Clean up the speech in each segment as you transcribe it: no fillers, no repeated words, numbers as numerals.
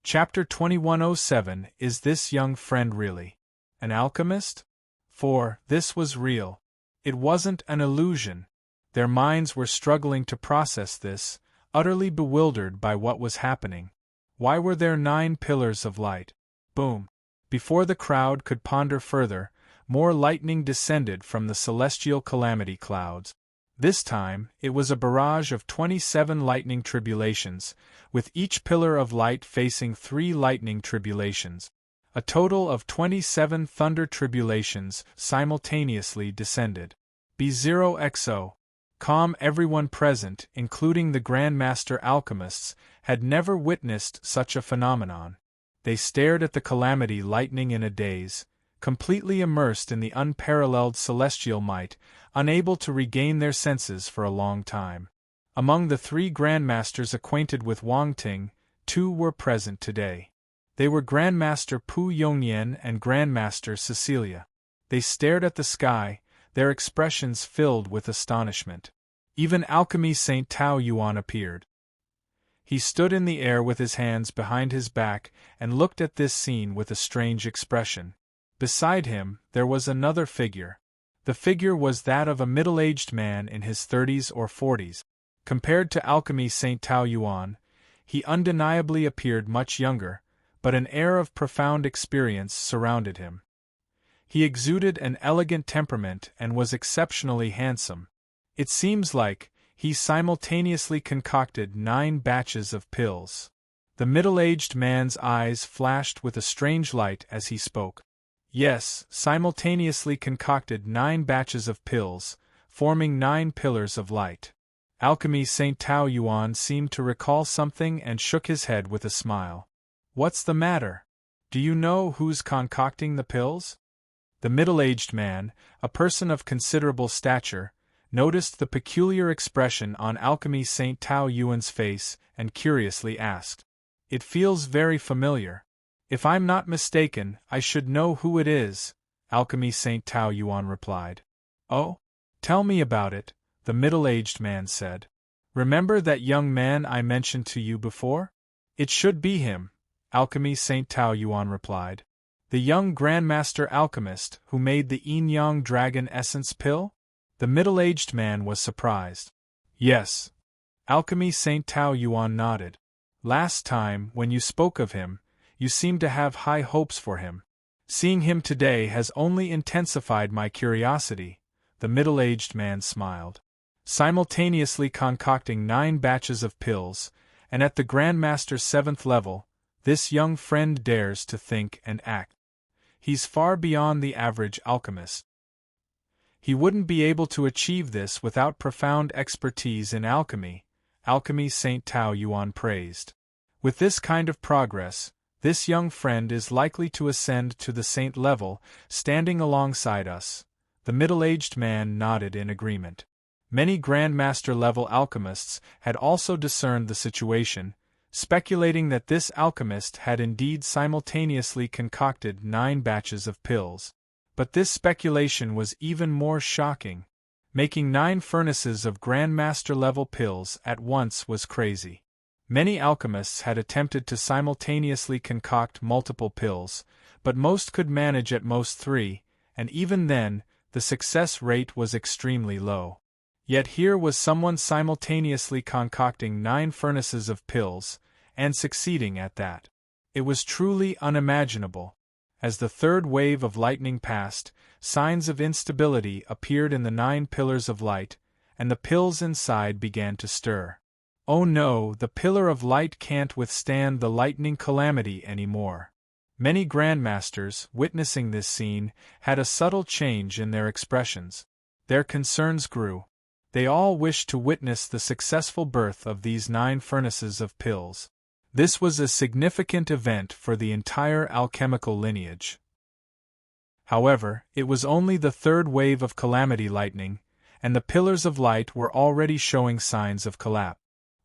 Chapter 2107. Is this young friend really an alchemist? For this was real. It wasn't an illusion. Their minds were struggling to process this, utterly bewildered by what was happening. Why were there 9 pillars of light? Boom! Before the crowd could ponder further, more lightning descended from the celestial calamity clouds. This time, it was a barrage of 27 lightning tribulations, with each pillar of light facing 3 lightning tribulations. A total of 27 thunder tribulations simultaneously descended. B0XO. Calm. Everyone present, including the Grandmaster alchemists, had never witnessed such a phenomenon. They stared at the calamity lightning in a daze, completely immersed in the unparalleled celestial might, unable to regain their senses for a long time. Among the 3 Grandmasters acquainted with Wangting, 2 were present today. They were Grandmaster Pu Yongnian and Grandmaster Cecilia. They stared at the sky, their expressions filled with astonishment. Even Alchemy Saint Tao Yuan appeared. He stood in the air with his hands behind his back and looked at this scene with a strange expression. Beside him, there was another figure. The figure was that of a middle-aged man in his 30s or 40s. Compared to Alchemy Saint Tao Yuan, he undeniably appeared much younger, but an air of profound experience surrounded him. He exuded an elegant temperament and was exceptionally handsome. It seems like he simultaneously concocted 9 batches of pills. The middle-aged man's eyes flashed with a strange light as he spoke. Yes, simultaneously concocted 9 batches of pills, forming 9 pillars of light. Alchemy Saint Tao Yuan seemed to recall something and shook his head with a smile. What's the matter? Do you know who's concocting the pills? The middle-aged man, a person of considerable stature, noticed the peculiar expression on Alchemy Saint Tao Yuan's face and curiously asked. It feels very familiar. If I'm not mistaken, I should know who it is, Alchemy Saint Tao Yuan replied. Oh? Tell me about it, the middle-aged man said. Remember that young man I mentioned to you before? It should be him, Alchemy Saint Tao Yuan replied. The young Grandmaster alchemist who made the yin-yang dragon essence pill? The middle-aged man was surprised. Yes. Alchemy Saint Tao Yuan nodded. Last time, when you spoke of him, you seemed to have high hopes for him. Seeing him today has only intensified my curiosity, the middle-aged man smiled. Simultaneously concocting 9 batches of pills, and at the Grandmaster's 7th level, this young friend dares to think and act. He's far beyond the average alchemist. He wouldn't be able to achieve this without profound expertise in alchemy, Alchemy Saint Tao Yuan praised. With this kind of progress, this young friend is likely to ascend to the saint level, standing alongside us. The middle-aged man nodded in agreement. Many Grandmaster-level alchemists had also discerned the situation, speculating that this alchemist had indeed simultaneously concocted 9 batches of pills. But this speculation was even more shocking. Making 9 furnaces of Grandmaster-level pills at once was crazy. Many alchemists had attempted to simultaneously concoct multiple pills, but most could manage at most 3, and even then, the success rate was extremely low. Yet here was someone simultaneously concocting 9 furnaces of pills, and succeeding at that. It was truly unimaginable. As the 3rd wave of lightning passed, signs of instability appeared in the 9 pillars of light, and the pills inside began to stir. Oh no, the pillar of light can't withstand the lightning calamity anymore. Many Grandmasters, witnessing this scene, had a subtle change in their expressions. Their concerns grew. They all wished to witness the successful birth of these 9 furnaces of pills. This was a significant event for the entire alchemical lineage. However, it was only the 3rd wave of calamity lightning, and the pillars of light were already showing signs of collapse.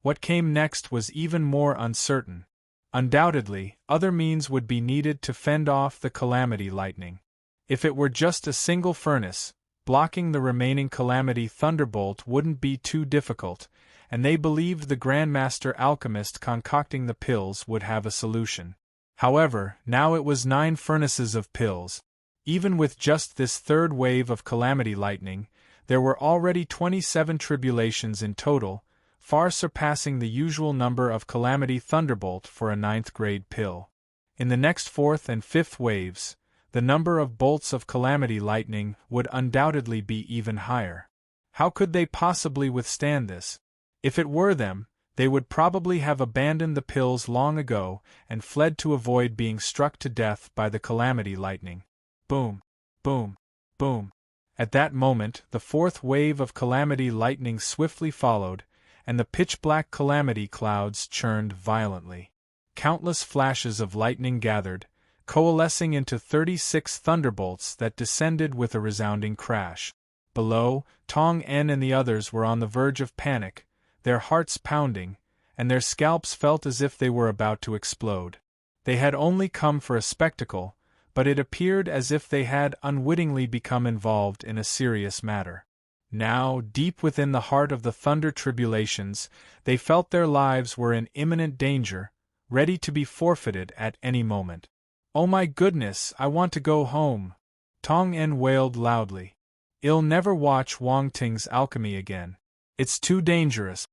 What came next was even more uncertain. Undoubtedly, other means would be needed to fend off the calamity lightning. If it were just a single furnace, blocking the remaining calamity thunderbolt wouldn't be too difficult, and they believed the Grandmaster alchemist concocting the pills would have a solution. However, now it was 9 furnaces of pills. Even with just this third wave of calamity lightning, there were already 27 tribulations in total, far surpassing the usual number of calamity thunderbolt for a 9th grade pill. In the next 4th and 5th waves, the number of bolts of calamity lightning would undoubtedly be even higher. How could they possibly withstand this? If it were them, they would probably have abandoned the pills long ago and fled to avoid being struck to death by the calamity lightning. Boom, boom, boom. At that moment, the 4th wave of calamity lightning swiftly followed, and the pitch-black calamity clouds churned violently. Countless flashes of lightning gathered, coalescing into 36 thunderbolts that descended with a resounding crash. Below, Tong En and the others were on the verge of panic, their hearts pounding, and their scalps felt as if they were about to explode. They had only come for a spectacle, but it appeared as if they had unwittingly become involved in a serious matter. Now, deep within the heart of the thunder tribulations, they felt their lives were in imminent danger, ready to be forfeited at any moment. "Oh my goodness, I want to go home," Tong En wailed loudly. "I'll never watch Wang Ting's alchemy again. It's too dangerous."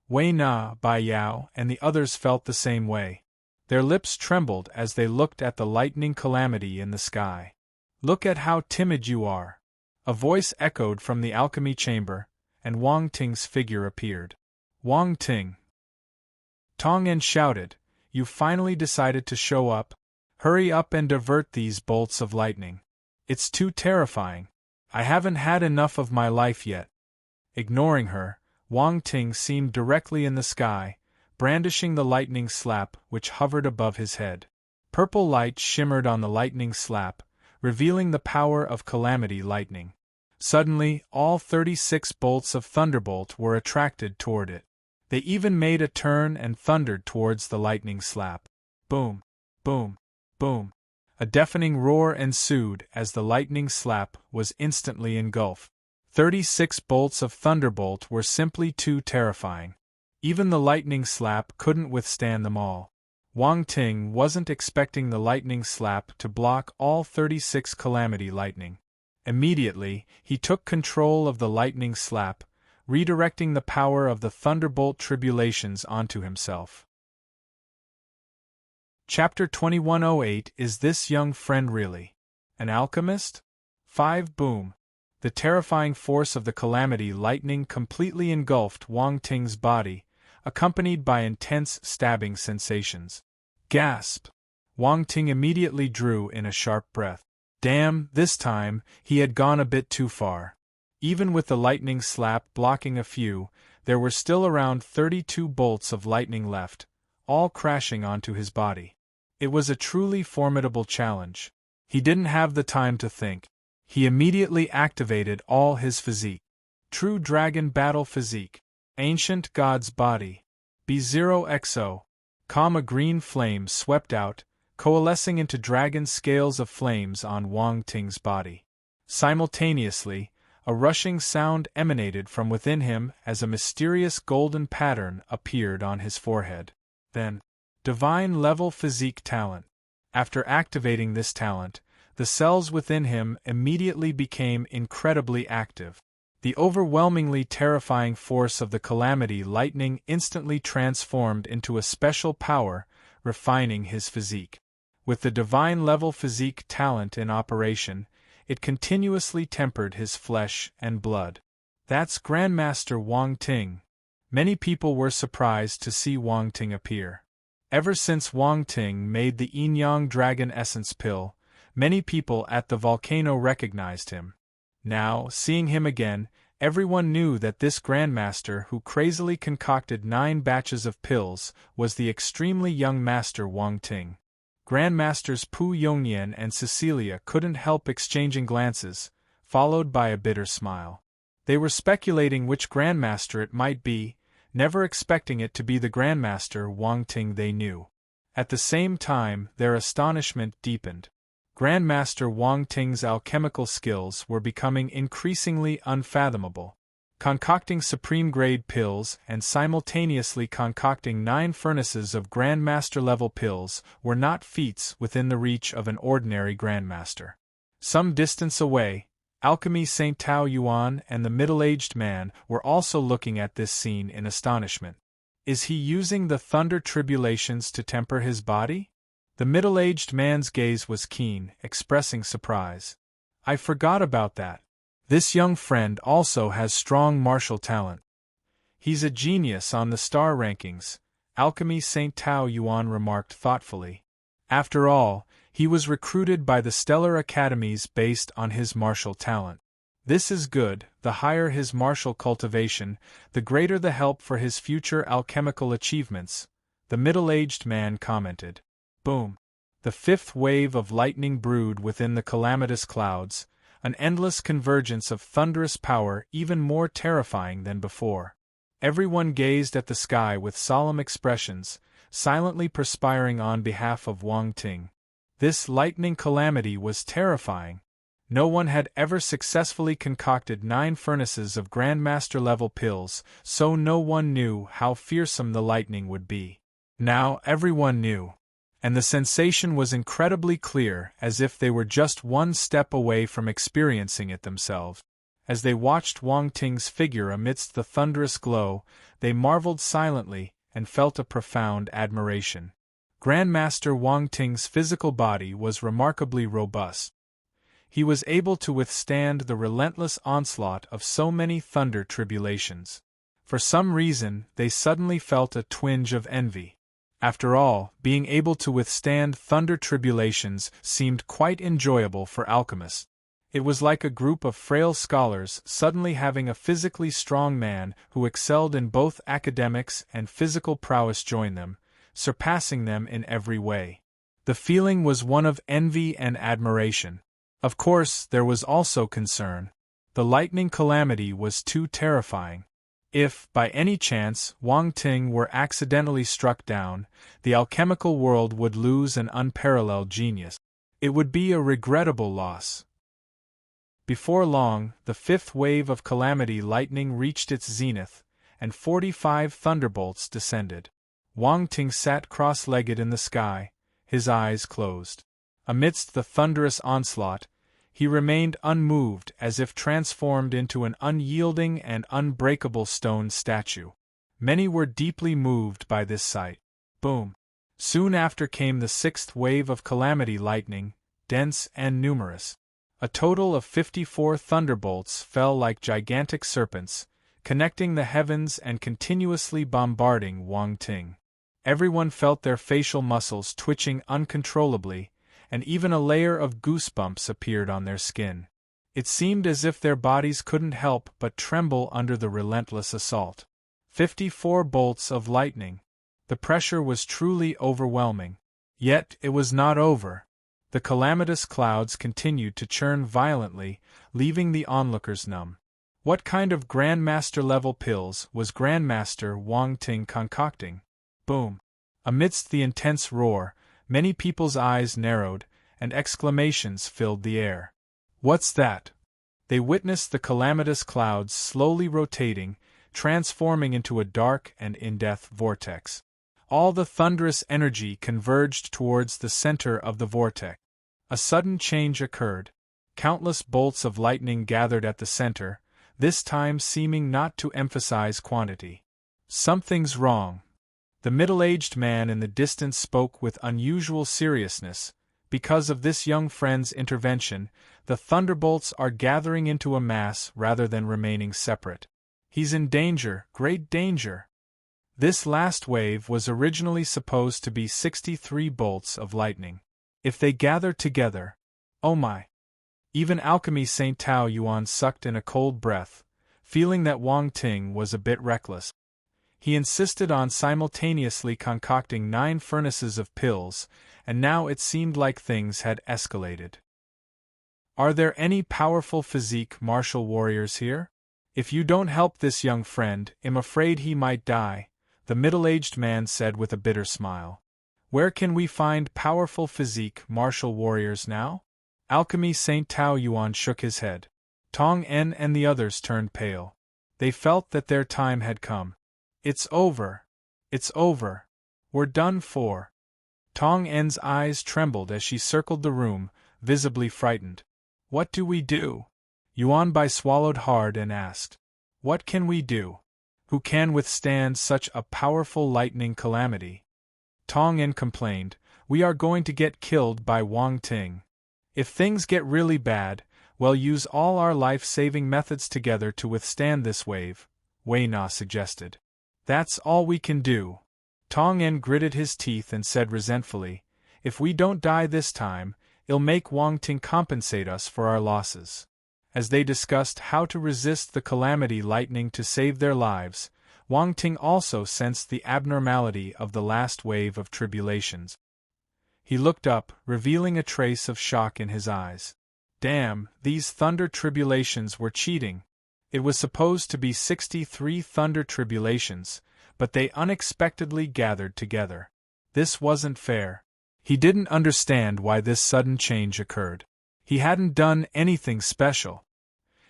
Wei Na, Bai Yao, and the others felt the same way. Their lips trembled as they looked at the lightning calamity in the sky. "Look at how timid you are," a voice echoed from the alchemy chamber, and Wang Ting's figure appeared. "Wang Ting!" Tong En shouted, "You finally decided to show up? Hurry up and divert these bolts of lightning. It's too terrifying. I haven't had enough of my life yet." Ignoring her, Wang Ting seemed directly in the sky, brandishing the lightning slap which hovered above his head. Purple light shimmered on the lightning slap, revealing the power of calamity lightning. Suddenly, all 36 bolts of thunderbolt were attracted toward it. They even made a turn and thundered towards the lightning slap. Boom, boom, boom. A deafening roar ensued as the lightning slap was instantly engulfed. 36 bolts of thunderbolt were simply too terrifying. Even the lightning slap couldn't withstand them all. Wang Ting wasn't expecting the lightning slap to block all 36 calamity lightning. Immediately, he took control of the lightning slap, redirecting the power of the thunderbolt tribulations onto himself. Chapter 2108. Is this young friend really an alchemist? 5 Boom. The terrifying force of the calamity lightning completely engulfed Wang Ting's body, accompanied by intense stabbing sensations. Gasp! Wang Ting immediately drew in a sharp breath. Damn, this time, he had gone a bit too far. Even with the lightning slap blocking a few, there were still around 32 bolts of lightning left, all crashing onto his body. It was a truly formidable challenge. He didn't have the time to think. He immediately activated all his physique. True Dragon Battle Physique. Ancient God's Body. B0XO. A green flame swept out, coalescing into dragon scales of flames on Wang Ting's body. Simultaneously, a rushing sound emanated from within him as a mysterious golden pattern appeared on his forehead. Then, Divine Level Physique Talent. After activating this talent, the cells within him immediately became incredibly active. The overwhelmingly terrifying force of the calamity lightning instantly transformed into a special power, refining his physique. With the divine level physique talent in operation, it continuously tempered his flesh and blood. That's Grandmaster Wang Ting. Many people were surprised to see Wang Ting appear. Ever since Wang Ting made the Yin-Yang Dragon Essence Pill, many people at the volcano recognized him. Now, seeing him again, everyone knew that this Grandmaster who crazily concocted 9 batches of pills was the extremely young Master Wang Ting. Grandmasters Pu Yongnian and Cecilia couldn't help exchanging glances, followed by a bitter smile. They were speculating which Grandmaster it might be, never expecting it to be the Grandmaster Wang Ting they knew. At the same time, their astonishment deepened. Grandmaster Wang Ting's alchemical skills were becoming increasingly unfathomable. concocting supreme-grade pills and simultaneously concocting 9 furnaces of Grandmaster-level pills were not feats within the reach of an ordinary Grandmaster. Some distance away, Alchemy Saint Tao Yuan and the middle-aged man were also looking at this scene in astonishment. Is he using the thunder tribulations to temper his body? The middle-aged man's gaze was keen, expressing surprise. I forgot about that. This young friend also has strong martial talent. He's a genius on the star rankings, Alchemy Saint Tao Yuan remarked thoughtfully. After all, he was recruited by the stellar academies based on his martial talent. This is good. The higher his martial cultivation, the greater the help for his future alchemical achievements, the middle-aged man commented. Boom! The 5th wave of lightning brewed within the calamitous clouds, an endless convergence of thunderous power even more terrifying than before. Everyone gazed at the sky with solemn expressions, silently perspiring on behalf of Wang Ting. This lightning calamity was terrifying. No one had ever successfully concocted 9 furnaces of Grandmaster-level pills, so no one knew how fearsome the lightning would be. Now everyone knew. And the sensation was incredibly clear, as if they were just one step away from experiencing it themselves. As they watched Wang Ting's figure amidst the thunderous glow, they marveled silently and felt a profound admiration. Grandmaster Wang Ting's physical body was remarkably robust. He was able to withstand the relentless onslaught of so many thunder tribulations. For some reason, they suddenly felt a twinge of envy. After all, being able to withstand thunder tribulations seemed quite enjoyable for alchemists. It was like a group of frail scholars suddenly having a physically strong man who excelled in both academics and physical prowess join them, surpassing them in every way. The feeling was one of envy and admiration. Of course, there was also concern. The lightning calamity was too terrifying. If, by any chance, Wang Ting were accidentally struck down, the alchemical world would lose an unparalleled genius. It would be a regrettable loss. Before long, the 5th wave of calamity lightning reached its zenith, and 45 thunderbolts descended. Wang Ting sat cross-legged in the sky, his eyes closed. Amidst the thunderous onslaught, he remained unmoved as if transformed into an unyielding and unbreakable stone statue. Many were deeply moved by this sight. Boom! Soon after came the 6th wave of calamity lightning, dense and numerous. A total of 54 thunderbolts fell like gigantic serpents, connecting the heavens and continuously bombarding Wang Ting. Everyone felt their facial muscles twitching uncontrollably, and even a layer of goosebumps appeared on their skin. It seemed as if their bodies couldn't help but tremble under the relentless assault. 54 bolts of lightning. The pressure was truly overwhelming. Yet it was not over. The calamitous clouds continued to churn violently, leaving the onlookers numb. What kind of Grandmaster-level pills was Grandmaster Wang Ting concocting? Boom! Amidst the intense roar, many people's eyes narrowed, and exclamations filled the air. What's that? They witnessed the calamitous clouds slowly rotating, transforming into a dark and in-depth vortex. All the thunderous energy converged towards the center of the vortex. A sudden change occurred. Countless bolts of lightning gathered at the center, this time seeming not to emphasize quantity. Something's wrong. The middle-aged man in the distance spoke with unusual seriousness. Because of this young friend's intervention, the thunderbolts are gathering into a mass rather than remaining separate. He's in danger, great danger. This last wave was originally supposed to be 63 bolts of lightning. If they gather together, oh my! Even Alchemy Saint Tao Yuan sucked in a cold breath, feeling that Wang Ting was a bit reckless. He insisted on simultaneously concocting 9 furnaces of pills, and now it seemed like things had escalated. Are there any powerful physique martial warriors here? If you don't help this young friend, I'm afraid he might die, the middle-aged man said with a bitter smile. Where can we find powerful physique martial warriors now? Alchemy Saint Tao Yuan shook his head. Tong En and the others turned pale. They felt that their time had come. It's over. It's over. We're done for. Tong En's eyes trembled as she circled the room, visibly frightened. What do we do? Yuan Bai swallowed hard and asked. What can we do? Who can withstand such a powerful lightning calamity? Tong En complained, we are going to get killed by Wang Ting. If things get really bad, we'll use all our life-saving methods together to withstand this wave, Wei Na suggested. That's all we can do. Tong En gritted his teeth and said resentfully, if we don't die this time, it'll make Wang Ting compensate us for our losses. As they discussed how to resist the calamity lightning to save their lives, Wang Ting also sensed the abnormality of the last wave of tribulations. He looked up, revealing a trace of shock in his eyes. Damn, these thunder tribulations were cheating. It was supposed to be 63 thunder tribulations, but they unexpectedly gathered together. This wasn't fair. He didn't understand why this sudden change occurred. He hadn't done anything special.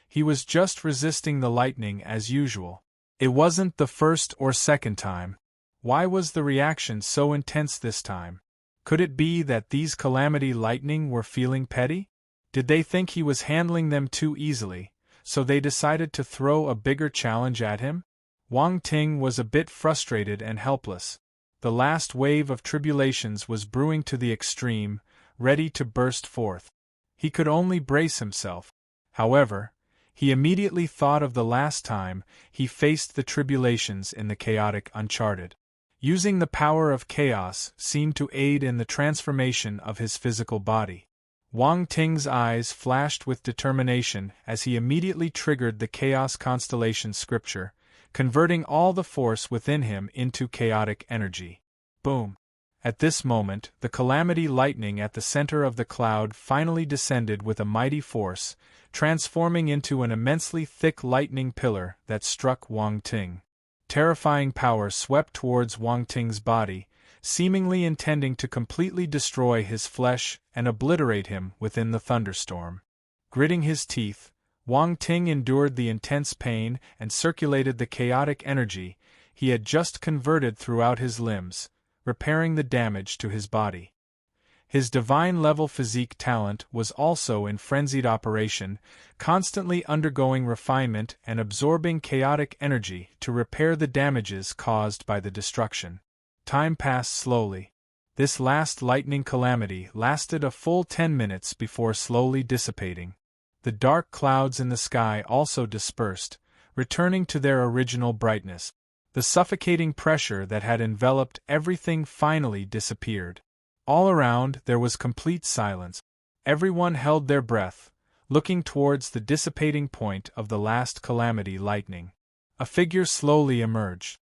He was just resisting the lightning as usual. It wasn't the first or second time. Why was the reaction so intense this time? Could it be that these calamity lightning were feeling petty? Did they think he was handling them too easily, so they decided to throw a bigger challenge at him? Wang Ting was a bit frustrated and helpless. The last wave of tribulations was brewing to the extreme, ready to burst forth. He could only brace himself. However, he immediately thought of the last time he faced the tribulations in the chaotic Uncharted. Using the power of chaos seemed to aid in the transformation of his physical body. Wang Ting's eyes flashed with determination as he immediately triggered the Chaos Constellation scripture, converting all the force within him into chaotic energy. Boom! At this moment, the calamity lightning at the center of the cloud finally descended with a mighty force, transforming into an immensely thick lightning pillar that struck Wang Ting. Terrifying power swept towards Wang Ting's body, seemingly intending to completely destroy his flesh and obliterate him within the thunderstorm. Gritting his teeth, Wang Ting endured the intense pain and circulated the chaotic energy he had just converted throughout his limbs, repairing the damage to his body. His divine-level physique talent was also in frenzied operation, constantly undergoing refinement and absorbing chaotic energy to repair the damages caused by the destruction. Time passed slowly. This last lightning calamity lasted a full 10 minutes before slowly dissipating. The dark clouds in the sky also dispersed, returning to their original brightness. The suffocating pressure that had enveloped everything finally disappeared. All around there was complete silence. Everyone held their breath, looking towards the dissipating point of the last calamity lightning. A figure slowly emerged.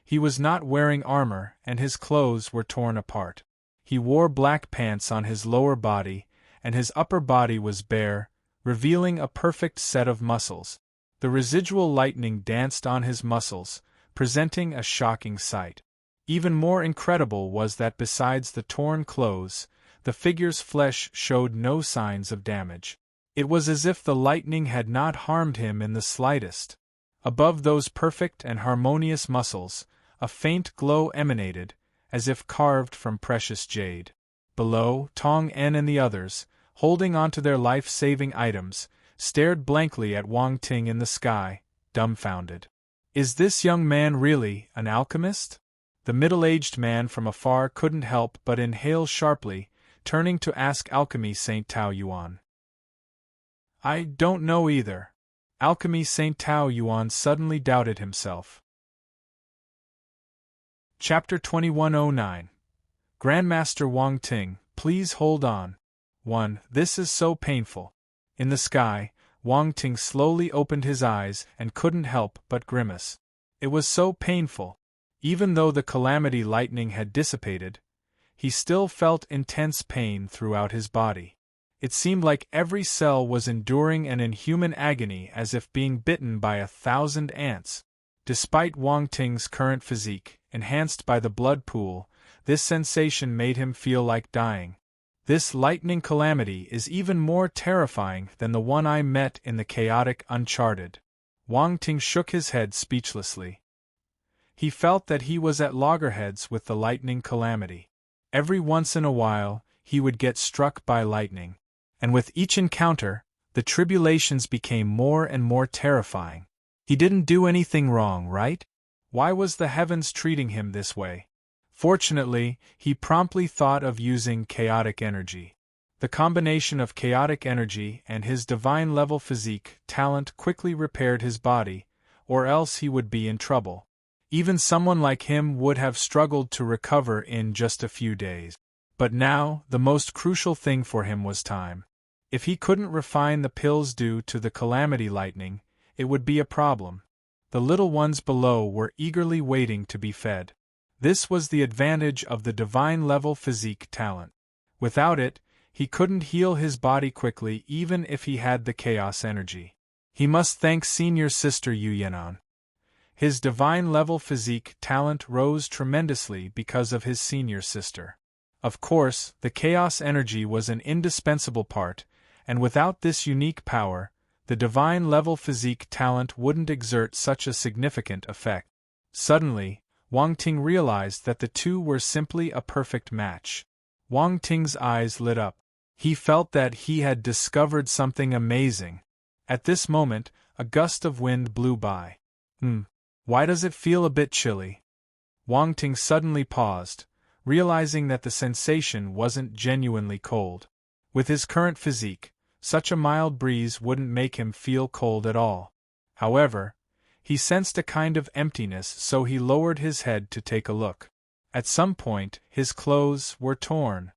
He was not wearing armor and his clothes were torn apart. He wore black pants on his lower body, and his upper body was bare, revealing a perfect set of muscles. The residual lightning danced on his muscles, presenting a shocking sight. Even more incredible was that besides the torn clothes, the figure's flesh showed no signs of damage. It was as if the lightning had not harmed him in the slightest. Above those perfect and harmonious muscles, a faint glow emanated, as if carved from precious jade. Below, Tong En and the others, holding onto their life-saving items, stared blankly at Wang Ting in the sky, dumbfounded. Is this young man really an alchemist? The middle-aged man from afar couldn't help but inhale sharply, turning to ask Alchemy Saint Tao Yuan. I don't know either. Alchemy Saint Tao Yuan suddenly doubted himself. Chapter 2109. Grandmaster Wang Ting, please hold on. 1. This is so painful. In the sky, Wang Ting slowly opened his eyes and couldn't help but grimace. It was so painful. Even though the calamity lightning had dissipated, he still felt intense pain throughout his body. It seemed like every cell was enduring an inhuman agony as if being bitten by 1,000 ants. Despite Wang Ting's current physique, enhanced by the blood pool, this sensation made him feel like dying. This lightning calamity is even more terrifying than the one I met in the chaotic Uncharted. Wang Ting shook his head speechlessly. He felt that he was at loggerheads with the lightning calamity. Every once in a while, he would get struck by lightning. And with each encounter, the tribulations became more and more terrifying. He didn't do anything wrong, right? Why was the heavens treating him this way? Fortunately, he promptly thought of using chaotic energy. The combination of chaotic energy and his divine-level physique talent quickly repaired his body, or else he would be in trouble. Even someone like him would have struggled to recover in just a few days. But now, the most crucial thing for him was time. If he couldn't refine the pills due to the calamity lightning, it would be a problem. The little ones below were eagerly waiting to be fed. This was the advantage of the divine-level physique talent. Without it, he couldn't heal his body quickly even if he had the chaos energy. He must thank senior sister Yu Yenan. His divine-level physique talent rose tremendously because of his senior sister. Of course, the chaos energy was an indispensable part, and without this unique power, the divine-level physique talent wouldn't exert such a significant effect. Suddenly, Wang Ting realized that the two were simply a perfect match. Wang Ting's eyes lit up. He felt that he had discovered something amazing. At this moment, a gust of wind blew by. Why does it feel a bit chilly? Wang Ting suddenly paused, realizing that the sensation wasn't genuinely cold. With his current physique, such a mild breeze wouldn't make him feel cold at all. However, he sensed a kind of emptiness, so he lowered his head to take a look. At some point, his clothes were torn.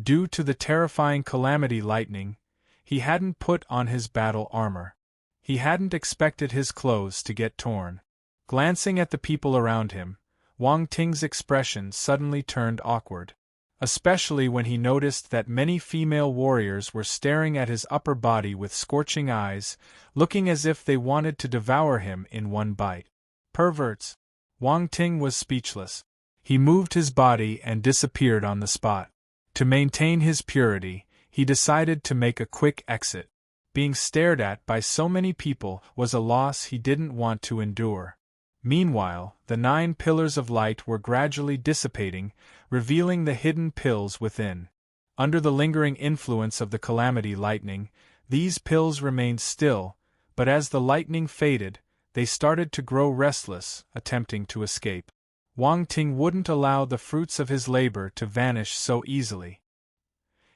Due to the terrifying calamity lightning, he hadn't put on his battle armor. He hadn't expected his clothes to get torn. Glancing at the people around him, Wang Ting's expression suddenly turned awkward. Especially when he noticed that many female warriors were staring at his upper body with scorching eyes, looking as if they wanted to devour him in one bite. Perverts! Wang Ting was speechless. He moved his body and disappeared on the spot. To maintain his purity, he decided to make a quick exit. Being stared at by so many people was a loss he didn't want to endure. Meanwhile, the 9 pillars of light were gradually dissipating, revealing the hidden pills within. Under the lingering influence of the calamity lightning, these pills remained still, but as the lightning faded, they started to grow restless, attempting to escape. Wang Ting wouldn't allow the fruits of his labor to vanish so easily.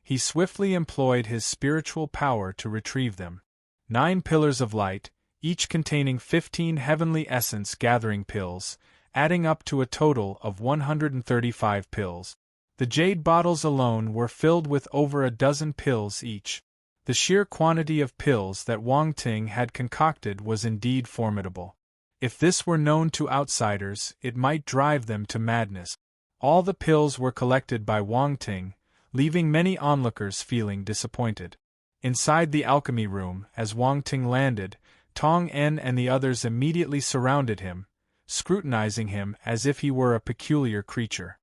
He swiftly employed his spiritual power to retrieve them. 9 pillars of light, each containing 15 heavenly essence gathering pills, adding up to a total of 135 pills. The jade bottles alone were filled with over a dozen pills each. The sheer quantity of pills that Wang Ting had concocted was indeed formidable. If this were known to outsiders, it might drive them to madness. All the pills were collected by Wang Ting, leaving many onlookers feeling disappointed. Inside the alchemy room, as Wang Ting landed, Tong En and the others immediately surrounded him, scrutinizing him as if he were a peculiar creature.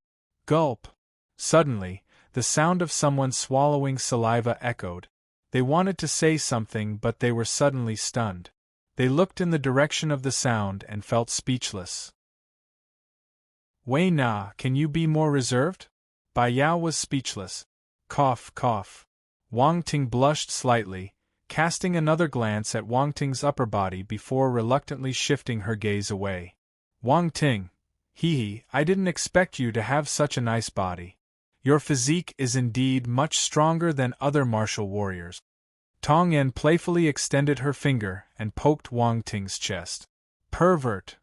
Gulp! Suddenly, the sound of someone swallowing saliva echoed. They wanted to say something, but they were suddenly stunned. They looked in the direction of the sound and felt speechless. Wei Na, can you be more reserved? Bai Yao was speechless. Cough, cough. Wang Ting blushed slightly, casting another glance at Wang Ting's upper body before reluctantly shifting her gaze away. Wang Ting, hee, I didn't expect you to have such a nice body. Your physique is indeed much stronger than other martial warriors. Tong En playfully extended her finger and poked Wang Ting's chest. Pervert!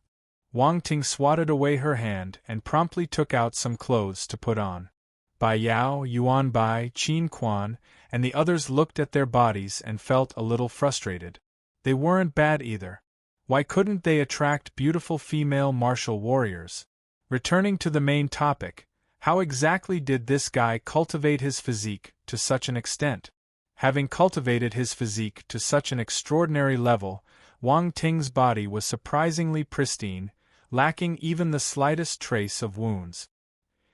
Wang Ting swatted away her hand and promptly took out some clothes to put on. Bai Yao, Yuan Bai, Qin Quan, and the others looked at their bodies and felt a little frustrated. They weren't bad either. Why couldn't they attract beautiful female martial warriors? Returning to the main topic, how exactly did this guy cultivate his physique to such an extent? Having cultivated his physique to such an extraordinary level, Wang Ting's body was surprisingly pristine, lacking even the slightest trace of wounds.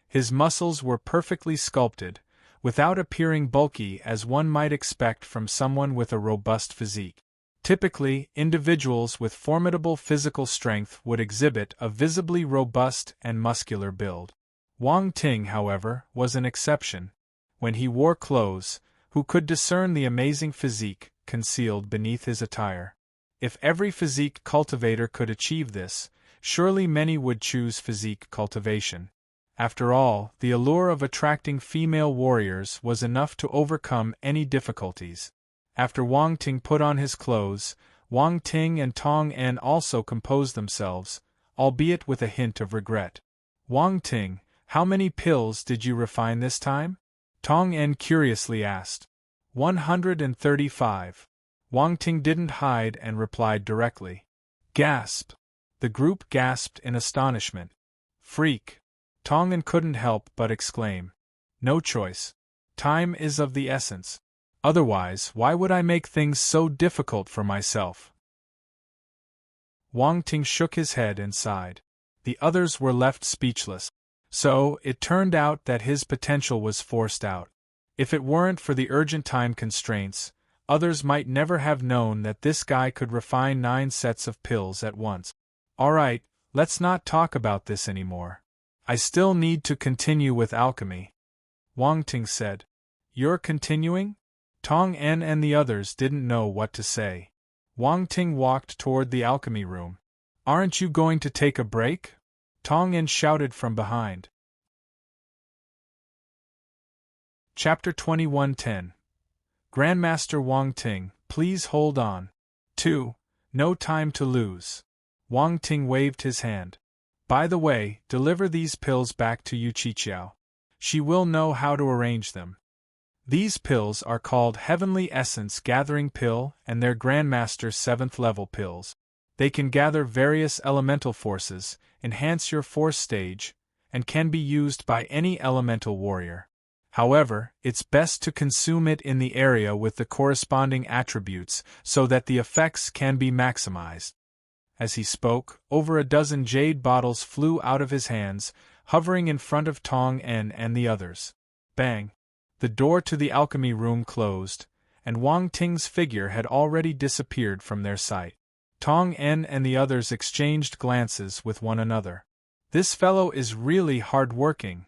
His muscles were perfectly sculpted, without appearing bulky as one might expect from someone with a robust physique. Typically, individuals with formidable physical strength would exhibit a visibly robust and muscular build. Wang Ting, however, was an exception. When he wore clothes, who could discern the amazing physique concealed beneath his attire? If every physique cultivator could achieve this, surely many would choose physique cultivation. After all, the allure of attracting female warriors was enough to overcome any difficulties. After Wang Ting put on his clothes, Wang Ting and Tong En also composed themselves, albeit with a hint of regret. Wang Ting, how many pills did you refine this time? Tong En curiously asked. 135. Wang Ting didn't hide and replied directly. Gasp! The group gasped in astonishment. Freak! Tong En couldn't help but exclaim. No choice. Time is of the essence. Otherwise, why would I make things so difficult for myself? Wang Ting shook his head and sighed. The others were left speechless. So, it turned out that his potential was forced out. If it weren't for the urgent time constraints, others might never have known that this guy could refine 9 sets of pills at once. Alright, let's not talk about this anymore. I still need to continue with alchemy. Wang Ting said. You're continuing? Tong En and the others didn't know what to say. Wang Ting walked toward the alchemy room. Aren't you going to take a break? Tong En shouted from behind. Chapter 21:10. Grandmaster Wang Ting, please hold on. 2. No time to lose. Wang Ting waved his hand. By the way, deliver these pills back to Yu Qiqiao. She will know how to arrange them. These pills are called Heavenly Essence Gathering Pill and they're Grandmaster 7th level pills. They can gather various elemental forces, enhance your force stage, and can be used by any elemental warrior. However, it's best to consume it in the area with the corresponding attributes so that the effects can be maximized. As he spoke, over a dozen jade bottles flew out of his hands, hovering in front of Tong En and the others. Bang! The door to the alchemy room closed, and Wang Ting's figure had already disappeared from their sight. Tong En and the others exchanged glances with one another. This fellow is really hard-working,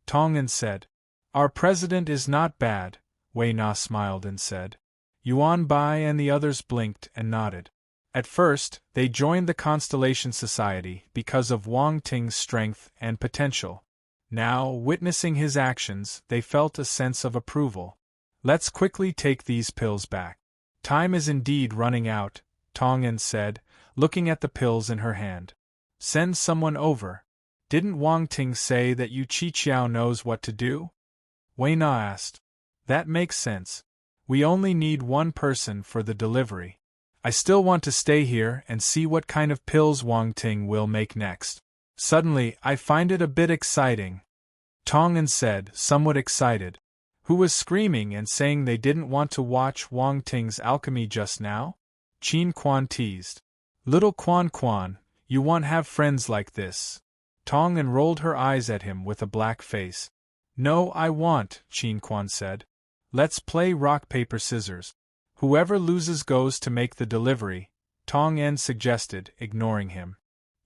Tong En said. Our president is not bad, Wei Na smiled and said. Yuan Bai and the others blinked and nodded. At first, they joined the Constellation Society because of Wang Ting's strength and potential. Now, witnessing his actions, they felt a sense of approval. Let's quickly take these pills back. Time is indeed running out, Tong En said, looking at the pills in her hand. Send someone over. Didn't Wang Ting say that Yu Qiqiao knows what to do? Wei Na asked. That makes sense. We only need one person for the delivery. I still want to stay here and see what kind of pills Wang Ting will make next. Suddenly, I find it a bit exciting, Tong En said, somewhat excited. Who was screaming and saying they didn't want to watch Wang Ting's alchemy just now? Qin Quan teased. Little Quan, you won't have friends like this. Tong En rolled her eyes at him with a black face. No, I won't, Qin Quan said. Let's play rock, paper, scissors. Whoever loses goes to make the delivery, Tong En suggested, ignoring him.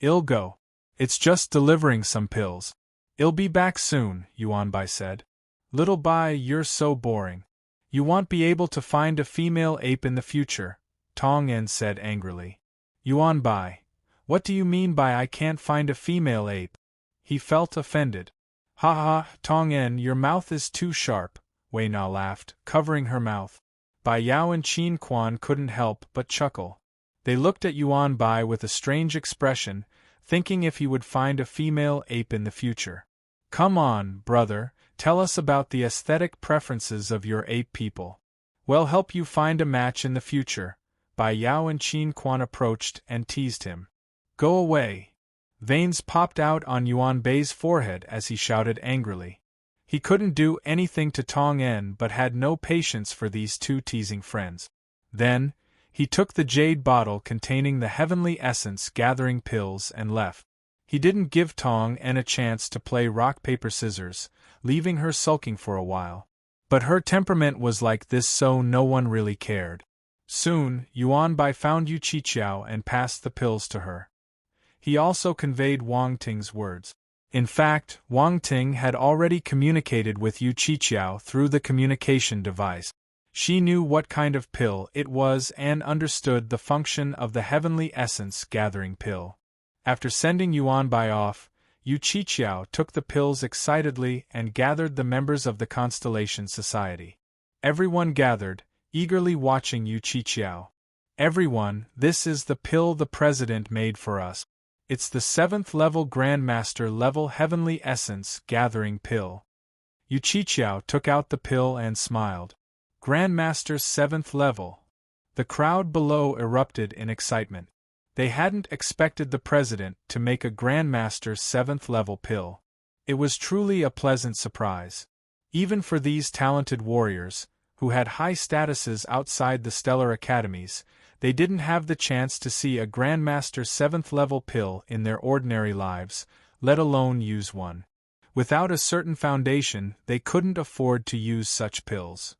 I'll go. It's just delivering some pills. I'll be back soon, Yuan Bai said. Little Bai, you're so boring. You won't be able to find a female ape in the future, Tong En said angrily. Yuan Bai, what do you mean by I can't find a female ape? He felt offended. Ha ha, Tong En, your mouth is too sharp, Wei Na laughed, covering her mouth. Bai Yao and Qin Quan couldn't help but chuckle. They looked at Yuan Bai with a strange expression, thinking if he would find a female ape in the future. Come on, brother, tell us about the aesthetic preferences of your ape people. We'll help you find a match in the future. Bai Yao and Qin Quan approached and teased him. Go away. Veins popped out on Yuan Bai's forehead as he shouted angrily. He couldn't do anything to Tong En but had no patience for these two teasing friends. Then, he took the jade bottle containing the Heavenly Essence Gathering pills and left. He didn't give Tong En a chance to play rock, paper, scissors, leaving her sulking for a while. But her temperament was like this, so no one really cared. Soon, Yuan Bai found Yu Qiqiao and passed the pills to her. He also conveyed Wang Ting's words. In fact, Wang Ting had already communicated with Yu Qiqiao through the communication device. She knew what kind of pill it was and understood the function of the heavenly essence gathering pill. After sending Yuan Bai off, Yu Qiqiao took the pills excitedly and gathered the members of the Constellation Society. Everyone gathered, eagerly watching Yu Qiqiao. Everyone, this is the pill the president made for us. It's the 7th level Grandmaster level heavenly essence gathering pill. Yu Qiqiao took out the pill and smiled. Grandmaster's 7th level. The crowd below erupted in excitement. They hadn't expected the president to make a Grandmaster's 7th level pill. It was truly a pleasant surprise. Even for these talented warriors, who had high statuses outside the stellar academies, they didn't have the chance to see a Grandmaster 7th level pill in their ordinary lives, let alone use one. Without a certain foundation, they couldn't afford to use such pills.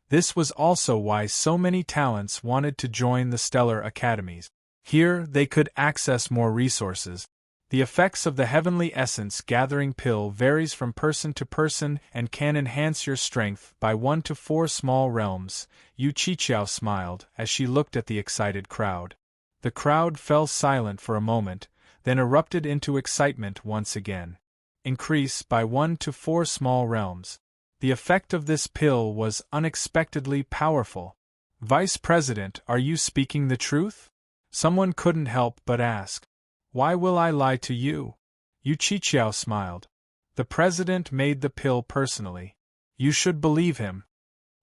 This was also why so many talents wanted to join the stellar academies. Here, they could access more resources. The effects of the heavenly essence gathering pill varies from person to person and can enhance your strength by 1 to 4 small realms. Yu Qiqiao smiled as she looked at the excited crowd. The crowd fell silent for a moment, then erupted into excitement once again. Increase by 1 to 4 small realms. The effect of this pill was unexpectedly powerful. Vice President, are you speaking the truth? Someone couldn't help but ask. Why will I lie to you? Yu Qiqiao smiled. The president made the pill personally. You should believe him.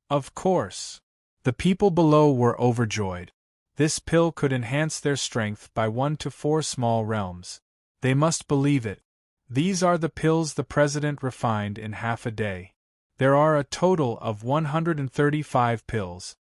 Of course. The people below were overjoyed. This pill could enhance their strength by 1 to 4 small realms. They must believe it. These are the pills the president refined in half a day. There are a total of 135 pills.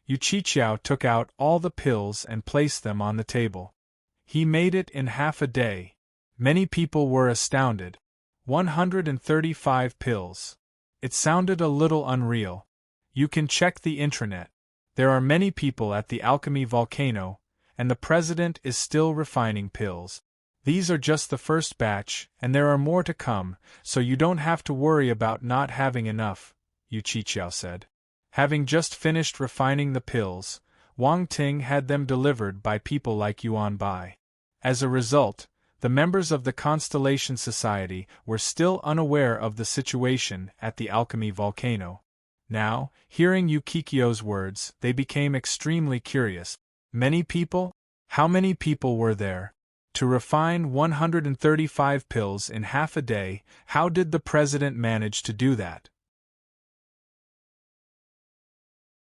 Yu Qiqiao took out all the pills and placed them on the table. He made it in half a day. Many people were astounded. 135 pills. It sounded a little unreal. You can check the intranet. There are many people at the alchemy volcano, and the president is still refining pills. These are just the first batch, and there are more to come, so you don't have to worry about not having enough, Yu Qiqiao said. Having just finished refining the pills, Wang Ting had them delivered by people like Yuan Bai. As a result, the members of the Constellation Society were still unaware of the situation at the alchemy volcano. Now, hearing Yu Qiqiao's words, they became extremely curious. Many people? How many people were there? To refine 135 pills in half a day, how did the president manage to do that?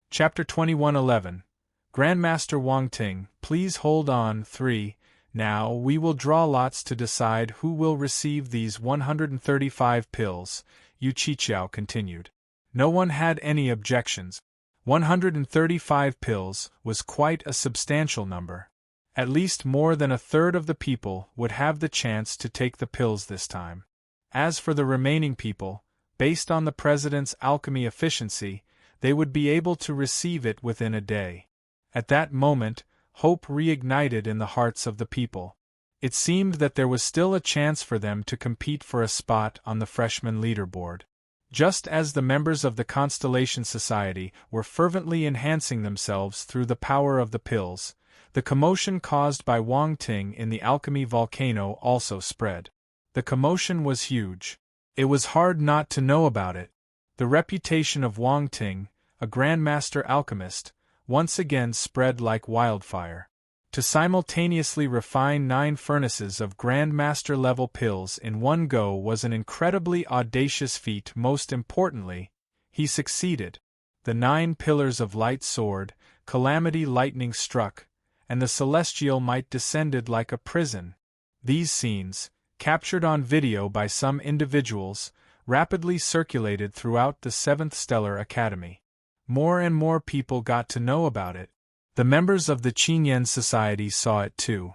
Chapter 2111. Grandmaster Wang Ting, please hold on. 3. Now we will draw lots to decide who will receive these 135 pills, Yu Qiqiao continued. No one had any objections. 135 pills was quite a substantial number. At least more than a third of the people would have the chance to take the pills this time. As for the remaining people, based on the president's alchemy efficiency, they would be able to receive it within a day. At that moment, hope reignited in the hearts of the people. It seemed that there was still a chance for them to compete for a spot on the freshman leaderboard. Just as the members of the Constellation Society were fervently enhancing themselves through the power of the pills, the commotion caused by Wang Ting in the alchemy volcano also spread. The commotion was huge. It was hard not to know about it. The reputation of Wang Ting, a Grandmaster alchemist, once again spread like wildfire. To simultaneously refine 9 furnaces of Grandmaster-level pills in one go was an incredibly audacious feat. Most importantly, he succeeded. The 9 pillars of light soared, calamity lightning struck, and the celestial might descended like a prison. These scenes, captured on video by some individuals, rapidly circulated throughout the 7th Stellar Academy. More and more people got to know about it. The members of the Qinyan Society saw it too.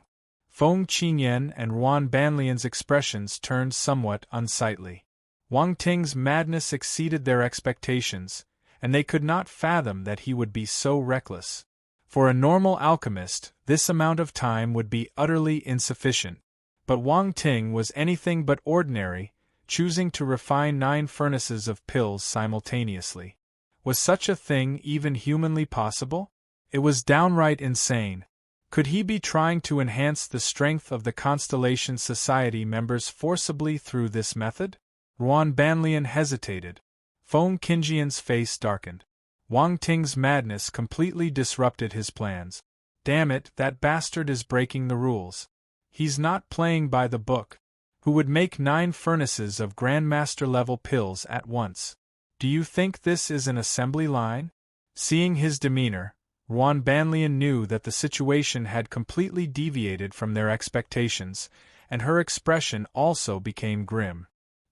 Feng Qinyan and Ruan Banlian's expressions turned somewhat unsightly. Wang Ting's madness exceeded their expectations, and they could not fathom that he would be so reckless. For a normal alchemist, this amount of time would be utterly insufficient. But Wang Ting was anything but ordinary, choosing to refine 9 furnaces of pills simultaneously. Was such a thing even humanly possible? It was downright insane. Could he be trying to enhance the strength of the Constellation Society members forcibly through this method? Ruan Banlian hesitated. Feng Qingjian's face darkened. Wang Ting's madness completely disrupted his plans. Damn it, that bastard is breaking the rules. He's not playing by the book. Who would make 9 furnaces of Grandmaster-level pills at once? Do you think this is an assembly line? Seeing his demeanor, Ruan Banlian knew that the situation had completely deviated from their expectations, and her expression also became grim.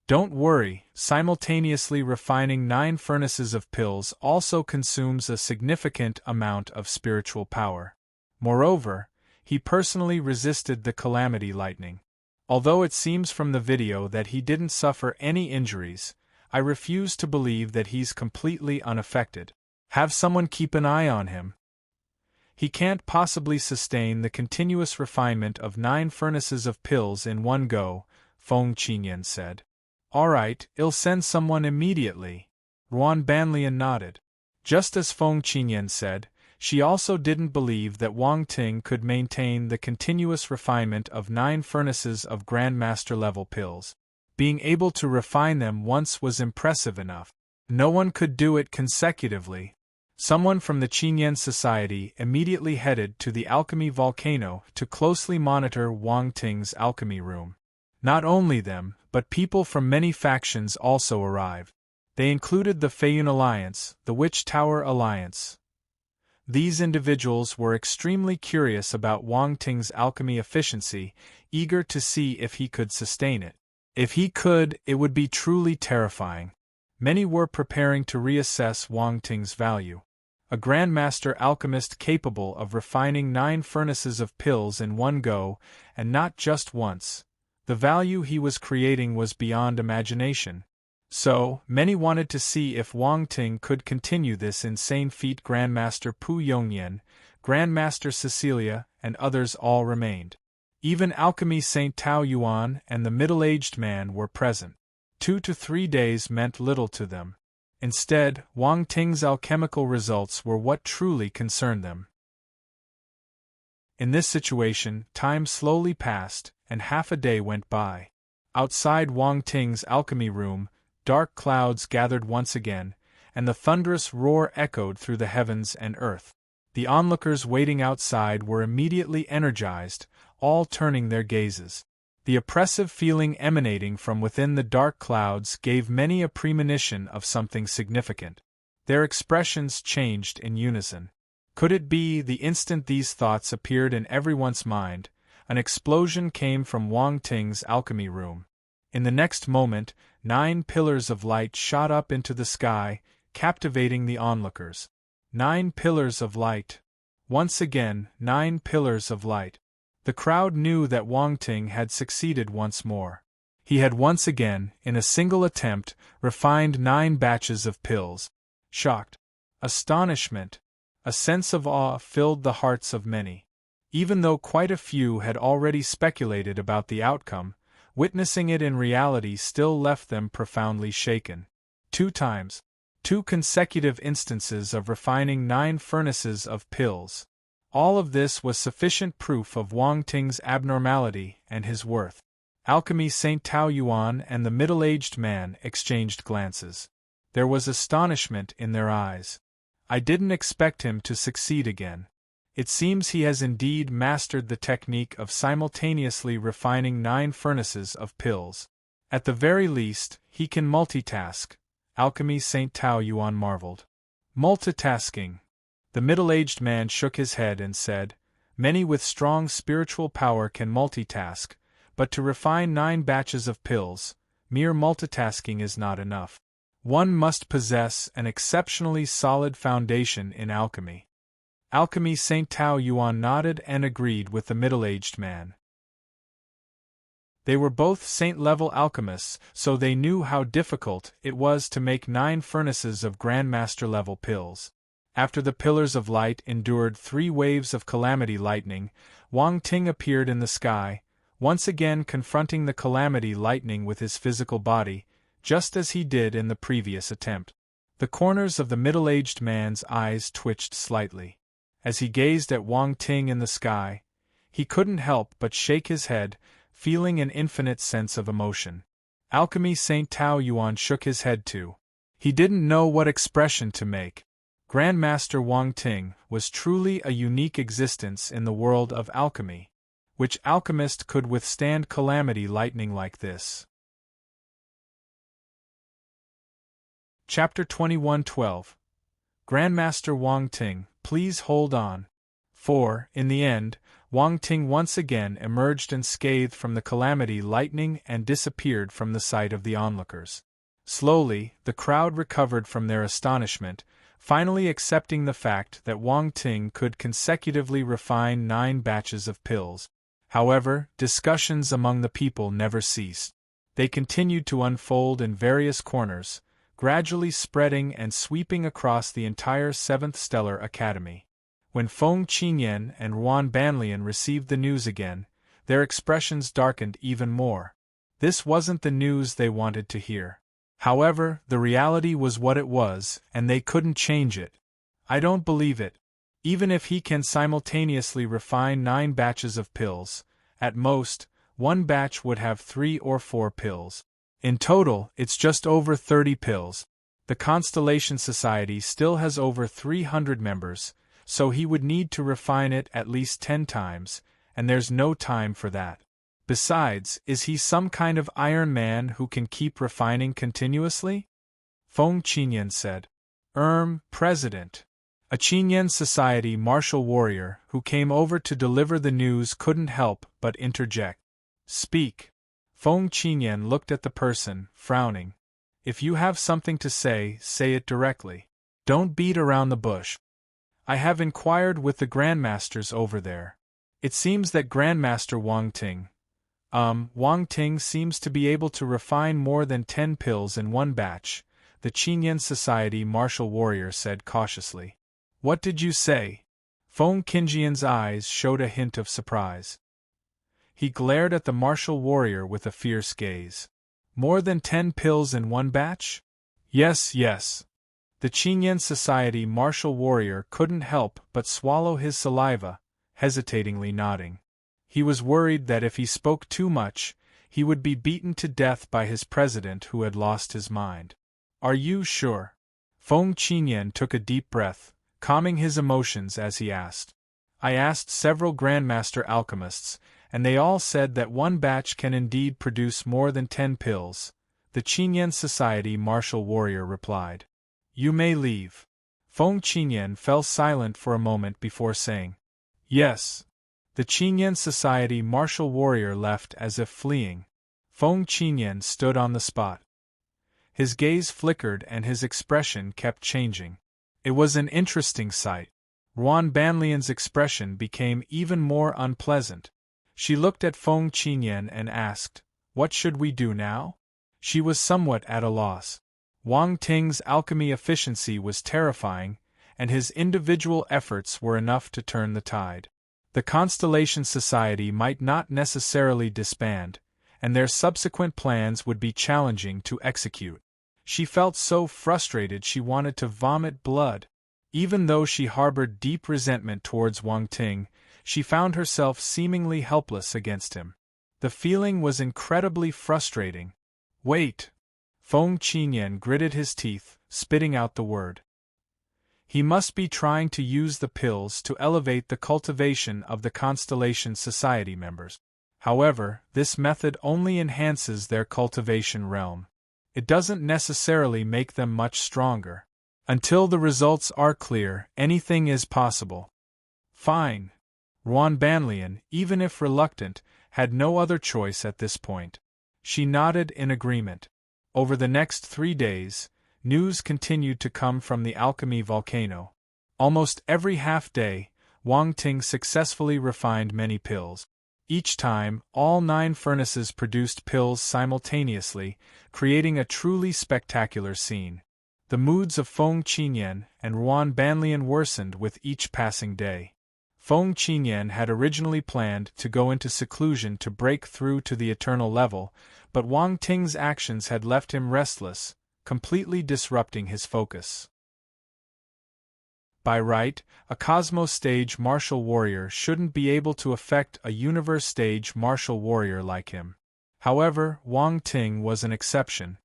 Don't worry, simultaneously refining 9 furnaces of pills also consumes a significant amount of spiritual power. Moreover, he personally resisted the calamity lightning. Although it seems from the video that he didn't suffer any injuries, I refuse to believe that he's completely unaffected. Have someone keep an eye on him. He can't possibly sustain the continuous refinement of 9 furnaces of pills in one go, Feng Qingyan said. All right, I'll send someone immediately. Ruan Banlian nodded. Just as Feng Qingyan said, she also didn't believe that Wang Ting could maintain the continuous refinement of 9 furnaces of Grandmaster-level pills. Being able to refine them once was impressive enough. No one could do it consecutively. Someone from the Qingyan Society immediately headed to the alchemy volcano to closely monitor Wang Ting's alchemy room. Not only them, but people from many factions also arrived. They included the Feiyun Alliance, the Witch Tower Alliance. These individuals were extremely curious about Wang Ting's alchemy efficiency, eager to see if he could sustain it. If he could, it would be truly terrifying. Many were preparing to reassess Wang Ting's value. A Grandmaster alchemist capable of refining 9 furnaces of pills in one go, and not just once. The value he was creating was beyond imagination. So, many wanted to see if Wang Ting could continue this insane feat. Grandmaster Pu Yongyan, Grandmaster Cecilia, and others all remained. Even Alchemy Saint Tao Yuan and the middle-aged man were present. 2 to 3 days meant little to them. Instead, Wang Ting's alchemical results were what truly concerned them. In this situation, time slowly passed, and half a day went by. Outside Wang Ting's alchemy room, dark clouds gathered once again, and the thunderous roar echoed through the heavens and earth. The onlookers waiting outside were immediately energized, all turning their gazes. The oppressive feeling emanating from within the dark clouds gave many a premonition of something significant. Their expressions changed in unison. Could it be? The instant these thoughts appeared in everyone's mind, an explosion came from Wang Ting's alchemy room. In the next moment, 9 pillars of light shot up into the sky, captivating the onlookers. 9 pillars of light. Once again, 9 pillars of light. The crowd knew that Wang Ting had succeeded once more. He had once again, in a single attempt, refined 9 batches of pills. Shocked. Astonishment. A sense of awe filled the hearts of many. Even though quite a few had already speculated about the outcome, witnessing it in reality still left them profoundly shaken. 2 times. 2 consecutive instances of refining 9 furnaces of pills. All of this was sufficient proof of Wang Ting's abnormality and his worth. Alchemy Saint Tao Yuan and the middle-aged man exchanged glances. There was astonishment in their eyes. I didn't expect him to succeed again. It seems he has indeed mastered the technique of simultaneously refining 9 furnaces of pills. At the very least, he can multitask. Alchemy Saint Tao Yuan marveled. Multitasking. The middle-aged man shook his head and said, Many with strong spiritual power can multitask, but to refine 9 batches of pills, mere multitasking is not enough. One must possess an exceptionally solid foundation in alchemy. Alchemy Saint Tao Yuan nodded and agreed with the middle-aged man. They were both saint-level alchemists, so they knew how difficult it was to make 9 furnaces of Grandmaster-level pills. After the Pillars of Light endured 3 waves of calamity lightning, Wang Ting appeared in the sky, once again confronting the calamity lightning with his physical body, just as he did in the previous attempt. The corners of the middle-aged man's eyes twitched slightly. As he gazed at Wang Ting in the sky, he couldn't help but shake his head, feeling an infinite sense of emotion. Alchemy Saint Tao Yuan shook his head too. He didn't know what expression to make. Grandmaster Wang Ting was truly a unique existence in the world of alchemy. Which alchemist could withstand calamity lightning like this? Chapter 21:12. Grandmaster Wang Ting, please hold on. For, in the end, Wang Ting once again emerged unscathed from the calamity lightning and disappeared from the sight of the onlookers. Slowly, the crowd recovered from their astonishment, finally accepting the fact that Wang Ting could consecutively refine 9 batches of pills. However, discussions among the people never ceased. They continued to unfold in various corners, gradually spreading and sweeping across the entire 7th Stellar Academy. When Feng Qinyan and Ruan Banlian received the news again, their expressions darkened even more. This wasn't the news they wanted to hear. However, the reality was what it was, and they couldn't change it. I don't believe it. Even if he can simultaneously refine 9 batches of pills, at most, one batch would have 3 or 4 pills. In total, it's just over 30 pills. The Constellation Society still has over 300 members, so he would need to refine it at least 10 times, and there's no time for that. Besides, is he some kind of Iron Man who can keep refining continuously? Feng Qinyan said. President. A Qinyan Society martial warrior who came over to deliver the news couldn't help but interject. Speak. Feng Qinyan looked at the person, frowning. If you have something to say it directly. Don't beat around the bush. I have inquired with the Grandmasters over there. It seems that Grandmaster Wang Ting seems to be able to refine more than 10 pills in one batch, the Qinyan Society martial warrior said cautiously. What did you say? Feng Qinjian's eyes showed a hint of surprise. He glared at the martial warrior with a fierce gaze. More than 10 pills in one batch? Yes. The Qinyan Society martial warrior couldn't help but swallow his saliva, hesitatingly nodding. He was worried that if he spoke too much, he would be beaten to death by his president who had lost his mind. Are you sure? Feng Qinyan took a deep breath, calming his emotions as he asked. I asked several Grandmaster alchemists, and they all said that one batch can indeed produce more than 10 pills, the Qinyan Society martial warrior replied. You may leave. Feng Qinyan fell silent for a moment before saying, Yes. The Qinyan Society martial warrior left as if fleeing. Feng Qinyan stood on the spot. His gaze flickered and his expression kept changing. It was an interesting sight. Ruan Banlian's expression became even more unpleasant. She looked at Feng Qinyan and asked, What should we do now? She was somewhat at a loss. Wang Ting's alchemy efficiency was terrifying, and his individual efforts were enough to turn the tide. The Constellation Society might not necessarily disband, and their subsequent plans would be challenging to execute. She felt so frustrated she wanted to vomit blood. Even though she harbored deep resentment towards Wang Ting, she found herself seemingly helpless against him. The feeling was incredibly frustrating. Wait! Feng Qinyan gritted his teeth, spitting out the word. He must be trying to use the pills to elevate the cultivation of the Constellation Society members. However, this method only enhances their cultivation realm. It doesn't necessarily make them much stronger. Until the results are clear, anything is possible. Fine. Ruan Banlian, even if reluctant, had no other choice at this point. She nodded in agreement. Over the next 3 days, news continued to come from the alchemy volcano. Almost every half day, Wang Ting successfully refined many pills. Each time, all 9 furnaces produced pills simultaneously, creating a truly spectacular scene. The moods of Feng Qinyan and Ruan Banlian worsened with each passing day. Feng Qinyan had originally planned to go into seclusion to break through to the eternal level, but Wang Ting's actions had left him restless, completely disrupting his focus. By right, a Cosmos Stage martial warrior shouldn't be able to affect a Universe Stage martial warrior like him. However, Wang Ting was an exception.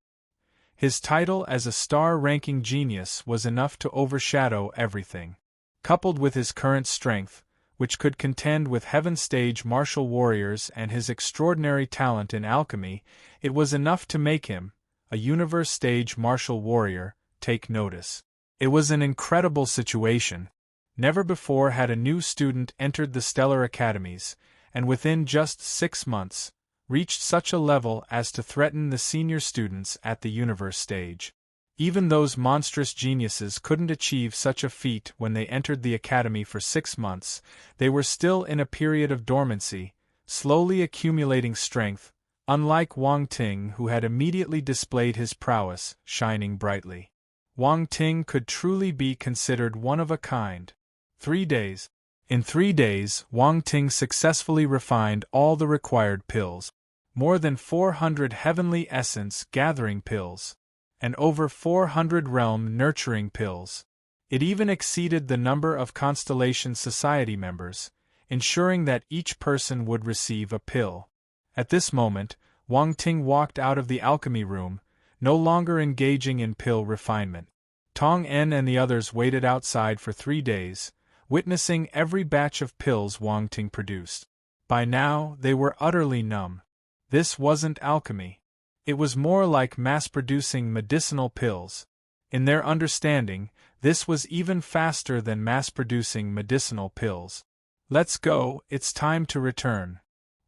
His title as a star-ranking genius was enough to overshadow everything. Coupled with his current strength, which could contend with Heaven Stage martial warriors, and his extraordinary talent in alchemy, it was enough to make him, a Universe Stage martial warrior, take notice. It was an incredible situation. Never before had a new student entered the Stellar Academies, and within just 6 months, reached such a level as to threaten the senior students at the Universe Stage. Even those monstrous geniuses couldn't achieve such a feat when they entered the Academy for 6 months. They were still in a period of dormancy, slowly accumulating strength, unlike Wang Ting, who had immediately displayed his prowess, shining brightly. Wang Ting could truly be considered one of a kind. 3 days. In 3 days, Wang Ting successfully refined all the required pills. More than 400 heavenly essence gathering pills. And over 400 realm nurturing pills. It even exceeded the number of Constellation Society members, ensuring that each person would receive a pill. At this moment, Wang Ting walked out of the alchemy room, no longer engaging in pill refinement. Tong En and the others waited outside for 3 days, witnessing every batch of pills Wang Ting produced. By now, they were utterly numb. This wasn't alchemy. It was more like mass-producing medicinal pills. In their understanding, this was even faster than mass-producing medicinal pills. "Let's go, it's time to return,"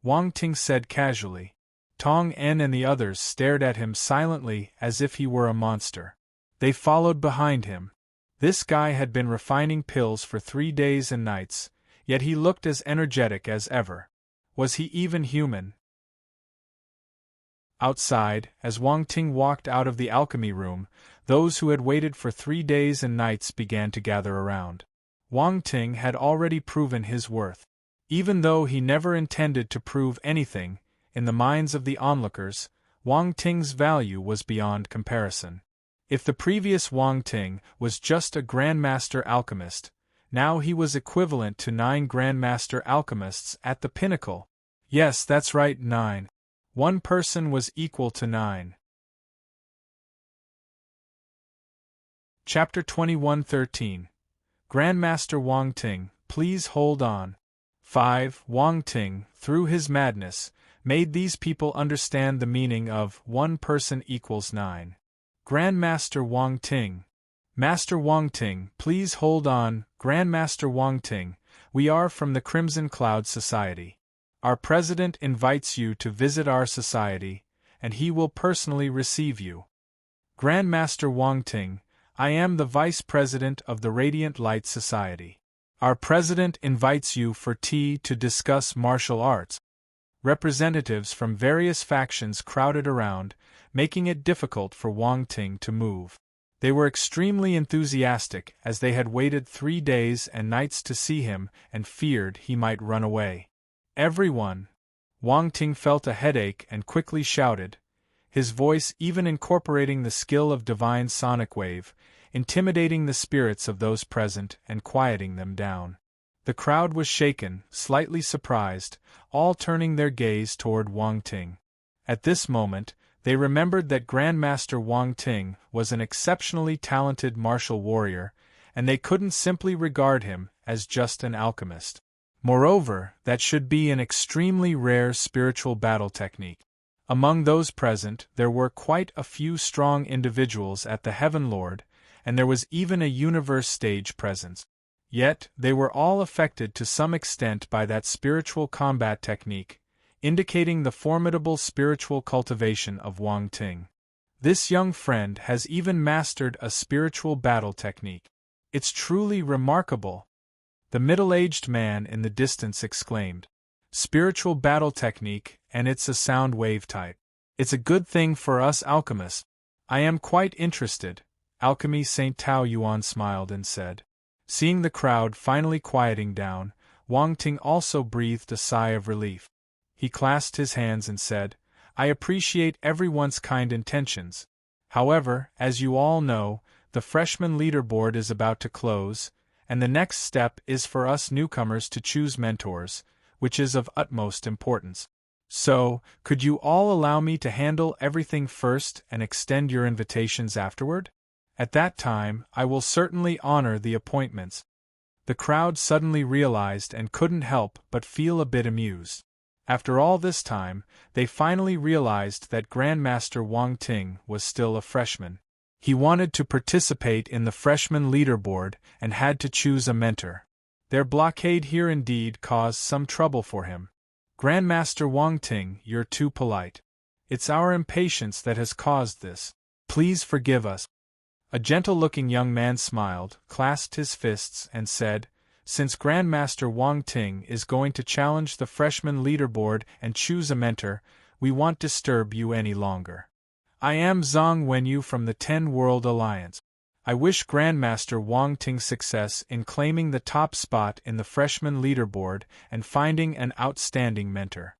Wang Ting said casually. Tong En and the others stared at him silently as if he were a monster. They followed behind him. This guy had been refining pills for 3 days and nights, yet he looked as energetic as ever. Was he even human? Outside, as Wang Ting walked out of the alchemy room, those who had waited for 3 days and nights began to gather around. Wang Ting had already proven his worth. Even though he never intended to prove anything, in the minds of the onlookers, Wang Ting's value was beyond comparison. If the previous Wang Ting was just a Grandmaster Alchemist, now he was equivalent to 9 Grandmaster Alchemists at the pinnacle. Yes, that's right, 9. One person was equal to 9. Chapter 21:13. Grandmaster Wang Ting, please hold on. 5. Wang Ting, through his madness, made these people understand the meaning of 1 person equals 9. Grandmaster Wang Ting. Master Wang Ting, please hold on. Grandmaster Wang Ting, we are from the Crimson Cloud Society. Our president invites you to visit our society, and he will personally receive you. Grandmaster Wang Ting, I am the vice president of the Radiant Light Society. Our president invites you for tea to discuss martial arts. Representatives from various factions crowded around, making it difficult for Wang Ting to move. They were extremely enthusiastic as they had waited 3 days and nights to see him and feared he might run away. Everyone! Wang Ting felt a headache and quickly shouted, his voice even incorporating the skill of divine sonic wave, intimidating the spirits of those present and quieting them down. The crowd was shaken, slightly surprised, all turning their gaze toward Wang Ting. At this moment, they remembered that Grandmaster Wang Ting was an exceptionally talented martial warrior, and they couldn't simply regard him as just an alchemist. Moreover, that should be an extremely rare spiritual battle technique. Among those present, there were quite a few strong individuals at the Heaven Lord, and there was even a Universe Stage presence. Yet, they were all affected to some extent by that spiritual combat technique, indicating the formidable spiritual cultivation of Wang Ting. This young friend has even mastered a spiritual battle technique. It's truly remarkable. The middle-aged man in the distance exclaimed. spiritual battle technique, and it's a sound wave type. It's a good thing for us alchemists. I am quite interested. Alchemy Saint Tao Yuan smiled and said. Seeing the crowd finally quieting down, Wang Ting also breathed a sigh of relief. He clasped his hands and said, I appreciate everyone's kind intentions. However, as you all know, the freshman leaderboard is about to close, and the next step is for us newcomers to choose mentors, which is of utmost importance. So, could you all allow me to handle everything first and extend your invitations afterward? At that time, I will certainly honor the appointments. The crowd suddenly realized and couldn't help but feel a bit amused. After all this time, they finally realized that Grandmaster Wang Ting was still a freshman. He wanted to participate in the freshman leaderboard and had to choose a mentor. Their blockade here indeed caused some trouble for him. Grandmaster Wang Ting, you're too polite. It's our impatience that has caused this. Please forgive us. A gentle-looking young man smiled, clasped his fists, and said, Since Grandmaster Wang Ting is going to challenge the freshman leaderboard and choose a mentor, we won't disturb you any longer. I am Zhang Wenyu from the 10 World Alliance. I wish Grandmaster Wang Ting success in claiming the top spot in the freshman leaderboard and finding an outstanding mentor.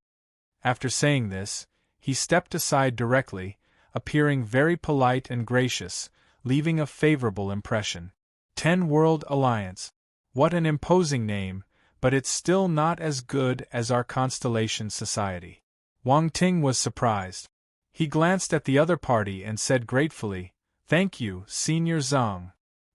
After saying this, he stepped aside directly, appearing very polite and gracious, leaving a favorable impression. 10 World Alliance. What an imposing name, but it's still not as good as our Constellation Society. Wang Ting was surprised. He glanced at the other party and said gratefully, Thank you, Senior Zhang.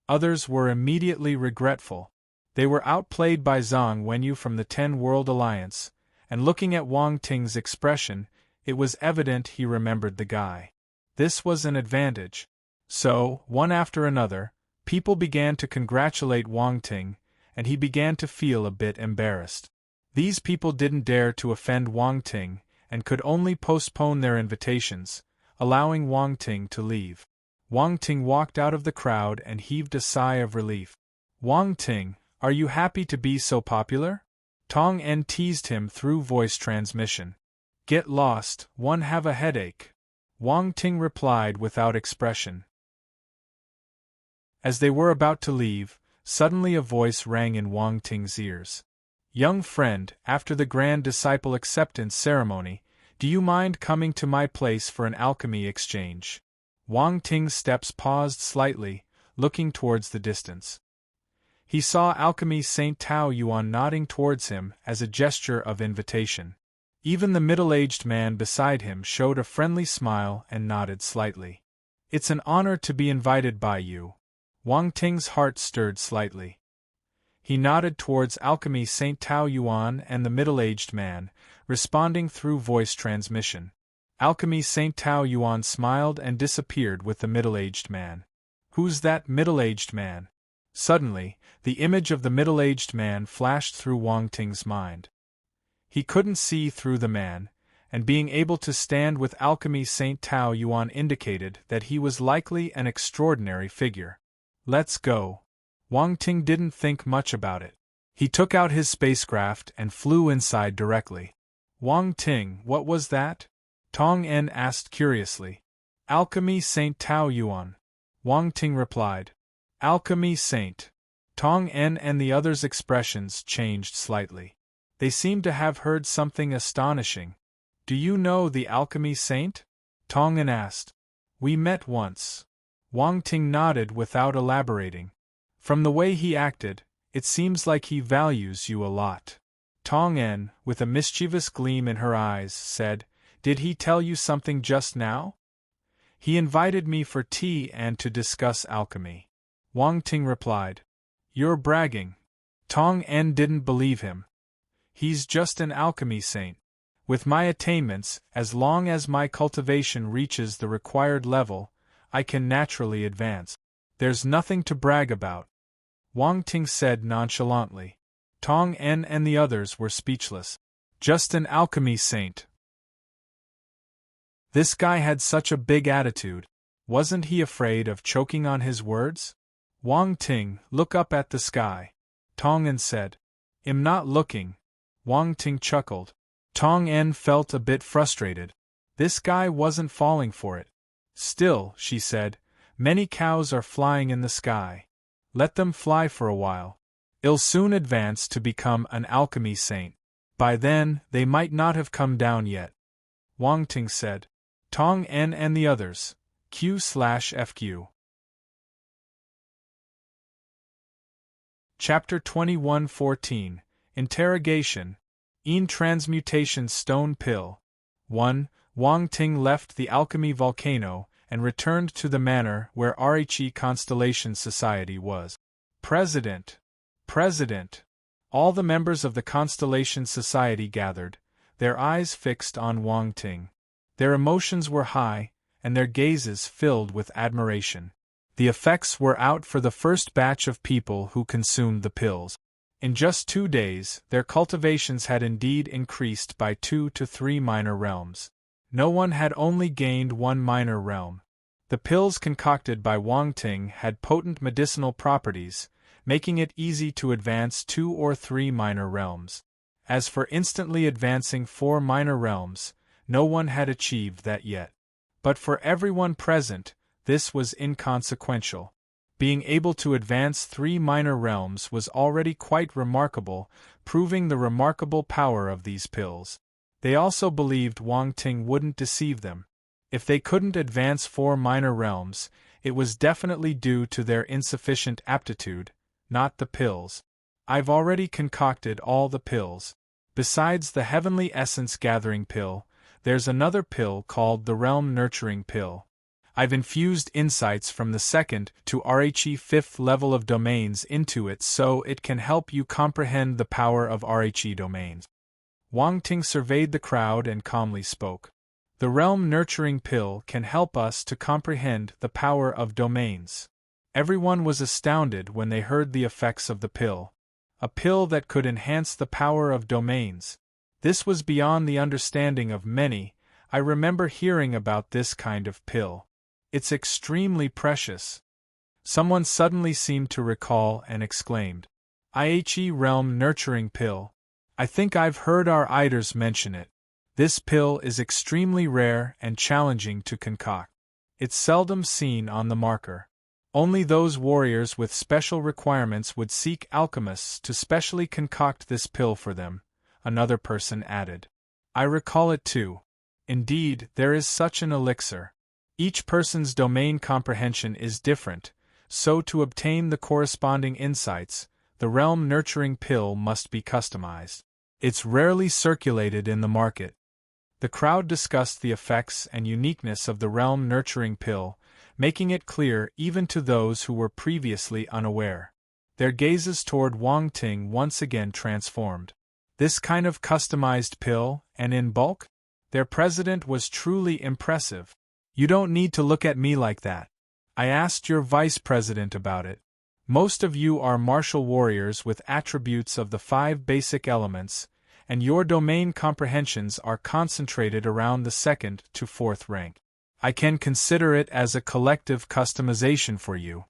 Others were immediately regretful. They were outplayed by Zhang Wenyu from the 10 World Alliance, and looking at Wang Ting's expression, it was evident he remembered the guy. This was an advantage. So, one after another, people began to congratulate Wang Ting, and he began to feel a bit embarrassed. These people didn't dare to offend Wang Ting, and could only postpone their invitations, allowing Wang Ting to leave. Wang Ting walked out of the crowd and heaved a sigh of relief. Wang Ting, are you happy to be so popular? Tong En teased him through voice transmission. Get lost, one have a headache. Wang Ting replied without expression. As they were about to leave, suddenly a voice rang in Wang Ting's ears. Young friend, after the Grand Disciple Acceptance Ceremony, do you mind coming to my place for an alchemy exchange? Wang Ting's steps paused slightly, looking towards the distance. He saw Alchemy Saint Tao Yuan nodding towards him as a gesture of invitation. Even the middle-aged man beside him showed a friendly smile and nodded slightly. It's an honor to be invited by you. Wang Ting's heart stirred slightly. He nodded towards Alchemy Saint Tao Yuan and the middle-aged man, responding through voice transmission. Alchemy Saint Tao Yuan smiled and disappeared with the middle-aged man. Who's that middle-aged man? Suddenly, the image of the middle-aged man flashed through Wang Ting's mind. He couldn't see through the man, and being able to stand with Alchemy Saint Tao Yuan indicated that he was likely an extraordinary figure. Let's go. Wang Ting didn't think much about it. He took out his spacecraft and flew inside directly. Wang Ting, what was that? Tong En asked curiously. Alchemy Saint Tao Yuan. Wang Ting replied. Alchemy Saint. Tong En and the others' expressions changed slightly. They seemed to have heard something astonishing. Do you know the Alchemy Saint? Tong En asked. We met once. Wang Ting nodded without elaborating. From the way he acted, it seems like he values you a lot. Tong En, with a mischievous gleam in her eyes, said, Did he tell you something just now? He invited me for tea and to discuss alchemy. Wang Ting replied. You're bragging. Tong En didn't believe him. He's just an alchemy saint. With my attainments, as long as my cultivation reaches the required level, I can naturally advance. There's nothing to brag about. Wang Ting said nonchalantly. Tong En and the others were speechless. Just an alchemy saint. This guy had such a big attitude. Wasn't he afraid of choking on his words? Wang Ting, look up at the sky. Tong En said. I'm not looking. Wang Ting chuckled. Tong En felt a bit frustrated. This guy wasn't falling for it. Still, she said, many cows are flying in the sky. Let them fly for a while. They'll soon advance to become an alchemy saint. By then, they might not have come down yet. Wang Ting said. Tong En and the others. Q/FQ. Chapter 21:14 Interrogation. In Transmutation Stone Pill. 1. Wang Ting left the alchemy volcano and returned to the manor where Rhe Constellation Society was. President! President! All the members of the Constellation Society gathered, their eyes fixed on Wang Ting. Their emotions were high, and their gazes filled with admiration. The effects were out for the first batch of people who consumed the pills. In just 2 days, their cultivations had indeed increased by 2 to 3 minor realms. No one had only gained 1 minor realm. The pills concocted by Wang Ting had potent medicinal properties, making it easy to advance 2 or 3 minor realms. As for instantly advancing 4 minor realms, no one had achieved that yet. But for everyone present, this was inconsequential. Being able to advance 3 minor realms was already quite remarkable, proving the remarkable power of these pills. They also believed Wang Ting wouldn't deceive them. If they couldn't advance 4 minor realms, it was definitely due to their insufficient aptitude, not the pills. I've already concocted all the pills. Besides the Heavenly Essence Gathering Pill, there's another pill called the Realm Nurturing Pill. I've infused insights from the 2nd to Rhe 5th level of domains into it so it can help you comprehend the power of Rhe domains. Wang Ting surveyed the crowd and calmly spoke. The Realm Nurturing Pill can help us to comprehend the power of domains. Everyone was astounded when they heard the effects of the pill. A pill that could enhance the power of domains. This was beyond the understanding of many. I remember hearing about this kind of pill. It's extremely precious. Someone suddenly seemed to recall and exclaimed. Ihe Realm Nurturing Pill. I think I've heard our elders mention it. This pill is extremely rare and challenging to concoct. It's seldom seen on the marker. Only those warriors with special requirements would seek alchemists to specially concoct this pill for them, another person added. I recall it too. Indeed, there is such an elixir. Each person's domain comprehension is different, so to obtain the corresponding insights, the Realm Nurturing Pill must be customized. It's rarely circulated in the market. The crowd discussed the effects and uniqueness of the Realm Nurturing Pill, making it clear even to those who were previously unaware. Their gazes toward Wang Ting once again transformed. This kind of customized pill, and in bulk? Their president was truly impressive. You don't need to look at me like that. I asked your vice president about it. Most of you are martial warriors with attributes of the 5 basic elements, and your domain comprehensions are concentrated around the 2nd to 4th rank. I can consider it as a collective customization for you.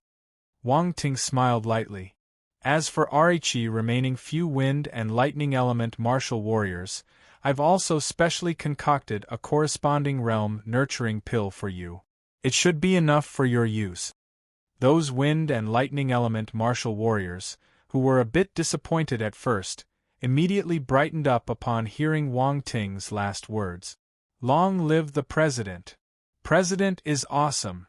Wang Ting smiled lightly. As for Rhe remaining few wind and lightning element martial warriors, I've also specially concocted a corresponding Realm Nurturing Pill for you. It should be enough for your use. Those wind and lightning element martial warriors, who were a bit disappointed at first, immediately brightened up upon hearing Wang Ting's last words. Long live the president! President is awesome!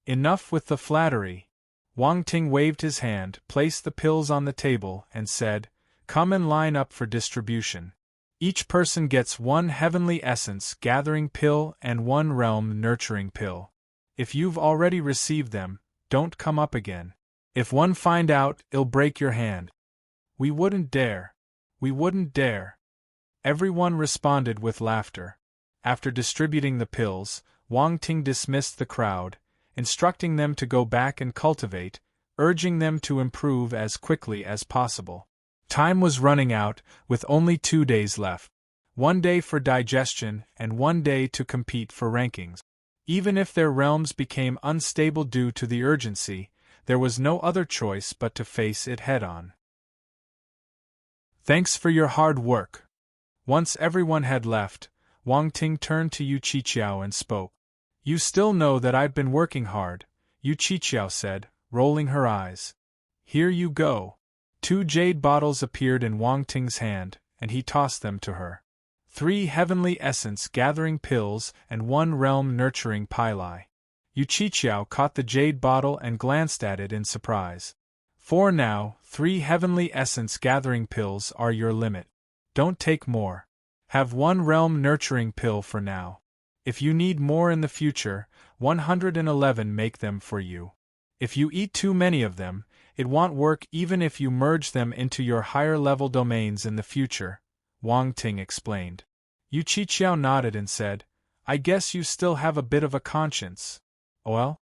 Enough with the flattery. Wang Ting waved his hand, placed the pills on the table, and said, Come and line up for distribution. Each person gets 1 Heavenly Essence Gathering Pill and 1 Realm Nurturing Pill. If you've already received them, don't come up again. If one find out, it'll break your hand. We wouldn't dare. We wouldn't dare. Everyone responded with laughter. After distributing the pills, Wang Ting dismissed the crowd, instructing them to go back and cultivate, urging them to improve as quickly as possible. Time was running out, with only 2 days left. 1 day for digestion and 1 day to compete for rankings. Even if their realms became unstable due to the urgency, there was no other choice but to face it head-on. Thanks for your hard work. Once everyone had left, Wang Ting turned to Yu Qiqiao and spoke. You still know that I've been working hard, Yu Qiqiao said, rolling her eyes. Here you go. 2 jade bottles appeared in Wang Ting's hand, and he tossed them to her. 3 heavenly essence gathering pills and 1 realm nurturing pili. Yu Qiqiao caught the jade bottle and glanced at it in surprise. For now, 3 heavenly essence gathering pills are your limit. Don't take more. Have 1 realm nurturing pill for now. If you need more in the future, 111 make them for you. If you eat too many of them, it won't work even if you merge them into your higher level domains in the future, Wang Ting explained. Yu Qiqiao nodded and said, I guess you still have a bit of a conscience. Well?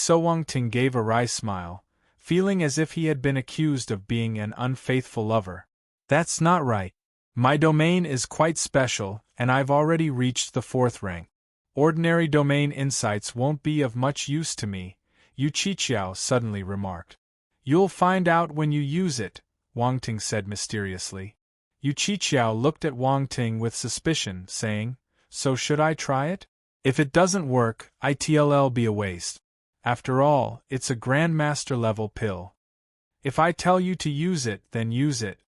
Wang Ting gave a wry smile, feeling as if he had been accused of being an unfaithful lover. That's not right. My domain is quite special, and I've already reached the 4th rank. Ordinary domain insights won't be of much use to me, Yu Qiqiao suddenly remarked. You'll find out when you use it, Wang Ting said mysteriously. Yu Qiqiao looked at Wang Ting with suspicion, saying, So should I try it? If it doesn't work, it'll be a waste. After all, it's a Grandmaster level pill. If I tell you to use it, then use it.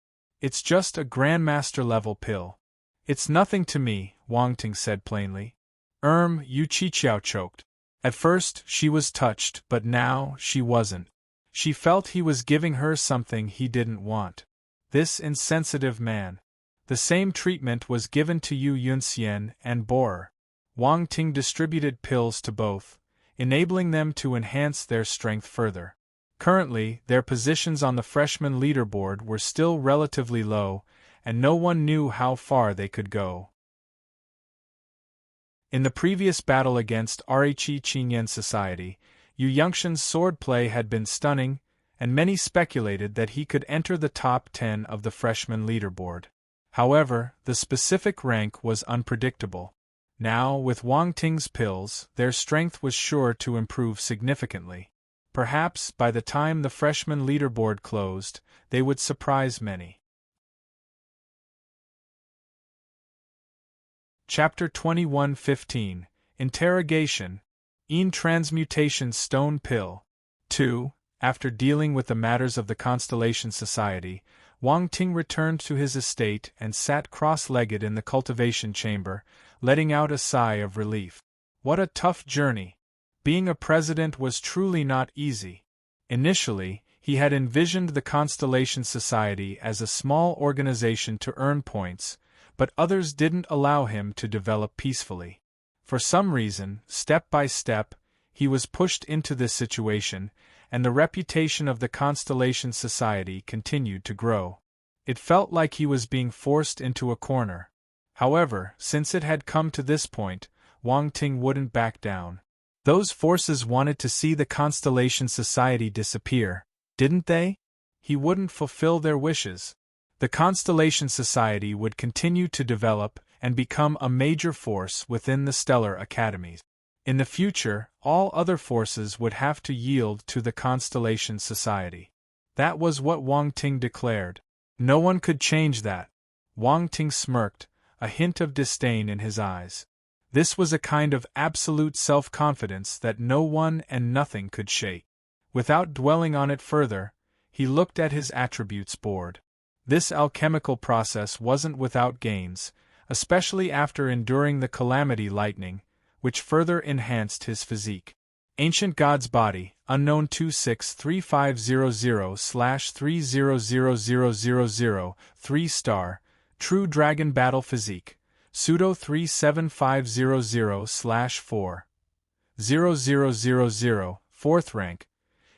It's just a Grandmaster level pill. It's nothing to me, Wang Ting said plainly. Yu Qiqiao choked. At first, she was touched, but now, she wasn't. She felt he was giving her something he didn't want. This insensitive man. The same treatment was given to Yu Yunxian and Borer. Wang Ting distributed pills to both, enabling them to enhance their strength further. Currently, their positions on the freshman leaderboard were still relatively low, and no one knew how far they could go. In the previous battle against Rhe Qingyan Society, Yu Yunxian's swordplay had been stunning, and many speculated that he could enter the top 10 of the freshman leaderboard. However, the specific rank was unpredictable. Now, with Wang Ting's pills, their strength was sure to improve significantly. Perhaps, by the time the freshman leaderboard closed, they would surprise many. Chapter 21:15 Interrogation. Transmutation Stone Pill. 2. After dealing with the matters of the Constellation Society, Wang Ting returned to his estate and sat cross-legged in the cultivation chamber, letting out a sigh of relief. What a tough journey! Being a president was truly not easy. Initially, he had envisioned the Constellation Society as a small organization to earn points, but others didn't allow him to develop peacefully. For some reason, step by step, he was pushed into this situation, and the reputation of the Constellation Society continued to grow. It felt like he was being forced into a corner. However, since it had come to this point, Wang Ting wouldn't back down. Those forces wanted to see the Constellation Society disappear, didn't they? He wouldn't fulfill their wishes. The Constellation Society would continue to develop and become a major force within the stellar academies. In the future, all other forces would have to yield to the Constellation Society. That was what Wang Ting declared. No one could change that. Wang Ting smirked, a hint of disdain in his eyes. This was a kind of absolute self-confidence that no one and nothing could shake. Without dwelling on it further, he looked at his attributes board. This alchemical process wasn't without gains, especially after enduring the calamity lightning, which further enhanced his physique. Ancient God's Body, unknown 263500/300000, 3-star, True Dragon Battle Physique, pseudo 37500/4. 0000, 4th rank.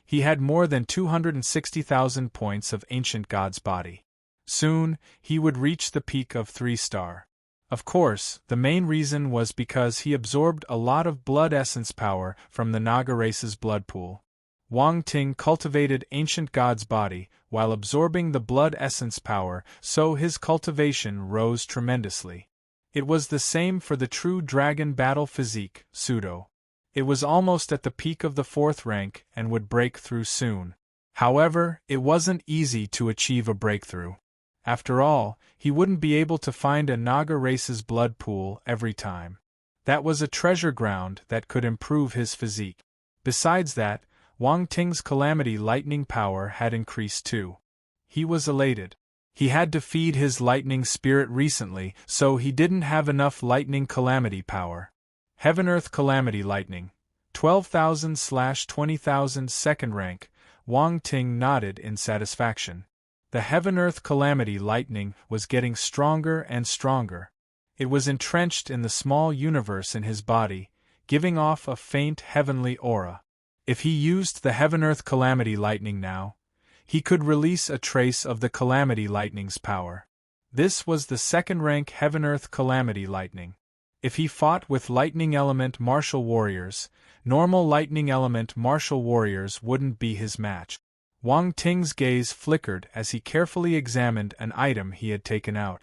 He had more than 260,000 points of Ancient God's Body. Soon, he would reach the peak of 3-star. Of course, the main reason was because he absorbed a lot of blood essence power from the Naga race's blood pool. Wang Ting cultivated Ancient God's Body while absorbing the blood essence power, so his cultivation rose tremendously. It was the same for the True Dragon Battle Physique, pseudo. It was almost at the peak of the 4th rank and would break through soon. However, it wasn't easy to achieve a breakthrough. After all, he wouldn't be able to find a Naga race's blood pool every time. That was a treasure ground that could improve his physique. Besides that, Wang Ting's calamity lightning power had increased too. He was elated. He had to feed his lightning spirit recently, so he didn't have enough lightning calamity power. Heaven-Earth Calamity Lightning, 12,000/20,000 second rank. Wang Ting nodded in satisfaction. The Heaven-Earth Calamity Lightning was getting stronger and stronger. It was entrenched in the small universe in his body, giving off a faint heavenly aura. If he used the Heaven-Earth Calamity Lightning now, he could release a trace of the Calamity Lightning's power. This was the second-rank Heaven-Earth Calamity Lightning. If he fought with Lightning Element Martial Warriors, normal Lightning Element Martial Warriors wouldn't be his match. Wang Ting's gaze flickered as he carefully examined an item he had taken out.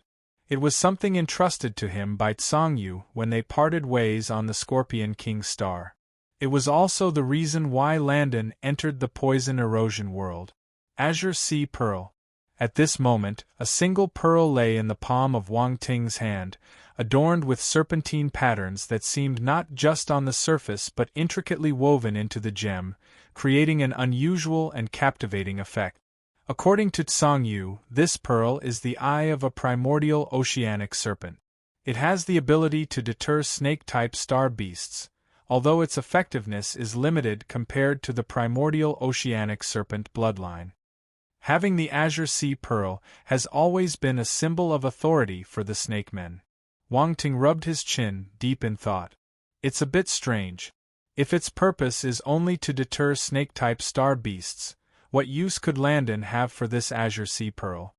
It was something entrusted to him by Tsang Yu when they parted ways on the Scorpion King star. It was also the reason why Landon entered the poison erosion world. Azure Sea Pearl. At this moment, a single pearl lay in the palm of Wang Ting's hand, adorned with serpentine patterns that seemed not just on the surface but intricately woven into the gem, creating an unusual and captivating effect. According to Tsang Yu, this pearl is the eye of a primordial oceanic serpent. It has the ability to deter snake-type star beasts, although its effectiveness is limited compared to the primordial oceanic serpent bloodline. Having the Azure Sea Pearl has always been a symbol of authority for the Snake Men. Wang Ting rubbed his chin, deep in thought. It's a bit strange. If its purpose is only to deter snake-type star beasts, what use could Landon have for this Azure Sea Pearl?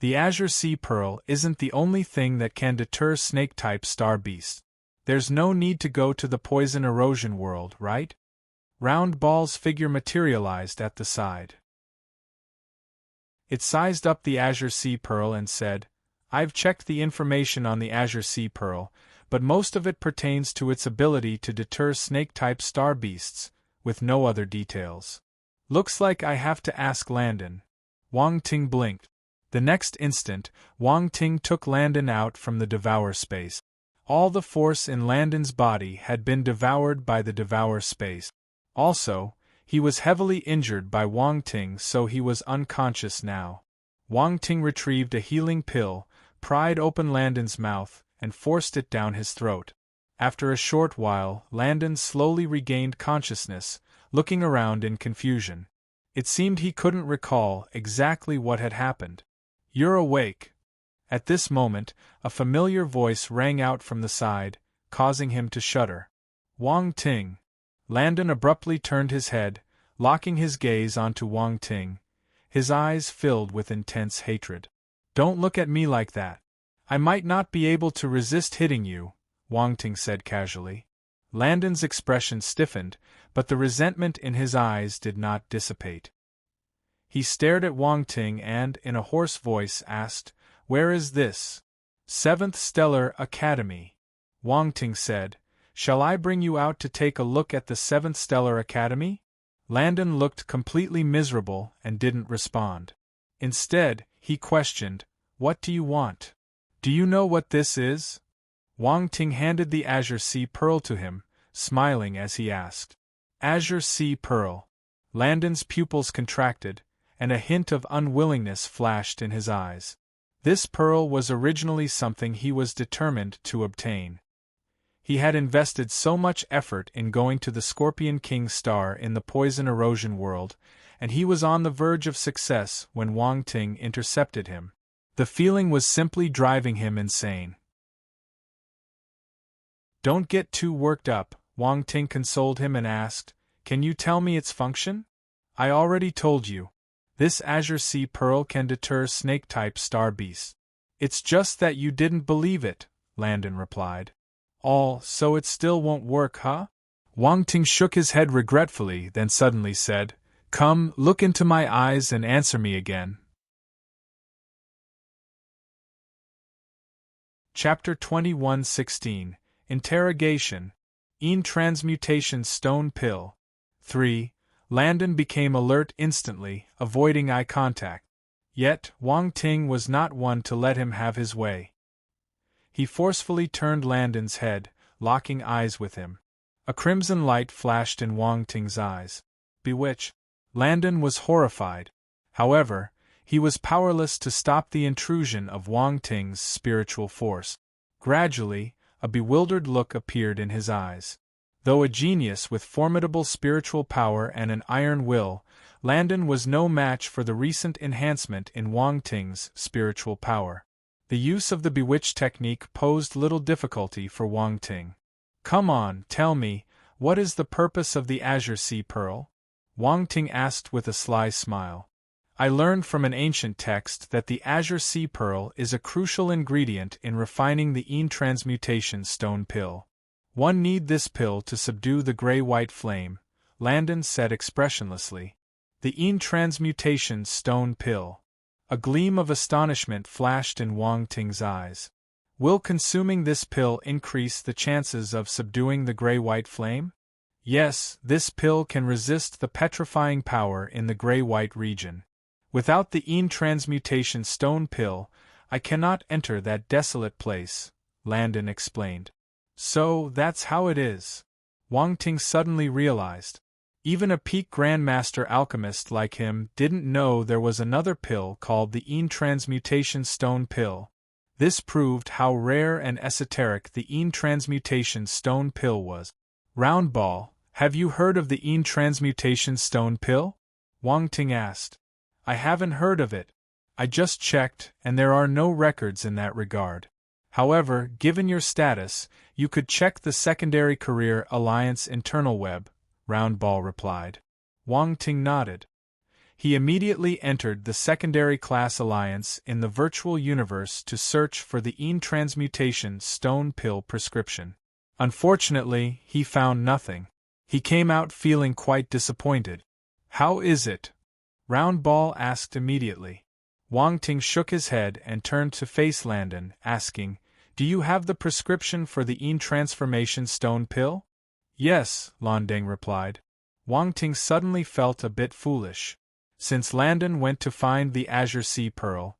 The Azure Sea Pearl isn't the only thing that can deter snake-type star beasts. There's no need to go to the poison erosion world, right? Round Ball's figure materialized at the side. It sized up the Azure Sea Pearl and said, I've checked the information on the Azure Sea Pearl, but most of it pertains to its ability to deter snake-type star beasts, with no other details. Looks like I have to ask Landon. Wang Ting blinked. The next instant, Wang Ting took Landon out from the Devour Space. All the force in Landon's body had been devoured by the Devour Space. Also, he was heavily injured by Wang Ting, so he was unconscious now. Wang Ting retrieved a healing pill, pried open Landon's mouth, and forced it down his throat. After a short while, Landon slowly regained consciousness, looking around in confusion. It seemed he couldn't recall exactly what had happened. You're awake. At this moment, a familiar voice rang out from the side, causing him to shudder. Wang Ting. Landon abruptly turned his head, locking his gaze onto Wang Ting. His eyes filled with intense hatred. Don't look at me like that. I might not be able to resist hitting you, Wang Ting said casually. Landon's expression stiffened, but the resentment in his eyes did not dissipate. He stared at Wang Ting and, in a hoarse voice, asked, Where is this? 7th Stellar Academy. Wang Ting said, Shall I bring you out to take a look at the 7th Stellar Academy? Landon looked completely miserable and didn't respond. Instead, he questioned, What do you want? Do you know what this is? Wang Ting handed the Azure Sea Pearl to him, smiling as he asked. Azure Sea Pearl. Landon's pupils contracted, and a hint of unwillingness flashed in his eyes. This pearl was originally something he was determined to obtain. He had invested so much effort in going to the Scorpion King star in the poison erosion world, and he was on the verge of success when Wang Ting intercepted him. The feeling was simply driving him insane. Don't get too worked up, Wang Ting consoled him and asked, Can you tell me its function? I already told you. This Azure Sea Pearl can deter snake-type star beasts. It's just that you didn't believe it, Landon replied. So it still won't work, huh? Wang Ting shook his head regretfully, then suddenly said, Come, look into my eyes and answer me again. Chapter 21:16 Interrogation. Transmutation Stone Pill. 3. Landon became alert instantly, avoiding eye contact. Yet, Wang Ting was not one to let him have his way. He forcefully turned Landon's head, locking eyes with him. A crimson light flashed in Wang Ting's eyes. Bewitched. Landon was horrified. However, he was powerless to stop the intrusion of Wang Ting's spiritual force. Gradually, a bewildered look appeared in his eyes. Though a genius with formidable spiritual power and an iron will, Landon was no match for the recent enhancement in Wang Ting's spiritual power. The use of the bewitched technique posed little difficulty for Wang Ting. "Come on, tell me, what is the purpose of the Azure Sea Pearl?" Wang Ting asked with a sly smile. "I learned from an ancient text that the Azure Sea Pearl is a crucial ingredient in refining the Yin transmutation stone pill. One need this pill to subdue the gray-white flame," Landon said expressionlessly. "The Yin transmutation stone pill." A gleam of astonishment flashed in Wang Ting's eyes. "Will consuming this pill increase the chances of subduing the gray-white flame?" "Yes, this pill can resist the petrifying power in the gray-white region. Without the Yin transmutation stone pill, I cannot enter that desolate place," Landon explained. "So, that's how it is," Wang Ting suddenly realized. Even a peak Grandmaster alchemist like him didn't know there was another pill called the Yin transmutation stone pill. This proved how rare and esoteric the Yin transmutation stone pill was. "Roundball, have you heard of the Yin transmutation stone pill?" Wang Ting asked. "I haven't heard of it. I just checked, and there are no records in that regard. However, given your status, you could check the Secondary Career Alliance internal web," Roundball replied. Wang Ting nodded. He immediately entered the Secondary Class Alliance in the virtual universe to search for the Yin transmutation stone pill prescription. Unfortunately, he found nothing. He came out feeling quite disappointed. "How is it?" Roundball asked immediately. Wang Ting shook his head and turned to face Landon, asking, "Do you have the prescription for the Yin transformation stone pill?" "Yes," Landon replied. Wang Ting suddenly felt a bit foolish. Since Landon went to find the Azure Sea Pearl,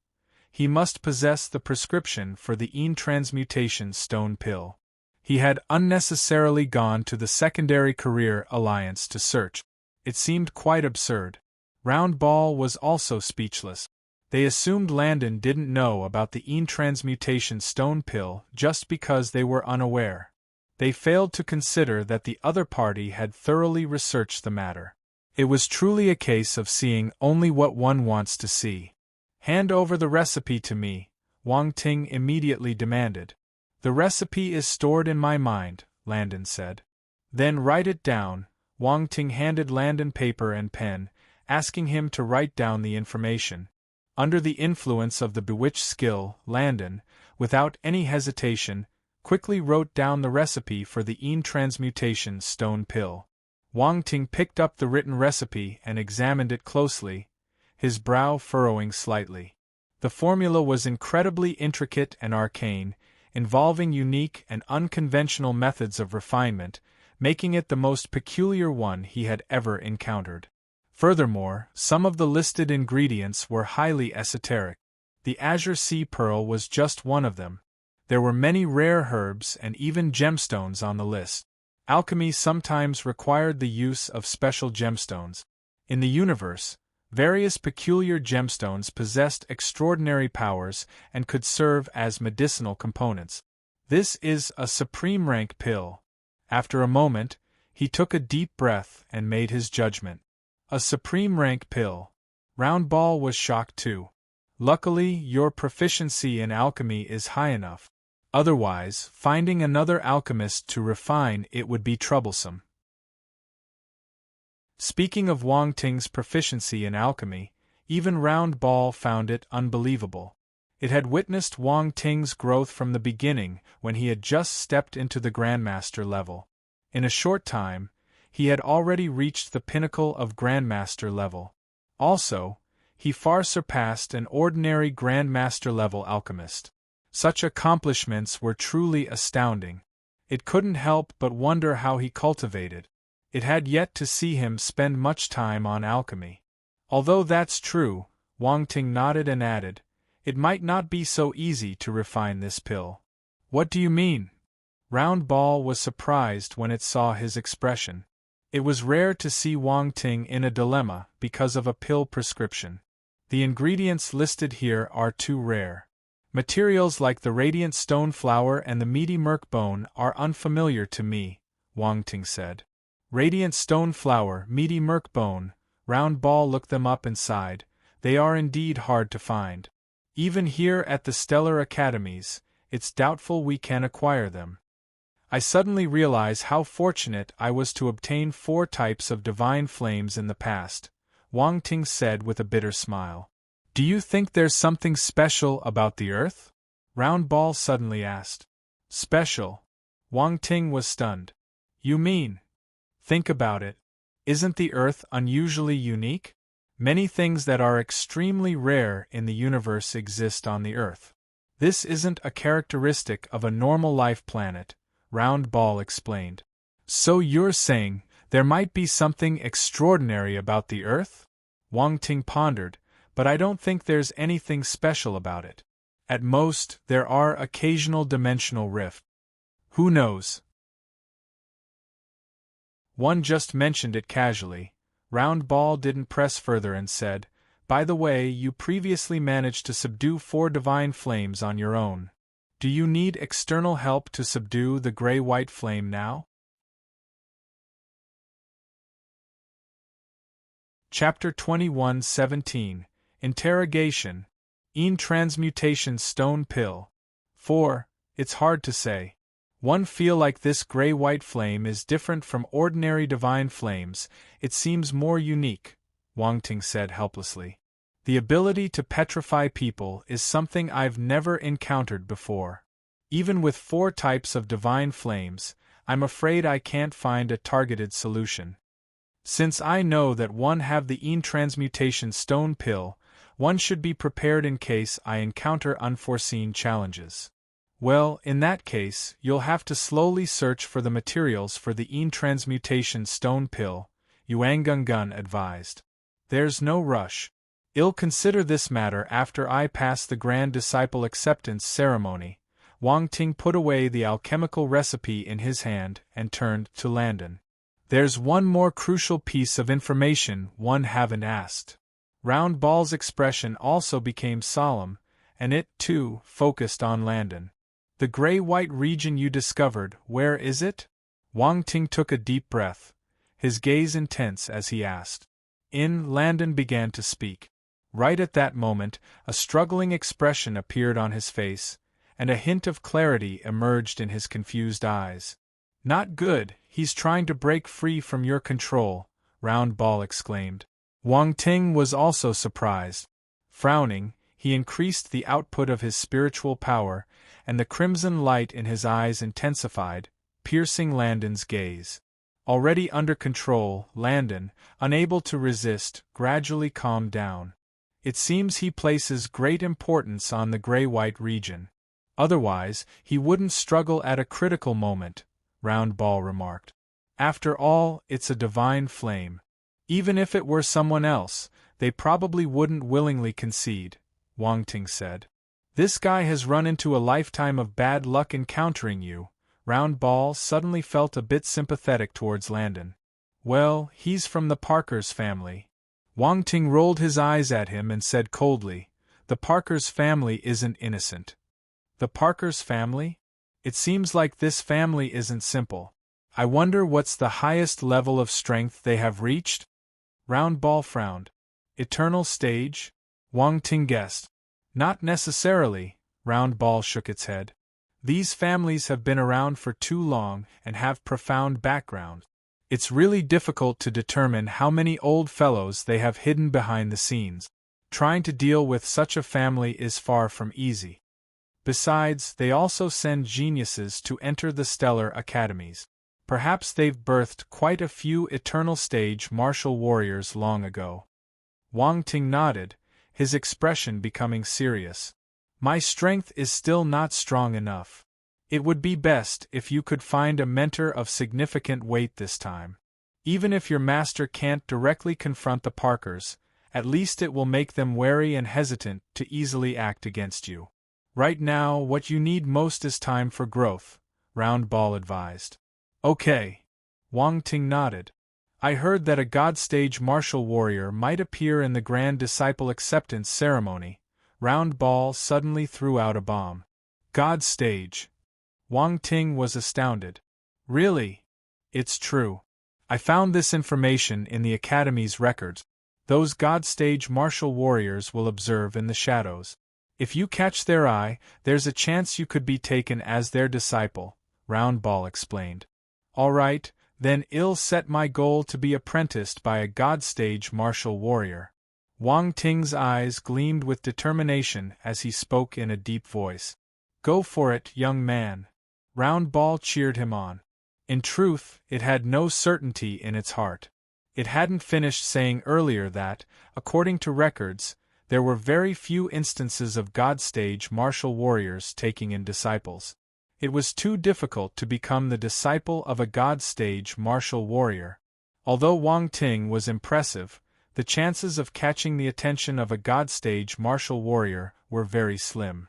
he must possess the prescription for the Yin transmutation stone pill. He had unnecessarily gone to the Secondary Career Alliance to search. It seemed quite absurd. Roundball was also speechless. They assumed Landon didn't know about the Yin transmutation stone pill just because they were unaware. They failed to consider that the other party had thoroughly researched the matter. It was truly a case of seeing only what one wants to see. "Hand over the recipe to me," Wang Ting immediately demanded. "The recipe is stored in my mind," Landon said. "Then write it down." Wang Ting handed Landon paper and pen, asking him to write down the information. Under the influence of the bewitched skill, Landon, without any hesitation, quickly wrote down the recipe for the Yin transmutation stone pill. Wang Ting picked up the written recipe and examined it closely, his brow furrowing slightly. The formula was incredibly intricate and arcane, involving unique and unconventional methods of refinement, making it the most peculiar one he had ever encountered. Furthermore, some of the listed ingredients were highly esoteric. The Azure Sea Pearl was just one of them. There were many rare herbs and even gemstones on the list. Alchemy sometimes required the use of special gemstones. In the universe, various peculiar gemstones possessed extraordinary powers and could serve as medicinal components. "This is a supreme rank pill." After a moment, he took a deep breath and made his judgment. "A supreme rank pill." Roundball was shocked too. "Luckily, your proficiency in alchemy is high enough. Otherwise, finding another alchemist to refine it would be troublesome." Speaking of Wang Ting's proficiency in alchemy, even Roundball found it unbelievable. It had witnessed Wang Ting's growth from the beginning when he had just stepped into the Grandmaster level. In a short time, he had already reached the pinnacle of Grandmaster level. Also, he far surpassed an ordinary Grandmaster level alchemist. Such accomplishments were truly astounding. It couldn't help but wonder how he cultivated. It had yet to see him spend much time on alchemy. Although that's true, Wang Ting nodded and added, "It might not be so easy to refine this pill." "What do you mean?" Round Ball was surprised when it saw his expression. It was rare to see Wang Ting in a dilemma because of a pill prescription. "The ingredients listed here are too rare. Materials like the radiant stone flower and the meaty merc bone are unfamiliar to me," Wang Ting said. "Radiant stone flower, meaty merc bone," Round Ball looked them up and sighed. "They are indeed hard to find. Even here at the Stellar Academies, it's doubtful we can acquire them. I suddenly realize how fortunate I was to obtain 4 types of divine flames in the past," Wang Ting said with a bitter smile. "Do you think there's something special about the Earth?" Round Ball suddenly asked. "Special?" Wang Ting was stunned. "You mean? Think about it. Isn't the Earth unusually unique? Many things that are extremely rare in the universe exist on the Earth. This isn't a characteristic of a normal life planet," Round Ball explained. "So you're saying there might be something extraordinary about the Earth?" Wang Ting pondered, "But I don't think there's anything special about it. At most, there are occasional dimensional rifts. Who knows? One just mentioned it casually." Round Ball didn't press further and said, "By the way, you previously managed to subdue 4 divine flames on your own. Do you need external help to subdue the gray-white flame now?" Chapter 21:17 Interrogation. Transmutation Stone Pill. 4. It's hard to say. One feel like this gray-white flame is different from ordinary divine flames, it seems more unique, Wang Ting said helplessly. The ability to petrify people is something I've never encountered before. Even with 4 types of divine flames, I'm afraid I can't find a targeted solution. Since I know that one have the transmutation stone pill, one should be prepared in case I encounter unforeseen challenges. Well, in that case, you'll have to slowly search for the materials for the transmutation stone pill, Yuan Gungun advised. There's no rush. I'll consider this matter after I pass the Grand Disciple Acceptance ceremony. Wang Ting put away the alchemical recipe in his hand and turned to Landon. There's one more crucial piece of information one haven't asked. Round Ball's expression also became solemn, and it, too, focused on Landon. The gray-white region you discovered, where is it? Wang Ting took a deep breath, his gaze intense as he asked. Landon began to speak. Right at that moment, a struggling expression appeared on his face, and a hint of clarity emerged in his confused eyes. Not good, he's trying to break free from your control, Round Ball exclaimed. Wang Ting was also surprised. Frowning, he increased the output of his spiritual power, and the crimson light in his eyes intensified, piercing Landon's gaze. Already under control, Landon, unable to resist, gradually calmed down. It seems he places great importance on the gray-white region. Otherwise, he wouldn't struggle at a critical moment, Round Ball remarked. After all, it's a divine flame. Even if it were someone else, they probably wouldn't willingly concede, Wang Ting said. This guy has run into a lifetime of bad luck encountering you. Round Ball suddenly felt a bit sympathetic towards Landon. Well, he's from the Parkers family. Wang Ting rolled his eyes at him and said coldly, The Parkers family isn't innocent. The Parkers family? It seems like this family isn't simple. I wonder what's the highest level of strength they have reached? Round Ball frowned. Eternal stage? Wang Ting guessed. Not necessarily, Round Ball shook its head. These families have been around for too long and have profound background. It's really difficult to determine how many old fellows they have hidden behind the scenes. Trying to deal with such a family is far from easy. Besides, they also send geniuses to enter the stellar academies. Perhaps they've birthed quite a few eternal stage martial warriors long ago. Wang Ting nodded, his expression becoming serious. My strength is still not strong enough. It would be best if you could find a mentor of significant weight this time. Even if your master can't directly confront the Parkers, At least it will make them wary and hesitant to easily act against you. Right now, what you need most is time for growth, Round Ball advised. Okay. Wang Ting nodded. I heard that a God Stage martial warrior might appear in the Grand Disciple Acceptance Ceremony. Round Ball suddenly threw out a bomb. God Stage. Wang Ting was astounded. Really? It's true. I found this information in the Academy's records. Those God Stage martial warriors will observe in the shadows. If you catch their eye, there's a chance you could be taken as their disciple, Round Ball explained. All right, then I'll set my goal to be apprenticed by a God Stage martial warrior. Wang Ting's eyes gleamed with determination as he spoke in a deep voice. Go for it, young man. Round Ball cheered him on. In truth, it had no certainty in its heart. It hadn't finished saying earlier that, according to records, there were very few instances of God Stage martial warriors taking in disciples. It was too difficult to become the disciple of a God Stage martial warrior. Although Wang Ting was impressive, the chances of catching the attention of a God Stage martial warrior were very slim.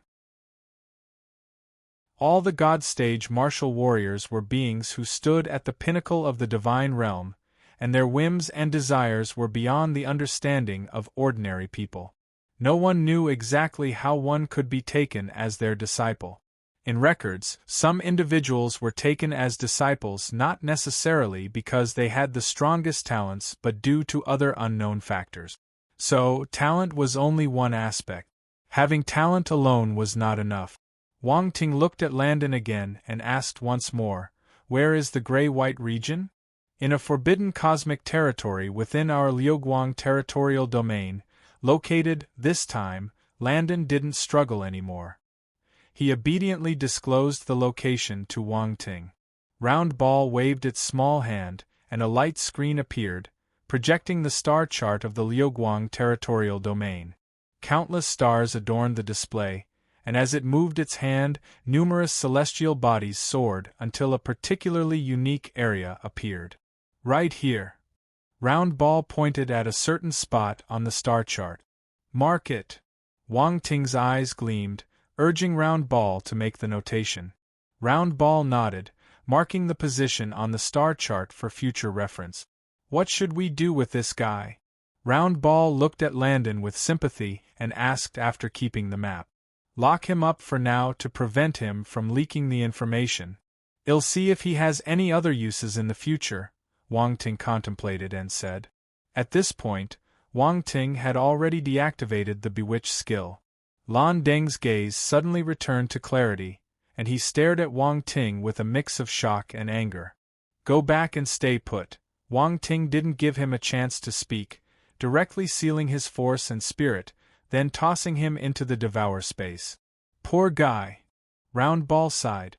All the God Stage martial warriors were beings who stood at the pinnacle of the divine realm, and their whims and desires were beyond the understanding of ordinary people. No one knew exactly how one could be taken as their disciple. In records, some individuals were taken as disciples not necessarily because they had the strongest talents but due to other unknown factors. So, talent was only one aspect. Having talent alone was not enough. Wang Ting looked at Landon again and asked once more, where is the gray-white region? In a forbidden cosmic territory within our Liuguang territorial domain, located, this time, Landon didn't struggle anymore. He obediently disclosed the location to Wang Ting. Round Ball waved its small hand, and a light screen appeared, projecting the star chart of the Liuguang territorial domain. Countless stars adorned the display, and as it moved its hand, numerous celestial bodies soared until a particularly unique area appeared. Right here. Round Ball pointed at a certain spot on the star chart. Mark it. Wang Ting's eyes gleamed, urging Round Ball to make the notation. Round Ball nodded, marking the position on the star chart for future reference. What should we do with this guy? Round Ball looked at Landon with sympathy and asked after keeping the map. Lock him up for now to prevent him from leaking the information. I'll see if he has any other uses in the future, Wang Ting contemplated and said. At this point, Wang Ting had already deactivated the bewitched skill. Lan Deng's gaze suddenly returned to clarity, and he stared at Wang Ting with a mix of shock and anger. Go back and stay put. Wang Ting didn't give him a chance to speak, directly sealing his force and spirit, then tossing him into the devour space. Poor guy. Round Ball sighed.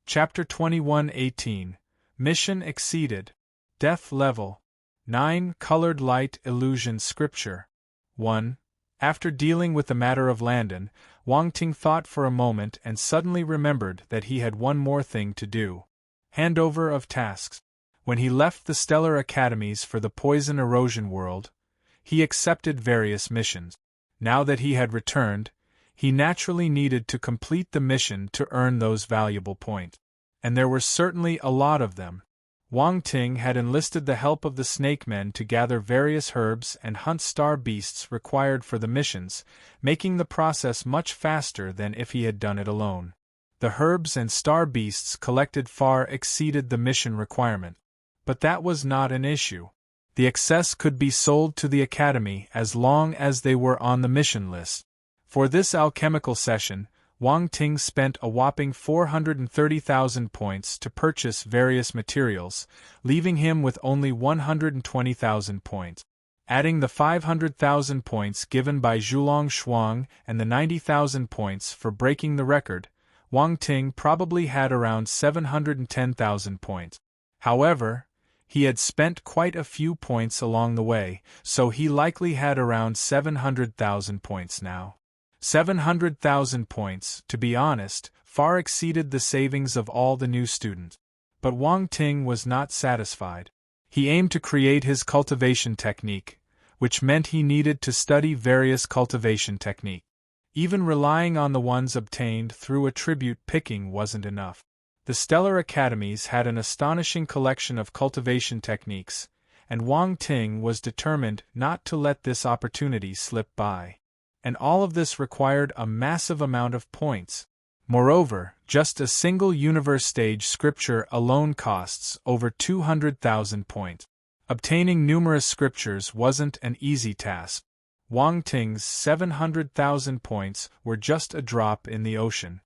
Chapter 21-18. Mission exceeded. Death level. 9. Colored light illusion scripture. 1. After dealing with the matter of Landon, Wang Ting thought for a moment and suddenly remembered that he had one more thing to do. Handover of tasks. When he left the Stellar Academies for the Poison Erosion world, he accepted various missions. Now that he had returned, he naturally needed to complete the mission to earn those valuable points. And there were certainly a lot of them. Wang Ting had enlisted the help of the Snake Men to gather various herbs and hunt star beasts required for the missions, making the process much faster than if he had done it alone. The herbs and star beasts collected far exceeded the mission requirement. But that was not an issue. The excess could be sold to the Academy as long as they were on the mission list. For this alchemical session, Wang Ting spent a whopping 430,000 points to purchase various materials, leaving him with only 120,000 points. Adding the 500,000 points given by Zhulong Shuang and the 90,000 points for breaking the record, Wang Ting probably had around 710,000 points. However, he had spent quite a few points along the way, so he likely had around 700,000 points now. 700,000 points, to be honest, far exceeded the savings of all the new students. But Wang Ting was not satisfied. He aimed to create his cultivation technique, which meant he needed to study various cultivation techniques. Even relying on the ones obtained through attribute picking wasn't enough. The stellar academies had an astonishing collection of cultivation techniques, and Wang Ting was determined not to let this opportunity slip by. And all of this required a massive amount of points. Moreover, just a single universe stage scripture alone costs over 200,000 points. Obtaining numerous scriptures wasn't an easy task. Wang Ting's 700,000 points were just a drop in the ocean.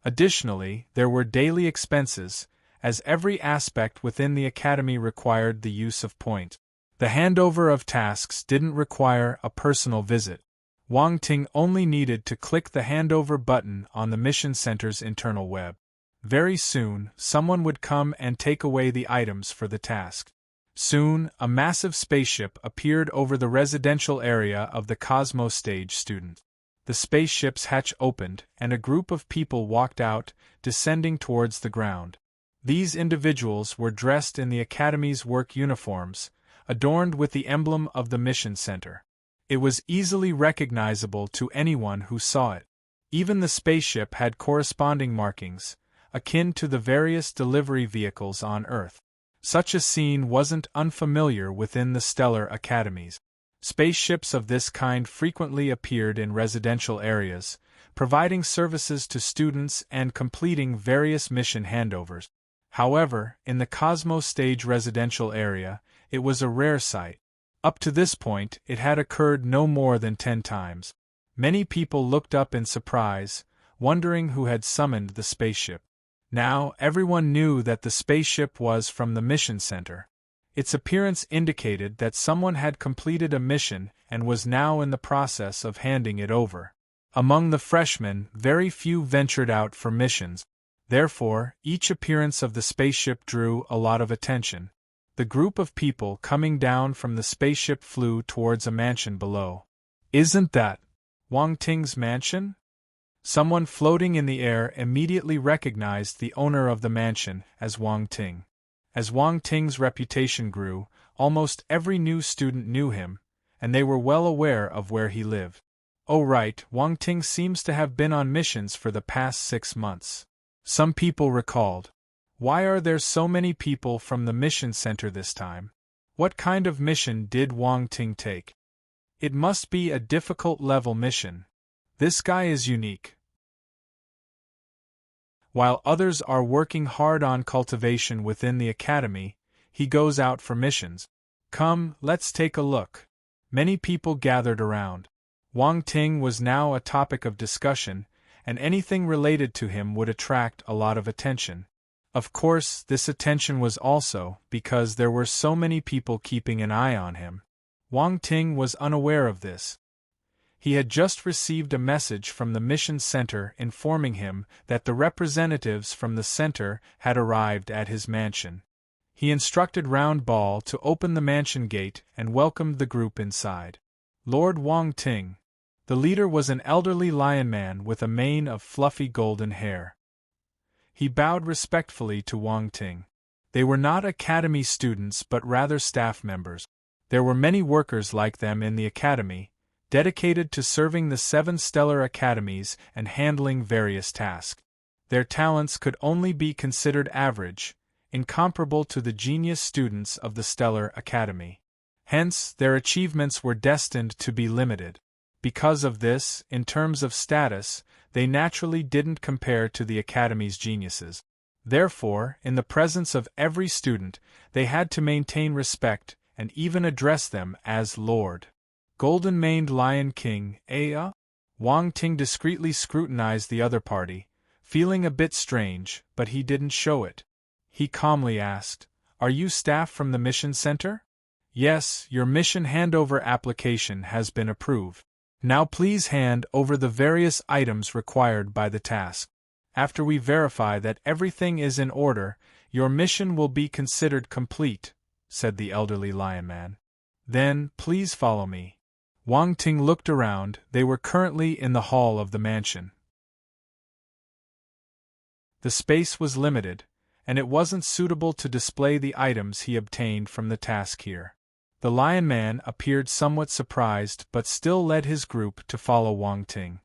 Additionally, there were daily expenses, as every aspect within the academy required the use of points. The handover of tasks didn't require a personal visit. Wang Ting only needed to click the handover button on the mission center's internal web. Very soon, someone would come and take away the items for the task. Soon, a massive spaceship appeared over the residential area of the Cosmos Stage student. The spaceship's hatch opened, and a group of people walked out, descending towards the ground. These individuals were dressed in the Academy's work uniforms, adorned with the emblem of the mission center. It was easily recognizable to anyone who saw it. Even the spaceship had corresponding markings, akin to the various delivery vehicles on Earth. Such a scene wasn't unfamiliar within the stellar academies. Spaceships of this kind frequently appeared in residential areas, providing services to students and completing various mission handovers. However, in the Cosmos Stage residential area, it was a rare sight. Up to this point, it had occurred no more than 10 times. Many people looked up in surprise, wondering who had summoned the spaceship. Now, everyone knew that the spaceship was from the mission center. Its appearance indicated that someone had completed a mission and was now in the process of handing it over. Among the freshmen, very few ventured out for missions. Therefore, each appearance of the spaceship drew a lot of attention. The group of people coming down from the spaceship flew towards a mansion below. "Isn't that Wang Ting's mansion?" Someone floating in the air immediately recognized the owner of the mansion as Wang Ting. As Wang Ting's reputation grew, almost every new student knew him, and they were well aware of where he lived. "Oh right, Wang Ting seems to have been on missions for the past 6 months." Some people recalled. "Why are there so many people from the mission center this time? What kind of mission did Wang Ting take? It must be a difficult level mission. This guy is unique." While others are working hard on cultivation within the academy, he goes out for missions. "Come, let's take a look." Many people gathered around. Wang Ting was now a topic of discussion, and anything related to him would attract a lot of attention. Of course, this attention was also because there were so many people keeping an eye on him. Wang Ting was unaware of this. He had just received a message from the mission center informing him that the representatives from the center had arrived at his mansion. He instructed Round Ball to open the mansion gate and welcomed the group inside. Lord Wang Ting. The leader was an elderly lion man with a mane of fluffy golden hair. He bowed respectfully to Wang Ting. They were not academy students but rather staff members. There were many workers like them in the academy, dedicated to serving the 7 stellar academies and handling various tasks. Their talents could only be considered average, incomparable to the genius students of the stellar academy. Hence, their achievements were destined to be limited. Because of this, in terms of status, they naturally didn't compare to the academy's geniuses. Therefore, in the presence of every student, they had to maintain respect and even address them as Lord. Golden-maned Lion King, Wang Ting discreetly scrutinized the other party, feeling a bit strange, but he didn't show it. He calmly asked, "Are you staff from the mission center?" "Yes, your mission handover application has been approved. Now please hand over the various items required by the task. After we verify that everything is in order, your mission will be considered complete," said the elderly lion man. "Then, please follow me." Wang Ting looked around. They were currently in the hall of the mansion. The space was limited, and it wasn't suitable to display the items he obtained from the task here. The Lion Man appeared somewhat surprised but still led his group to follow Wang Ting.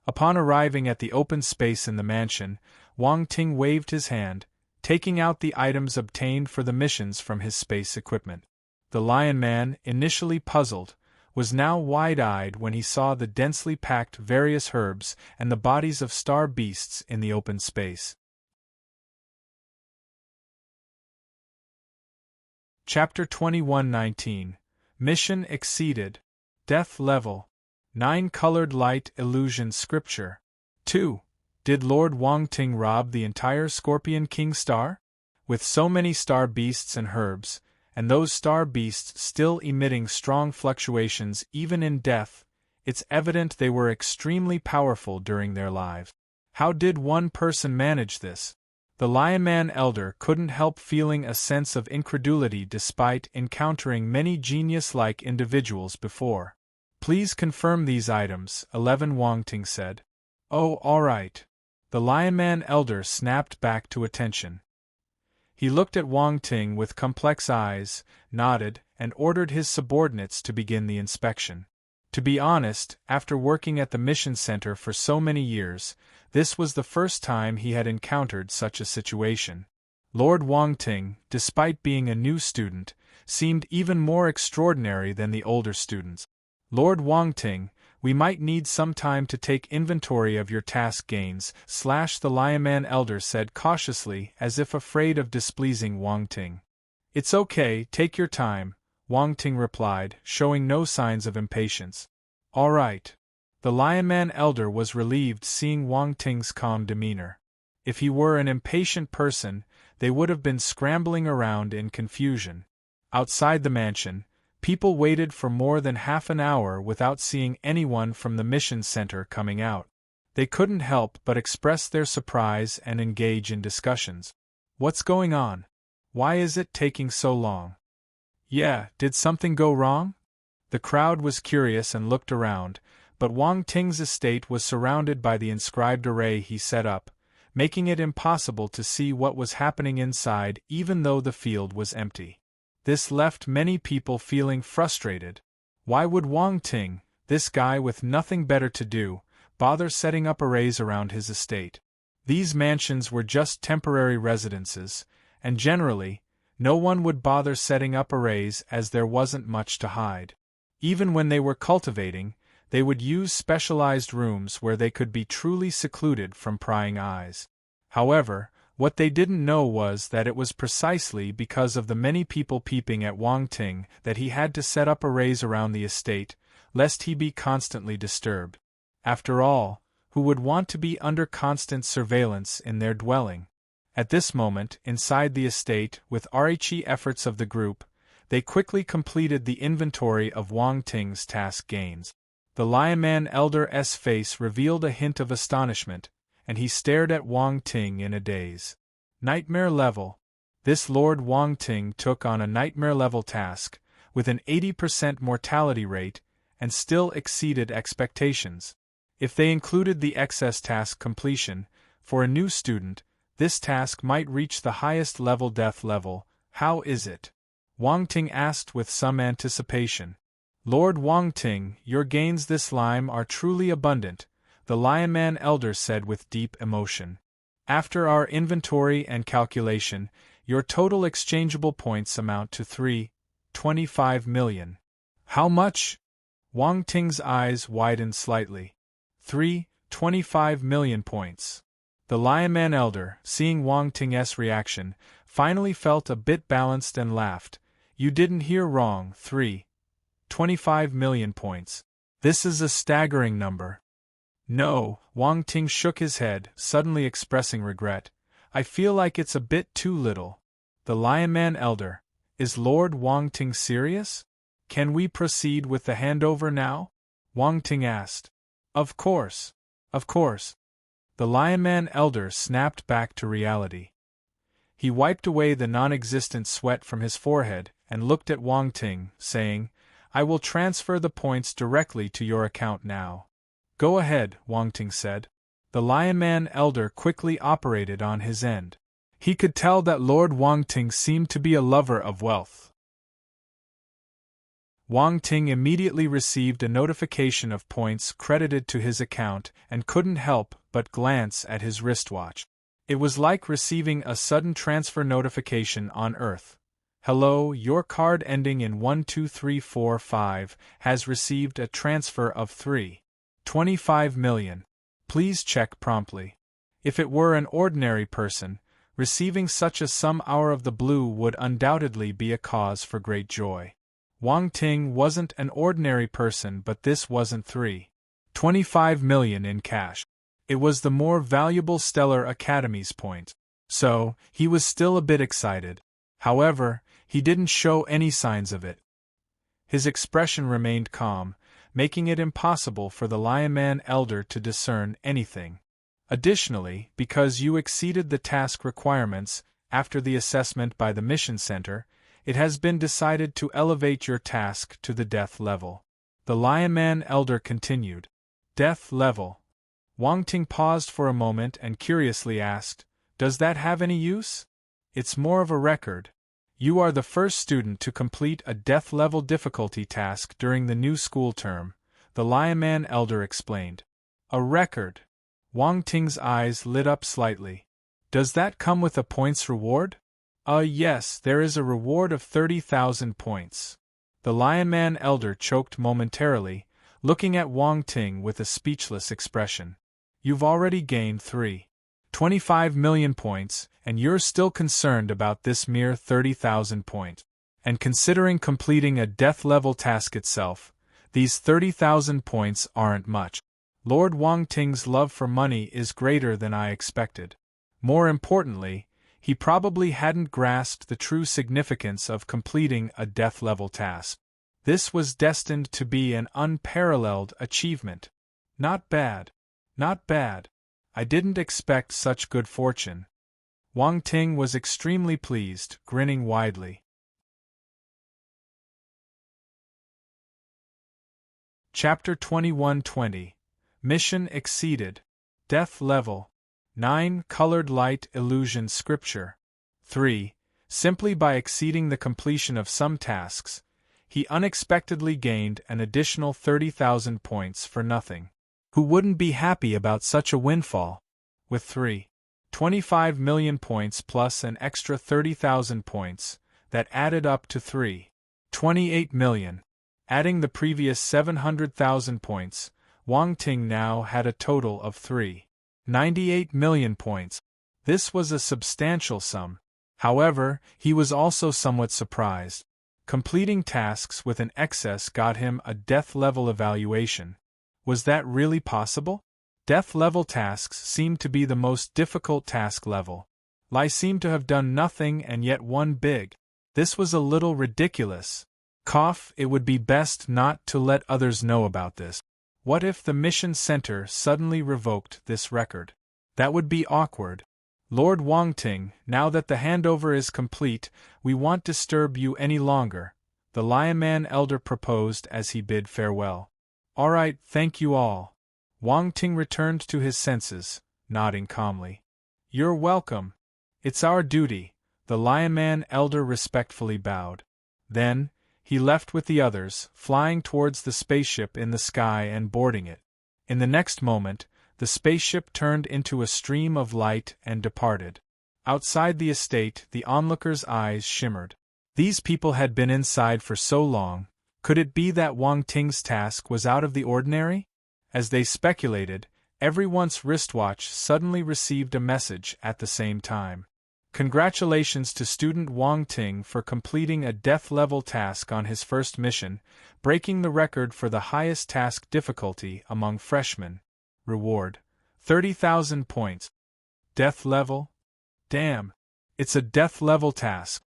Upon arriving at the open space in the mansion, Wang Ting waved his hand, taking out the items obtained for the missions from his space equipment. The Lion Man, initially puzzled, was now wide-eyed when he saw the densely packed various herbs and the bodies of star beasts in the open space. Chapter 21-19 Mission Exceeded. Death Level 9 Colored Light Illusion Scripture 2. Did Lord Wang Ting rob the entire Scorpion King star? With so many star beasts and herbs, and those star beasts still emitting strong fluctuations even in death, it's evident they were extremely powerful during their lives. How did one person manage this? The Lion Man Elder couldn't help feeling a sense of incredulity despite encountering many genius-like individuals before. Please confirm these items, 11 Wang Ting said. Oh, all right. The Lion Man Elder snapped back to attention. He looked at Wang Ting with complex eyes, nodded, and ordered his subordinates to begin the inspection. To be honest, after working at the mission center for so many years, this was the first time he had encountered such a situation. Lord Wang Ting, despite being a new student, seemed even more extraordinary than the older students. Lord Wang Ting, we might need some time to take inventory of your task gains, the Lion Man Elder said cautiously as if afraid of displeasing Wang Ting. It's okay, take your time, Wang Ting replied, showing no signs of impatience. All right. The Lion Man Elder was relieved seeing Wang Ting's calm demeanor. If he were an impatient person, they would have been scrambling around in confusion. Outside the mansion, people waited for more than half an hour without seeing anyone from the mission center coming out. They couldn't help but express their surprise and engage in discussions. What's going on? Why is it taking so long? Yeah, did something go wrong? The crowd was curious and looked around, but Wang Ting's estate was surrounded by the inscribed array he set up, making it impossible to see what was happening inside even though the field was empty. This left many people feeling frustrated. Why would Wang Ting, this guy with nothing better to do, bother setting up arrays around his estate? These mansions were just temporary residences, and generally, no one would bother setting up arrays as there wasn't much to hide. Even when they were cultivating, they would use specialized rooms where they could be truly secluded from prying eyes. However, what they didn't know was that it was precisely because of the many people peeping at Wang Ting that he had to set up arrays around the estate, lest he be constantly disturbed. After all, who would want to be under constant surveillance in their dwelling? At this moment, inside the estate, with Arichi efforts of the group, they quickly completed the inventory of Wang Ting's task gains. The Lion Man Elder's face revealed a hint of astonishment, and he stared at Wang Ting in a daze. Nightmare level. This Lord Wang Ting took on a nightmare-level task, with an 80% mortality rate, and still exceeded expectations. If they included the excess task completion, for a new student, this task might reach the highest level death level. How is it? Wang Ting asked with some anticipation. Lord Wang Ting, your gains this lime are truly abundant, the Lion Man Elder said with deep emotion. After our inventory and calculation, your total exchangeable points amount to 3.25 million. How much? Wang Ting's eyes widened slightly. 3.25 million points. The Lion Man Elder, seeing Wang Ting's reaction, finally felt a bit balanced and laughed. You didn't hear wrong, 3.25 million points. This is a staggering number. No, Wang Ting shook his head, suddenly expressing regret. I feel like it's a bit too little. The Lion Man Elder, is Lord Wang Ting serious? Can we proceed with the handover now? Wang Ting asked. Of course. Of course. The Lion Man Elder snapped back to reality. He wiped away the non-existent sweat from his forehead and looked at Wang Ting, saying, I will transfer the points directly to your account now. Go ahead, Wang Ting said. The Lion Man Elder quickly operated on his end. He could tell that Lord Wang Ting seemed to be a lover of wealth. Wang Ting immediately received a notification of points credited to his account and couldn't help but glance at his wristwatch. It was like receiving a sudden transfer notification on Earth. Hello, your card ending in 12345 has received a transfer of 3.25 million. Please check promptly. If it were an ordinary person, receiving such a sum out of the blue would undoubtedly be a cause for great joy. Wang Ting wasn't an ordinary person, but this wasn't 3.25 million in cash. It was the more valuable Stellar Academy's point. So, he was still a bit excited. However, he didn't show any signs of it. His expression remained calm, making it impossible for the Lion Man Elder to discern anything. Additionally, because you exceeded the task requirements after the assessment by the Mission Center, it has been decided to elevate your task to the Death level. The Lion Man Elder continued. Death level. Wang Ting paused for a moment and curiously asked, Does that have any use? It's more of a record. You are the first student to complete a Death level difficulty task during the new school term, the Lion Man Elder explained. A record. Wang Ting's eyes lit up slightly. Does that come with a points reward? Yes, there is a reward of 30,000 points. The Lion Man Elder choked momentarily, looking at Wang Ting with a speechless expression. You've already gained 3.25 million points, and you're still concerned about this mere 30,000 points. And considering completing a death level task itself, these 30,000 points aren't much. Lord Wang Ting's love for money is greater than I expected. More importantly, he probably hadn't grasped the true significance of completing a death level task. This was destined to be an unparalleled achievement. Not bad. Not bad. I didn't expect such good fortune. Wang Ting was extremely pleased, grinning widely. Chapter 2120. Mission exceeded. Death level. 9. Colored light illusion scripture. 3. Simply by exceeding the completion of some tasks, he unexpectedly gained an additional 30,000 points for nothing. Who wouldn't be happy about such a windfall? With 3.25 million points plus an extra 30,000 points, that added up to 3.28 million. Adding the previous 700,000 points, Wang Ting now had a total of 3.98 million points. This was a substantial sum. However, he was also somewhat surprised. Completing tasks with an excess got him a death level evaluation. Was that really possible? Death level tasks seemed to be the most difficult task level. Lai seemed to have done nothing and yet won big. This was a little ridiculous. It would be best not to let others know about this. What if the Mission Center suddenly revoked this record? That would be awkward. Lord Wang Ting, now that the handover is complete, we won't disturb you any longer, the Lion Man Elder proposed as he bid farewell. All right, thank you all. Wang Ting returned to his senses, nodding calmly. You're welcome. It's our duty, the Lion Man Elder respectfully bowed. Then, he left with the others, flying towards the spaceship in the sky and boarding it. In the next moment, the spaceship turned into a stream of light and departed. Outside the estate, the onlookers' eyes shimmered. These people had been inside for so long. Could it be that Wang Ting's task was out of the ordinary? As they speculated, everyone's wristwatch suddenly received a message at the same time. Congratulations to student Wang Ting for completing a death-level task on his first mission, breaking the record for the highest task difficulty among freshmen. Reward: 30,000 points. Death level? Damn! It's a death-level task.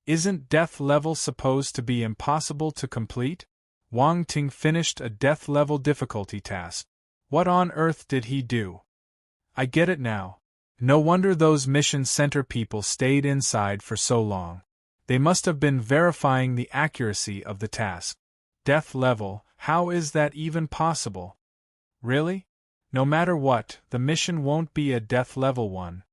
Isn't death level supposed to be impossible to complete? Wang Ting finished a death-level difficulty task. What on earth did he do? I get it now. No wonder those Mission Center people stayed inside for so long. They must have been verifying the accuracy of the task. Death level, how is that even possible? Really? No matter what, the mission won't be a death level one.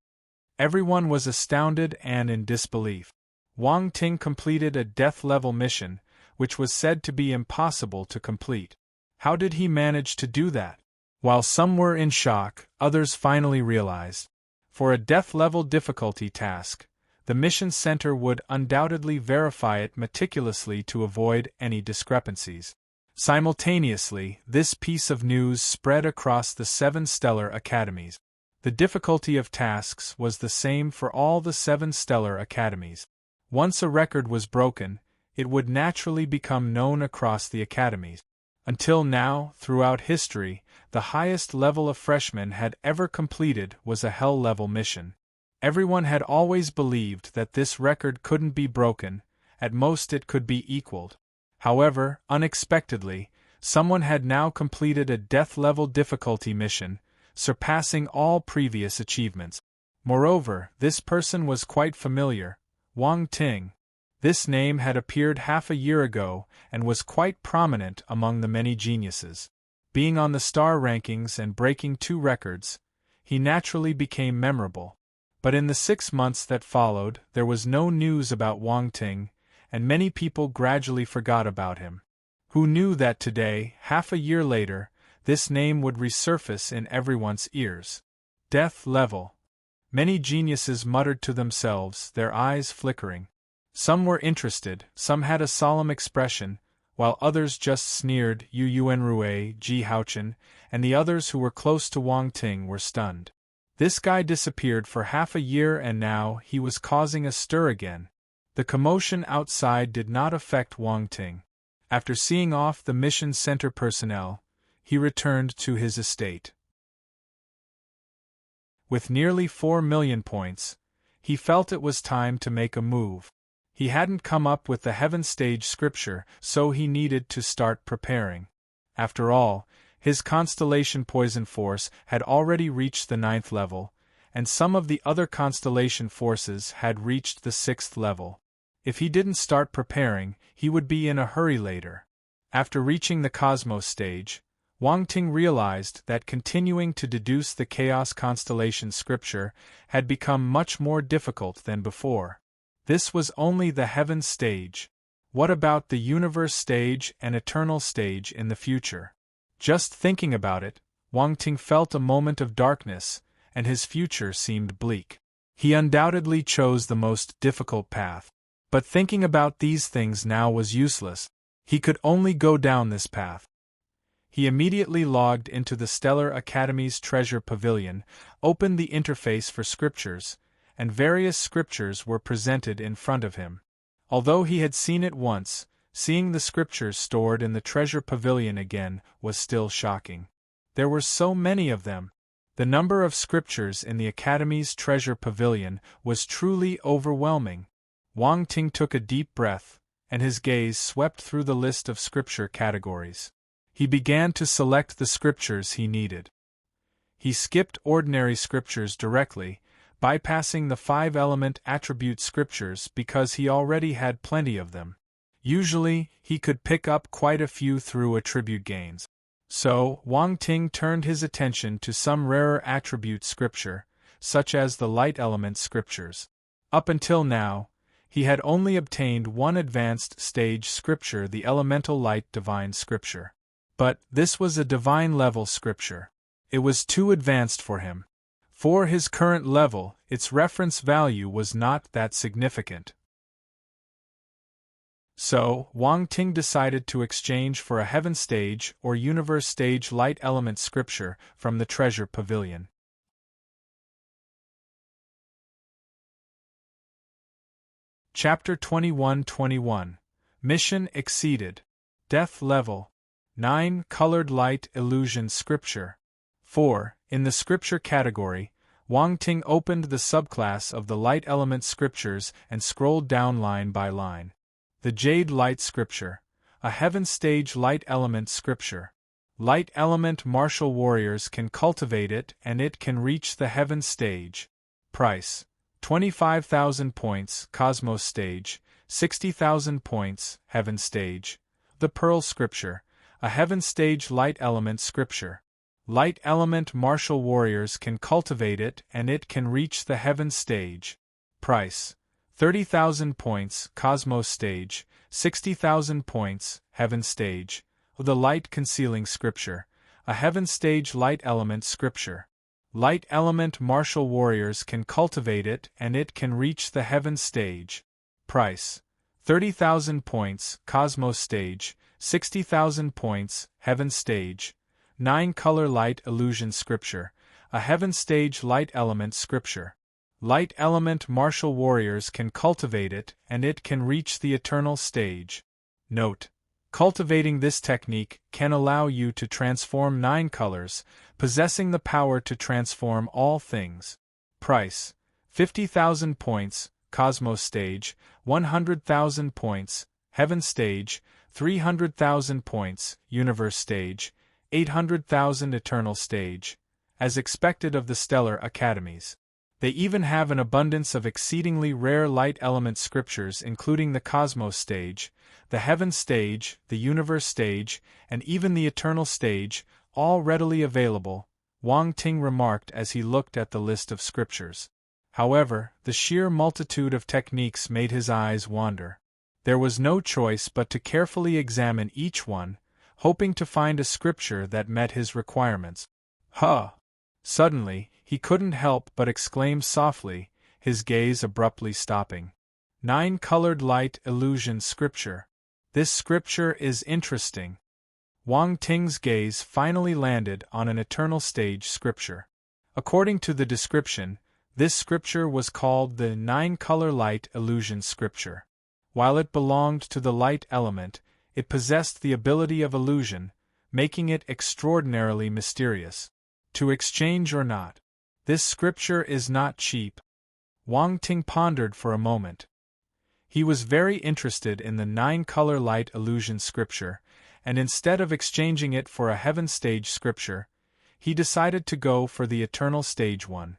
Everyone was astounded and in disbelief. Wang Ting completed a death-level mission, which was said to be impossible to complete. How did he manage to do that? While some were in shock, others finally realized. For a death-level difficulty task, the mission center would undoubtedly verify it meticulously to avoid any discrepancies. Simultaneously, this piece of news spread across the 7 stellar academies. The difficulty of tasks was the same for all the 7 stellar academies. Once a record was broken, it would naturally become known across the academies. Until now, throughout history, the highest level a freshman had ever completed was a Hell-level mission. Everyone had always believed that this record couldn't be broken, at most it could be equaled. However, unexpectedly, someone had now completed a death-level difficulty mission, surpassing all previous achievements. Moreover, this person was quite familiar, Wang Ting. This name had appeared half a year ago and was quite prominent among the many geniuses. Being on the star rankings and breaking 2 records, he naturally became memorable. But in the 6 months that followed, there was no news about Wang Ting, and many people gradually forgot about him. Who knew that today, half a year later, this name would resurface in everyone's ears? Death level. Many geniuses muttered to themselves, their eyes flickering. Some were interested, some had a solemn expression, while others just sneered. Yu Yuanrui, Ji Haochen, and the others who were close to Wang Ting were stunned. This guy disappeared for half a year and now he was causing a stir again. The commotion outside did not affect Wang Ting. After seeing off the mission center personnel, he returned to his estate. With nearly 4 million points, he felt it was time to make a move. He hadn't come up with the heaven stage scripture, so he needed to start preparing. After all, his constellation Poison Force had already reached the 9th level, and some of the other constellation forces had reached the 6th level. If he didn't start preparing, he would be in a hurry later. After reaching the Cosmos stage, Wang Ting realized that continuing to deduce the Chaos constellation scripture had become much more difficult than before. This was only the Heaven stage. What about the Universe stage and Eternal stage in the future? Just thinking about it, Wang Ting felt a moment of darkness, and his future seemed bleak. He undoubtedly chose the most difficult path. But thinking about these things now was useless. He could only go down this path. He immediately logged into the Stellar Academy's Treasure Pavilion, opened the interface for scriptures, and various scriptures were presented in front of him. Although he had seen it once, seeing the scriptures stored in the Treasure Pavilion again was still shocking. There were so many of them. The number of scriptures in the Academy's Treasure Pavilion was truly overwhelming. Wang Ting took a deep breath, and his gaze swept through the list of scripture categories. He began to select the scriptures he needed. He skipped ordinary scriptures directly, bypassing the 5-element attribute scriptures because he already had plenty of them. Usually, he could pick up quite a few through attribute gains. So, Wang Ting turned his attention to some rarer attribute scripture, such as the light element scriptures. Up until now, he had only obtained one advanced stage scripture, the elemental light divine scripture. But this was a divine level scripture. It was too advanced for him. For his current level, its reference value was not that significant. So, Wang Ting decided to exchange for a Heaven Stage or Universe Stage light element scripture from the Treasure Pavilion. Chapter 21-21 Mission Exceeded. Death Level 9 Colored Light Illusion Scripture 4. In the Scripture category, Wang Ting opened the subclass of the Light Element Scriptures and scrolled down line by line. The Jade Light Scripture, a Heaven Stage Light Element Scripture. Light Element Martial Warriors can cultivate it and it can reach the Heaven Stage. Price: 25,000 points, Cosmos Stage, 60,000 points, Heaven Stage. The Pearl Scripture, a Heaven Stage Light Element Scripture. Light element martial warriors can cultivate it and it can reach the heaven stage. Price: 30,000 points, Cosmos stage, 60,000 points, heaven stage. The light concealing scripture, a heaven stage light element scripture. Light element martial warriors can cultivate it and it can reach the heaven stage. Price: 30,000 points, Cosmos stage, 60,000 points, heaven stage. 9 color light illusion scripture, a heaven stage light element scripture. Light element martial warriors can cultivate it and it can reach the eternal stage. Note: cultivating this technique can allow you to transform 9 colors, possessing the power to transform all things. Price: 50,000 points, Cosmos stage, 100,000 points, heaven stage, 300,000 points, universe stage, 800,000 eternal stage, as expected of the stellar academies. They even have an abundance of exceedingly rare light element scriptures, including the Cosmos stage, the heaven stage, the universe stage, and even the eternal stage, all readily available, Wang Ting remarked as he looked at the list of scriptures. However, the sheer multitude of techniques made his eyes wander. There was no choice but to carefully examine each one, hoping to find a scripture that met his requirements. Huh! Suddenly, he couldn't help but exclaim softly, his gaze abruptly stopping. 9 colored light illusion scripture. This scripture is interesting. Wang Ting's gaze finally landed on an eternal stage scripture. According to the description, this scripture was called the 9 color light illusion scripture. While it belonged to the light element, it possessed the ability of illusion, making it extraordinarily mysterious. To exchange or not? This scripture is not cheap. Wang Ting pondered for a moment. He was very interested in the 9 color light illusion scripture, and instead of exchanging it for a heaven stage scripture, he decided to go for the eternal stage one.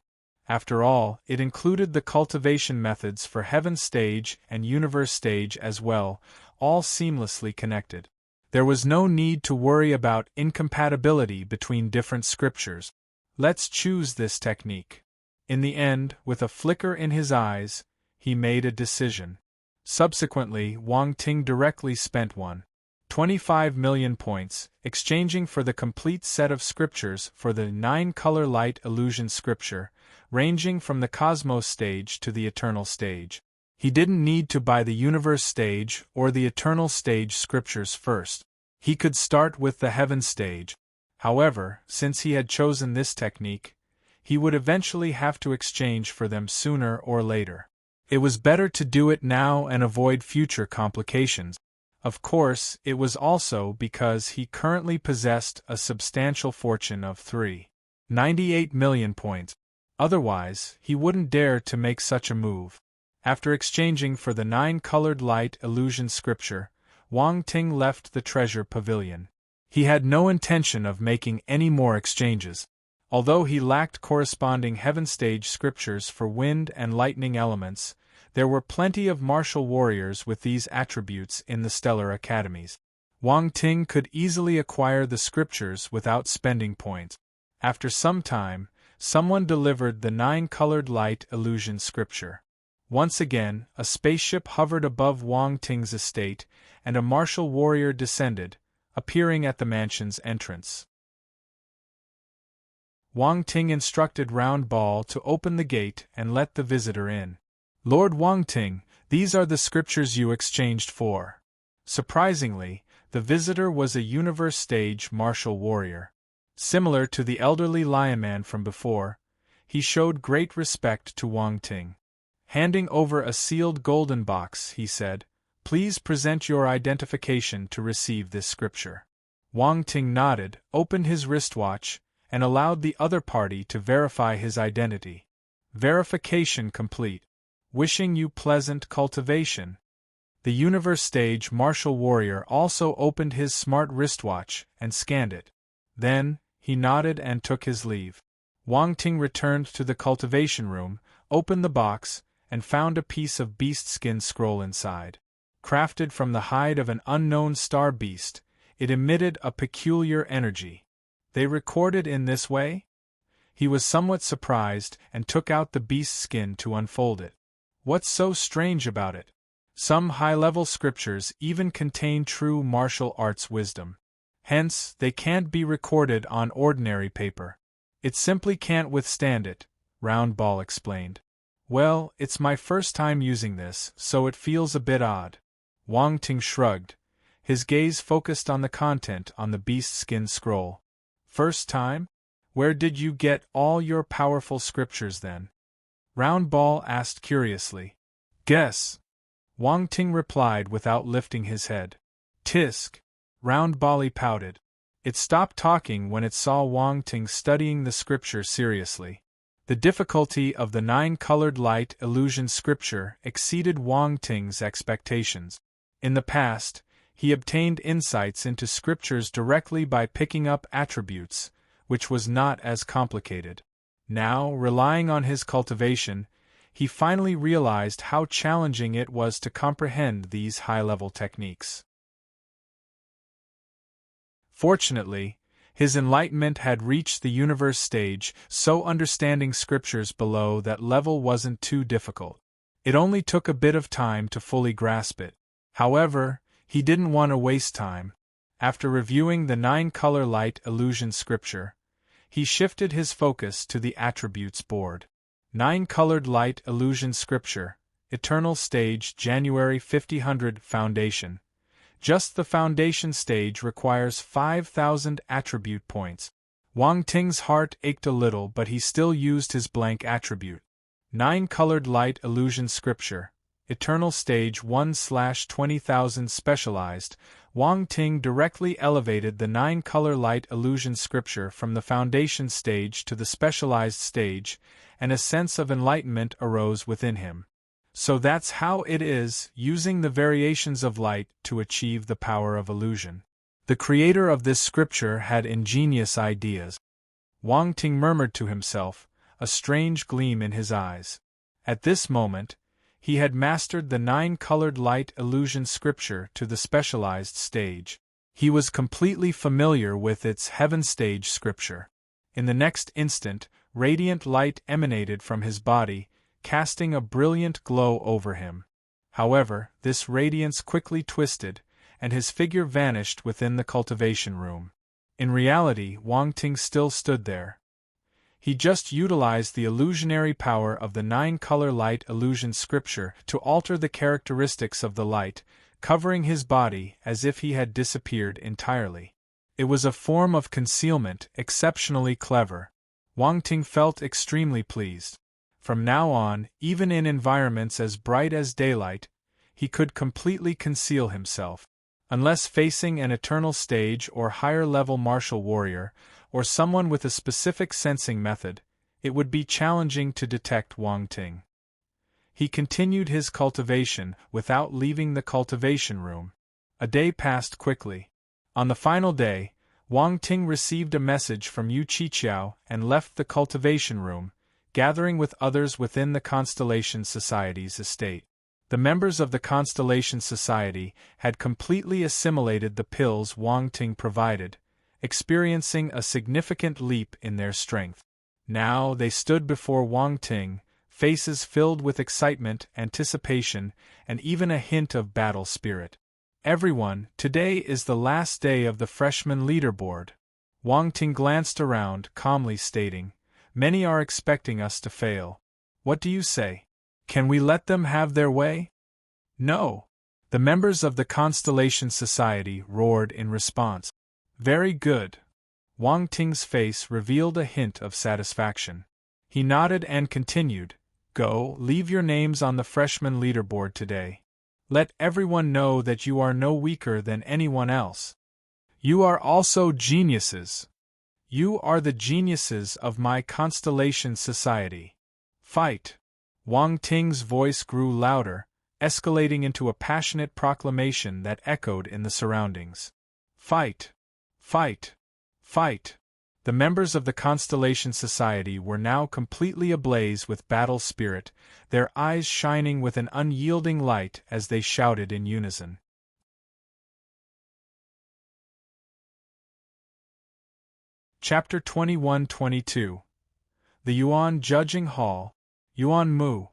After all, it included the cultivation methods for heaven stage and universe stage as well, all seamlessly connected. There was no need to worry about incompatibility between different scriptures. Let's choose this technique. In the end, with a flicker in his eyes, he made a decision. Subsequently, Wang Ting directly spent 1.25 million points, exchanging for the complete set of scriptures for the 9 color light illusion scripture, ranging from the Cosmos stage to the Eternal stage. He didn't need to buy the Universe stage or the Eternal stage scriptures first. He could start with the Heaven stage. However, since he had chosen this technique, he would eventually have to exchange for them sooner or later. It was better to do it now and avoid future complications. Of course, it was also because he currently possessed a substantial fortune of 3.98 million points. Otherwise, he wouldn't dare to make such a move. After exchanging for the 9 colored light illusion scripture, Wang Ting left the treasure pavilion. He had no intention of making any more exchanges. Although he lacked corresponding heaven stage scriptures for wind and lightning elements, there were plenty of martial warriors with these attributes in the stellar academies. Wang Ting could easily acquire the scriptures without spending points. After some time, someone delivered the 9 colored light illusion scripture. Once again, a spaceship hovered above Wang Ting's estate, and a martial warrior descended, appearing at the mansion's entrance. Wang Ting instructed Round Ball to open the gate and let the visitor in. "Lord Wang Ting, these are the scriptures you exchanged for." Surprisingly, the visitor was a universe stage martial warrior. Similar to the elderly lion man from before, he showed great respect to Wang Ting. Handing over a sealed golden box, he said, "Please present your identification to receive this scripture." Wang Ting nodded, opened his wristwatch, and allowed the other party to verify his identity. Verification complete. Wishing you pleasant cultivation. The universe stage martial warrior also opened his smart wristwatch and scanned it. Then, he nodded and took his leave. Wang Ting returned to the cultivation room, opened the box, and found a piece of beast skin scroll inside. Crafted from the hide of an unknown star beast, it emitted a peculiar energy. They recorded in this way? He was somewhat surprised and took out the beast's skin to unfold it. What's so strange about it? Some high-level scriptures even contain true martial arts wisdom. Hence, they can't be recorded on ordinary paper. It simply can't withstand it, Round Ball explained. Well, it's my first time using this, so it feels a bit odd. Wang Ting shrugged, his gaze focused on the content on the beast skin scroll. First time? Where did you get all your powerful scriptures then? Round Ball asked curiously. Guess. Wang Ting replied without lifting his head. Tisk. Round Ball pouted. It stopped talking when it saw Wang Ting studying the scripture seriously. The difficulty of the 9-colored light illusion scripture exceeded Wang Ting's expectations. In the past, he obtained insights into scriptures directly by picking up attributes, which was not as complicated. Now, relying on his cultivation, he finally realized how challenging it was to comprehend these high-level techniques. Fortunately, his enlightenment had reached the universe stage, so understanding scriptures below that level wasn't too difficult. It only took a bit of time to fully grasp it. However, he didn't want to waste time. After reviewing the 9-color light illusion scripture, he shifted his focus to the attributes board. 9-colored light illusion scripture, Eternal Stage January 5000 Foundation. Just the foundation stage requires 5,000 attribute points. Wang Ting's heart ached a little, but he still used his blank attribute. 9-colored light illusion scripture, Eternal Stage 1/20,000 Specialized. Wang Ting directly elevated the 9-color light illusion scripture from the foundation stage to the specialized stage, and a sense of enlightenment arose within him. So that's how it is, using the variations of light to achieve the power of illusion. The creator of this scripture had ingenious ideas. Wang Ting murmured to himself, a strange gleam in his eyes. At this moment, he had mastered the 9-colored light illusion scripture to the specialized stage. He was completely familiar with its heaven stage scripture. In the next instant, radiant light emanated from his body, casting a brilliant glow over him. However, this radiance quickly twisted, and his figure vanished within the cultivation room. In reality, Wang Ting still stood there. He just utilized the illusionary power of the 9-color light illusion scripture to alter the characteristics of the light, covering his body as if he had disappeared entirely. It was a form of concealment exceptionally clever. Wang Ting felt extremely pleased. From now on, even in environments as bright as daylight, he could completely conceal himself. Unless facing an eternal stage or higher-level martial warrior, or someone with a specific sensing method, it would be challenging to detect Wang Ting. He continued his cultivation without leaving the cultivation room. A day passed quickly. On the final day, Wang Ting received a message from Yu Qiqiao and left the cultivation room, gathering with others within the Constellation Society's estate. The members of the Constellation Society had completely assimilated the pills Wang Ting provided, experiencing a significant leap in their strength. Now they stood before Wang Ting, faces filled with excitement, anticipation, and even a hint of battle spirit. Everyone, today is the last day of the freshman leaderboard. Wang Ting glanced around, calmly stating, "Many are expecting us to fail. What do you say? Can we let them have their way?" "No." The members of the Constellation Society roared in response. "Very good." Wang Ting's face revealed a hint of satisfaction. He nodded and continued, "Go, leave your names on the freshman leaderboard today. Let everyone know that you are no weaker than anyone else. You are also geniuses. You are the geniuses of my Constellation Society. Fight!" Wang Ting's voice grew louder, escalating into a passionate proclamation that echoed in the surroundings. "Fight! Fight! Fight!" The members of the Constellation Society were now completely ablaze with battle spirit, their eyes shining with an unyielding light as they shouted in unison. Chapter 21-22. The Yuan Judging Hall. Yuan Mu.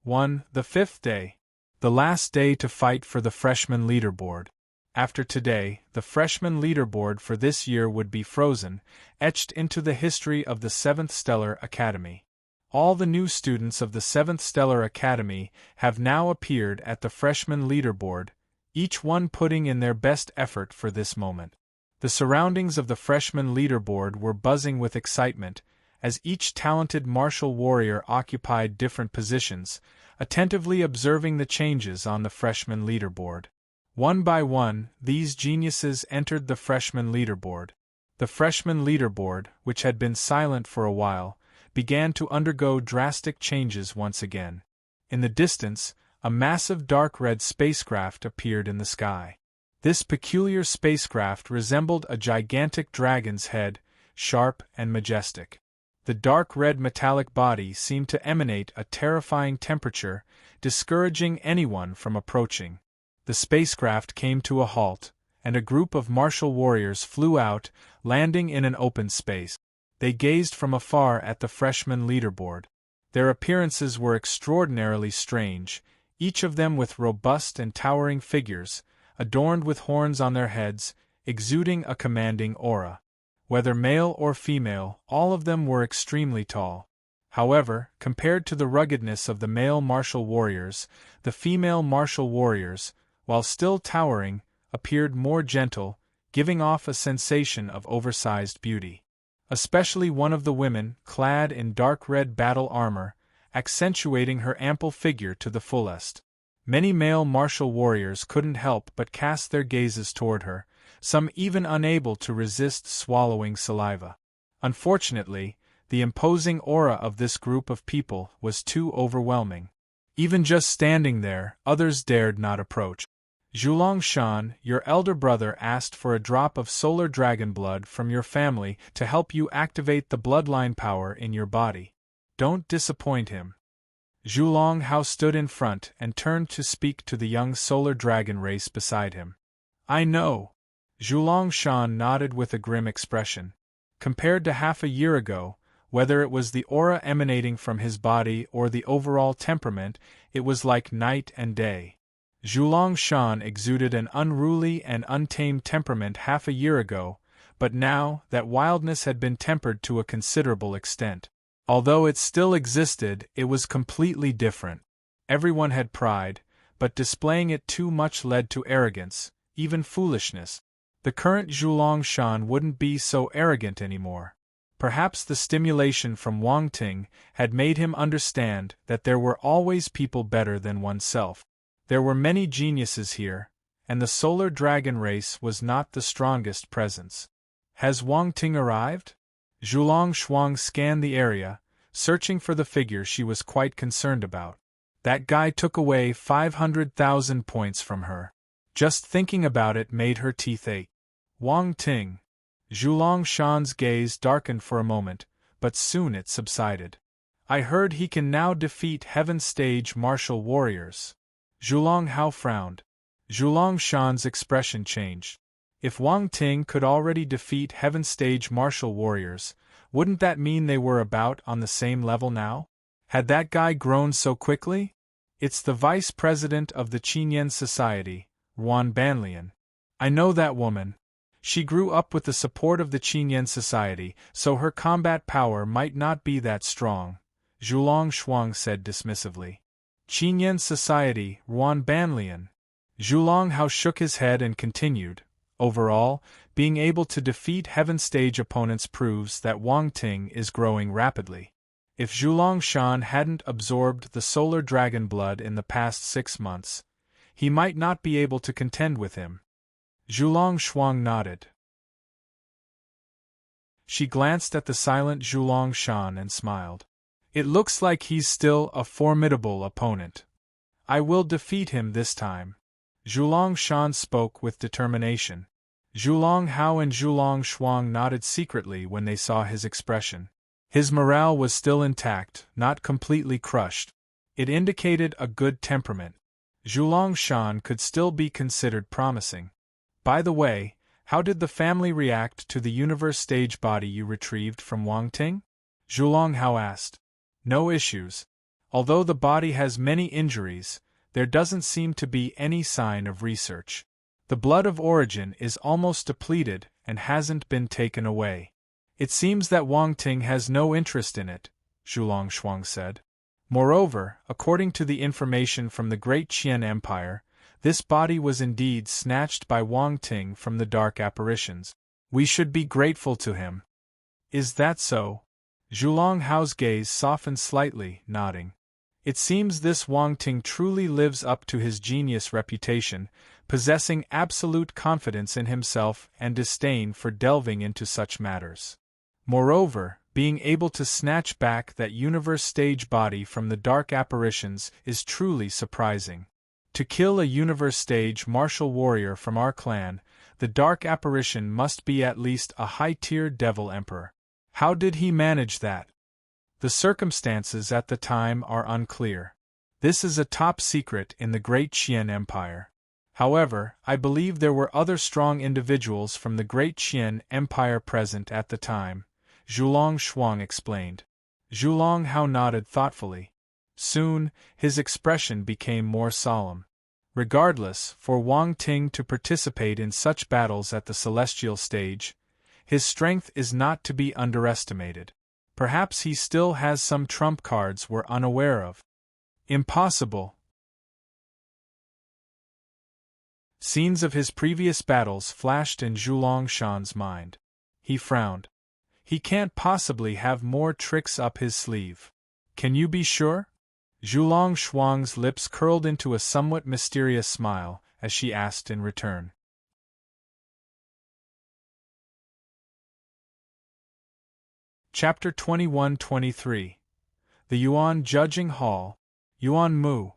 1. The fifth day. The last day to fight for the freshman leaderboard. After today, the freshman leaderboard for this year would be frozen, etched into the history of the 7th Stellar Academy. All the new students of the 7th Stellar Academy have now appeared at the freshman leaderboard, each one putting in their best effort for this moment. The surroundings of the freshman leaderboard were buzzing with excitement, as each talented martial warrior occupied different positions, attentively observing the changes on the freshman leaderboard. One by one, these geniuses entered the freshman leaderboard. The freshman leaderboard, which had been silent for a while, began to undergo drastic changes once again. In the distance, a massive dark red spacecraft appeared in the sky. This peculiar spacecraft resembled a gigantic dragon's head, sharp and majestic. The dark red metallic body seemed to emanate a terrifying temperature, discouraging anyone from approaching. The spacecraft came to a halt, and a group of martial warriors flew out, landing in an open space. They gazed from afar at the freshman leaderboard. Their appearances were extraordinarily strange, each of them with robust and towering figures, adorned with horns on their heads, exuding a commanding aura. Whether male or female, all of them were extremely tall. However, compared to the ruggedness of the male martial warriors, the female martial warriors, while still towering, appeared more gentle, giving off a sensation of oversized beauty. Especially one of the women, clad in dark red battle armor, accentuating her ample figure to the fullest. Many male martial warriors couldn't help but cast their gazes toward her, some even unable to resist swallowing saliva. Unfortunately, the imposing aura of this group of people was too overwhelming. Even just standing there, others dared not approach. Zhulong Shan, your elder brother, asked for a drop of solar dragon blood from your family to help you activate the bloodline power in your body. Don't disappoint him. Zhulong Hao stood in front and turned to speak to the young solar dragon race beside him. I know. Zhulong Shan nodded with a grim expression. Compared to half a year ago, whether it was the aura emanating from his body or the overall temperament, it was like night and day. Zhulong Shan exuded an unruly and untamed temperament half a year ago, but now that wildness had been tempered to a considerable extent. Although it still existed, it was completely different. Everyone had pride, but displaying it too much led to arrogance, even foolishness. The current Zhulong Shan wouldn't be so arrogant anymore. Perhaps the stimulation from Wang Ting had made him understand that there were always people better than oneself. There were many geniuses here, and the solar dragon race was not the strongest presence. Has Wang Ting arrived? Zhulong Shuang scanned the area, searching for the figure she was quite concerned about. That guy took away 500,000 points from her. Just thinking about it made her teeth ache. Wang Ting. Zhulong Shan's gaze darkened for a moment, but soon it subsided. I heard he can now defeat Heaven Stage martial warriors. Zhulong Hao frowned. Zhulong Shan's expression changed. If Wang Ting could already defeat Heaven Stage martial warriors, wouldn't that mean they were about on the same level now? Had that guy grown so quickly? It's the vice president of the Qinyan Society, Ruan Banlian. I know that woman. She grew up with the support of the Qinyan Society, so her combat power might not be that strong, Zhulong Shuang said dismissively. Qinyan Society, Ruan Banlian. Zhulong Hao shook his head and continued. Overall, being able to defeat Heaven Stage opponents proves that Wang Ting is growing rapidly. If Zhulong Shan hadn't absorbed the solar dragon blood in the past 6 months, he might not be able to contend with him. Zhulong Shuang nodded. She glanced at the silent Zhulong Shan and smiled. It looks like he's still a formidable opponent. I will defeat him this time. Zhulong Shan spoke with determination. Zhulong Hao and Zhulong Shuang nodded secretly when they saw his expression. His morale was still intact, not completely crushed. It indicated a good temperament. Zhulong Shan could still be considered promising. By the way, How did the family react to the universe stage body you retrieved from Wang Ting? Zhu Hao asked. No issues. Although the body has many injuries, there doesn't seem to be any sign of research. The blood of origin is almost depleted and hasn't been taken away. It seems that Wang Ting has no interest in it, Zhu Shuang said. Moreover, according to the information from the Great Qian Empire, this body was indeed snatched by Wang Ting from the dark apparitions. We should be grateful to him. Is that so? Zhu Hao's gaze softened slightly, nodding. It seems this Wang Ting truly lives up to his genius reputation, possessing absolute confidence in himself and disdain for delving into such matters. Moreover, being able to snatch back that universe stage body from the dark apparitions is truly surprising. To kill a universe stage martial warrior from our clan, the dark apparition must be at least a high-tier devil emperor. How did he manage that? The circumstances at the time are unclear. This is a top secret in the Great Qian Empire. However, I believe there were other strong individuals from the Great Qian Empire present at the time, Zhu Shuang explained. Zhu Hao nodded thoughtfully. Soon, his expression became more solemn. Regardless, for Wang Ting to participate in such battles at the celestial stage, his strength is not to be underestimated. Perhaps he still has some trump cards we're unaware of. Impossible. Scenes of his previous battles flashed in Zhu Shan's mind. He frowned. He can't possibly have more tricks up his sleeve. Can you be sure? Zhu Shuang's lips curled into a somewhat mysterious smile as she asked in return. Chapter 21-23. The Yuan Judging Hall. Yuan Mu.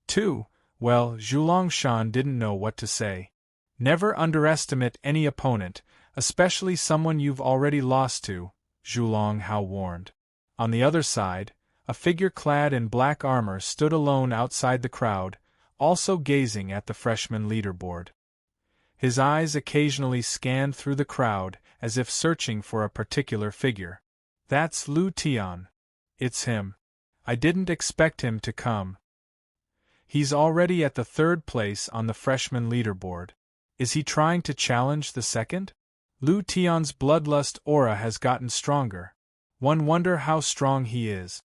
2. Well, Zhu Shan didn't know what to say. Never underestimate any opponent, especially someone you've already lost to, Zhu Hao warned. On the other side, a figure clad in black armor stood alone outside the crowd, also gazing at the freshman leaderboard. His eyes occasionally scanned through the crowd as if searching for a particular figure. That's Lu Tian. It's him. I didn't expect him to come. He's already at the third place on the freshman leaderboard. Is he trying to challenge the second? Lu Tian's bloodlust aura has gotten stronger. One wonder how strong he is.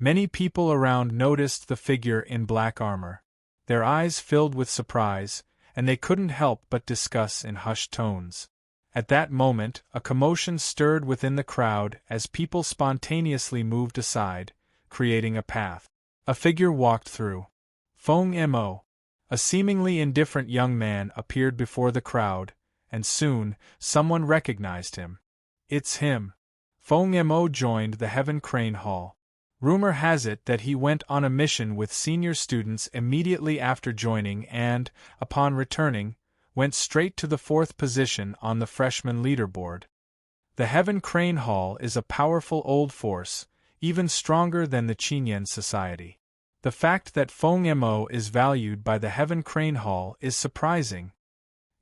Many people around noticed the figure in black armor. Their eyes filled with surprise, and they couldn't help but discuss in hushed tones. At that moment, a commotion stirred within the crowd as people spontaneously moved aside, creating a path. A figure walked through. Feng Mo. A seemingly indifferent young man appeared before the crowd, and soon, someone recognized him. It's him. Feng Mo joined the Heaven Crane Hall. Rumor has it that he went on a mission with senior students immediately after joining and, upon returning, went straight to the 4th position on the freshman leaderboard. The Heaven Crane Hall is a powerful old force, even stronger than the Qinyan Society. The fact that Feng Mo is valued by the Heaven Crane Hall is surprising.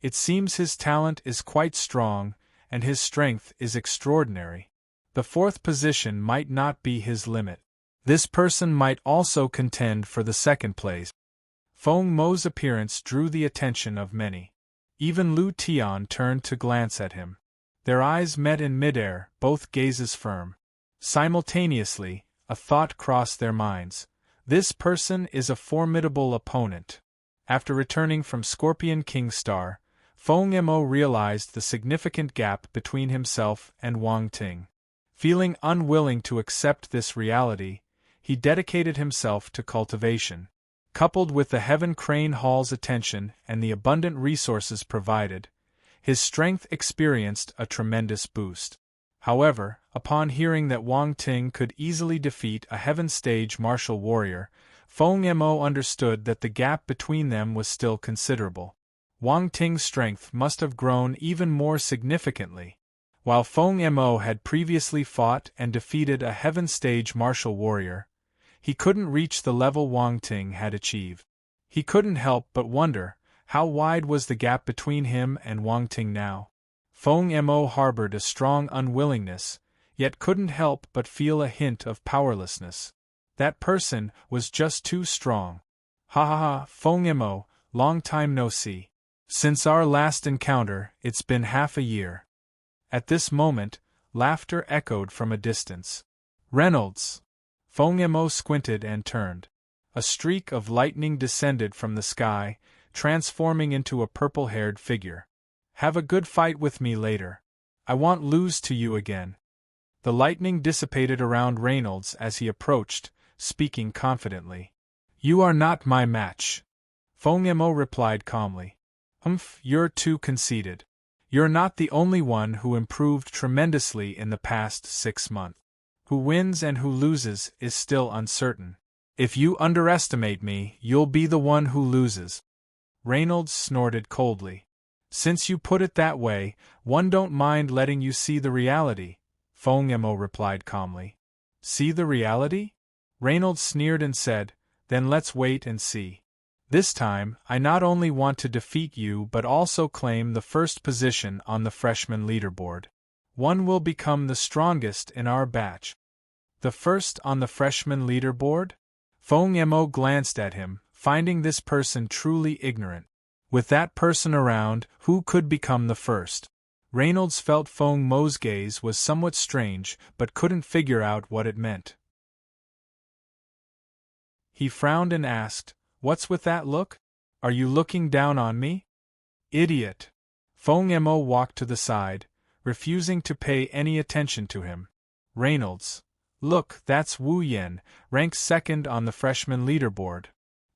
It seems his talent is quite strong, and his strength is extraordinary. The 4th position might not be his limit. This person might also contend for the 2nd place. Feng Mo's appearance drew the attention of many. Even Lu Tian turned to glance at him. Their eyes met in midair, both gazes firm. Simultaneously, a thought crossed their minds. This person is a formidable opponent. After returning from Scorpion King Star, Feng Mo realized the significant gap between himself and Wang Ting. Feeling unwilling to accept this reality, he dedicated himself to cultivation. Coupled with the Heaven Crane Hall's attention and the abundant resources provided, his strength experienced a tremendous boost. However, upon hearing that Wang Ting could easily defeat a Heaven Stage martial warrior, Feng Mo understood that the gap between them was still considerable. Wang Ting's strength must have grown even more significantly. While Feng Mo had previously fought and defeated a Heaven Stage martial warrior, he couldn't reach the level Wang Ting had achieved. He couldn't help but wonder, how wide was the gap between him and Wang Ting now? Feng Mo harbored a strong unwillingness, yet couldn't help but feel a hint of powerlessness. That person was just too strong. Ha ha ha, Feng Mo, long time no see. Since our last encounter, it's been half a year. At this moment, laughter echoed from a distance. Reynolds! Feng Mo squinted and turned. A streak of lightning descended from the sky, transforming into a purple-haired figure. Have a good fight with me later. I won't lose to you again. The lightning dissipated around Reynolds as he approached, speaking confidently. You are not my match. Feng Mo replied calmly. Humph, you're too conceited. You're not the only one who improved tremendously in the past 6 months. Who wins and who loses is still uncertain. If you underestimate me, you'll be the one who loses. Reynolds snorted coldly. Since you put it that way, one don't mind letting you see the reality, Feng Mo replied calmly. See the reality? Reynolds sneered and said, then let's wait and see. This time, I not only want to defeat you but also claim the first position on the freshman leaderboard. One will become the strongest in our batch. The first on the freshman leaderboard? Feng Mo glanced at him, finding this person truly ignorant. With that person around, who could become the first? Reynolds felt Feng Mo's gaze was somewhat strange, but couldn't figure out what it meant. He frowned and asked, What's with that look? Are you looking down on me? Idiot! Feng Mo walked to the side, refusing to pay any attention to him. Reynolds. Look, that's Wu Yan, ranked second on the freshman leaderboard.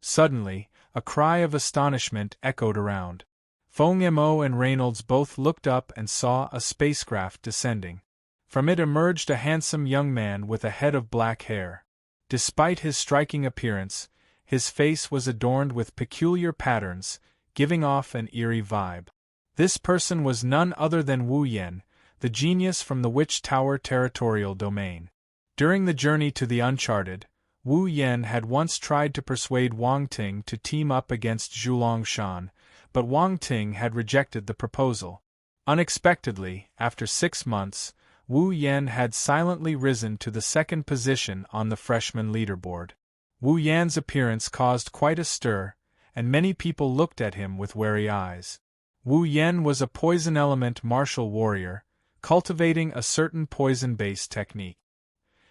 Suddenly, a cry of astonishment echoed around. Feng Mo and Reynolds both looked up and saw a spacecraft descending. From it emerged a handsome young man with a head of black hair. Despite his striking appearance, his face was adorned with peculiar patterns, giving off an eerie vibe. This person was none other than Wu Yan, the genius from the Witch Tower territorial domain. During the journey to the Uncharted, Wu Yan had once tried to persuade Wang Ting to team up against Zhulong Shan, but Wang Ting had rejected the proposal. Unexpectedly, after 6 months, Wu Yan had silently risen to the second position on the freshman leaderboard. Wu Yan's appearance caused quite a stir, and many people looked at him with wary eyes. Wu Yan was a poison-element martial warrior, cultivating a certain poison-based technique.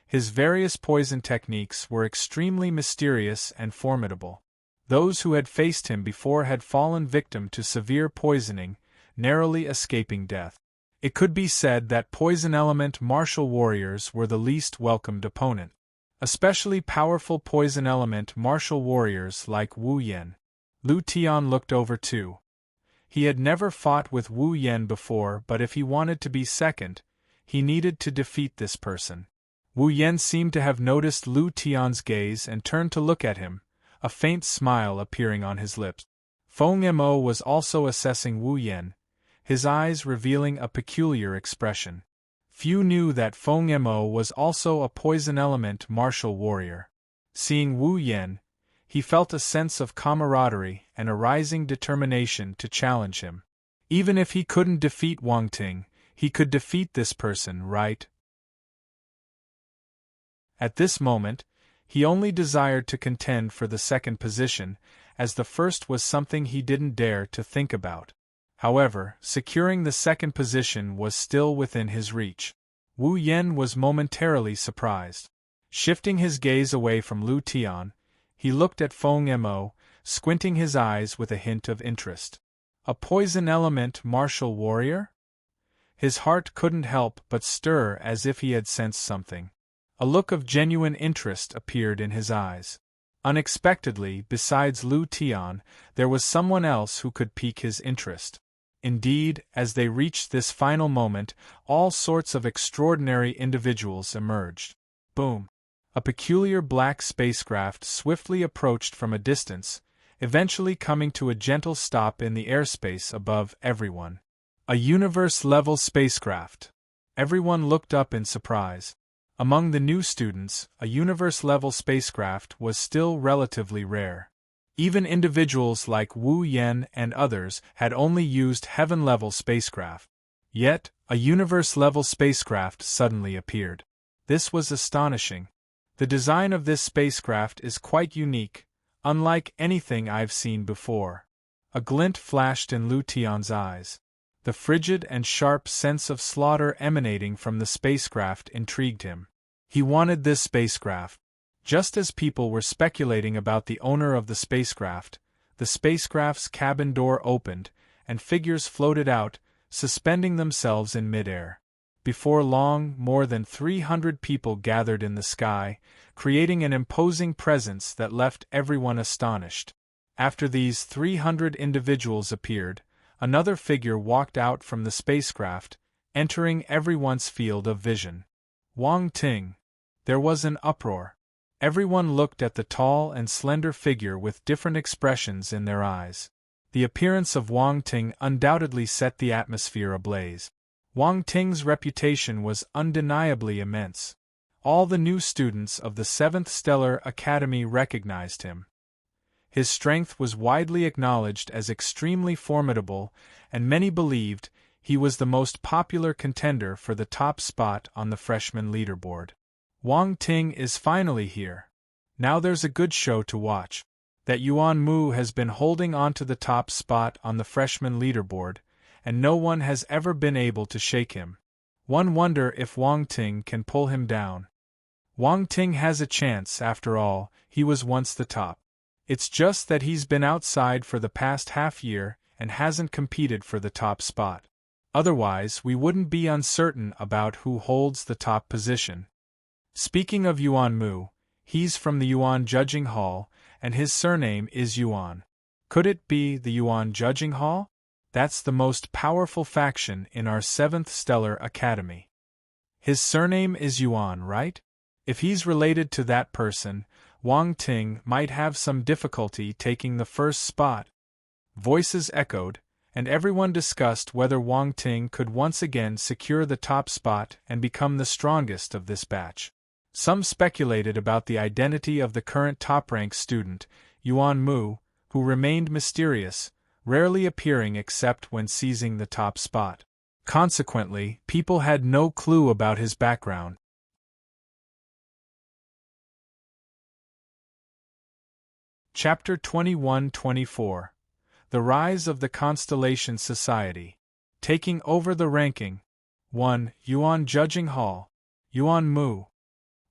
His various poison techniques were extremely mysterious and formidable. Those who had faced him before had fallen victim to severe poisoning, narrowly escaping death. It could be said that poison-element martial warriors were the least welcomed opponent. Especially powerful poison-element martial warriors like Wu Yan. Lu Tian looked over too. He had never fought with Wu Yan before, but if he wanted to be second, he needed to defeat this person. Wu Yan seemed to have noticed Lu Tian's gaze and turned to look at him, a faint smile appearing on his lips. Feng Mo was also assessing Wu Yan, his eyes revealing a peculiar expression. Few knew that Feng Mo was also a poison-element martial warrior. Seeing Wu Yan, he felt a sense of camaraderie and a rising determination to challenge him. Even if he couldn't defeat Wang Ting, he could defeat this person, right? At this moment, he only desired to contend for the second position, as the first was something he didn't dare to think about. However, securing the second position was still within his reach. Wu Yan was momentarily surprised. Shifting his gaze away from Lu Tian, he looked at Feng Mo, squinting his eyes with a hint of interest. A poison-element martial warrior? His heart couldn't help but stir as if he had sensed something. A look of genuine interest appeared in his eyes. Unexpectedly, besides Lu Tian, there was someone else who could pique his interest. Indeed, as they reached this final moment, all sorts of extraordinary individuals emerged. Boom! A peculiar black spacecraft swiftly approached from a distance, eventually coming to a gentle stop in the airspace above everyone. A universe-level spacecraft. Everyone looked up in surprise. Among the new students, a universe-level spacecraft was still relatively rare. Even individuals like Wu Yan and others had only used heaven-level spacecraft. Yet, a universe-level spacecraft suddenly appeared. This was astonishing. The design of this spacecraft is quite unique, unlike anything I've seen before. A glint flashed in Lu Tian's eyes. The frigid and sharp sense of slaughter emanating from the spacecraft intrigued him. He wanted this spacecraft. Just as people were speculating about the owner of the spacecraft's cabin door opened, and figures floated out, suspending themselves in midair. Before long, more than 300 people gathered in the sky, creating an imposing presence that left everyone astonished. After these 300 individuals appeared, another figure walked out from the spacecraft, entering everyone's field of vision. Wang Ting. There was an uproar. Everyone looked at the tall and slender figure with different expressions in their eyes. The appearance of Wang Ting undoubtedly set the atmosphere ablaze. Wang Ting's reputation was undeniably immense. All the new students of the 7th Stellar Academy recognized him. His strength was widely acknowledged as extremely formidable, and many believed he was the most popular contender for the top spot on the freshman leaderboard. Wang Ting is finally here. Now there's a good show to watch. That Yuan Mu has been holding on to the top spot on the freshman leaderboard, and no one has ever been able to shake him. One wonder if Wang Ting can pull him down. Wang Ting has a chance, after all, he was once the top. It's just that he's been outside for the past half year and hasn't competed for the top spot. Otherwise, we wouldn't be uncertain about who holds the top position. Speaking of Yuan Mu, he's from the Yuan Judging Hall, and his surname is Yuan. Could it be the Yuan Judging Hall? That's the most powerful faction in our 7th Stellar Academy. His surname is Yuan, right? If he's related to that person, Wang Ting might have some difficulty taking the first spot. Voices echoed, and everyone discussed whether Wang Ting could once again secure the top spot and become the strongest of this batch. Some speculated about the identity of the current top-ranked student, Yuan Mu, who remained mysterious, rarely appearing except when seizing the top spot. Consequently, people had no clue about his background. Chapter 21-24. The Rise of the Constellation Society. Taking over the ranking. 1. Yuan Judging Hall. Yuan Mu.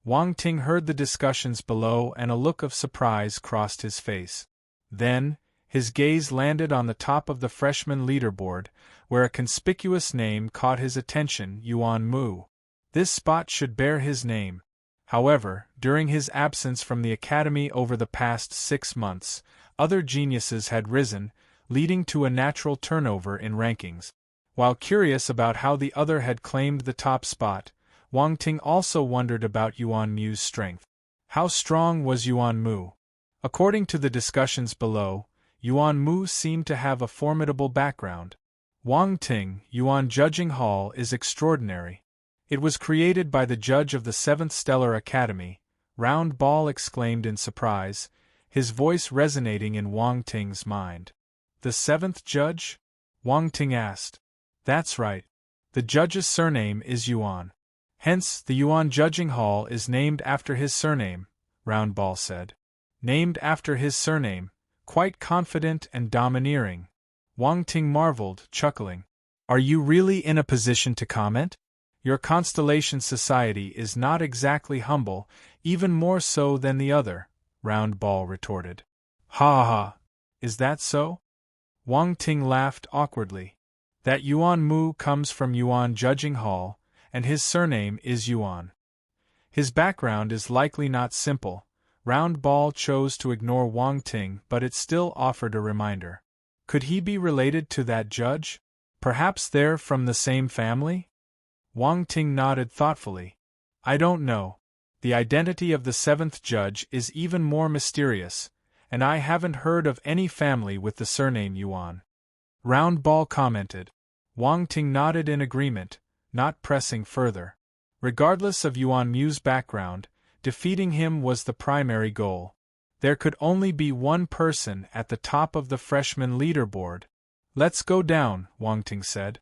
Wang Ting heard the discussions below and a look of surprise crossed his face. Then, his gaze landed on the top of the freshman leaderboard, where a conspicuous name caught his attention, Yuan Mu. This spot should bear his name. However, during his absence from the academy over the past 6 months, other geniuses had risen, leading to a natural turnover in rankings. While curious about how the other had claimed the top spot, Wang Ting also wondered about Yuan Mu's strength. How strong was Yuan Mu? According to the discussions below, Yuan Mu seemed to have a formidable background. Wang Ting, Yuan Judging Hall is extraordinary. It was created by the judge of the 7th Stellar Academy, Round Ball exclaimed in surprise, his voice resonating in Wang Ting's mind. The 7th judge? Wang Ting asked. That's right. The judge's surname is Yuan. Hence, the Yuan Judging Hall is named after his surname, Round Ball said. Named after his surname, quite confident and domineering. Wang Ting marveled, chuckling. Are you really in a position to comment? Your Constellation Society is not exactly humble, even more so than the other, Round Ball retorted. Ha ha! Is that so? Wang Ting laughed awkwardly. That Yuan Mu comes from Yuan Judging Hall, and his surname is Yuan. His background is likely not simple. Round Ball chose to ignore Wang Ting, but it still offered a reminder. Could he be related to that judge? Perhaps they're from the same family? Wang Ting nodded thoughtfully. I don't know. The identity of the 7th judge is even more mysterious, and I haven't heard of any family with the surname Yuan. Round Ball commented. Wang Ting nodded in agreement, not pressing further. Regardless of Yuan Mu's background, defeating him was the primary goal. There could only be one person at the top of the freshman leaderboard. Let's go down, Wang Ting said.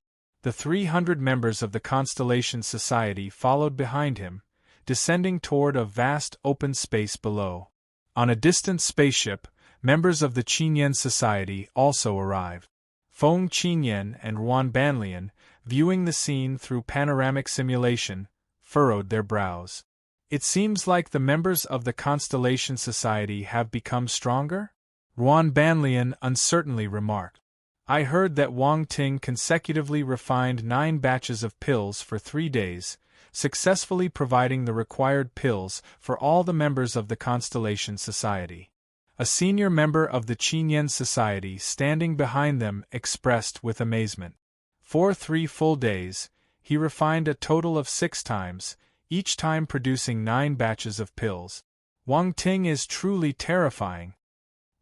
The 300 members of the Constellation Society followed behind him, descending toward a vast open space below. On a distant spaceship, members of the Qinyan Society also arrived. Feng Qinyan and Ruan Banlian, viewing the scene through panoramic simulation, furrowed their brows. It seems like the members of the Constellation Society have become stronger? Ruan Banlian uncertainly remarked. I heard that Wang Ting consecutively refined 9 batches of pills for 3 days, successfully providing the required pills for all the members of the Constellation Society. A senior member of the Qinyan Society standing behind them expressed with amazement. For 3 full days, he refined a total of 6 times, each time producing 9 batches of pills. Wang Ting is truly terrifying.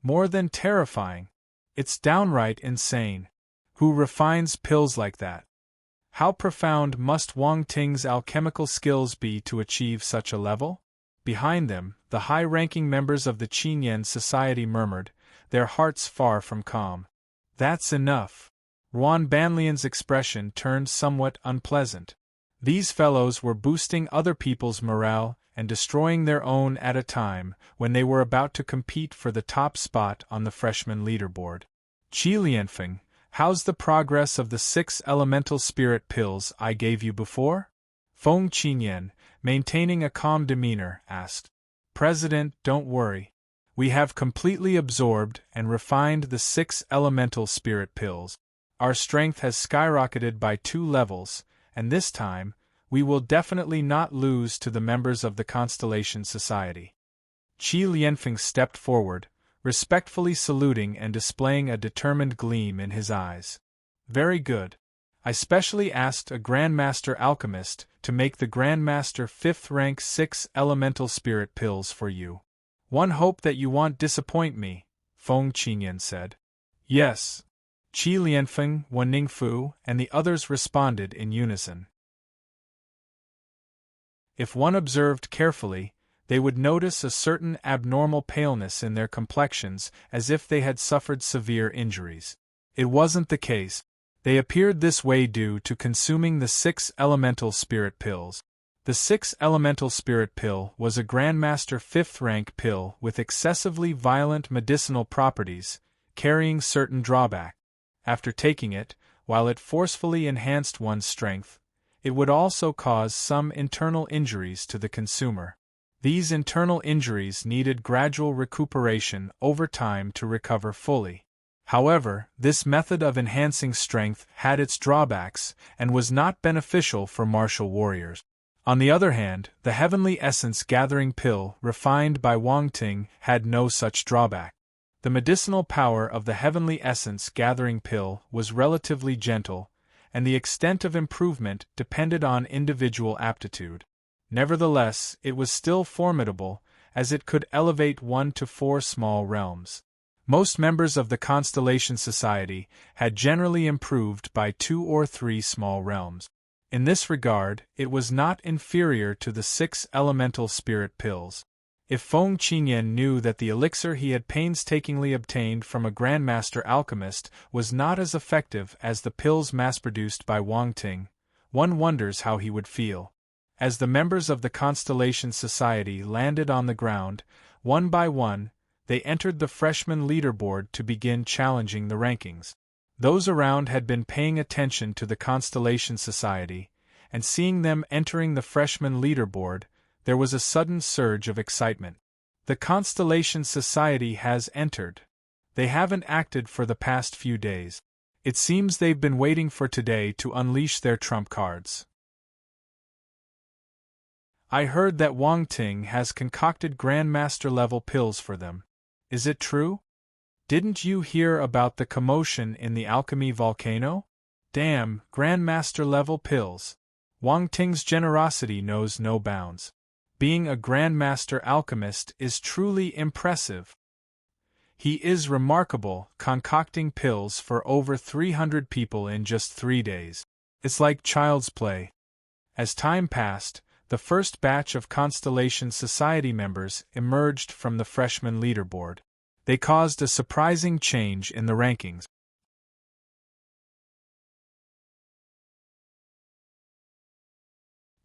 More than terrifying. It's downright insane. Who refines pills like that? How profound must Wang Ting's alchemical skills be to achieve such a level? Behind them, the high-ranking members of the Qinyan Society murmured, their hearts far from calm. That's enough. Ruan Banlian's expression turned somewhat unpleasant. These fellows were boosting other people's morale and destroying their own at a time when they were about to compete for the top spot on the freshman leaderboard. Qi Lianfeng, how's the progress of the 6 elemental spirit pills I gave you before? Feng Qinyan, maintaining a calm demeanor, asked. President, don't worry. We have completely absorbed and refined the 6 elemental spirit pills. Our strength has skyrocketed by 2 levels, and this time, we will definitely not lose to the members of the Constellation Society. Qi Lianfeng stepped forward, respectfully saluting and displaying a determined gleam in his eyes. Very good. I specially asked a Grandmaster Alchemist to make the Grandmaster 5th rank 6 elemental spirit pills for you. One hope that you won't disappoint me, Feng Qinyan said. Yes. Qi Lianfeng, Wan Ningfu, and the others responded in unison. If one observed carefully, they would notice a certain abnormal paleness in their complexions as if they had suffered severe injuries. It wasn't the case. They appeared this way due to consuming the 6 elemental spirit pills. The 6 elemental spirit pill was a Grandmaster 5th rank pill with excessively violent medicinal properties, carrying certain drawbacks. After taking it, while it forcefully enhanced one's strength, it would also cause some internal injuries to the consumer. These internal injuries needed gradual recuperation over time to recover fully. However, this method of enhancing strength had its drawbacks and was not beneficial for martial warriors. On the other hand, the Heavenly Essence Gathering Pill refined by Wang Ting had no such drawback. The medicinal power of the Heavenly Essence Gathering Pill was relatively gentle, and the extent of improvement depended on individual aptitude. Nevertheless, it was still formidable, as it could elevate 1 to 4 small realms. Most members of the Constellation Society had generally improved by 2 or 3 small realms. In this regard, it was not inferior to the 6 elemental spirit pills. If Feng Qinyan knew that the elixir he had painstakingly obtained from a Grandmaster Alchemist was not as effective as the pills mass-produced by Wang Ting, one wonders how he would feel. As the members of the Constellation Society landed on the ground, one by one, they entered the freshman leaderboard to begin challenging the rankings. Those around had been paying attention to the Constellation Society, and seeing them entering the freshman leaderboard, there was a sudden surge of excitement. The Constellation Society has entered. They haven't acted for the past few days. It seems they've been waiting for today to unleash their trump cards. I heard that Wang Ting has concocted Grandmaster-level pills for them. Is it true? Didn't you hear about the commotion in the alchemy volcano? Damn, Grandmaster-level pills. Wang Ting's generosity knows no bounds. Being a Grandmaster Alchemist is truly impressive. He is remarkable, concocting pills for over 300 people in just 3 days. It's like child's play. As time passed, the first batch of Constellation Society members emerged from the freshman leaderboard. They caused a surprising change in the rankings.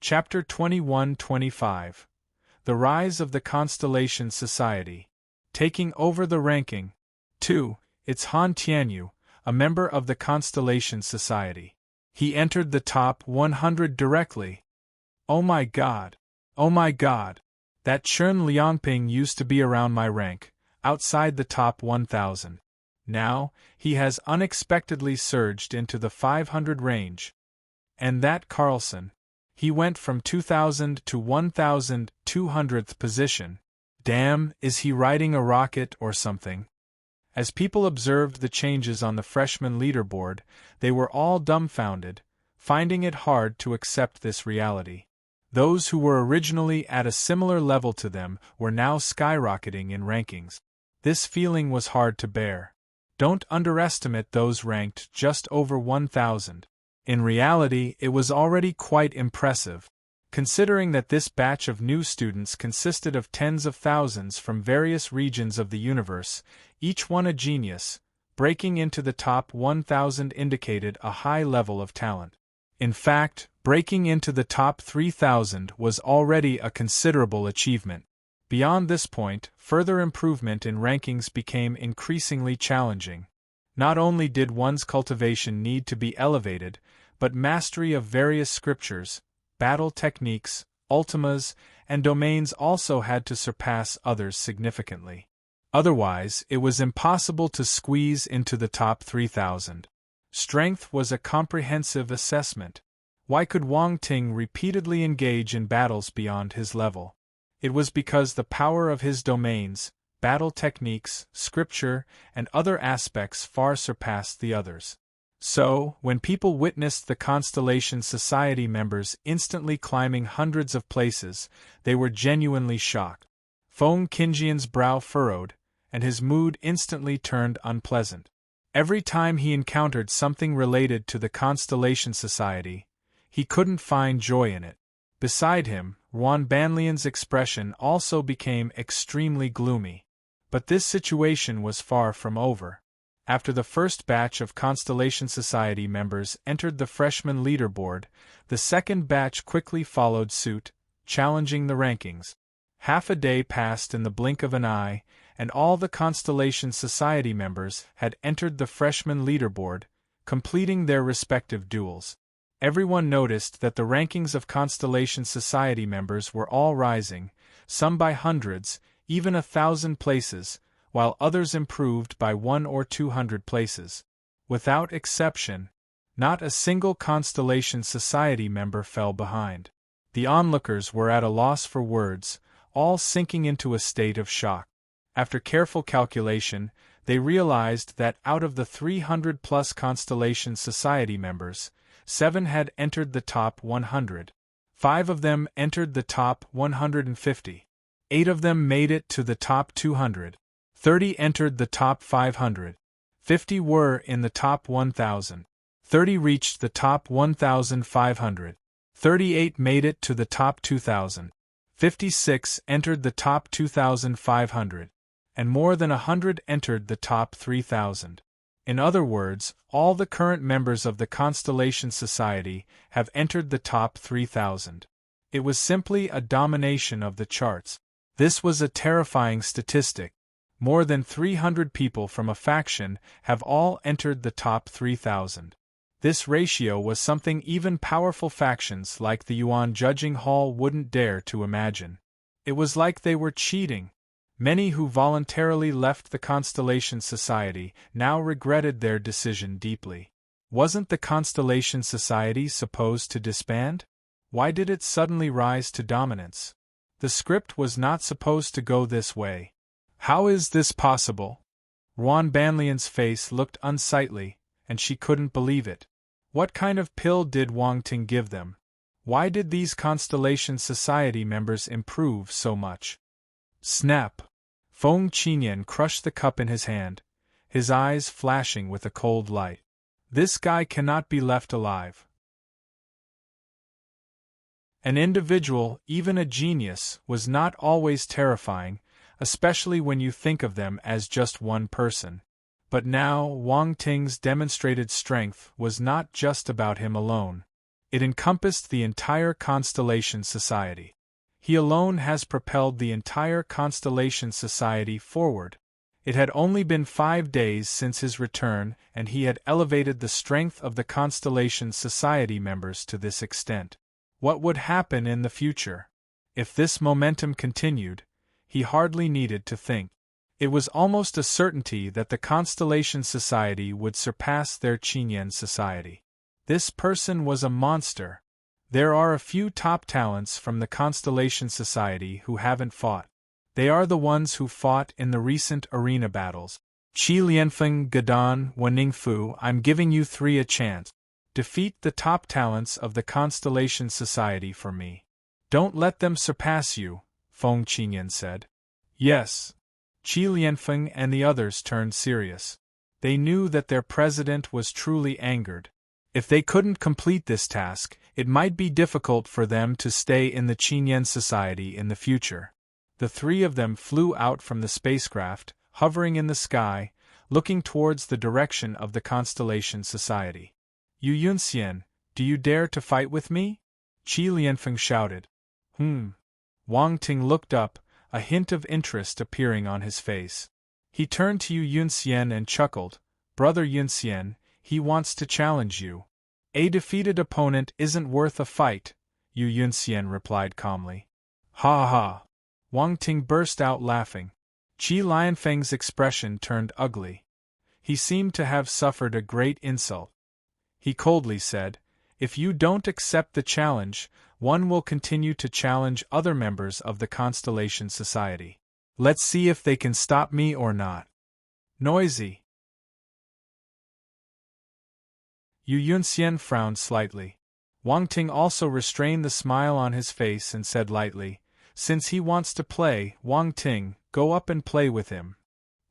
Chapter 21-25. The Rise of the Constellation Society. Taking over the ranking. 2. It's Han Tianyu, a member of the Constellation Society. He entered the top 100 directly. Oh my god. Oh my god. That Chen Liangping used to be around my rank, outside the top 1000. Now, he has unexpectedly surged into the 500 range. And that Carlson. He went from 2000 to 1200th position. Damn, is he riding a rocket or something? As people observed the changes on the freshman leaderboard, they were all dumbfounded, finding it hard to accept this reality. Those who were originally at a similar level to them were now skyrocketing in rankings. This feeling was hard to bear. Don't underestimate those ranked just over 1000. In reality, it was already quite impressive, considering that this batch of new students consisted of tens of thousands from various regions of the universe, each one a genius. Breaking into the top 1000 indicated a high level of talent. In fact, breaking into the top 3000 was already a considerable achievement. Beyond this point, further improvement in rankings became increasingly challenging. Not only did one's cultivation need to be elevated, but mastery of various scriptures, battle techniques, ultimas, and domains also had to surpass others significantly. Otherwise, it was impossible to squeeze into the top 3000. Strength was a comprehensive assessment. Why could Wang Ting repeatedly engage in battles beyond his level? It was because the power of his domains, battle techniques, scripture, and other aspects far surpassed the others. So, when people witnessed the Constellation Society members instantly climbing hundreds of places, they were genuinely shocked. Feng Qinjian's brow furrowed, and his mood instantly turned unpleasant. Every time he encountered something related to the Constellation Society, he couldn't find joy in it. Beside him, Yuan Banlian's expression also became extremely gloomy. But this situation was far from over. After the first batch of Constellation Society members entered the freshman leaderboard, the second batch quickly followed suit, challenging the rankings. Half a day passed in the blink of an eye, and all the Constellation Society members had entered the freshman leaderboard, completing their respective duels. Everyone noticed that the rankings of Constellation Society members were all rising, some by hundreds, even 1,000 places, while others improved by 100 or 200 places. Without exception, not a single Constellation Society member fell behind. The onlookers were at a loss for words, all sinking into a state of shock. After careful calculation, they realized that out of the 300-plus Constellation Society members, 7 had entered the top 100. 5 of them entered the top 150. 8 of them made it to the top 200. 30 entered the top 500. 50 were in the top 1,000. 30 reached the top 1,500. 38 made it to the top 2,000. 56 entered the top 2,500. And more than 100 entered the top 3,000. In other words, all the current members of the Constellation Society have entered the top 3,000. It was simply a domination of the charts. This was a terrifying statistic. More than 300 people from a faction have all entered the top 3,000. This ratio was something even powerful factions like the Yuan Judging Hall wouldn't dare to imagine. It was like they were cheating. Many who voluntarily left the Constellation Society now regretted their decision deeply. Wasn't the Constellation Society supposed to disband? Why did it suddenly rise to dominance? The script was not supposed to go this way. How is this possible? Yuan Banlian's face looked unsightly, and she couldn't believe it. What kind of pill did Wang Ting give them? Why did these Constellation Society members improve so much? Snap! Feng Qinyan crushed the cup in his hand, his eyes flashing with a cold light. This guy cannot be left alive. An individual, even a genius, was not always terrifying, especially when you think of them as just one person. But now, Wang Ting's demonstrated strength was not just about him alone. It encompassed the entire Constellation Society. He alone has propelled the entire Constellation Society forward. It had only been 5 days since his return, and he had elevated the strength of the Constellation Society members to this extent. What would happen in the future? If this momentum continued, he hardly needed to think. It was almost a certainty that the Constellation Society would surpass their Qinyan Society. This person was a monster. There are a few top talents from the Constellation Society who haven't fought. They are the ones who fought in the recent arena battles. Qi Lianfeng, Gadon, Waningfu, I'm giving you 3 a chance. Defeat the top talents of the Constellation Society for me. Don't let them surpass you, Feng Qinyan said. Yes. Qi Lianfeng and the others turned serious. They knew that their president was truly angered. If they couldn't complete this task, it might be difficult for them to stay in the Qinyan Society in the future. The 3 of them flew out from the spacecraft, hovering in the sky, looking towards the direction of the Constellation Society. Yu Yunxian, do you dare to fight with me? Qi Lianfeng shouted. Wang Ting looked up, a hint of interest appearing on his face. He turned to Yu Yunxian and chuckled. Brother Yunxian, he wants to challenge you. A defeated opponent isn't worth a fight, Yu Yunxian replied calmly. Ha ha! Wang Ting burst out laughing. Qi Lianfeng's expression turned ugly. He seemed to have suffered a great insult. He coldly said, If you don't accept the challenge, one will continue to challenge other members of the Constellation Society. Let's see if they can stop me or not. Noisy. Yu Yunxian frowned slightly. Wang Ting also restrained the smile on his face and said lightly, Since he wants to play, Wang Ting, go up and play with him.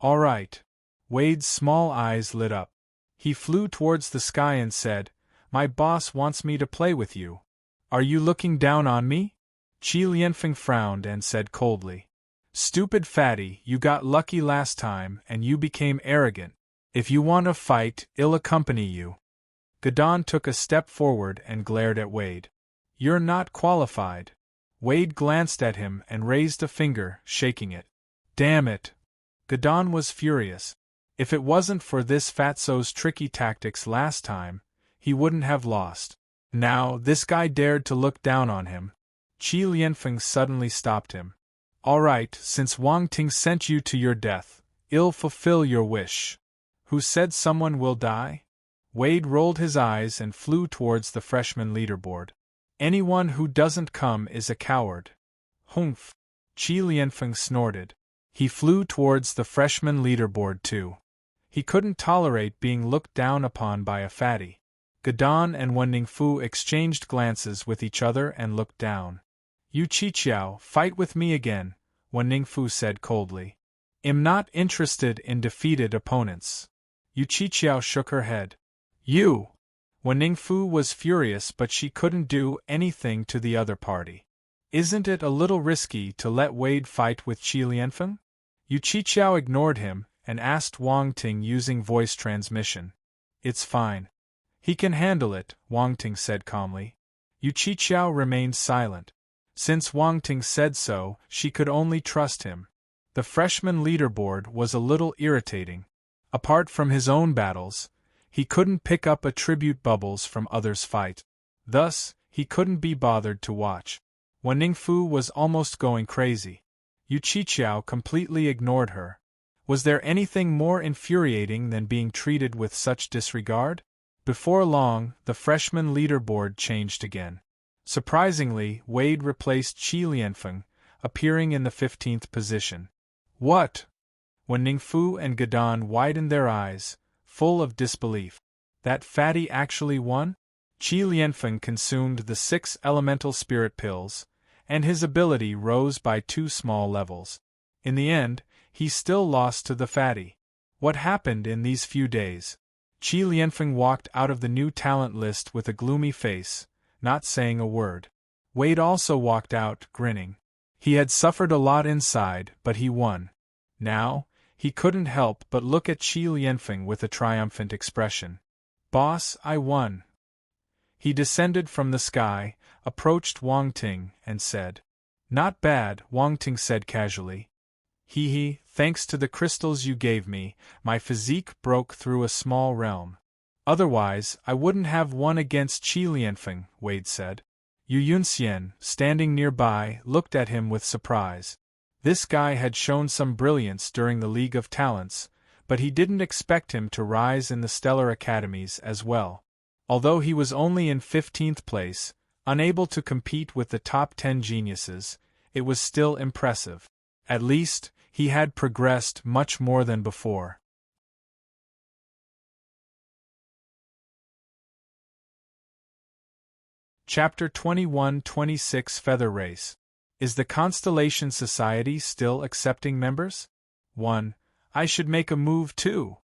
All right. Wade's small eyes lit up. He flew towards the sky and said, My boss wants me to play with you. Are you looking down on me? Qi Lianfeng frowned and said coldly, Stupid fatty, you got lucky last time and you became arrogant. If you want to fight, I'll accompany you. Gadon took a step forward and glared at Wade. You're not qualified. Wade glanced at him and raised a finger, shaking it. Damn it! Gadon was furious. If it wasn't for this fatso's tricky tactics last time, he wouldn't have lost. Now, this guy dared to look down on him. Qi Lianfeng suddenly stopped him. All right, since Wang Ting sent you to your death, I'll fulfill your wish. Who said someone will die? Wade rolled his eyes and flew towards the freshman leaderboard. Anyone who doesn't come is a coward. Humph! Qi Lianfeng snorted. He flew towards the freshman leaderboard too. He couldn't tolerate being looked down upon by a fatty. Gadon and Waningfu exchanged glances with each other and looked down. You Qiqiao, fight with me again, Waningfu said coldly. I'm not interested in defeated opponents. Yu Qiqiao shook her head. You! Waningfu was furious, but she couldn't do anything to the other party. Isn't it a little risky to let Wade fight with Qi Lianfeng? Yu Qiqiao ignored him and asked Wang Ting using voice transmission. It's fine. He can handle it, Wang Ting said calmly. Yu Qiqiao remained silent. Since Wang Ting said so, she could only trust him. The freshman leaderboard was a little irritating. Apart from his own battles, he couldn't pick up attribute bubbles from others' fight. Thus, he couldn't be bothered to watch. Waningfu was almost going crazy. Yu Qiqiao completely ignored her. Was there anything more infuriating than being treated with such disregard? Before long, the freshman leaderboard changed again. Surprisingly, Wade replaced Qi Lianfeng, appearing in the 15th position. What? Waningfu and Gadon widened their eyes, full of disbelief. That fatty actually won? Qi Lianfeng consumed the 6 elemental spirit pills, and his ability rose by 2 small levels. In the end, he still lost to the fatty. What happened in these few days? Qi Lianfeng walked out of the new talent list with a gloomy face, not saying a word. Wade also walked out, grinning. He had suffered a lot inside, but he won. Now, he couldn't help but look at Qi Lianfeng with a triumphant expression. Boss, I won. He descended from the sky, approached Wang Ting, and said, "Not bad," Wang Ting said casually. Thanks to the crystals you gave me, my physique broke through a small realm. Otherwise, I wouldn't have won against Qi Lianfeng," Wade said. Yu Yunxian, standing nearby, looked at him with surprise. This guy had shown some brilliance during the League of Talents, but he didn't expect him to rise in the stellar academies as well. Although he was only in 15th place, unable to compete with the top 10 geniuses, it was still impressive. At least, he had progressed much more than before. Chapter 21-26 Feather Race. Is the Constellation Society still accepting members? 1. I should make a move too.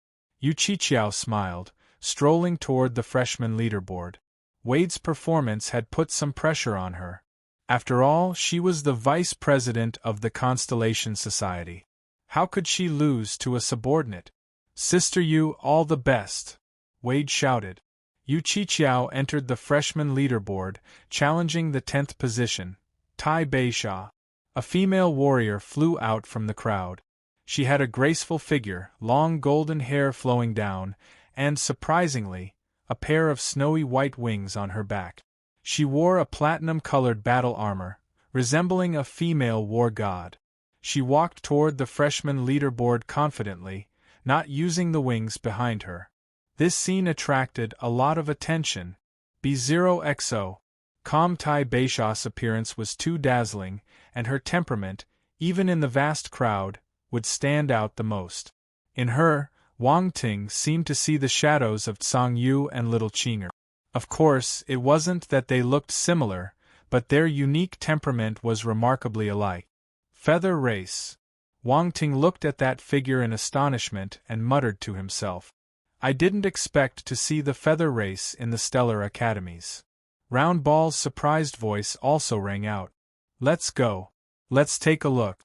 Yu Qiqiao smiled, strolling toward the freshman leaderboard. Wade's performance had put some pressure on her. After all, she was the vice president of the Constellation Society. How could she lose to a subordinate? Sister Yu, all the best! Wade shouted. Yu Qiqiao entered the freshman leaderboard, challenging the 10th position, Tai Beisha. A female warrior flew out from the crowd. She had a graceful figure, long golden hair flowing down, and, surprisingly, a pair of snowy white wings on her back. She wore a platinum-colored battle armor, resembling a female war god. She walked toward the freshman leaderboard confidently, not using the wings behind her. This scene attracted a lot of attention. B0XO. Calm Tai Beisha's appearance was too dazzling, and her temperament, even in the vast crowd, would stand out the most. In her, Wang Ting seemed to see the shadows of Tsang Yu and Little Qinger. Of course, it wasn't that they looked similar, but their unique temperament was remarkably alike. Feather Race. Wang Ting looked at that figure in astonishment and muttered to himself. I didn't expect to see the Feather Race in the Stellar Academies. Round Ball's surprised voice also rang out. Let's go. Let's take a look.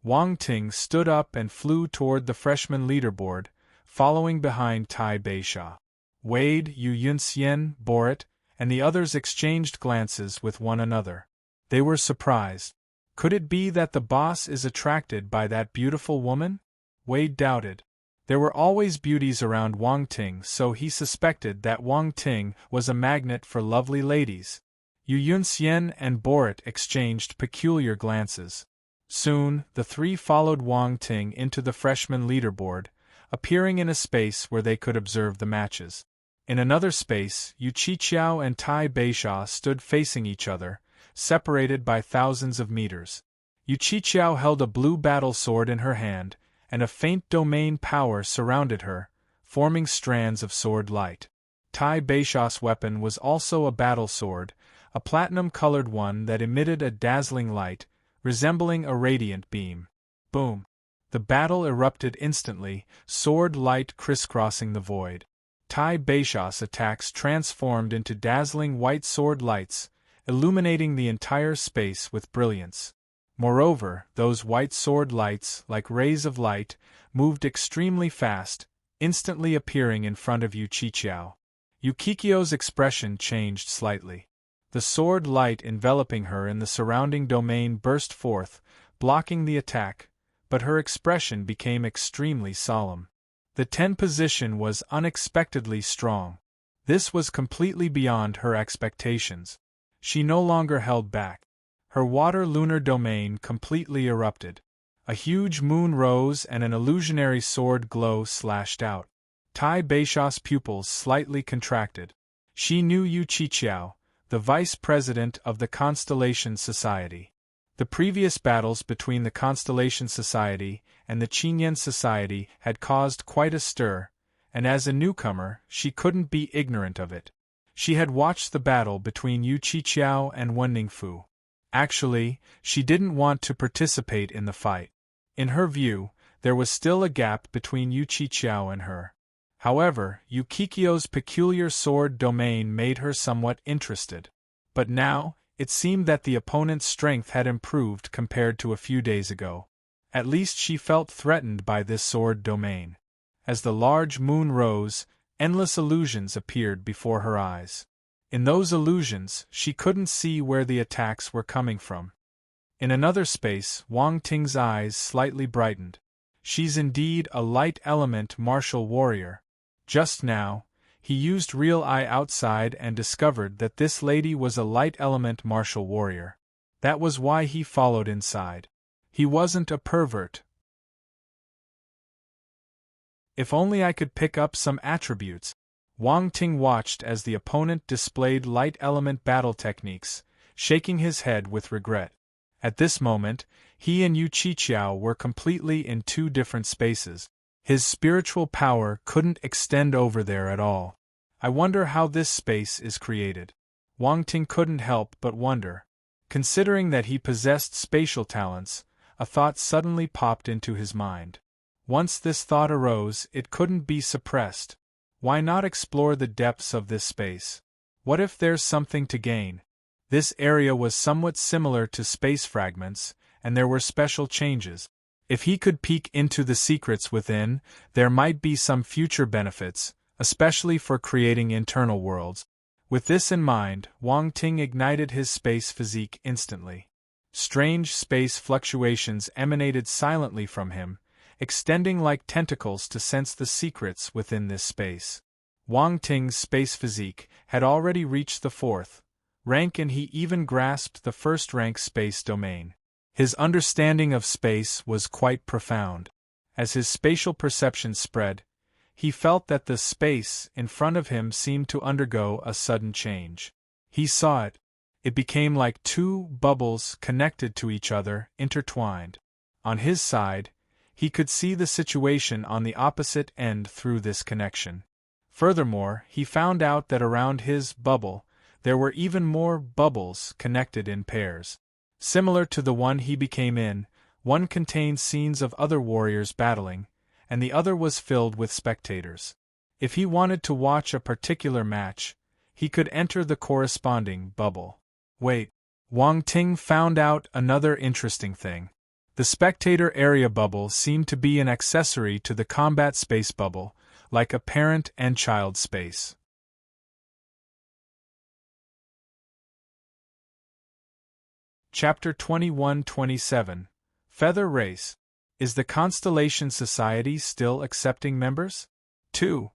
Wang Ting stood up and flew toward the freshman leaderboard, following behind Tai Beisha. Wade, Yu Yunxian, Borat, and the others exchanged glances with one another. They were surprised. Could it be that the boss is attracted by that beautiful woman? Wade doubted. There were always beauties around Wang Ting, so he suspected that Wang Ting was a magnet for lovely ladies. Yu Yunxian and Borat exchanged peculiar glances. Soon, the three followed Wang Ting into the freshman leaderboard, appearing in a space where they could observe the matches. In another space, Yu Qiqiao and Tai Beisha stood facing each other, separated by thousands of meters. Yu Qiqiao held a blue battle sword in her hand, and a faint domain power surrounded her, forming strands of sword light. Tai Beisha's weapon was also a battle sword, a platinum-colored one that emitted a dazzling light, resembling a radiant beam. Boom! The battle erupted instantly, sword light crisscrossing the void. Tai Beisha's attacks transformed into dazzling white sword lights, illuminating the entire space with brilliance. Moreover, those white sword lights, like rays of light, moved extremely fast, instantly appearing in front of Yu Qiqiao. Yu Qiqiao's expression changed slightly. The sword light enveloping her in the surrounding domain burst forth, blocking the attack, but her expression became extremely solemn. The 10 position was unexpectedly strong. This was completely beyond her expectations. She no longer held back. Her water-lunar domain completely erupted. A huge moon rose and an illusionary sword glow slashed out. Tai Beisha's pupils slightly contracted. She knew Yu Qiqiao, the vice president of the Constellation Society. The previous battles between the Constellation Society and the Qinyan Society had caused quite a stir, and as a newcomer, she couldn't be ignorant of it. She had watched the battle between Yu Qiqiao and Wen Ningfu. Actually, she didn't want to participate in the fight. In her view, there was still a gap between Yu Qiqiao and her. However, Yu Qiqiao's peculiar sword domain made her somewhat interested. But now, it seemed that the opponent's strength had improved compared to a few days ago. At least she felt threatened by this sword domain. As the large moon rose, endless illusions appeared before her eyes. In those illusions, she couldn't see where the attacks were coming from. In another space, Wang Ting's eyes slightly brightened. She's indeed a light element martial warrior. Just now, he used real eye outside and discovered that this lady was a light element martial warrior. That was why he followed inside. He wasn't a pervert. If only I could pick up some attributes. Wang Ting watched as the opponent displayed light element battle techniques, shaking his head with regret. At this moment, he and Yu Qiqiao were completely in two different spaces. His spiritual power couldn't extend over there at all. I wonder how this space is created. Wang Ting couldn't help but wonder. Considering that he possessed spatial talents, a thought suddenly popped into his mind. Once this thought arose, it couldn't be suppressed. Why not explore the depths of this space? What if there's something to gain? This area was somewhat similar to space fragments, and there were special changes. If he could peek into the secrets within, there might be some future benefits, especially for creating internal worlds. With this in mind, Wang Ting ignited his space physique instantly. Strange space fluctuations emanated silently from him, extending like tentacles to sense the secrets within this space. Wang Ting's space physique had already reached the 4th rank, and he even grasped the 1st rank space domain. His understanding of space was quite profound. As his spatial perception spread, he felt that the space in front of him seemed to undergo a sudden change. He saw it. It became like two bubbles connected to each other, intertwined. On his side, he could see the situation on the opposite end through this connection. Furthermore, he found out that around his bubble, there were even more bubbles connected in pairs. Similar to the one he became in, one contained scenes of other warriors battling, and the other was filled with spectators. If he wanted to watch a particular match, he could enter the corresponding bubble. Wait, Wang Ting found out another interesting thing. The spectator area bubble seemed to be an accessory to the combat space bubble, like a parent and child space. Chapter 21-27 Feather Race. Is the Constellation Society still accepting members? 2.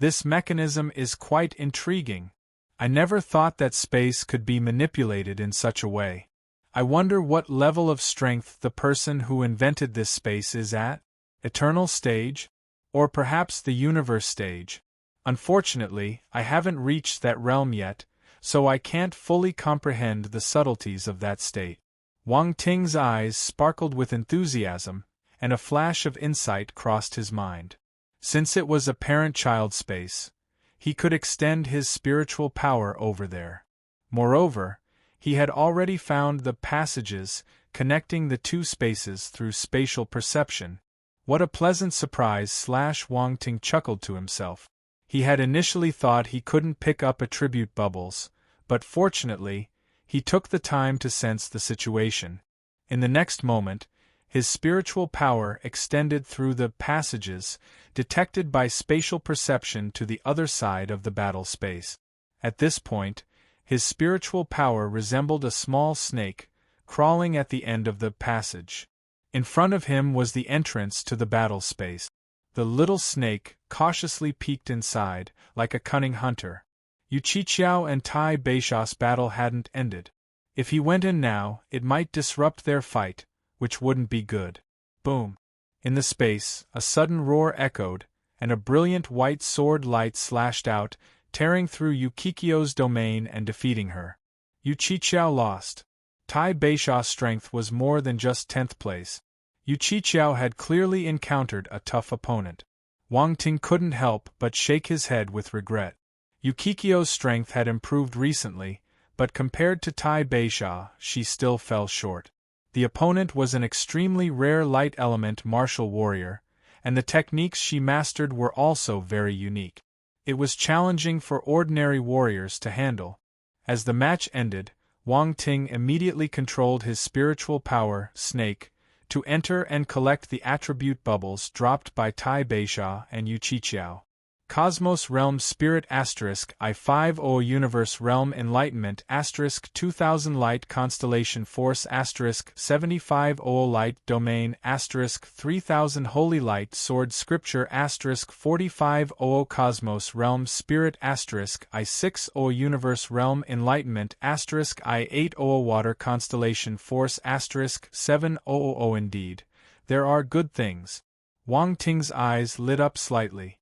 This mechanism is quite intriguing. I never thought that space could be manipulated in such a way. I wonder what level of strength the person who invented this space is at? Eternal stage? Or perhaps the universe stage? Unfortunately, I haven't reached that realm yet, so I can't fully comprehend the subtleties of that state. Wang Ting's eyes sparkled with enthusiasm, and a flash of insight crossed his mind. Since it was a parent-child space, he could extend his spiritual power over there. Moreover, he had already found the passages connecting the two spaces through spatial perception. What a pleasant surprise! Wang Ting chuckled to himself. He had initially thought he couldn't pick up attribute bubbles, but fortunately, he took the time to sense the situation. In the next moment, his spiritual power extended through the passages detected by spatial perception to the other side of the battle space. At this point, his spiritual power resembled a small snake, crawling at the end of the passage. In front of him was the entrance to the battle space. The little snake cautiously peeked inside, like a cunning hunter. Yu Qiqiao and Tai Beisha's battle hadn't ended. If he went in now, it might disrupt their fight, which wouldn't be good. Boom! In the space, a sudden roar echoed, and a brilliant white sword light slashed out, tearing through Yu Qiqiao's domain and defeating her. Yu Qiqiao lost. Tai Beisha's strength was more than just 10th place. Yu Qiqiao had clearly encountered a tough opponent. Wang Ting couldn't help but shake his head with regret. Yu Qiqiao's strength had improved recently, but compared to Tai Beisha, she still fell short. The opponent was an extremely rare light element martial warrior, and the techniques she mastered were also very unique. It was challenging for ordinary warriors to handle. As the match ended, Wang Ting immediately controlled his spiritual power, Snake, to enter and collect the attribute bubbles dropped by Tai Beisha and Yu Qiqiao. Cosmos Realm Spirit *I50 Universe Realm Enlightenment *2000 Light Constellation Force *75 Light Domain *3000 Holy Light Sword Scripture *45 Cosmos Realm Spirit *I60 Universe Realm Enlightenment *I80 Water Constellation Force *700 Indeed, there are good things. Wang Ting's eyes lit up slightly.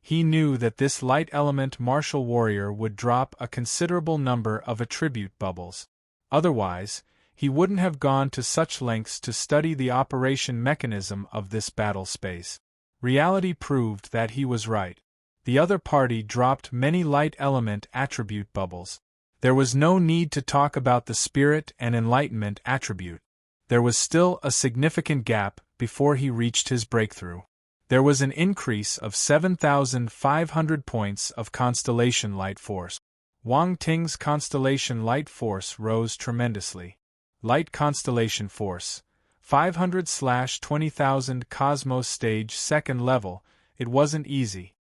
He knew that this light element martial warrior would drop a considerable number of attribute bubbles. Otherwise, he wouldn't have gone to such lengths to study the operation mechanism of this battle space. Reality proved that he was right. The other party dropped many light element attribute bubbles. There was no need to talk about the spirit and enlightenment attribute. There was still a significant gap before he reached his breakthrough. There was an increase of 7,500 points of constellation light force. Wang Ting's constellation light force rose tremendously. Light constellation force, 500/20,000 Cosmos stage second level. It wasn't easy.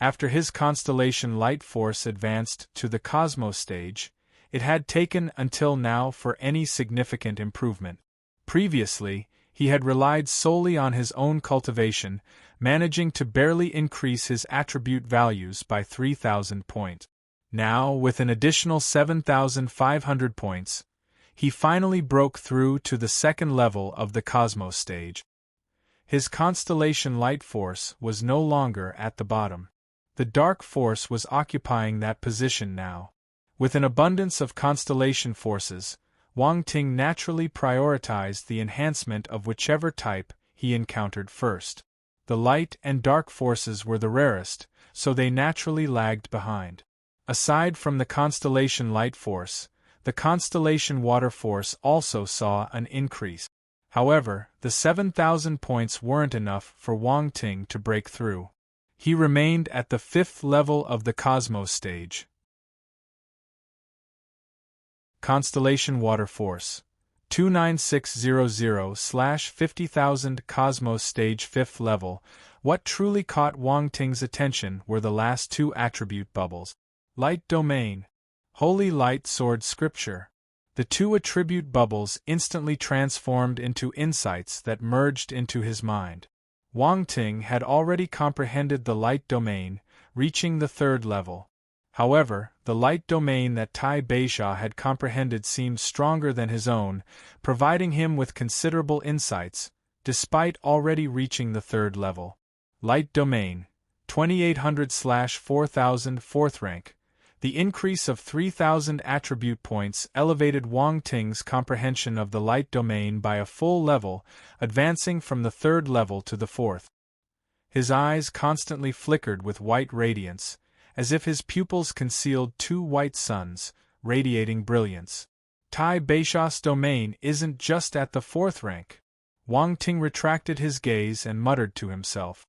After his constellation light force advanced to the Cosmos stage, it had taken until now for any significant improvement. Previously, he had relied solely on his own cultivation, managing to barely increase his attribute values by 3,000 points. Now, with an additional 7,500 points, he finally broke through to the second level of the Cosmos stage. His constellation light force was no longer at the bottom. The dark force was occupying that position now. With an abundance of constellation forces, Wang Ting naturally prioritized the enhancement of whichever type he encountered first. The light and dark forces were the rarest, so they naturally lagged behind. Aside from the constellation light force, the constellation water force also saw an increase. However, the 7,000 points weren't enough for Wang Ting to break through. He remained at the 5th level of the Cosmos stage. Constellation Water Force 29600/50,000 Cosmos Stage 5th level. What truly caught Wang Ting's attention were the last two attribute bubbles. Light Domain, Holy Light Sword Scripture. The two attribute bubbles instantly transformed into insights that merged into his mind. Wang Ting had already comprehended the light domain, reaching the 3rd level. However, the light domain that Tai Beisha had comprehended seemed stronger than his own, providing him with considerable insights, despite already reaching the 3rd level. Light domain, 2800/4000 4th rank. The increase of 3,000 attribute points elevated Wang Ting's comprehension of the light domain by a full level, advancing from the 3rd level to the 4th. His eyes constantly flickered with white radiance, as if his pupils concealed two white suns, radiating brilliance. Tai Beisha's domain isn't just at the 4th rank. Wang Ting retracted his gaze and muttered to himself.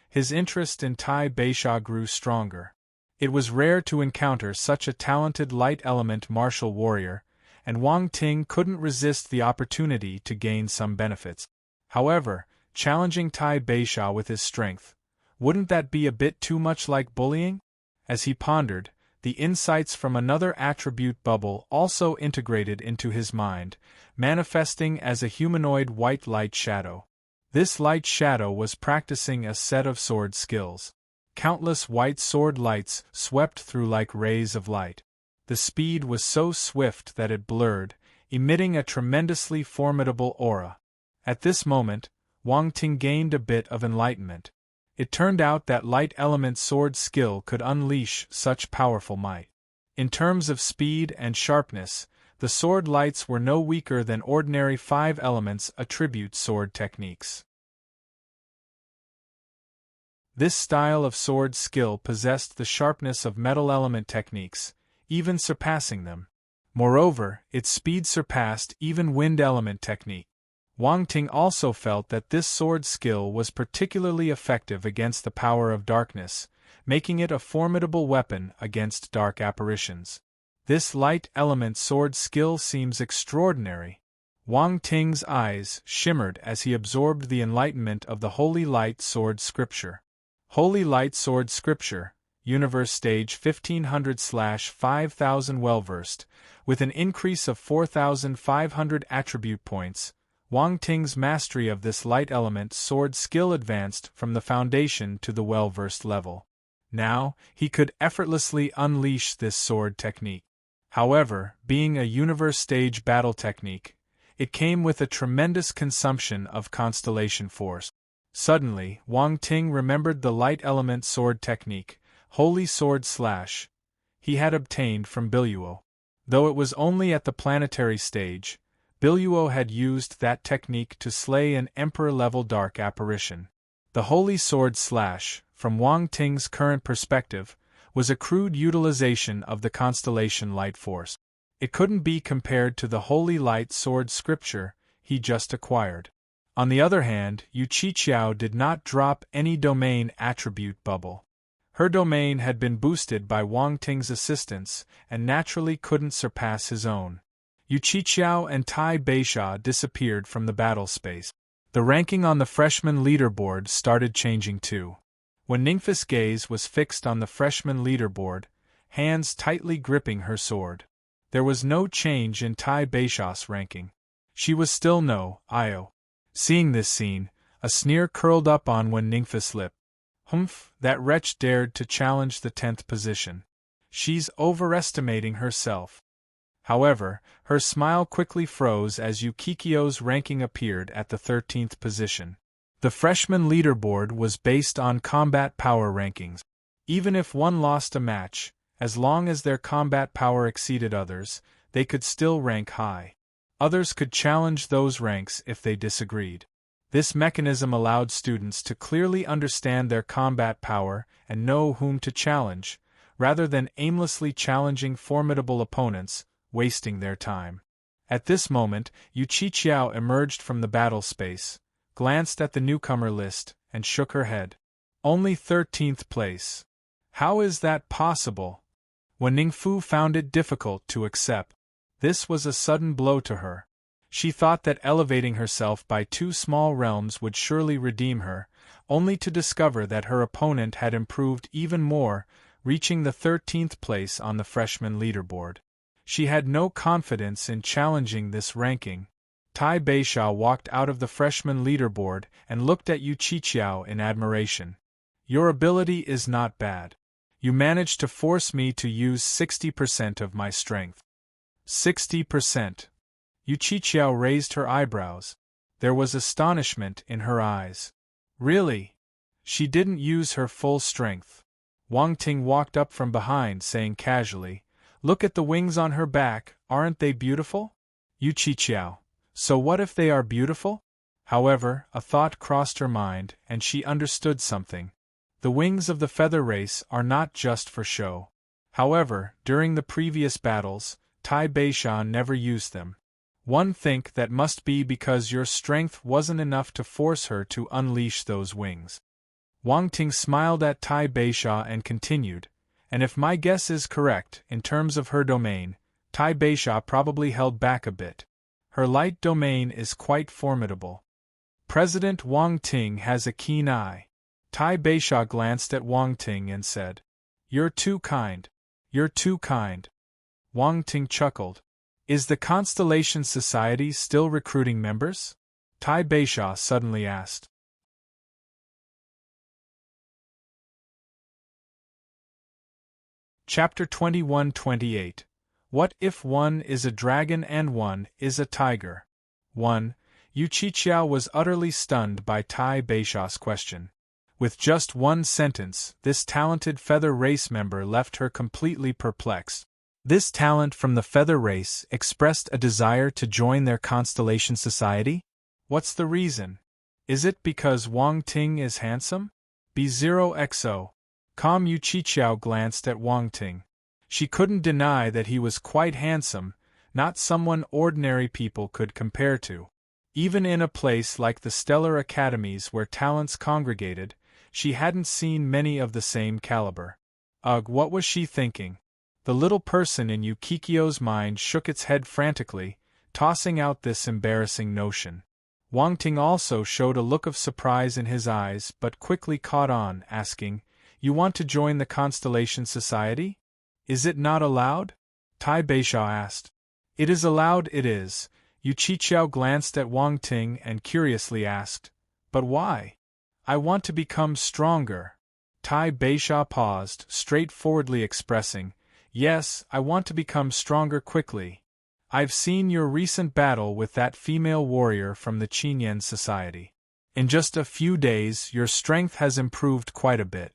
His interest in Tai Beisha grew stronger. It was rare to encounter such a talented light element martial warrior, and Wang Ting couldn't resist the opportunity to gain some benefits. However, challenging Tai Beisha with his strength, wouldn't that be a bit too much like bullying? As he pondered, the insights from another attribute bubble also integrated into his mind, manifesting as a humanoid white light shadow. This light shadow was practicing a set of sword skills. Countless white sword lights swept through like rays of light. The speed was so swift that it blurred, emitting a tremendously formidable aura. At this moment, Wang Ting gained a bit of enlightenment. It turned out that light element sword skill could unleash such powerful might. In terms of speed and sharpness, the sword lights were no weaker than ordinary 5 elements attribute sword techniques. This style of sword skill possessed the sharpness of metal element techniques, even surpassing them. Moreover, its speed surpassed even wind element technique. Wang Ting also felt that this sword skill was particularly effective against the power of darkness, making it a formidable weapon against dark apparitions. This light element sword skill seems extraordinary. Wang Ting's eyes shimmered as he absorbed the enlightenment of the Holy Light Sword Scripture. Holy Light Sword Scripture, Universe Stage 1500/5000 well-versed, with an increase of 4,500 attribute points. Wang Ting's mastery of this light element sword skill advanced from the foundation to the well-versed level. Now, he could effortlessly unleash this sword technique. However, being a universe stage battle technique, it came with a tremendous consumption of constellation force. Suddenly, Wang Ting remembered the light element sword technique, Holy Sword Slash, he had obtained from Biluo. Though it was only at the planetary stage, Biluo had used that technique to slay an Emperor-level dark apparition. The Holy Sword Slash, from Wang Ting's current perspective, was a crude utilization of the constellation light force. It couldn't be compared to the Holy Light Sword Scripture he just acquired. On the other hand, Yu Qiqiao did not drop any domain attribute bubble. Her domain had been boosted by Wang Ting's assistance and naturally couldn't surpass his own. Yu Qiqiao and Tai Beixia disappeared from the battle space. The ranking on the freshman leaderboard started changing too. When Ningfa's gaze was fixed on the freshman leaderboard, hands tightly gripping her sword, there was no change in Tai Beixia's ranking. She was still no Io. Seeing this scene, a sneer curled up on Ningfa's lip. Humph, that wretch dared to challenge the 10th position. She's overestimating herself. However, her smile quickly froze as Yu Qiqiao's ranking appeared at the 13th position. The freshman leaderboard was based on combat power rankings. Even if one lost a match, as long as their combat power exceeded others, they could still rank high. Others could challenge those ranks if they disagreed. This mechanism allowed students to clearly understand their combat power and know whom to challenge, rather than aimlessly challenging formidable opponents, wasting their time. At this moment, Yu Qiqiao emerged from the battle space, glanced at the newcomer list, and shook her head. Only 13th place. How is that possible? Ningfu found it difficult to accept. This was a sudden blow to her. She thought that elevating herself by 2 small realms would surely redeem her, only to discover that her opponent had improved even more, reaching the 13th place on the freshman leaderboard. She had no confidence in challenging this ranking. Tai Beixia walked out of the freshman leaderboard and looked at Yu Qiqiao in admiration. Your ability is not bad. You managed to force me to use 60% of my strength. 60%. Yu Qiqiao raised her eyebrows. There was astonishment in her eyes. Really? She didn't use her full strength. Wang Ting walked up from behind saying casually, "Look at the wings on her back, aren't they beautiful?" Yu Qiqiao, so what if they are beautiful? However, a thought crossed her mind and she understood something. The wings of the feather race are not just for show. However, during the previous battles, Tai Beixia never used them. One think that must be because your strength wasn't enough to force her to unleash those wings. Wang Ting smiled at Tai Beixia and continued, and if my guess is correct, in terms of her domain, Tai Beixia probably held back a bit. Her light domain is quite formidable. President Wang Ting has a keen eye. Tai Beixia glanced at Wang Ting and said, "You're too kind. You're too kind." Wang Ting chuckled. Is the Constellation Society still recruiting members? Tai Beixia suddenly asked. Chapter 21-28. What if one is a dragon and one is a tiger? 1. Yu Qiqiao was utterly stunned by Tai Beixia's question. With just one sentence, this talented feather race member left her completely perplexed. This talent from the feather race expressed a desire to join their Constellation Society? What's the reason? Is it because Wang Ting is handsome? B0XO. Calm Yu Qiqiao glanced at Wang Ting. She couldn't deny that he was quite handsome, not someone ordinary people could compare to. Even in a place like the Stellar Academies where talents congregated, she hadn't seen many of the same caliber. Ugh, what was she thinking? The little person in Yu Qiqiao's mind shook its head frantically, tossing out this embarrassing notion. Wang Ting also showed a look of surprise in his eyes but quickly caught on, asking, "You want to join the Constellation Society? Is it not allowed?" Tai Beisha asked. "It is allowed, it is." Yu Qiqiao glanced at Wang Ting and curiously asked, "But why?" "I want to become stronger." Tai Beisha paused, straightforwardly expressing, "Yes, I want to become stronger quickly. I've seen your recent battle with that female warrior from the Qinyan Society. In just a few days, your strength has improved quite a bit."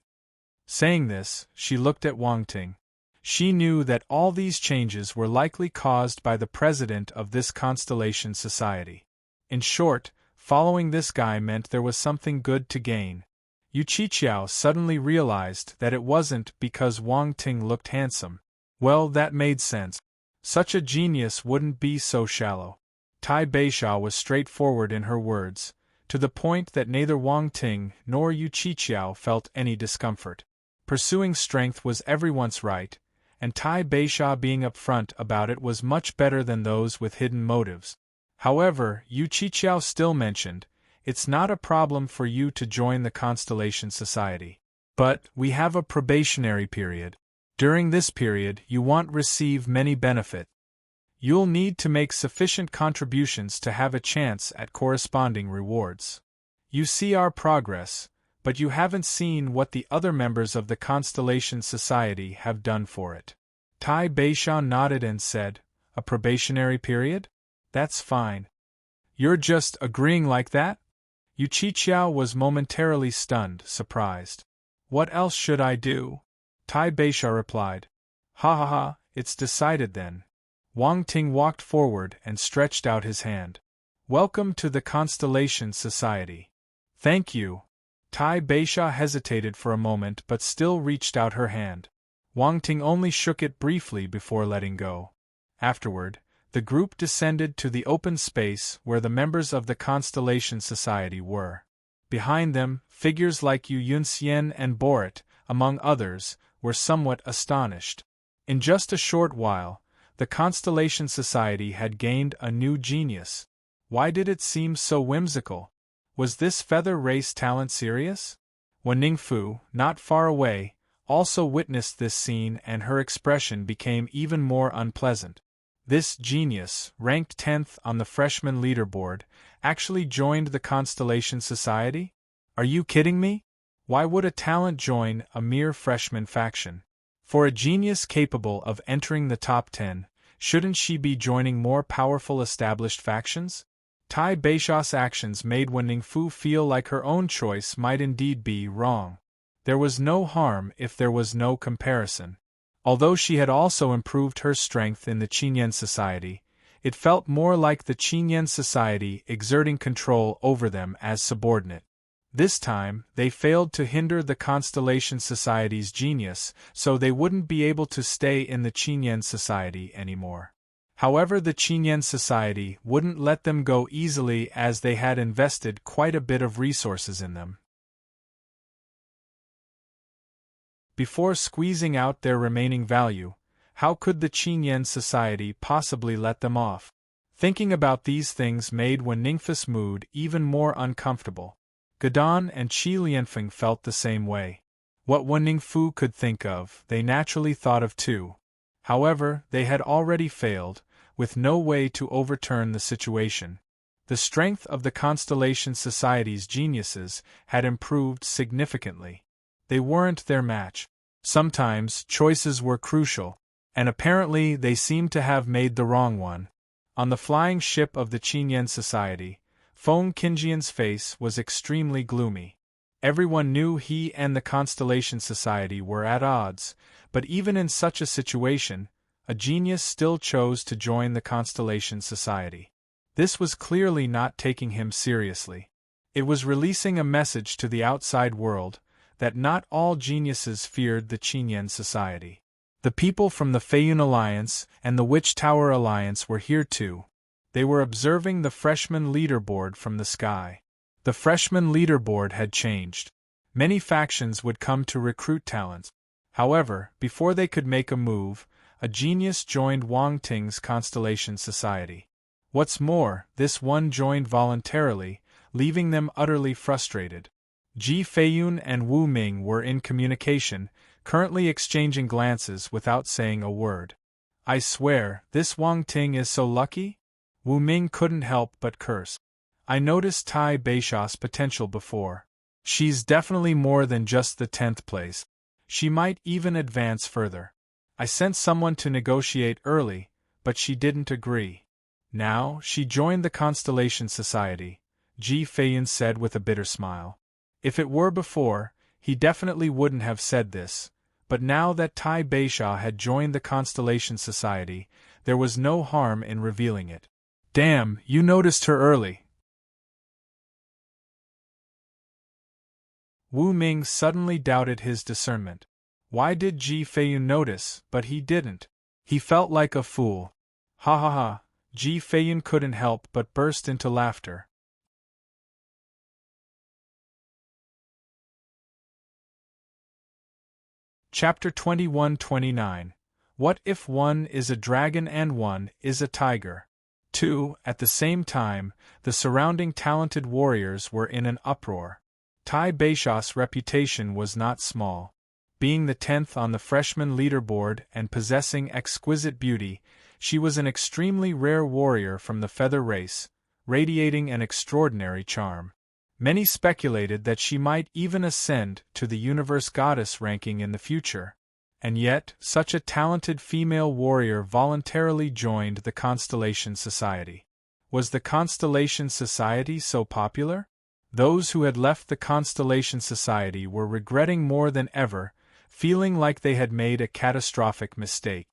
Saying this, she looked at Wang Ting. She knew that all these changes were likely caused by the president of this Constellation Society. In short, following this guy meant there was something good to gain. Yu Qiqiao suddenly realized that it wasn't because Wang Ting looked handsome. Well, that made sense. Such a genius wouldn't be so shallow. Tai Beisha was straightforward in her words, to the point that neither Wang Ting nor Yu Qiqiao felt any discomfort. Pursuing strength was everyone's right, and Tai Beisha being upfront about it was much better than those with hidden motives. However, Yu Qiqiao still mentioned, "It's not a problem for you to join the Constellation Society. But, we have a probationary period. During this period you won't receive many benefits. You'll need to make sufficient contributions to have a chance at corresponding rewards. You see our progress, but you haven't seen what the other members of the Constellation Society have done for it." Tai Beisha nodded and said, "A probationary period? That's fine. You're just agreeing like that?" Yu Qiqiao was momentarily stunned, surprised. "What else should I do?" Tai Beisha replied. "Ha ha ha, it's decided then." Wang Ting walked forward and stretched out his hand. "Welcome to the Constellation Society." "Thank you." Tai Beisha hesitated for a moment but still reached out her hand. Wang Ting only shook it briefly before letting go. Afterward, the group descended to the open space where the members of the Constellation Society were. Behind them, figures like Yu Yunxian and Borat, among others, were somewhat astonished. In just a short while, the Constellation Society had gained a new genius. Why did it seem so whimsical? Was this feather race talent serious? When Ningfu, not far away, also witnessed this scene and her expression became even more unpleasant. This genius, ranked 10th on the freshman leaderboard, actually joined the Constellation Society? Are you kidding me? Why would a talent join a mere freshman faction? For a genius capable of entering the top 10, shouldn't she be joining more powerful established factions? Tai Beisha's actions made Wen Ningfu feel like her own choice might indeed be wrong. There was no harm if there was no comparison. Although she had also improved her strength in the Qinyan Society, it felt more like the Qinyan Society exerting control over them as subordinate. This time, they failed to hinder the Constellation Society's genius, so they wouldn't be able to stay in the Qinyan Society anymore. However, the Qinyan Society wouldn't let them go easily as they had invested quite a bit of resources in them. Before squeezing out their remaining value, how could the Qinyan Society possibly let them off? Thinking about these things made Wen Ningfu's mood even more uncomfortable. Gadon and Qi Lianfeng felt the same way. What Wen Ningfu could think of, they naturally thought of too. However, they had already failed, with no way to overturn the situation. The strength of the Constellation Society's geniuses had improved significantly. They weren't their match. Sometimes, choices were crucial, and apparently they seemed to have made the wrong one. On the flying ship of the Qinyan Society, Feng Qinjian's face was extremely gloomy. Everyone knew he and the Constellation Society were at odds, but even in such a situation, a genius still chose to join the Constellation Society. This was clearly not taking him seriously. It was releasing a message to the outside world that not all geniuses feared the Qinyan Society. The people from the Feiyun Alliance and the Witch Tower Alliance were here too. They were observing the freshman leaderboard from the sky. The freshman leaderboard had changed. Many factions would come to recruit talents. However, before they could make a move, a genius joined Wang Ting's Constellation Society. What's more, this one joined voluntarily, leaving them utterly frustrated. Ji Feiyun and Wu Ming were in communication, currently exchanging glances without saying a word. I swear, this Wang Ting is so lucky? Wu Ming couldn't help but curse. I noticed Tai Beisha's potential before. She's definitely more than just the 10th place. She might even advance further. I sent someone to negotiate early, but she didn't agree. Now, she joined the Constellation Society, Ji Feiyun said with a bitter smile. If it were before, he definitely wouldn't have said this, but now that Tai Beisha had joined the Constellation Society, there was no harm in revealing it. Damn, you noticed her early. Wu Ming suddenly doubted his discernment. Why did Ji Feiyun notice, but he didn't? He felt like a fool. Ha ha ha, Ji Feiyun couldn't help but burst into laughter. Chapter 21-29. What if one is a dragon and one is a tiger? 2. At the same time, the surrounding talented warriors were in an uproar. Tai Beisha's reputation was not small. Being the 10th on the freshman leaderboard and possessing exquisite beauty, she was an extremely rare warrior from the feather race, radiating an extraordinary charm. Many speculated that she might even ascend to the universe goddess ranking in the future. And yet, such a talented female warrior voluntarily joined the Constellation Society. Was the Constellation Society so popular? Those who had left the Constellation Society were regretting more than ever, feeling like they had made a catastrophic mistake.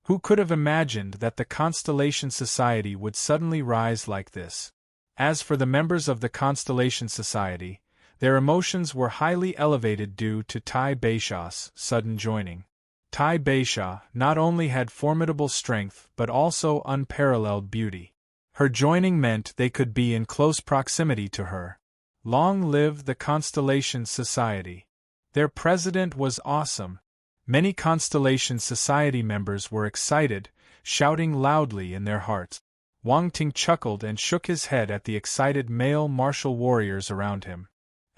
Who could have imagined that the Constellation Society would suddenly rise like this? As for the members of the Constellation Society, their emotions were highly elevated due to Tai Beisha's sudden joining. Tai Beisha not only had formidable strength but also unparalleled beauty. Her joining meant they could be in close proximity to her. Long live the Constellation Society. Their president was awesome. Many Constellation Society members were excited, shouting loudly in their hearts. Wang Ting chuckled and shook his head at the excited male martial warriors around him.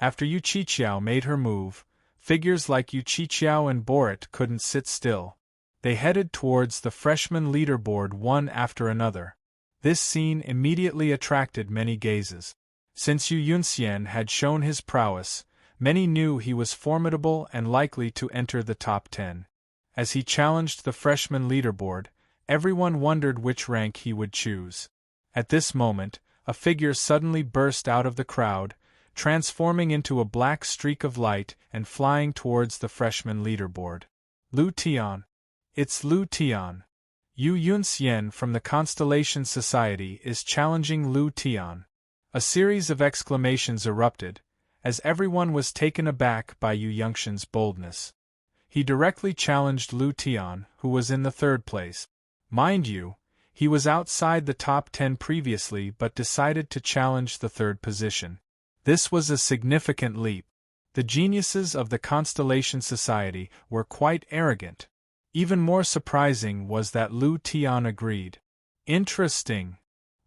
After Yu Qiqiao made her move, figures like Yu Qiqiao and Borat couldn't sit still. They headed towards the freshman leaderboard one after another. This scene immediately attracted many gazes. Since Yu Yunxian had shown his prowess, many knew he was formidable and likely to enter the top 10. As he challenged the freshman leaderboard, everyone wondered which rank he would choose. At this moment, a figure suddenly burst out of the crowd, transforming into a black streak of light and flying towards the freshman leaderboard. Lu Tian. It's Lu Tian. Yu Yunxian from the Constellation Society is challenging Lu Tian. A series of exclamations erupted, as everyone was taken aback by Yu Yunxian's boldness. He directly challenged Lu Tian, who was in the 3rd place. Mind you, he was outside the top 10 previously but decided to challenge the 3rd position. This was a significant leap. The geniuses of the Constellation Society were quite arrogant. Even more surprising was that Lu Tian agreed. Interesting.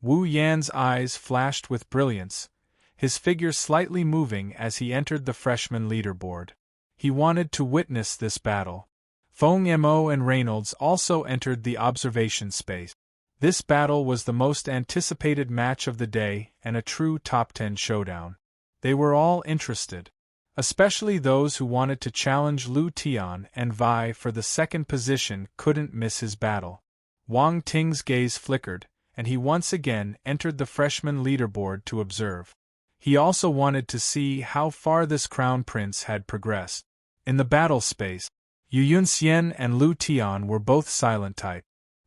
Wu Yan's eyes flashed with brilliance, his figure slightly moving as he entered the freshman leaderboard. He wanted to witness this battle. Feng Mo and Reynolds also entered the observation space. This battle was the most anticipated match of the day and a true top 10 showdown. They were all interested. Especially those who wanted to challenge Lu Tian and vie for the 2nd position couldn't miss his battle. Wang Ting's gaze flickered, and he once again entered the freshman leaderboard to observe. He also wanted to see how far this crown prince had progressed. In the battle space, Yu Yunxian and Lu Tian were both silent type.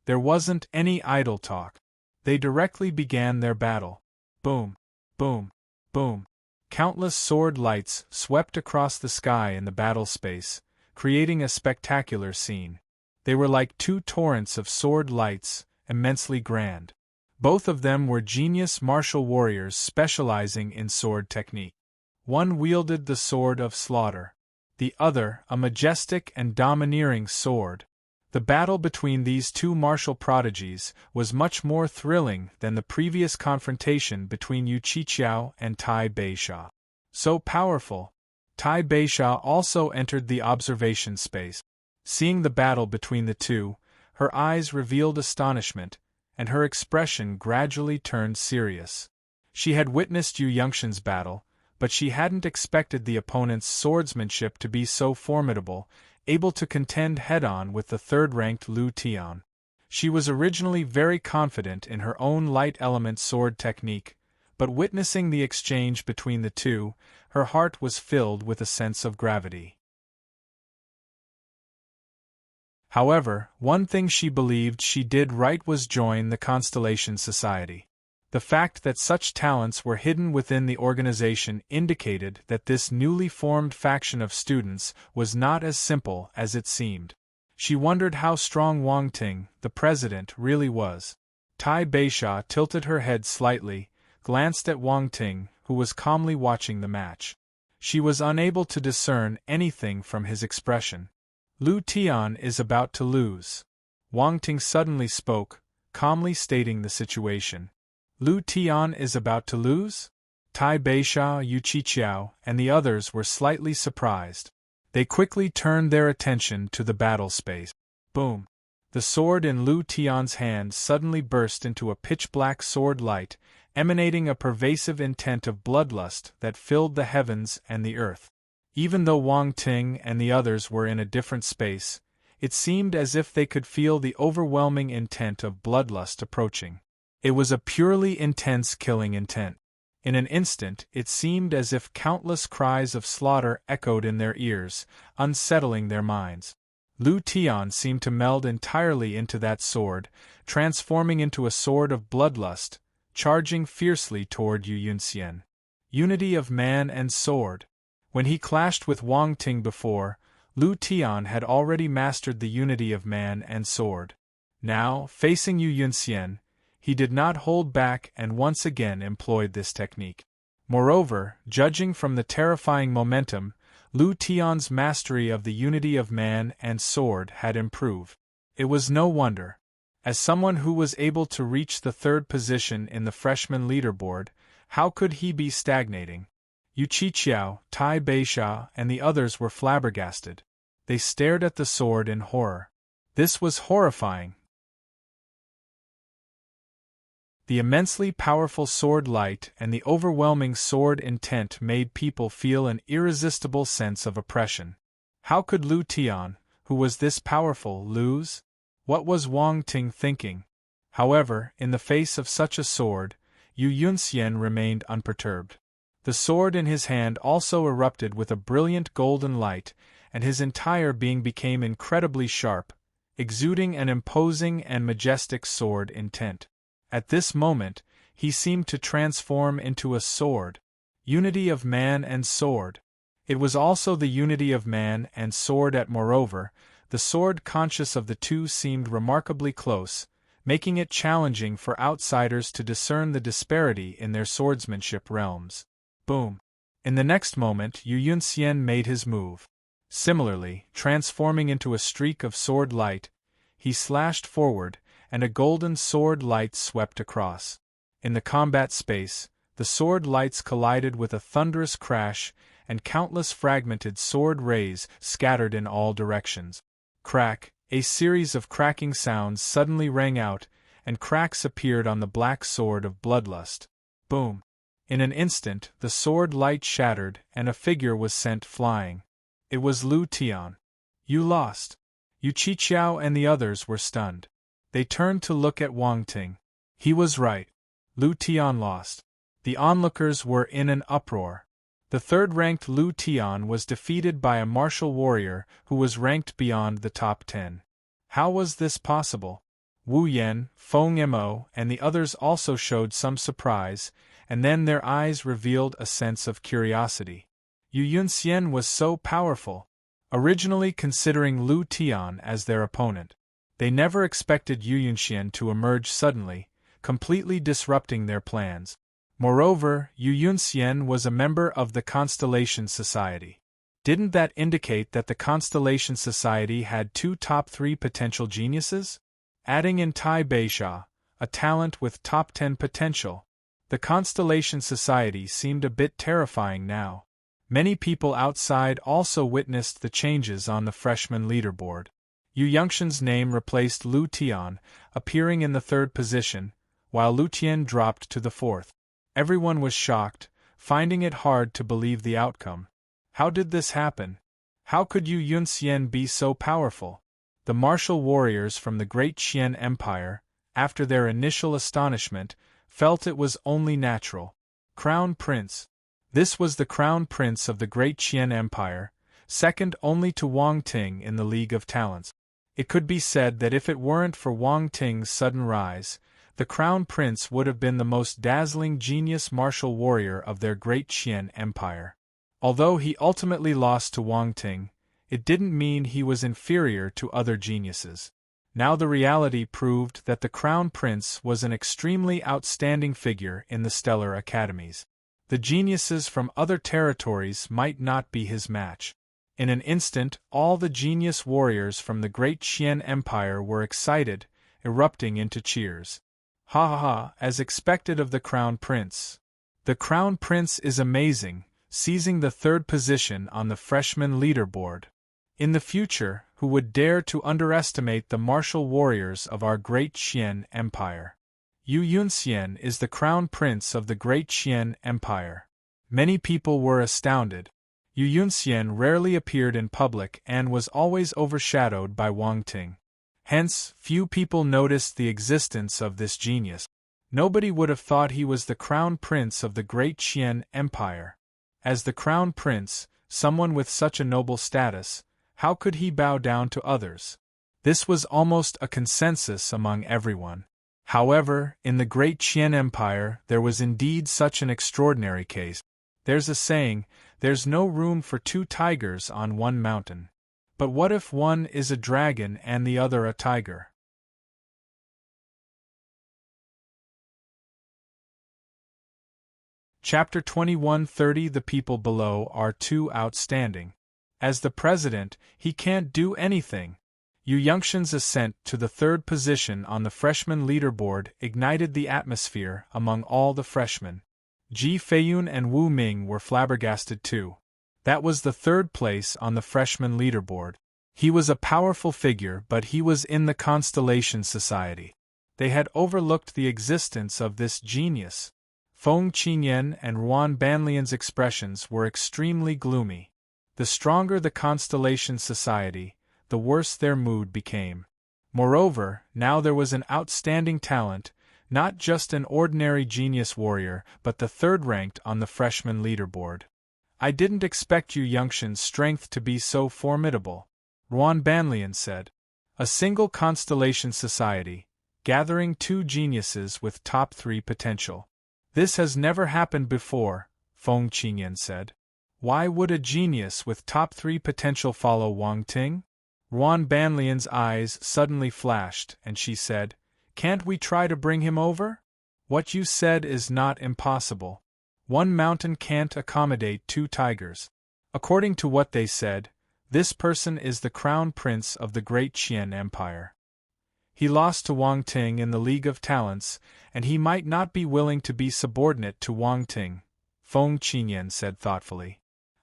There wasn't any idle talk. They directly began their battle. Boom, boom, boom. Countless sword lights swept across the sky in the battle space, creating a spectacular scene. They were like 2 torrents of sword lights, immensely grand. Both of them were genius martial warriors specializing in sword technique. One wielded the sword of slaughter. The other, a majestic and domineering sword. The battle between these two martial prodigies was much more thrilling than the previous confrontation between Yu Qiqiao and Tai Beisha. So powerful, Tai Beisha also entered the observation space. Seeing the battle between the two, her eyes revealed astonishment, and her expression gradually turned serious. She had witnessed Yu Yongxian's battle, but she hadn't expected the opponent's swordsmanship to be so formidable, able to contend head-on with the third-ranked Lu Tian. She was originally very confident in her own light-element sword technique, but witnessing the exchange between the two, her heart was filled with a sense of gravity. However, one thing she believed she did right was join the Constellation Society. The fact that such talents were hidden within the organization indicated that this newly formed faction of students was not as simple as it seemed. She wondered how strong Wang Ting, the president, really was. Tai Beisha tilted her head slightly, glanced at Wang Ting, who was calmly watching the match. She was unable to discern anything from his expression. Lu Tian is about to lose. Wang Ting suddenly spoke, calmly stating the situation. Lu Tian is about to lose? Tai Beisha, Yu Qiqiao, and the others were slightly surprised. They quickly turned their attention to the battle space. Boom! The sword in Lu Tian's hand suddenly burst into a pitch-black sword light, emanating a pervasive intent of bloodlust that filled the heavens and the earth. Even though Wang Ting and the others were in a different space, it seemed as if they could feel the overwhelming intent of bloodlust approaching. It was a purely intense killing intent. In an instant, it seemed as if countless cries of slaughter echoed in their ears, unsettling their minds. Lu Tian seemed to meld entirely into that sword, transforming into a sword of bloodlust, charging fiercely toward Yu Yunxian. Unity of man and sword. When he clashed with Wang Ting before, Lu Tian had already mastered the unity of man and sword. Now, facing Yu Yunxian, he did not hold back and once again employed this technique. Moreover, judging from the terrifying momentum, Lu Tian's mastery of the unity of man and sword had improved. It was no wonder. As someone who was able to reach the third position in the freshman leaderboard, how could he be stagnating? Yu Qiqiao, Tai Beisha, and the others were flabbergasted. They stared at the sword in horror. This was horrifying. The immensely powerful sword light and the overwhelming sword intent made people feel an irresistible sense of oppression. How could Lu Tian, who was this powerful, lose? What was Wang Ting thinking? However, in the face of such a sword, Yu Yunxian remained unperturbed. The sword in his hand also erupted with a brilliant golden light, and his entire being became incredibly sharp, exuding an imposing and majestic sword intent. At this moment, he seemed to transform into a sword. Unity of man and sword. It was also the unity of man and sword moreover, the sword conscious of the two seemed remarkably close, making it challenging for outsiders to discern the disparity in their swordsmanship realms. Boom! In the next moment Yu Yunxian made his move. Similarly, transforming into a streak of sword light, he slashed forward, and a golden sword light swept across. In the combat space, the sword lights collided with a thunderous crash, and countless fragmented sword rays scattered in all directions. Crack! A series of cracking sounds suddenly rang out, and cracks appeared on the black sword of bloodlust. Boom! In an instant, the sword light shattered, and a figure was sent flying. It was Lu Tian. You lost. Yu Qiqiao and the others were stunned. They turned to look at Wang Ting. He was right. Lu Tian lost. The onlookers were in an uproar. The third-ranked Lu Tian was defeated by a martial warrior who was ranked beyond the top 10. How was this possible? Wu Yan, Feng Mo, and the others also showed some surprise, and then their eyes revealed a sense of curiosity. Yu Yunxian was so powerful. Originally considering Lu Tian as their opponent, they never expected Yu Yunxian to emerge suddenly, completely disrupting their plans. Moreover, Yu Yunxian was a member of the Constellation Society. Didn't that indicate that the Constellation Society had two top 3 potential geniuses? Adding in Tai Beisha, a talent with top 10 potential. The Constellation Society seemed a bit terrifying now. Many people outside also witnessed the changes on the freshman leaderboard. Yu Yongshan's name replaced Lu Tian, appearing in the 3rd position, while Lu Tian dropped to the 4th. Everyone was shocked, finding it hard to believe the outcome. How did this happen? How could Yu Yunxian be so powerful? The martial warriors from the Great Qian Empire, after their initial astonishment, felt it was only natural. Crown Prince. This was the Crown Prince of the Great Qian Empire, second only to Wang Ting in the League of Talents. It could be said that if it weren't for Wang Ting's sudden rise, the Crown Prince would have been the most dazzling genius martial warrior of their Great Qian Empire. Although he ultimately lost to Wang Ting, it didn't mean he was inferior to other geniuses. Now the reality proved that the Crown Prince was an extremely outstanding figure in the stellar academies. The geniuses from other territories might not be his match. In an instant, all the genius warriors from the Great Qian Empire were excited, erupting into cheers. Ha ha ha, as expected of the Crown Prince. The Crown Prince is amazing, seizing the 3rd position on the freshman leaderboard. In the future, who would dare to underestimate the martial warriors of our Great Qian Empire? Yu Yunxian is the Crown Prince of the Great Qian Empire. Many people were astounded. Yu Yunxian rarely appeared in public and was always overshadowed by Wang Ting. Hence, few people noticed the existence of this genius. Nobody would have thought he was the Crown Prince of the Great Qian Empire. As the Crown Prince, someone with such a noble status, how could he bow down to others? This was almost a consensus among everyone. However, in the Great Qian Empire there was indeed such an extraordinary case. There's a saying, there's no room for 2 tigers on one mountain. But what if one is a dragon and the other a tiger? Chapter 21:30 The people below are too outstanding. As the president, he can't do anything. Yu Yongshan's ascent to the 3rd position on the freshman leaderboard ignited the atmosphere among all the freshmen. Ji Feiyun and Wu Ming were flabbergasted too. That was the 3rd place on the freshman leaderboard. He was a powerful figure, but he was in the Constellation Society. They had overlooked the existence of this genius. Feng Qinyan and Ruan Banlian's expressions were extremely gloomy. The stronger the Constellation Society, the worse their mood became. Moreover, now there was an outstanding talent, not just an ordinary genius warrior, but the 3rd ranked on the freshman leaderboard. I didn't expect Yu Yongshan's strength to be so formidable, Ruan Banlian said. A single Constellation Society, gathering 2 geniuses with top 3 potential. This has never happened before, Feng Qinyan said. Why would a genius with top 3 potential follow Wang Ting? Ruan Banlian's eyes suddenly flashed, and she said, Can't we try to bring him over? What you said is not impossible. One mountain can't accommodate 2 tigers. According to what they said, this person is the Crown Prince of the Great Qian Empire. He lost to Wang Ting in the League of Talents, and he might not be willing to be subordinate to Wang Ting, Feng Qinyan said thoughtfully.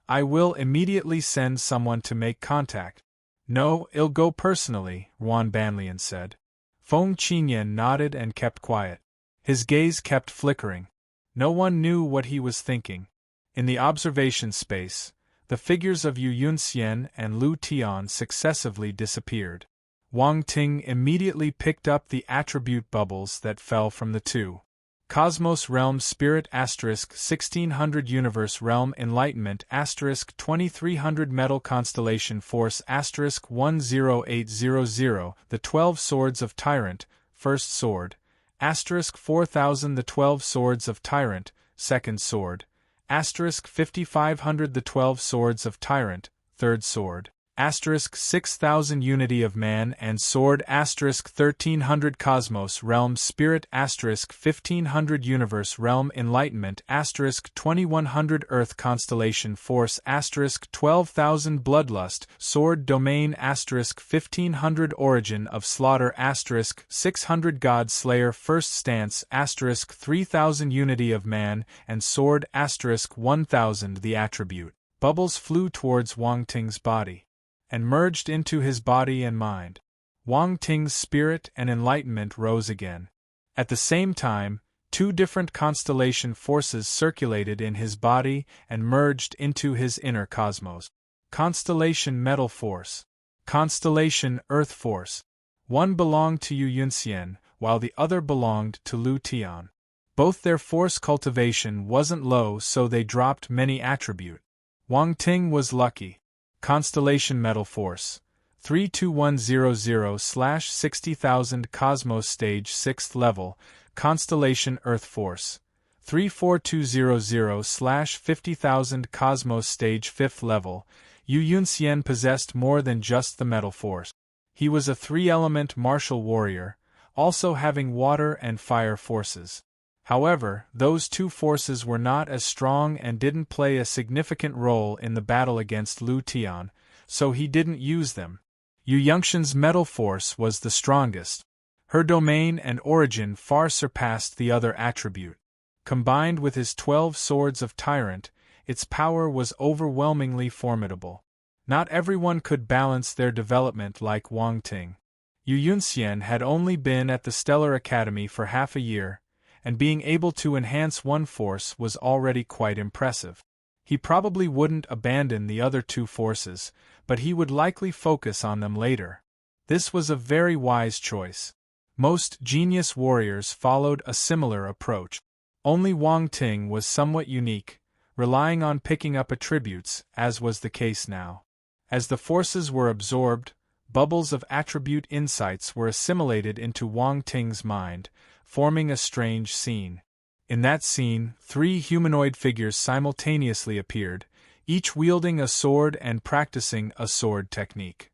I will immediately send someone to make contact. No, I'll go personally, Ruan Banlian said. Feng Qinyan nodded and kept quiet. His gaze kept flickering. No one knew what he was thinking. In the observation space, the figures of Yu Yunxian and Lu Tian successively disappeared. Wang Ting immediately picked up the attribute bubbles that fell from the 2. Cosmos Realm Spirit * 1600 Universe Realm Enlightenment * 2300 Metal Constellation Force * 10800 The 12 Swords of Tyrant, First Sword, * 4000 The 12 Swords of Tyrant, Second Sword, * 5500 The 12 Swords of Tyrant, Third Sword. asterisk 6000 unity of man and sword asterisk 1300 cosmos realm spirit asterisk 1500 universe realm enlightenment asterisk 2100 earth constellation force asterisk 12,000 bloodlust sword domain asterisk 1500 origin of slaughter asterisk 600 god slayer first stance asterisk 3000 unity of man and sword asterisk 1000 the attribute. Bubbles flew towards Wang Ting's body and merged into his body and mind. Wang Ting's spirit and enlightenment rose again. At the same time, two different constellation forces circulated in his body and merged into his inner cosmos. Constellation Metal Force. Constellation Earth Force. One belonged to Yu Yunxian, while the other belonged to Lu Tian. Both their force cultivation wasn't low, so they dropped many attribute. Wang Ting was lucky. Constellation Metal Force 32100/60,000 Cosmos Stage 6th Level. Constellation Earth Force 34200/50,000 Cosmos Stage 5th Level. Yu Yunxian possessed more than just the metal force. He was a three-element martial warrior, also having water and fire forces. However, those two forces were not as strong and didn't play a significant role in the battle against Lu Tian, so he didn't use them. Yu Yunxian's metal force was the strongest. Her domain and origin far surpassed the other attribute. Combined with his 12 swords of tyrant, its power was overwhelmingly formidable. Not everyone could balance their development like Wang Ting. Yu Yunxian had only been at the Stellar Academy for half a year, and being able to enhance one force was already quite impressive. He probably wouldn't abandon the other two forces, but he would likely focus on them later. This was a very wise choice. Most genius warriors followed a similar approach. Only Wang Ting was somewhat unique, relying on picking up attributes, as was the case now. As the forces were absorbed, bubbles of attribute insights were assimilated into Wang Ting's mind, forming a strange scene. In that scene, 3 humanoid figures simultaneously appeared, each wielding a sword and practicing a sword technique.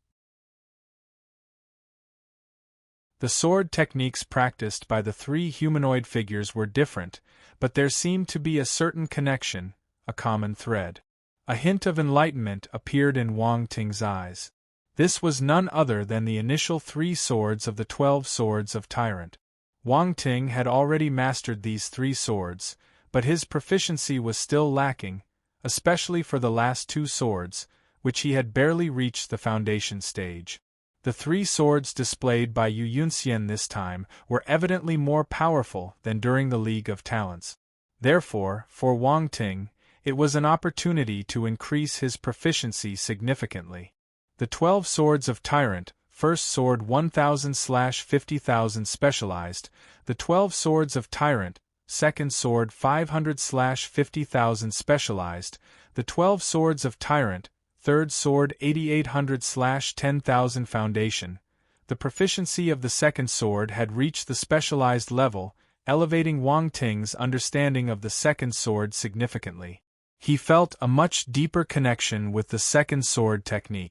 The sword techniques practiced by the 3 humanoid figures were different, but there seemed to be a certain connection, a common thread. A hint of enlightenment appeared in Wang Ting's eyes. This was none other than the initial 3 swords of the 12 swords of Tyrant. Wang Ting had already mastered these 3 swords, but his proficiency was still lacking, especially for the last 2 swords, which he had barely reached the foundation stage. The 3 swords displayed by Yu Yunxian this time were evidently more powerful than during the League of Talents. Therefore, for Wang Ting, it was an opportunity to increase his proficiency significantly. The 12 swords of Tyrant, first sword 1000/50,000 specialized, the 12 swords of Tyrant, second sword 500/50,000 specialized, the 12 swords of Tyrant, third sword 8800/10,000 foundation. The proficiency of the second sword had reached the specialized level, elevating Wang Ting's understanding of the second sword significantly. He felt a much deeper connection with the second sword technique.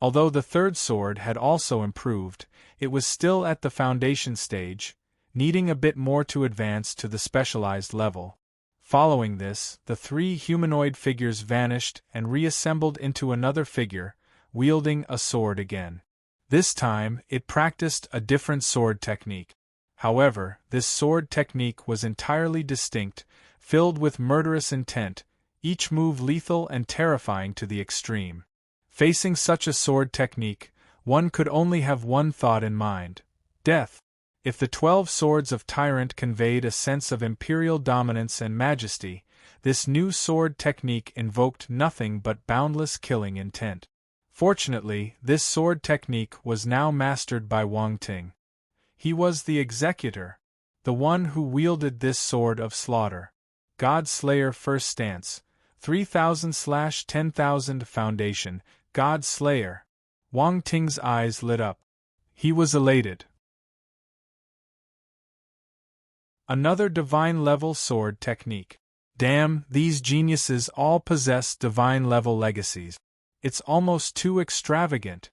Although the third sword had also improved, it was still at the foundation stage, needing a bit more to advance to the specialized level. Following this, the 3 humanoid figures vanished and reassembled into another figure, wielding a sword again. This time, it practiced a different sword technique. However, this sword technique was entirely distinct, filled with murderous intent, each move lethal and terrifying to the extreme. Facing such a sword technique, one could only have one thought in mind: death. If the 12 swords of Tyrant conveyed a sense of imperial dominance and majesty, this new sword technique invoked nothing but boundless killing intent. Fortunately, this sword technique was now mastered by Wang Ting. He was the executor, the one who wielded this sword of slaughter. God Slayer first stance, 3000/10,000 foundation, God Slayer. Wang Ting's eyes lit up. He was elated. Another divine-level sword technique. Damn, these geniuses all possess divine-level legacies. It's almost too extravagant.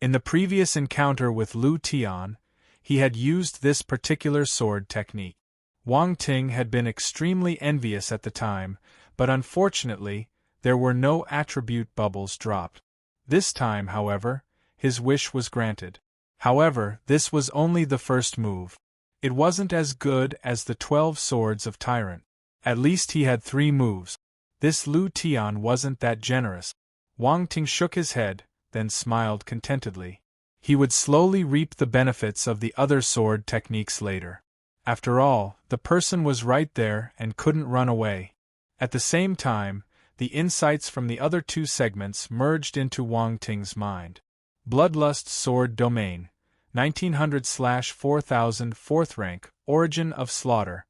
In the previous encounter with Lu Tian, he had used this particular sword technique. Wang Ting had been extremely envious at the time, but unfortunately, there were no attribute bubbles dropped. This time, however, his wish was granted. However, this was only the first move. It wasn't as good as the 12 Swords of Tyrant. At least he had 3 moves. This Lu Tian wasn't that generous. Wang Ting shook his head, then smiled contentedly. He would slowly reap the benefits of the other sword techniques later. After all, the person was right there and couldn't run away. At the same time, the insights from the other 2 segments merged into Wang Ting's mind. Bloodlust Sword Domain, 1900/4000 4th rank, Origin of Slaughter,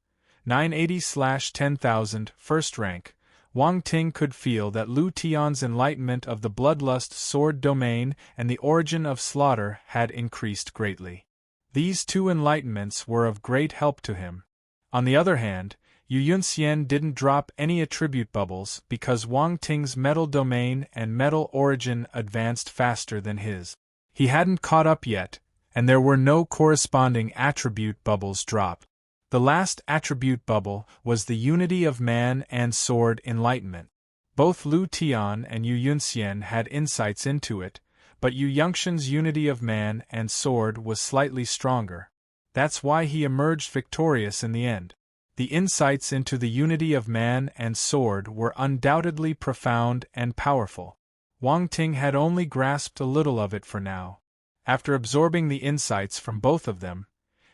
980/10,000 1st rank. Wang Ting could feel that Lu Tian's enlightenment of the Bloodlust Sword Domain and the Origin of Slaughter had increased greatly. These 2 enlightenments were of great help to him. On the other hand, Yu Yunxian didn't drop any attribute bubbles because Wang Ting's Metal Domain and Metal Origin advanced faster than his. He hadn't caught up yet, and there were no corresponding attribute bubbles dropped. The last attribute bubble was the Unity of Man and Sword Enlightenment. Both Lu Tian and Yu Yunxian had insights into it, but Yu Yunxian's Unity of Man and Sword was slightly stronger. That's why he emerged victorious in the end. The insights into the unity of man and sword were undoubtedly profound and powerful. Wang Ting had only grasped a little of it for now. After absorbing the insights from both of them,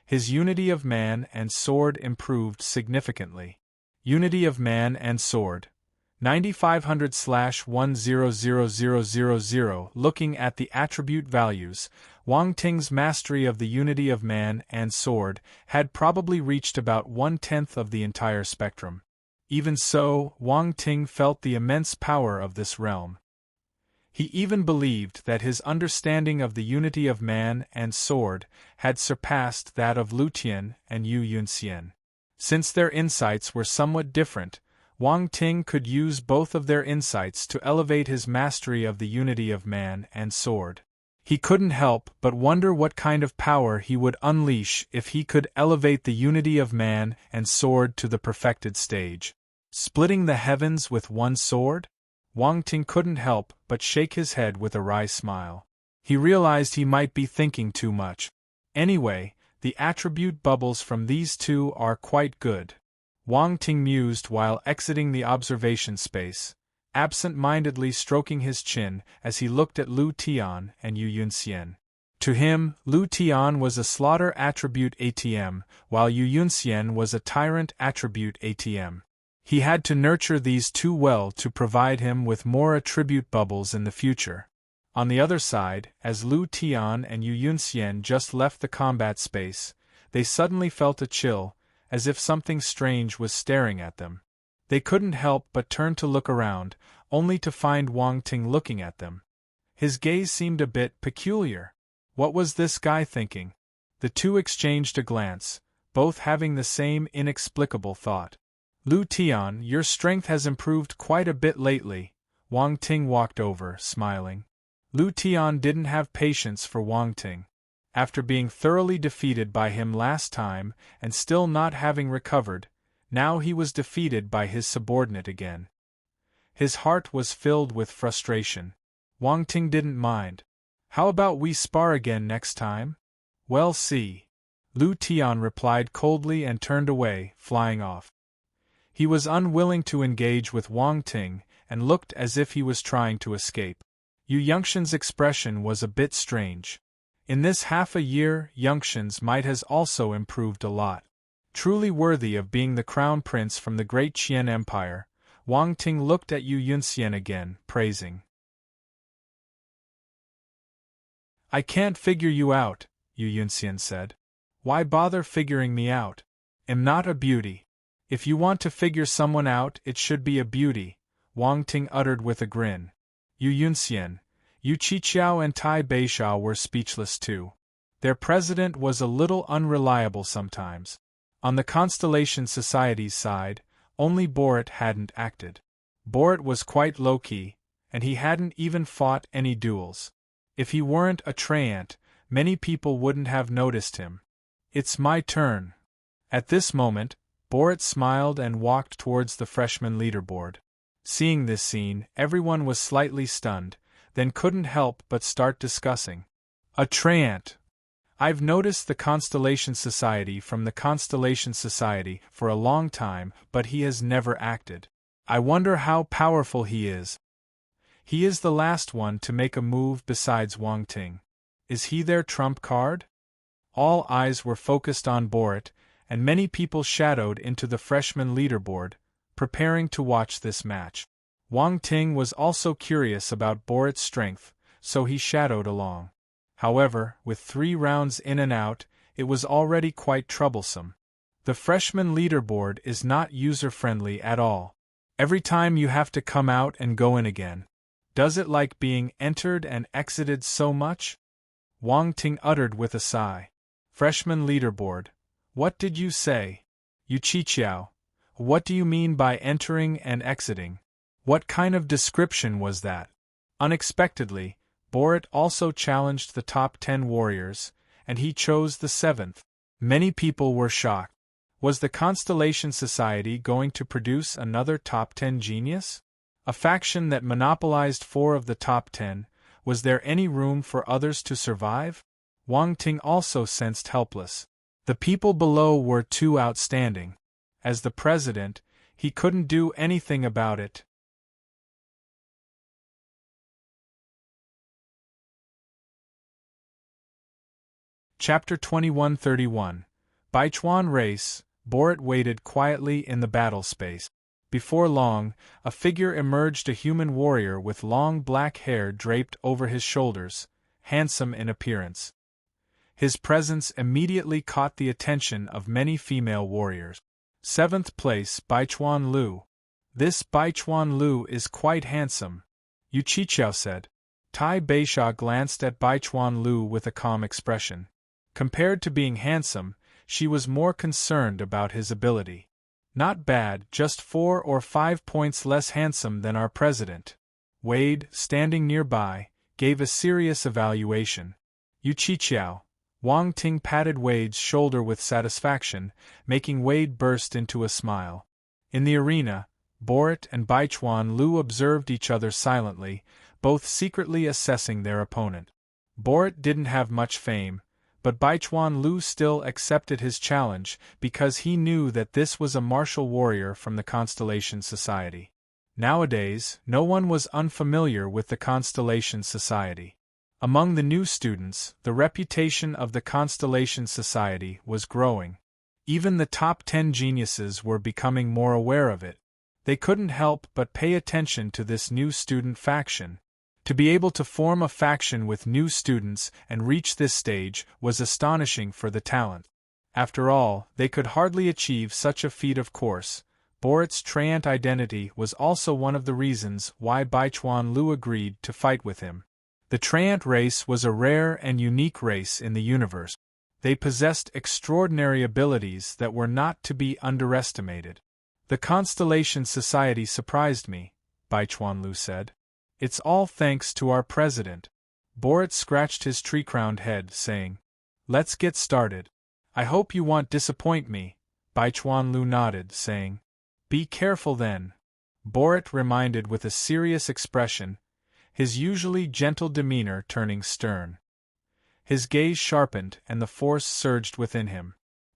his unity of man and sword improved significantly. Unity of man and sword, 9500/100000. Looking at the attribute values, Wang Ting's mastery of the unity of man and sword had probably reached about 1/10 of the entire spectrum. Even so, Wang Ting felt the immense power of this realm. He even believed that his understanding of the unity of man and sword had surpassed that of Lu Tian and Yu Yunxian. Since their insights were somewhat different, Wang Ting could use both of their insights to elevate his mastery of the unity of man and sword. He couldn't help but wonder what kind of power he would unleash if he could elevate the unity of man and sword to the perfected stage. Splitting the heavens with one sword? Wang Ting couldn't help but shake his head with a wry smile. He realized he might be thinking too much. Anyway, the attribute bubbles from these 2 are quite good. Wang Ting mused while exiting the observation space, absent-mindedly stroking his chin as he looked at Lu Tian and Yu Yunxian. To him, Lu Tian was a slaughter attribute ATM, while Yu Yunxian was a tyrant attribute ATM. He had to nurture these 2 well to provide him with more attribute bubbles in the future. On the other side, as Lu Tian and Yu Yunxian just left the combat space, they suddenly felt a chill, as if something strange was staring at them. They couldn't help but turn to look around, only to find Wang Ting looking at them. His gaze seemed a bit peculiar. What was this guy thinking? The 2 exchanged a glance, both having the same inexplicable thought. Lu Tian, your strength has improved quite a bit lately. Wang Ting walked over, smiling. Lu Tian didn't have patience for Wang Ting. After being thoroughly defeated by him last time and still not having recovered, now he was defeated by his subordinate again. His heart was filled with frustration. Wang Ting didn't mind. How about we spar again next time? We'll see. Lu Tian replied coldly and turned away, flying off. He was unwilling to engage with Wang Ting and looked as if he was trying to escape. Yu Yunxian's expression was a bit strange. In this half a year, Yunxian's might has also improved a lot. Truly worthy of being the crown prince from the great Qian Empire, Wang Ting looked at Yu Yunxian again, praising. I can't figure you out, Yu Yunxian said. Why bother figuring me out? Am not a beauty. If you want to figure someone out, it should be a beauty, Wang Ting uttered with a grin. Yu Yunxian, Yu Qiqiao and Tai Beishao were speechless too. Their president was a little unreliable sometimes. On the Constellation Society's side, only Borat hadn't acted. Borat was quite low-key, and he hadn't even fought any duels. If he weren't a treant, many people wouldn't have noticed him. It's my turn. At this moment, Borat smiled and walked towards the freshman leaderboard. Seeing this scene, everyone was slightly stunned, then couldn't help but start discussing. A treant! I've noticed the Constellation Society from the Constellation Society for a long time, but he has never acted. I wonder how powerful he is. He is the last one to make a move besides Wang Ting. Is he their trump card? All eyes were focused on Borat, and many people shadowed into the freshman leaderboard, preparing to watch this match. Wang Ting was also curious about Borat's strength, so he shadowed along. However, with 3 rounds in and out, it was already quite troublesome. The freshman leaderboard is not user-friendly at all. Every time you have to come out and go in again. Does it like being entered and exited so much? Wang Ting uttered with a sigh. Freshman leaderboard. What did you say? Yu Qiqiao. What do you mean by entering and exiting? What kind of description was that? Unexpectedly, Borat also challenged the top 10 warriors, and he chose the 7th. Many people were shocked. Was the Constellation Society going to produce another top 10 genius? A faction that monopolized 4 of the top 10, was there any room for others to survive? Wang Ting also sensed helpless. The people below were too outstanding. As the president, he couldn't do anything about it. Chapter 2131. Baichuan Race. Borat waited quietly in the battle space. Before long, a figure emerged, a human warrior with long black hair draped over his shoulders, handsome in appearance. His presence immediately caught the attention of many female warriors. 7th place, Baichuan Lu. This Baichuan Lu is quite handsome, Yu Qiqiao said. Tai Beisha glanced at Baichuan Lu with a calm expression. Compared to being handsome, she was more concerned about his ability. Not bad, just 4 or 5 points less handsome than our president. Wade, standing nearby, gave a serious evaluation. Yu Qiqiao. Wang Ting patted Wade's shoulder with satisfaction, making Wade burst into a smile. In the arena, Borat and Baichuan Lu observed each other silently, both secretly assessing their opponent. Borat didn't have much fame, but Baichuan Lu still accepted his challenge because he knew that this was a martial warrior from the Constellation Society. Nowadays, no one was unfamiliar with the Constellation Society. Among the new students, the reputation of the Constellation Society was growing. Even the top 10 geniuses were becoming more aware of it. They couldn't help but pay attention to this new student faction. To be able to form a faction with new students and reach this stage was astonishing for the talent. After all, they could hardly achieve such a feat. Of course, Borat's treant identity was also one of the reasons why Baichuan Lu agreed to fight with him. The treant race was a rare and unique race in the universe. They possessed extraordinary abilities that were not to be underestimated. The Constellation Society surprised me, Baichuan Lu said. It's all thanks to our president. Borat scratched his tree-crowned head, saying, Let's get started. I hope you won't disappoint me, Baichuan Lu nodded, saying, Be careful then. Borat reminded with a serious expression, his usually gentle demeanor turning stern. His gaze sharpened and the force surged within him.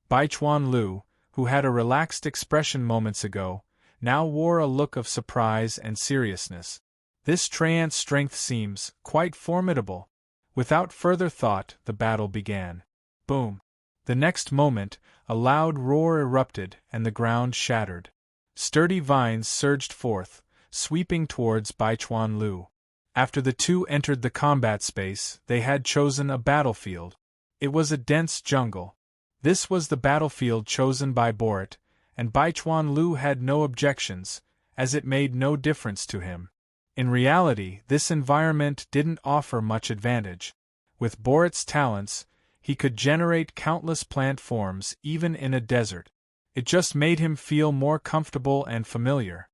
Baichuan Lu, who had a relaxed expression moments ago, now wore a look of surprise and seriousness. This treant's strength seems quite formidable. Without further thought, the battle began. Boom! The next moment, a loud roar erupted and the ground shattered. Sturdy vines surged forth, sweeping towards Baichuan Lu. After the two entered the combat space, they had chosen a battlefield. It was a dense jungle. This was the battlefield chosen by Borat, and Baichuan Lu had no objections, as it made no difference to him. In reality, this environment didn't offer much advantage. With Borat's talents, he could generate countless plant forms even in a desert. It just made him feel more comfortable and familiar.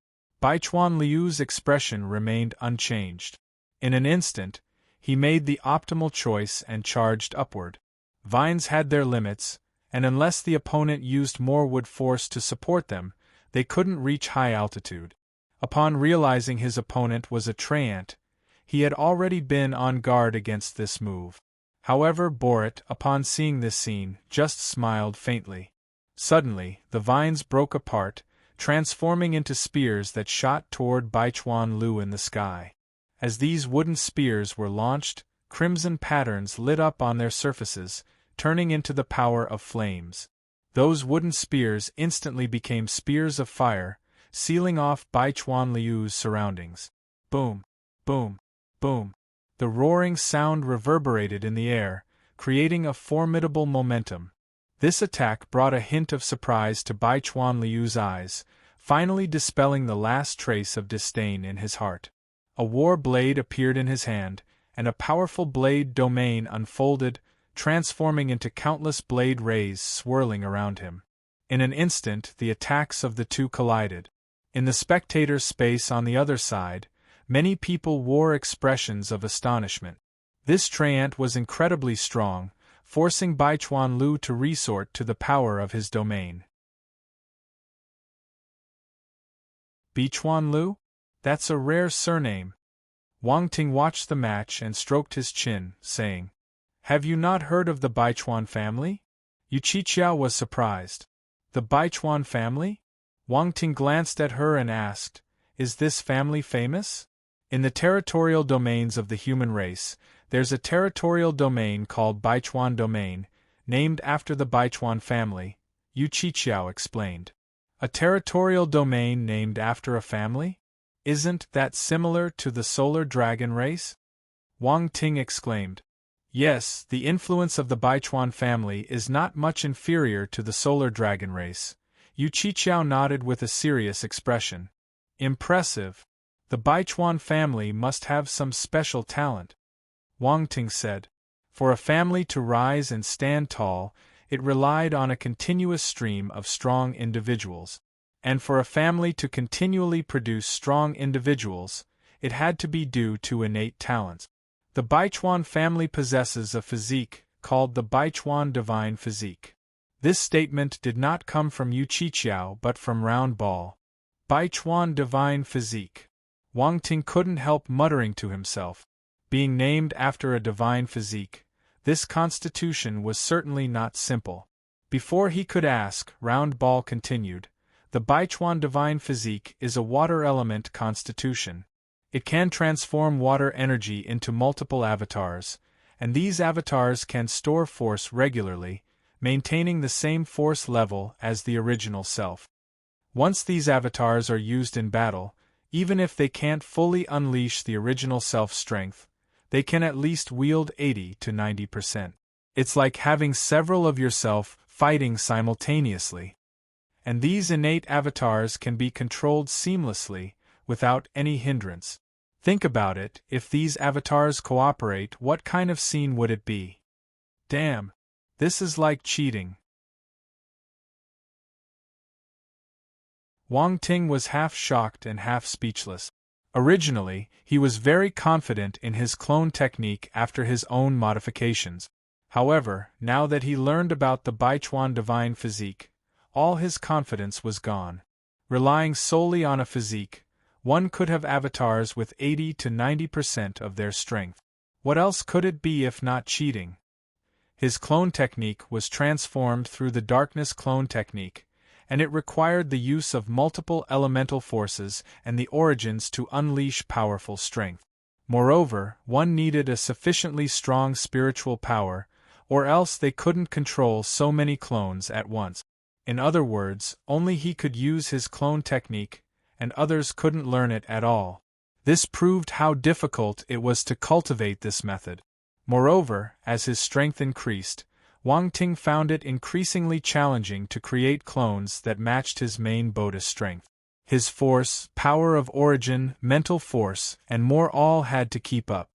Baichuan Liu's expression remained unchanged. In an instant, he made the optimal choice and charged upward. Vines had their limits, and unless the opponent used more wood force to support them, they couldn't reach high altitude. Upon realizing his opponent was a treant, he had already been on guard against this move. However, Borat, upon seeing this scene, just smiled faintly. Suddenly, the vines broke apart, transforming into spears that shot toward Baichuan Liu in the sky. As these wooden spears were launched, crimson patterns lit up on their surfaces, turning into the power of flames. Those wooden spears instantly became spears of fire, sealing off Baichuan Liu's surroundings. Boom! Boom! Boom! The roaring sound reverberated in the air, creating a formidable momentum. This attack brought a hint of surprise to Baichuan Liu's eyes, finally dispelling the last trace of disdain in his heart. A war blade appeared in his hand, and a powerful blade domain unfolded, transforming into countless blade rays swirling around him. In an instant, the attacks of the two collided. In the spectator space on the other side, many people wore expressions of astonishment. This treant was incredibly strong, forcing Baichuan Liu to resort to the power of his domain. Baichuan Liu? That's a rare surname. Wang Ting watched the match and stroked his chin, saying, "Have you not heard of the Baichuan family?" Yu Qiqiao was surprised. The Baichuan family? Wang Ting glanced at her and asked, "Is this family famous?" In the territorial domains of the human race, there's a territorial domain called Baichuan domain, named after the Baichuan family, Yu Qiqiao explained. A territorial domain named after a family? Isn't that similar to the solar dragon race? Wang Ting exclaimed. Yes, the influence of the Baichuan family is not much inferior to the solar dragon race. Yu Qiqiao nodded with a serious expression. Impressive. The Baichuan family must have some special talent. Wang Ting said. For a family to rise and stand tall, it relied on a continuous stream of strong individuals. And for a family to continually produce strong individuals, it had to be due to innate talents. The Baichuan family possesses a physique called the Baichuan divine physique. This statement did not come from Yu Qiqiao but from Round Ball. Baichuan divine physique. Wang Ting couldn't help muttering to himself. Being named after a divine physique, this constitution was certainly not simple. Before he could ask, Round Ball continued. The Baichuan divine physique is a water element constitution. It can transform water energy into multiple avatars, and these avatars can store force regularly, maintaining the same force level as the original self. Once these avatars are used in battle, even if they can't fully unleash the original self's strength, they can at least wield 80 to 90%. It's like having several of yourself fighting simultaneously. And these innate avatars can be controlled seamlessly, without any hindrance. Think about it, if these avatars cooperate, what kind of scene would it be? Damn, this is like cheating. Wang Ting was half shocked and half speechless. Originally, he was very confident in his clone technique after his own modifications. However, now that he learned about the Baichuan divine physique, all his confidence was gone. Relying solely on a physique, one could have avatars with 80 to 90% of their strength. What else could it be if not cheating? His clone technique was transformed through the darkness clone technique, and it required the use of multiple elemental forces and the origins to unleash powerful strength. Moreover, one needed a sufficiently strong spiritual power, or else they couldn't control so many clones at once. In other words, only he could use his clone technique, and others couldn't learn it at all. This proved how difficult it was to cultivate this method. Moreover, as his strength increased, Wang Ting found it increasingly challenging to create clones that matched his main Buddha strength. His force, power of origin, mental force, and more all had to keep up.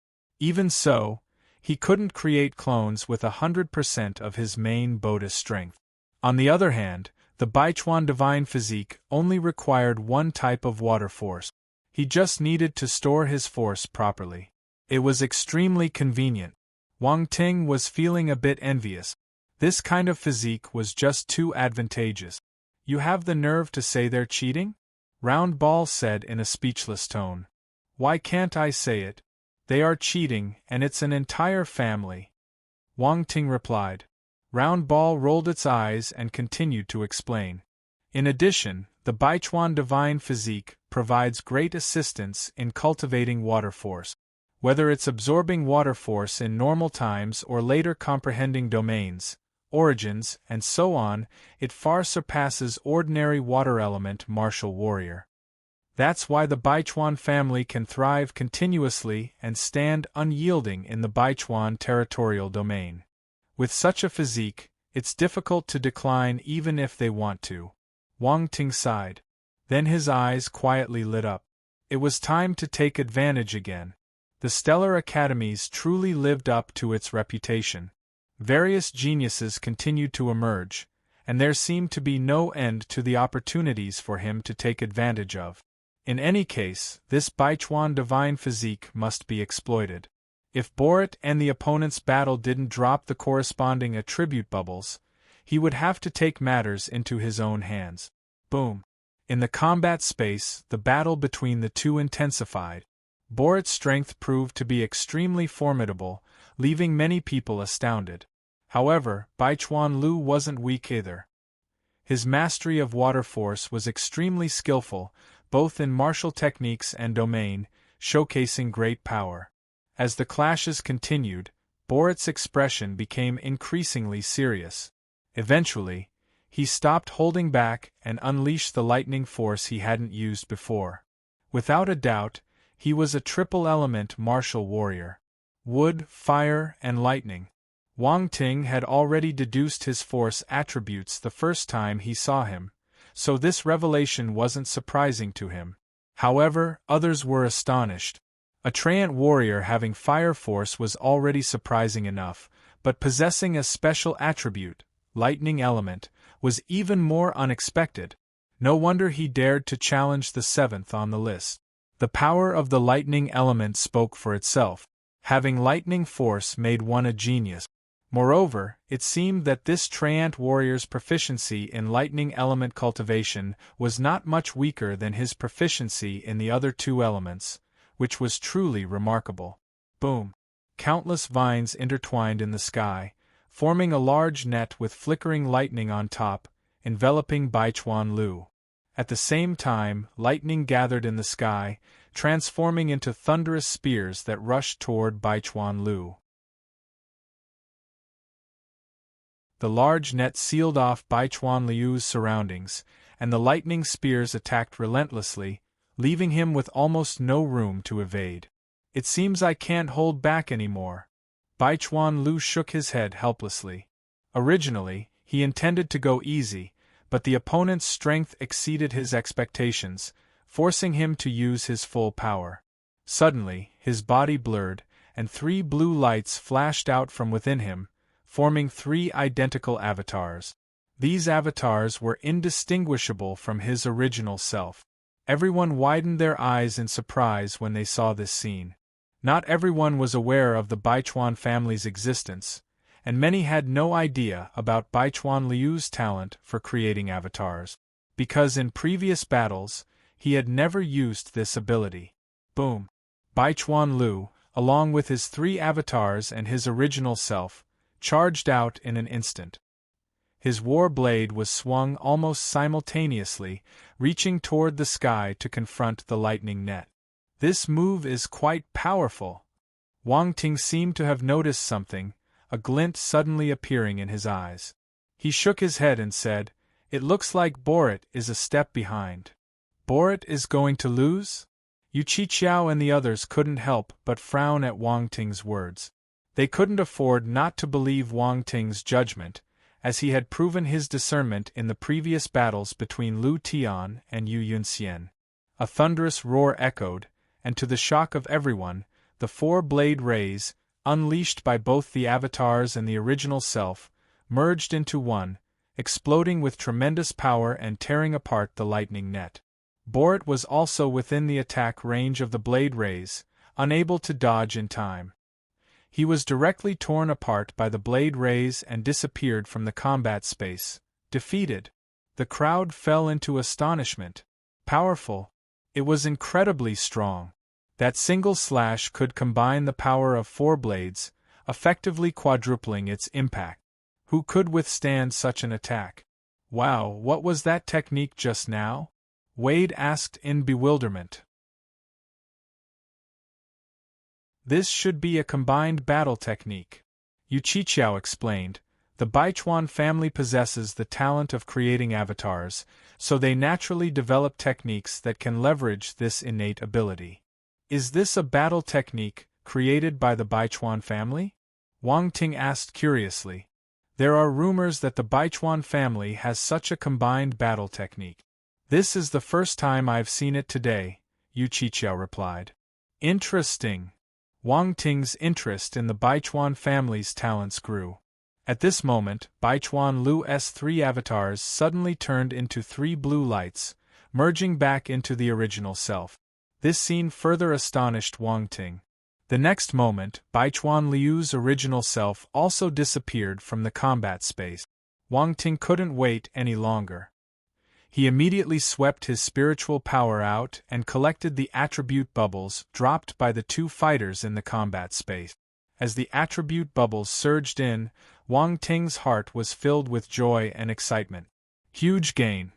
Even so, he couldn't create clones with 100% of his main Buddha strength. On the other hand, The Baichuan divine physique only required one type of water force. He just needed to store his force properly. It was extremely convenient. Wang Ting was feeling a bit envious. This kind of physique was just too advantageous. You have the nerve to say they're cheating? Round Ball said in a speechless tone. Why can't I say it? They are cheating, and it's an entire family. Wang Ting replied. Round Ball rolled its eyes and continued to explain. In addition, the Baichuan divine physique provides great assistance in cultivating water force. Whether it's absorbing water force in normal times or later comprehending domains, origins, and so on, it far surpasses ordinary water element martial warrior. That's why the Baichuan family can thrive continuously and stand unyielding in the Baichuan territorial domain. With such a physique, it's difficult to decline even if they want to. Wang Ting sighed. Then his eyes quietly lit up. It was time to take advantage again. The stellar academies truly lived up to its reputation. Various geniuses continued to emerge, and there seemed to be no end to the opportunities for him to take advantage of. In any case, this Baichuan divine physique must be exploited. If Borat and the opponent's battle didn't drop the corresponding attribute bubbles, he would have to take matters into his own hands. Boom! In the combat space, the battle between the two intensified. Borat's strength proved to be extremely formidable, leaving many people astounded. However, Baichuan Lu wasn't weak either. His mastery of water force was extremely skillful, both in martial techniques and domain, showcasing great power. As the clashes continued, Borat's expression became increasingly serious. Eventually, he stopped holding back and unleashed the lightning force he hadn't used before. Without a doubt, he was a triple-element martial warrior. Wood, fire, and lightning. Wang Ting had already deduced his force attributes the first time he saw him, so this revelation wasn't surprising to him. However, others were astonished. A Treant warrior having fire force was already surprising enough, but possessing a special attribute, lightning element, was even more unexpected. No wonder he dared to challenge the seventh on the list. The power of the lightning element spoke for itself. Having lightning force made one a genius. Moreover, it seemed that this Treant warrior's proficiency in lightning element cultivation was not much weaker than his proficiency in the other two elements, which was truly remarkable. Boom! Countless vines intertwined in the sky, forming a large net with flickering lightning on top, enveloping Baichuan Lu. At the same time, lightning gathered in the sky, transforming into thunderous spears that rushed toward Baichuan Lu. The large net sealed off Baichuan Liu's surroundings, and the lightning spears attacked relentlessly, leaving him with almost no room to evade. It seems I can't hold back anymore. Baichuan Lu shook his head helplessly. Originally, he intended to go easy, but the opponent's strength exceeded his expectations, forcing him to use his full power. Suddenly, his body blurred, and 3 blue lights flashed out from within him, forming 3 identical avatars. These avatars were indistinguishable from his original self. Everyone widened their eyes in surprise when they saw this scene. Not everyone was aware of the Baichuan family's existence, and many had no idea about Baichuan Liu's talent for creating avatars, because in previous battles, he had never used this ability. Boom! Baichuan Lu, along with his 3 avatars and his original self, charged out in an instant. His war blade was swung almost simultaneously, reaching toward the sky to confront the lightning net. This move is quite powerful. Wang Ting seemed to have noticed something, a glint suddenly appearing in his eyes. He shook his head and said, "It looks like Borat is a step behind." Borat is going to lose? Yu Qiqiao and the others couldn't help but frown at Wang Ting's words. They couldn't afford not to believe Wang Ting's judgment, as he had proven his discernment in the previous battles between Lu Tian and Yu Yunxian. A thunderous roar echoed, and to the shock of everyone, the 4 blade rays, unleashed by both the avatars and the original self, merged into one, exploding with tremendous power and tearing apart the lightning net. Borat was also within the attack range of the blade rays, unable to dodge in time. He was directly torn apart by the blade rays and disappeared from the combat space, defeated. The crowd fell into astonishment. Powerful. It was incredibly strong. That single slash could combine the power of 4 blades, effectively quadrupling its impact. Who could withstand such an attack? Wow, what was that technique just now? Wade asked in bewilderment. This should be a combined battle technique. Yu Qiqiao explained. The Baichuan family possesses the talent of creating avatars, so they naturally develop techniques that can leverage this innate ability. Is this a battle technique created by the Baichuan family? Wang Ting asked curiously. There are rumors that the Baichuan family has such a combined battle technique. This is the first time I've seen it today, Yu Qiqiao replied. Interesting. Wang Ting's interest in the Baichuan family's talents grew. At this moment, Baichuan Lu's 3 avatars suddenly turned into 3 blue lights, merging back into the original self. This scene further astonished Wang Ting. The next moment, Baichuan Liu's original self also disappeared from the combat space. Wang Ting couldn't wait any longer. He immediately swept his spiritual power out and collected the attribute bubbles dropped by the 2 fighters in the combat space. As the attribute bubbles surged in, Wang Ting's heart was filled with joy and excitement. Huge gain.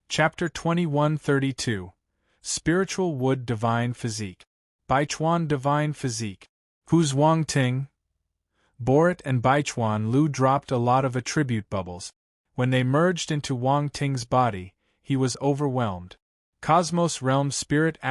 Chapter 2132. Spiritual Wood Divine Physique. Baichuan Divine Physique. Who's Wang Ting? Borat and Baichuan Lu dropped a lot of attribute bubbles. When they merged into Wang Ting's body, he was overwhelmed. Cosmos Realm Spirit *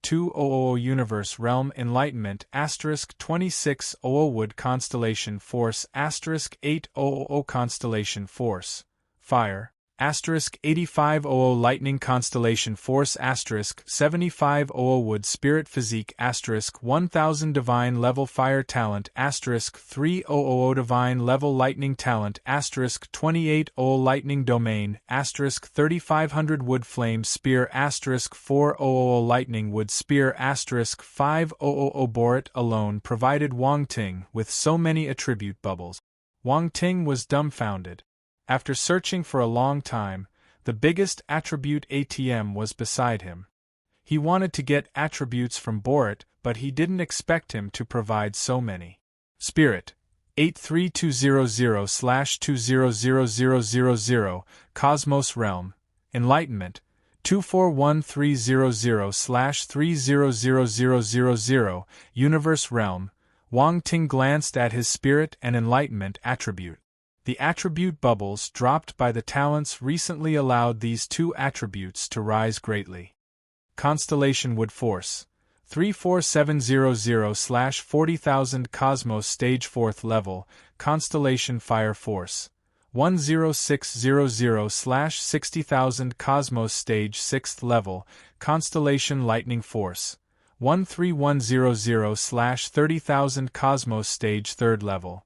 2000 Universe Realm Enlightenment * 2600 Wood Constellation Force * 800 Constellation Force Fire * 8500 Lightning Constellation Force * 7500 Wood Spirit Physique * 1000 Divine Level Fire Talent * 300 Divine Level Lightning Talent * 280 Lightning Domain * 3500 Wood Flame Spear * 400 Lightning Wood Spear * 500 Borat alone provided Wang Ting with so many attribute bubbles. Wang Ting was dumbfounded. After searching for a long time, the biggest attribute ATM was beside him. He wanted to get attributes from Borat, but he didn't expect him to provide so many. Spirit 83200/200000 Cosmos Realm Enlightenment 241300/300000 Universe Realm. Wang Ting glanced at his spirit and enlightenment attribute. The attribute bubbles dropped by the talents recently allowed these 2 attributes to rise greatly. Constellation Wood Force 34700/40,000 Cosmos Stage 4th Level Constellation Fire Force 10600/60,000 Cosmos Stage 6th Level Constellation Lightning Force 13100/30,000 Cosmos Stage 3rd Level.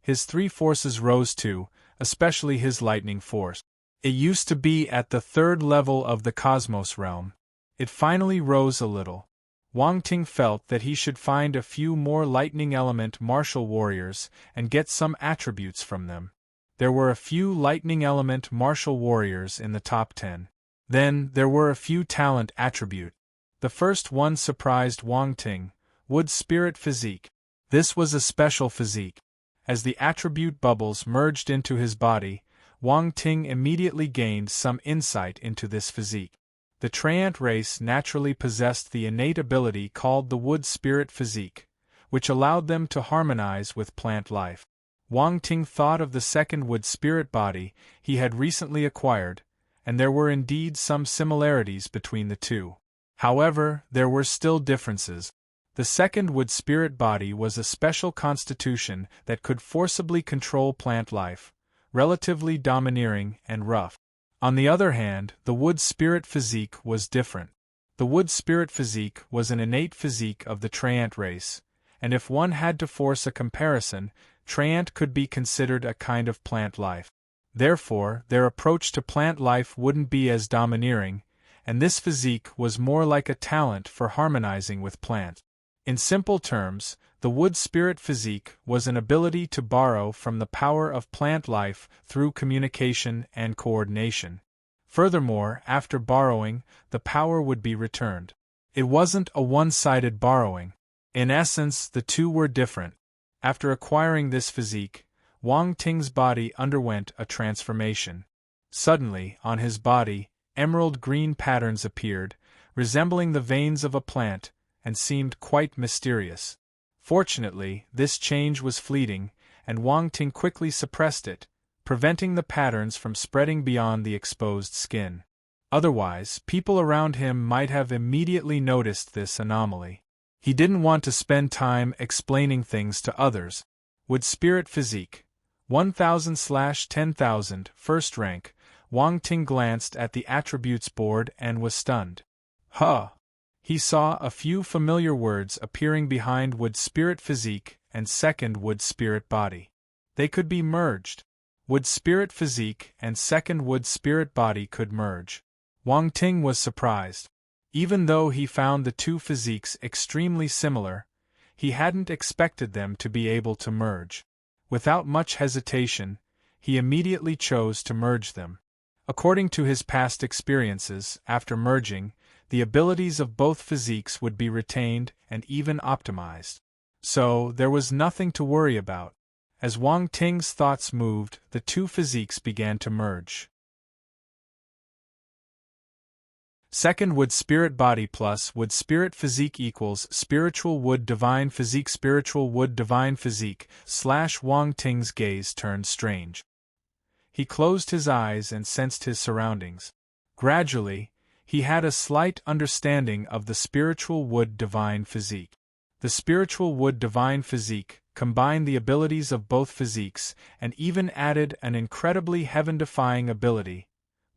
His 3 forces rose too, especially his lightning force. It used to be at the 3rd level of the Cosmos Realm. It finally rose a little. Wang Ting felt that he should find a few more lightning element martial warriors and get some attributes from them. There were a few lightning element martial warriors in the top 10. Then there were a few talent attribute. The first one surprised Wang Ting, Wood Spirit Physique. This was a special physique. As the attribute bubbles merged into his body, Wang Ting immediately gained some insight into this physique. The Treant race naturally possessed the innate ability called the Wood Spirit Physique, which allowed them to harmonize with plant life. Wang Ting thought of the second Wood Spirit body he had recently acquired, and there were indeed some similarities between the 2. However, there were still differences. The second Wood Spirit body was a special constitution that could forcibly control plant life, relatively domineering and rough. On the other hand, the Wood Spirit Physique was different. The wood spirit physique was an innate physique of the Treant race, and if one had to force a comparison, Treant could be considered a kind of plant life. Therefore, their approach to plant life wouldn't be as domineering, and this physique was more like a talent for harmonizing with plant. In simple terms, the wood spirit physique was an ability to borrow from the power of plant life through communication and coordination. Furthermore, after borrowing, the power would be returned. It wasn't a one-sided borrowing. In essence, the two were different. After acquiring this physique, Wang Ting's body underwent a transformation. Suddenly, on his body, emerald green patterns appeared, resembling the veins of a plant, and seemed quite mysterious. Fortunately, this change was fleeting, and Wang Ting quickly suppressed it, preventing the patterns from spreading beyond the exposed skin. Otherwise, people around him might have immediately noticed this anomaly. He didn't want to spend time explaining things to others. Wood Spirit Physique 1000/10,000 First rank. Wang Ting glanced at the attributes board and was stunned. Huh! He saw a few familiar words appearing behind Wood Spirit Physique and Second Wood Spirit Body. They could be merged. Wood Spirit Physique and Second Wood Spirit Body could merge. Wang Ting was surprised. Even though he found the two physiques extremely similar, he hadn't expected them to be able to merge. Without much hesitation, he immediately chose to merge them. According to his past experiences, after merging, the abilities of both physiques would be retained and even optimized. So, there was nothing to worry about. As Wang Ting's thoughts moved, the two physiques began to merge. Second Wood Spirit Body plus Wood Spirit Physique equals Spiritual Wood Divine Physique. Spiritual Wood Divine Physique / Wang Ting's gaze turned strange. He closed his eyes and sensed his surroundings. Gradually, he had a slight understanding of the Spiritual Wood Divine Physique. The Spiritual Wood Divine Physique combined the abilities of both physiques and even added an incredibly heaven-defying ability,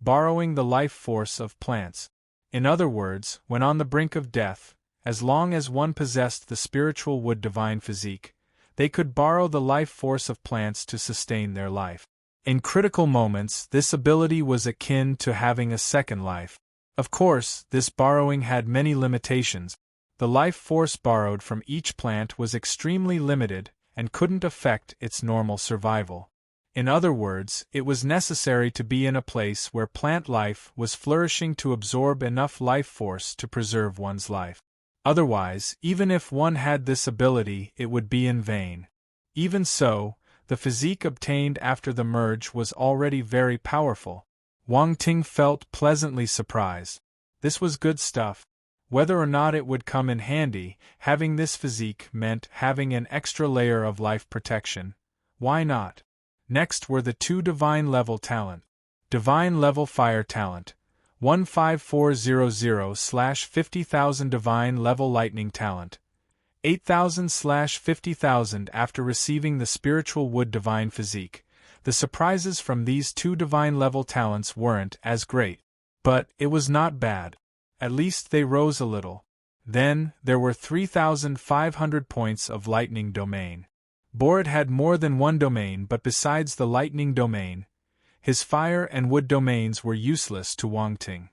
borrowing the life force of plants. In other words, when on the brink of death, as long as one possessed the Spiritual Wood Divine Physique, they could borrow the life force of plants to sustain their life. In critical moments, this ability was akin to having a second life. Of course, this borrowing had many limitations. The life force borrowed from each plant was extremely limited and couldn't affect its normal survival. In other words, it was necessary to be in a place where plant life was flourishing to absorb enough life force to preserve one's life. Otherwise, even if one had this ability, it would be in vain. Even so, the physique obtained after the merge was already very powerful. Wang Ting felt pleasantly surprised. This was good stuff. Whether or not it would come in handy, having this physique meant having an extra layer of life protection. Why not? Next were the two Divine Level Talent. Divine Level Fire Talent 15400/50,000 Divine Level Lightning Talent 8,000/50,000. After receiving the Spiritual Wood Divine Physique, the surprises from these two Divine Level Talents weren't as great. But it was not bad. At least they rose a little. Then, there were 3,500 points of Lightning Domain. Borat had more than one domain, but besides the lightning domain, his fire and wood domains were useless to Wang Ting.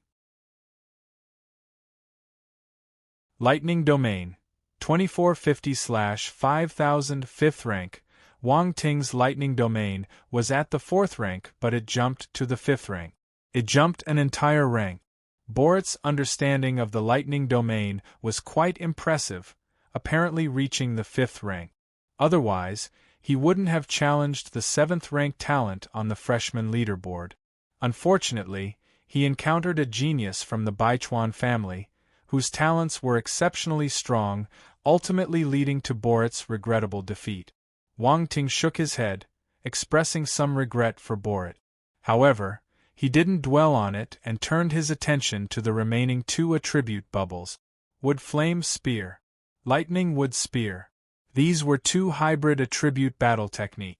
Lightning Domain 2450/5000 5th rank. Wang Ting's lightning domain was at the 4th rank, but it jumped to the 5th rank. It jumped an entire rank. Borat's understanding of the lightning domain was quite impressive, apparently reaching the 5th rank. Otherwise, he wouldn't have challenged the 7th-ranked talent on the freshman leaderboard. Unfortunately, he encountered a genius from the Baichuan family, whose talents were exceptionally strong, ultimately leading to Borat's regrettable defeat. Wang Ting shook his head, expressing some regret for Borat. However, he didn't dwell on it and turned his attention to the remaining two attribute bubbles. Wood Flame Spear, Lightning Wood Spear. These were two hybrid attribute battle technique.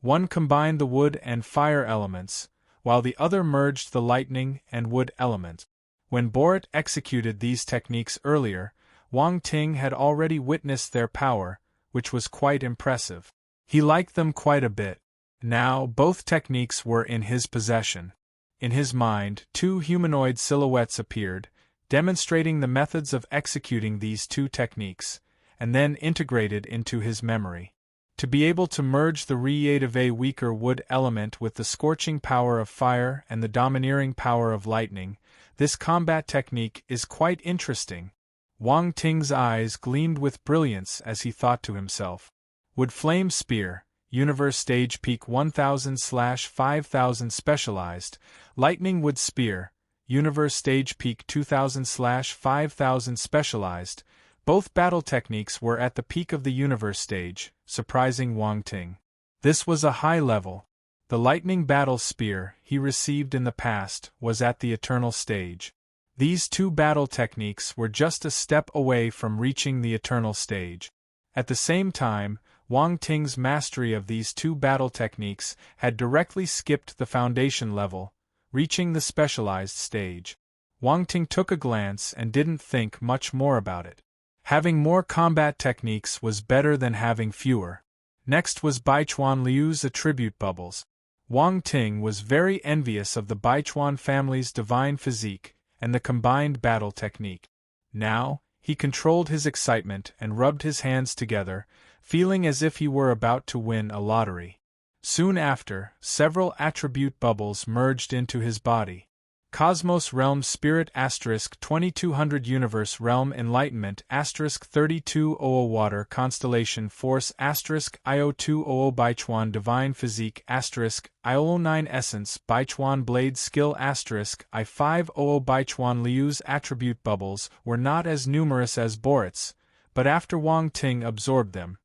One combined the wood and fire elements, while the other merged the lightning and wood element. When Borat executed these techniques earlier, Wang Ting had already witnessed their power, which was quite impressive. He liked them quite a bit. Now both techniques were in his possession. In his mind, two humanoid silhouettes appeared, demonstrating the methods of executing these two techniques, and then integrated into his memory. To be able to merge the creative weaker wood element with the scorching power of fire and the domineering power of lightning, this combat technique is quite interesting. Wang Ting's eyes gleamed with brilliance as he thought to himself. Wood Flame Spear, Universe Stage Peak 1000/5000 Specialized, Lightning Wood Spear, Universe Stage Peak 2000/5000 Specialized. Both battle techniques were at the peak of the universe stage, surprising Wang Ting. This was a high level. The lightning battle spear he received in the past was at the eternal stage. These two battle techniques were just a step away from reaching the eternal stage. At the same time, Wang Ting's mastery of these two battle techniques had directly skipped the foundation level, reaching the specialized stage. Wang Ting took a glance and didn't think much more about it. Having more combat techniques was better than having fewer. Next was Baichuan Liu's attribute bubbles. Wang Ting was very envious of the Baichuan family's divine physique and the combined battle technique. Now, he controlled his excitement and rubbed his hands together, feeling as if he were about to win a lottery. Soon after, several attribute bubbles merged into his body. Cosmos Realm Spirit * 2200 Universe Realm Enlightenment * 3200 Water Constellation Force * IO200 Baichuan Divine Physique * IO9 Essence Baichuan Blade Skill * I500 Baichuan Liu's attribute bubbles were not as numerous as Borat's, but after Wang Ting absorbed them,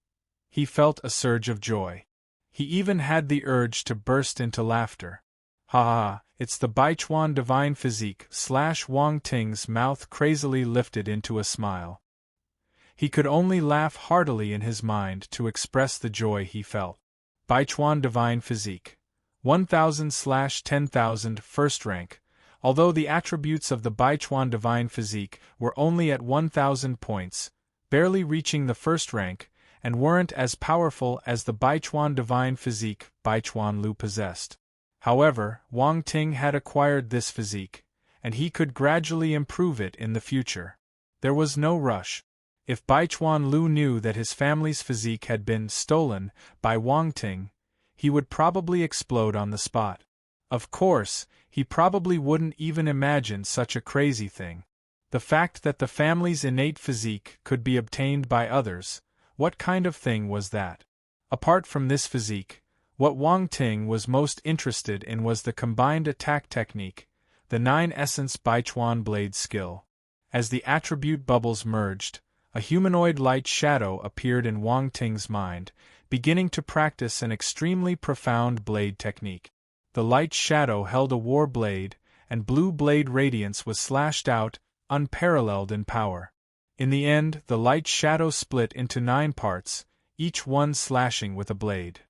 he felt a surge of joy. He even had the urge to burst into laughter. Ha ha, it's the Baichuan Divine Physique / Wang Ting's mouth crazily lifted into a smile. He could only laugh heartily in his mind to express the joy he felt. Baichuan Divine Physique 1000/10,000 First Rank. Although the attributes of the Baichuan Divine Physique were only at 1000 points, barely reaching the first rank, and weren't as powerful as the Baichuan Divine Physique Baichuan Lu possessed. However, Wang Ting had acquired this physique, and he could gradually improve it in the future. There was no rush. If Baichuan Lu knew that his family's physique had been stolen by Wang Ting, he would probably explode on the spot. Of course, he probably wouldn't even imagine such a crazy thing. The fact that the family's innate physique could be obtained by others, what kind of thing was that? Apart from this physique, what Wang Ting was most interested in was the combined attack technique, the 9 Essence Baichuan Blade Skill. As the attribute bubbles merged, a humanoid light shadow appeared in Wang Ting's mind, beginning to practice an extremely profound blade technique. The light shadow held a war blade, and blue blade radiance was slashed out, unparalleled in power. In the end, the light shadow split into 9 parts, each one slashing with a blade.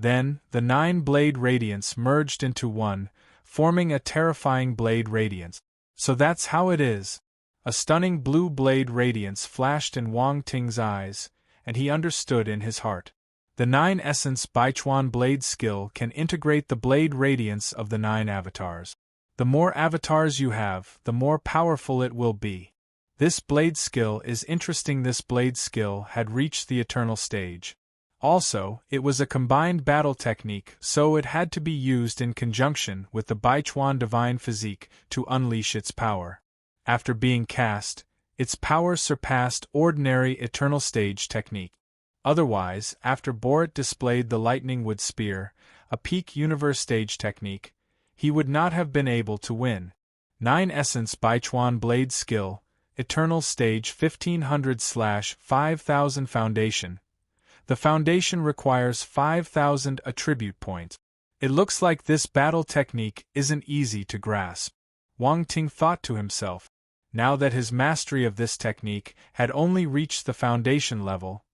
Then, the 9-blade radiance merged into one, forming a terrifying blade radiance. So that's how it is. A stunning blue blade radiance flashed in Wang Ting's eyes, and he understood in his heart. The 9 Essence Baichuan Blade Skill can integrate the blade radiance of the 9 avatars. The more avatars you have, the more powerful it will be. This blade skill is interesting. This blade skill had reached the eternal stage. Also, it was a combined battle technique, so it had to be used in conjunction with the Baichuan Divine Physique to unleash its power. After being cast, its power surpassed ordinary eternal stage technique. Otherwise, after Borat displayed the Lightning Wood Spear, a peak universe stage technique, he would not have been able to win. 9 Essence Baichuan Blade Skill, Eternal Stage 1500/5000 Foundation. The foundation requires 5,000 attribute points. It looks like this battle technique isn't easy to grasp. Wang Ting thought to himself. Now that his mastery of this technique had only reached the foundation level,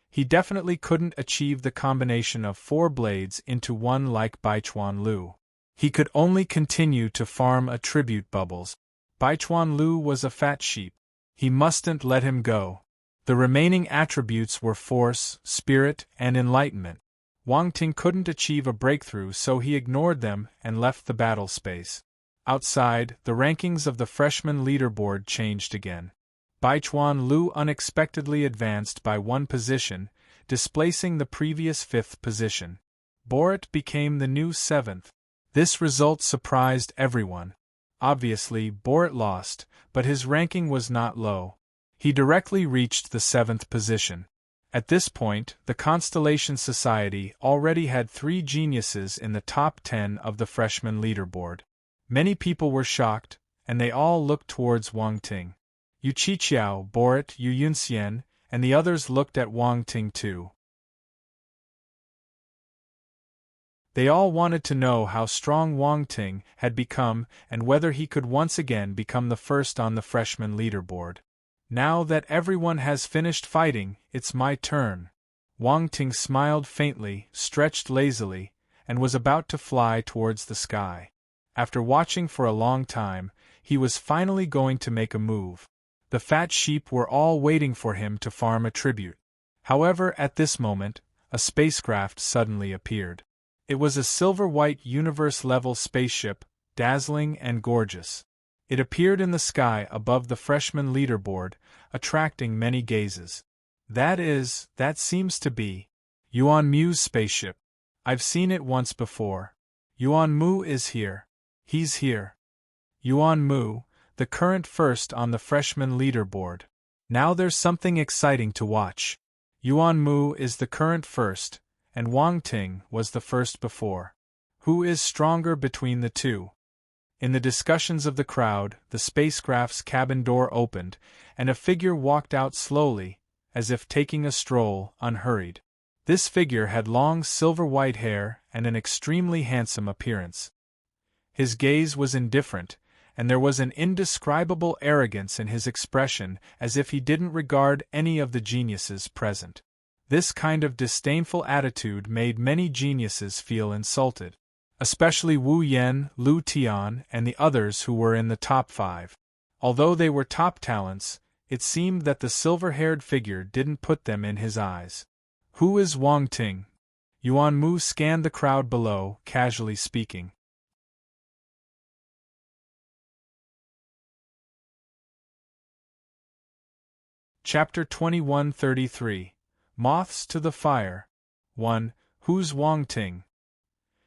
he definitely couldn't achieve the combination of 4 blades into one like Baichuan Lu. He could only continue to farm attribute bubbles. Baichuan Lu was a fat sheep. He mustn't let him go. The remaining attributes were force, spirit, and enlightenment. Wang Ting couldn't achieve a breakthrough, so he ignored them and left the battle space. Outside, the rankings of the freshman leaderboard changed again. Baichuan Lu unexpectedly advanced by one position, displacing the previous 5th position. Borat became the new 7th. This result surprised everyone. Obviously, Borat lost, but his ranking was not low. He directly reached the 7th position. At this point, the Constellation Society already had 3 geniuses in the top 10 of the freshman leaderboard. Many people were shocked, and they all looked towards Wang Ting. Yu Qiqiao, Borat, Yu Yunxian, and the others looked at Wang Ting too. They all wanted to know how strong Wang Ting had become and whether he could once again become the first on the freshman leaderboard. Now that everyone has finished fighting, it's my turn. Wang Ting smiled faintly, stretched lazily, and was about to fly towards the sky. After watching for a long time, he was finally going to make a move. The fat sheep were all waiting for him to farm a tribute. However, at this moment, a spacecraft suddenly appeared. It was a silver-white universe-level spaceship, dazzling and gorgeous. It appeared in the sky above the freshman leaderboard, attracting many gazes. That seems to be Yuan Mu's spaceship. I've seen it once before. Yuan Mu is here. He's here. Yuan Mu, the current first on the freshman leaderboard. Now there's something exciting to watch. Yuan Mu is the current first, and Wang Ting was the first before. Who is stronger between the two? In the discussions of the crowd, the spacecraft's cabin door opened, and a figure walked out slowly, as if taking a stroll, unhurried. This figure had long silver-white hair and an extremely handsome appearance. His gaze was indifferent, and there was an indescribable arrogance in his expression, as if he didn't regard any of the geniuses present. This kind of disdainful attitude made many geniuses feel insulted, especially Wu Yan, Lu Tian, and the others who were in the top 5. Although they were top talents, it seemed that the silver-haired figure didn't put them in his eyes. Who is Wang Ting? Yuan Mu scanned the crowd below, casually speaking. Chapter 2133. Moths to the Fire. 1. Who's Wang Ting?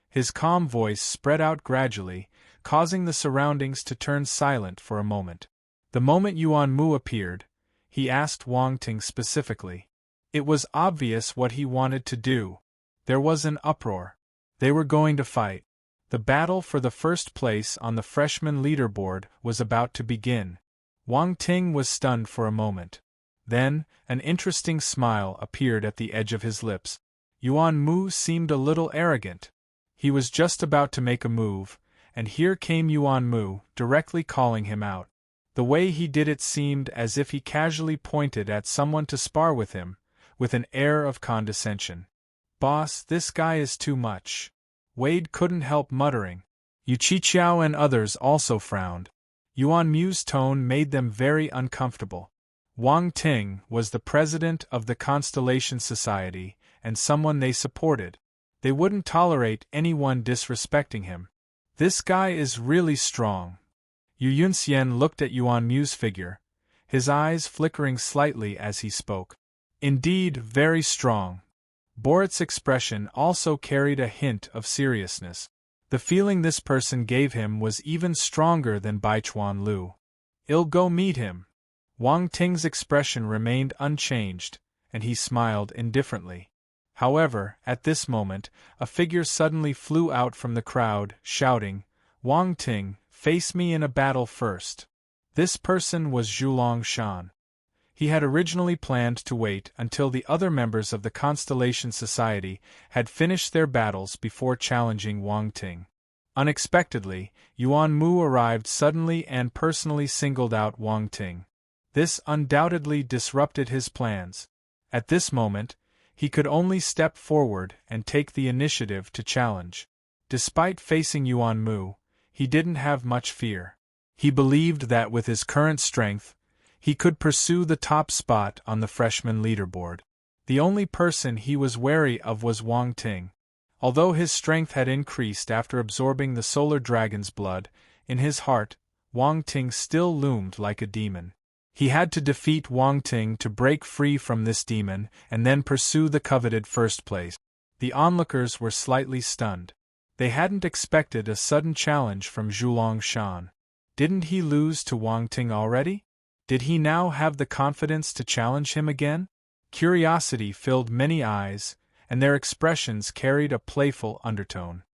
His calm voice spread out gradually, causing the surroundings to turn silent for a moment. The moment Yuan Mu appeared, he asked Wang Ting specifically. It was obvious what he wanted to do. There was an uproar. They were going to fight. The battle for the first place on the freshman leaderboard was about to begin. Wang Ting was stunned for a moment. Then, an interesting smile appeared at the edge of his lips. Yuan Mu seemed a little arrogant. He was just about to make a move, and here came Yuan Mu, directly calling him out. The way he did it seemed as if he casually pointed at someone to spar with him, with an air of condescension. "Boss, this guy is too much." Wade couldn't help muttering. Yu Qiqiao and others also frowned. Yuan Mu's tone made them very uncomfortable. Wang Ting was the president of the Constellation Society, and someone they supported. They wouldn't tolerate anyone disrespecting him. This guy is really strong. Yu Yunxian looked at Yuan Mu's figure, his eyes flickering slightly as he spoke. Indeed, very strong. Borat's expression also carried a hint of seriousness. The feeling this person gave him was even stronger than Baichuan Lu. "I'll go meet him." Wang Ting's expression remained unchanged, and he smiled indifferently. However, at this moment, a figure suddenly flew out from the crowd, shouting, "Wang Ting, face me in a battle first." This person was Zhulong Shan. He had originally planned to wait until the other members of the Constellation Society had finished their battles before challenging Wang Ting. Unexpectedly, Yuan Mu arrived suddenly and personally singled out Wang Ting. This undoubtedly disrupted his plans. At this moment, he could only step forward and take the initiative to challenge. Despite facing Yuan Mu, he didn't have much fear. He believed that with his current strength, he could pursue the top spot on the freshman leaderboard. The only person he was wary of was Wang Ting. Although his strength had increased after absorbing the solar dragon's blood, in his heart, Wang Ting still loomed like a demon. He had to defeat Wang Ting to break free from this demon and then pursue the coveted first place. The onlookers were slightly stunned. They hadn't expected a sudden challenge from Zhulong Shan. Didn't he lose to Wang Ting already? Did he now have the confidence to challenge him again? Curiosity filled many eyes, and their expressions carried a playful undertone.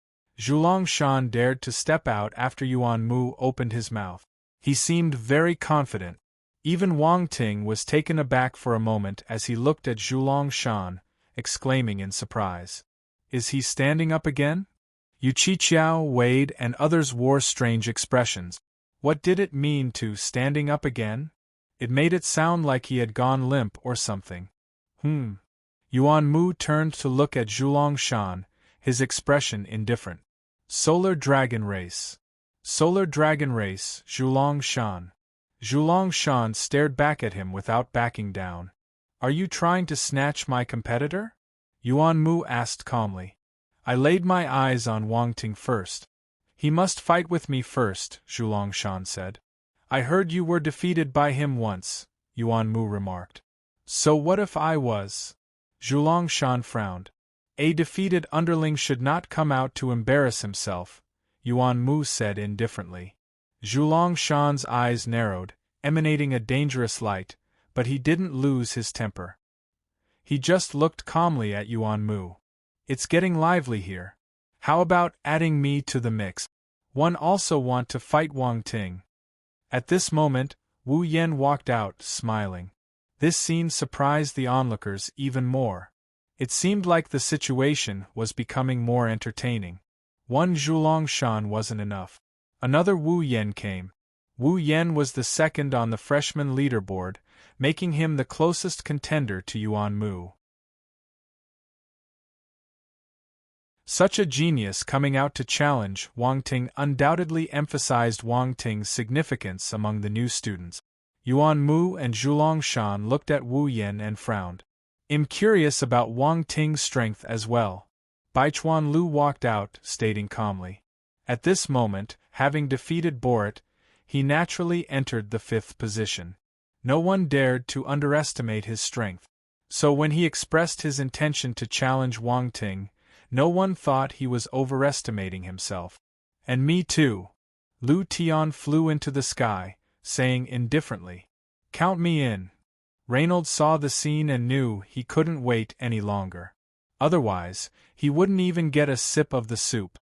Zhulong Shan dared to step out after Yuan Mu opened his mouth. He seemed very confident. Even Wang Ting was taken aback for a moment as he looked at Zhulong Shan, exclaiming in surprise. Is he standing up again? Yu Qiqiao, Wade, and others wore strange expressions. What did it mean to standing up again? It made it sound like he had gone limp or something. Yuan Mu turned to look at Zhulong Shan, his expression indifferent. Solar Dragon Race. Solar Dragon Race, Zhulong Shan. Zhulong Shan stared back at him without backing down. Are you trying to snatch my competitor? Yuan Mu asked calmly. I laid my eyes on Wang Ting first. He must fight with me first, Zhulong Shan said. I heard you were defeated by him once, Yuan Mu remarked. So what if I was? Zhulong Shan frowned. A defeated underling should not come out to embarrass himself, Yuan Mu said indifferently. Zhulong Shan's eyes narrowed, emanating a dangerous light, but he didn't lose his temper. He just looked calmly at Yuan Mu. It's getting lively here. How about adding me to the mix? One also want to fight Wang Ting. At this moment, Wu Yan walked out, smiling. This scene surprised the onlookers even more. It seemed like the situation was becoming more entertaining. One Zhulong Shan wasn't enough. Another Wu Yan came. Wu Yan was the second on the freshman leaderboard, making him the closest contender to Yuan Mu. Such a genius coming out to challenge Wang Ting undoubtedly emphasized Wang Ting's significance among the new students. Yuan Mu and Zhulong Shan looked at Wu Yan and frowned. I'm curious about Wang Ting's strength as well. Baichuan Lu walked out, stating calmly. At this moment, having defeated Borat, he naturally entered the fifth position. No one dared to underestimate his strength. So when he expressed his intention to challenge Wang Ting, no one thought he was overestimating himself. And me too. Lu Tian flew into the sky, saying indifferently, Count me in. Reynolds saw the scene and knew he couldn't wait any longer. Otherwise, he wouldn't even get a sip of the soup.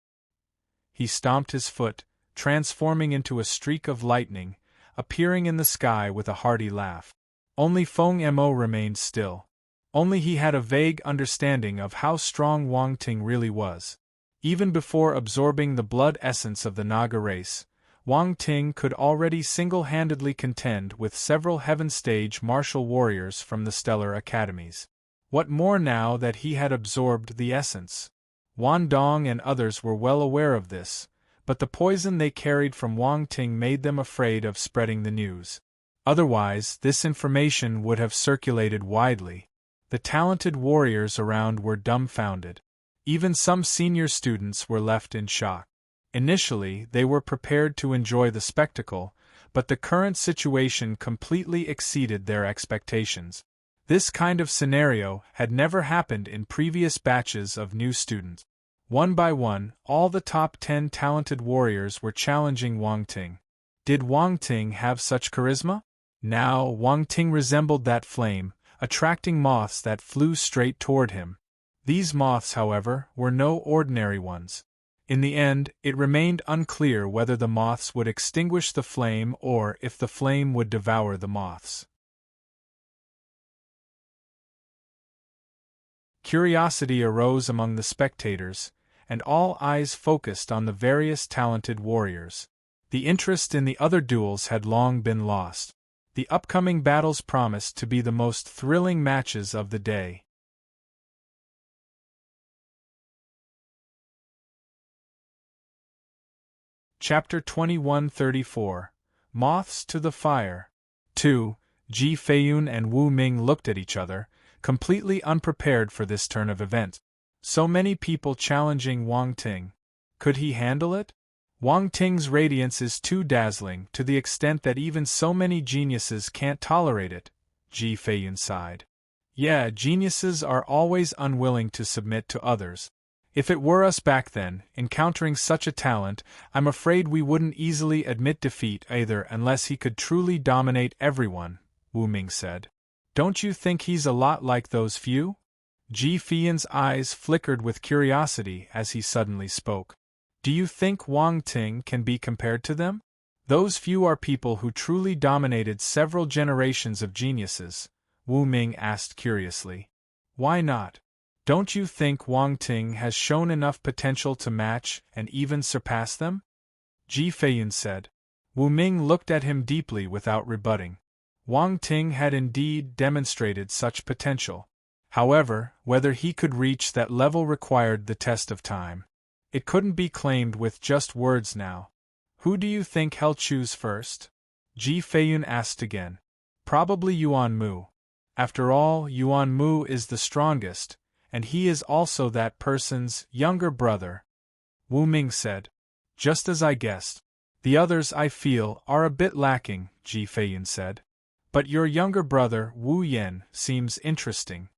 He stomped his foot, transforming into a streak of lightning, appearing in the sky with a hearty laugh. Only Feng Mo remained still. Only he had a vague understanding of how strong Wang Ting really was. Even before absorbing the blood essence of the Naga race, Wang Ting could already single-handedly contend with several heaven-stage martial warriors from the stellar academies. What more now that he had absorbed the essence? Wan Dong and others were well aware of this, but the poison they carried from Wang Ting made them afraid of spreading the news. Otherwise, this information would have circulated widely. The talented warriors around were dumbfounded. Even some senior students were left in shock. Initially, they were prepared to enjoy the spectacle, but the current situation completely exceeded their expectations. This kind of scenario had never happened in previous batches of new students. One by one, all the top 10 talented warriors were challenging Wang Ting. Did Wang Ting have such charisma? Now, Wang Ting resembled that flame, attracting moths that flew straight toward him. These moths, however, were no ordinary ones. In the end, it remained unclear whether the moths would extinguish the flame or if the flame would devour the moths. Curiosity arose among the spectators, and all eyes focused on the various talented warriors. The interest in the other duels had long been lost. The upcoming battles promised to be the most thrilling matches of the day. Chapter 2134 Moths to the Fire. 2. Ji Feiyun and Wu Ming looked at each other, completely unprepared for this turn of events. So many people challenging Wang Ting. Could he handle it? Wang Ting's radiance is too dazzling, to the extent that even so many geniuses can't tolerate it, Ji Feiyun sighed. Yeah, geniuses are always unwilling to submit to others. If it were us back then, encountering such a talent, I'm afraid we wouldn't easily admit defeat either unless he could truly dominate everyone, Wu Ming said. Don't you think he's a lot like those few? Ji Feiyun's eyes flickered with curiosity as he suddenly spoke. Do you think Wang Ting can be compared to them? Those few are people who truly dominated several generations of geniuses, Wu Ming asked curiously. Why not? Don't you think Wang Ting has shown enough potential to match and even surpass them? Ji Feiyun said. Wu Ming looked at him deeply without rebutting. Wang Ting had indeed demonstrated such potential. However, whether he could reach that level required the test of time. It couldn't be claimed with just words now. Who do you think he'll choose first? Ji Feiyun asked again. Probably Yuan Mu. After all, Yuan Mu is the strongest, and he is also that person's younger brother. Wu Ming said. Just as I guessed. The others, I feel, are a bit lacking, Ji Feiyun said. But your younger brother, Wu Yan, seems interesting.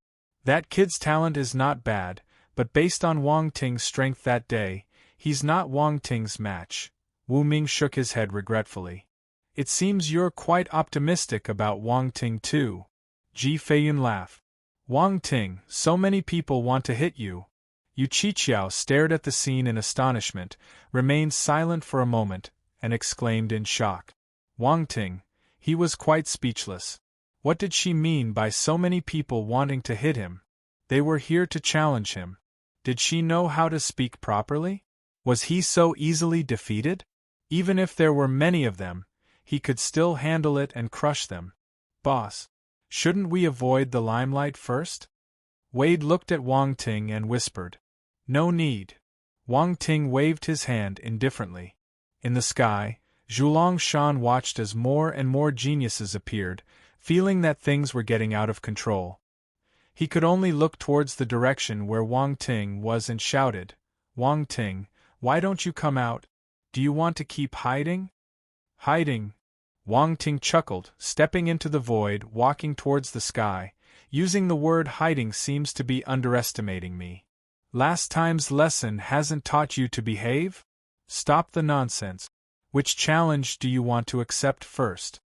That kid's talent is not bad, but based on Wang Ting's strength that day, he's not Wang Ting's match. Wu Ming shook his head regretfully. It seems you're quite optimistic about Wang Ting too. Ji Feiyun laughed. Wang Ting, so many people want to hit you. Yu Qiqiao stared at the scene in astonishment, remained silent for a moment, and exclaimed in shock. Wang Ting, he was quite speechless. What did she mean by so many people wanting to hit him? They were here to challenge him. Did she know how to speak properly? Was he so easily defeated? Even if there were many of them, he could still handle it and crush them. Boss, shouldn't we avoid the limelight first? Wade looked at Wang Ting and whispered. No need. Wang Ting waved his hand indifferently. In the sky, Zhulong Shan watched as more and more geniuses appeared, feeling that things were getting out of control. He could only look towards the direction where Wang Ting was and shouted, Wang Ting, why don't you come out? Do you want to keep hiding? Hiding? Wang Ting chuckled, stepping into the void, walking towards the sky. Using the word hiding seems to be underestimating me. Last time's lesson hasn't taught you to behave? Stop the nonsense. Which challenge do you want to accept first?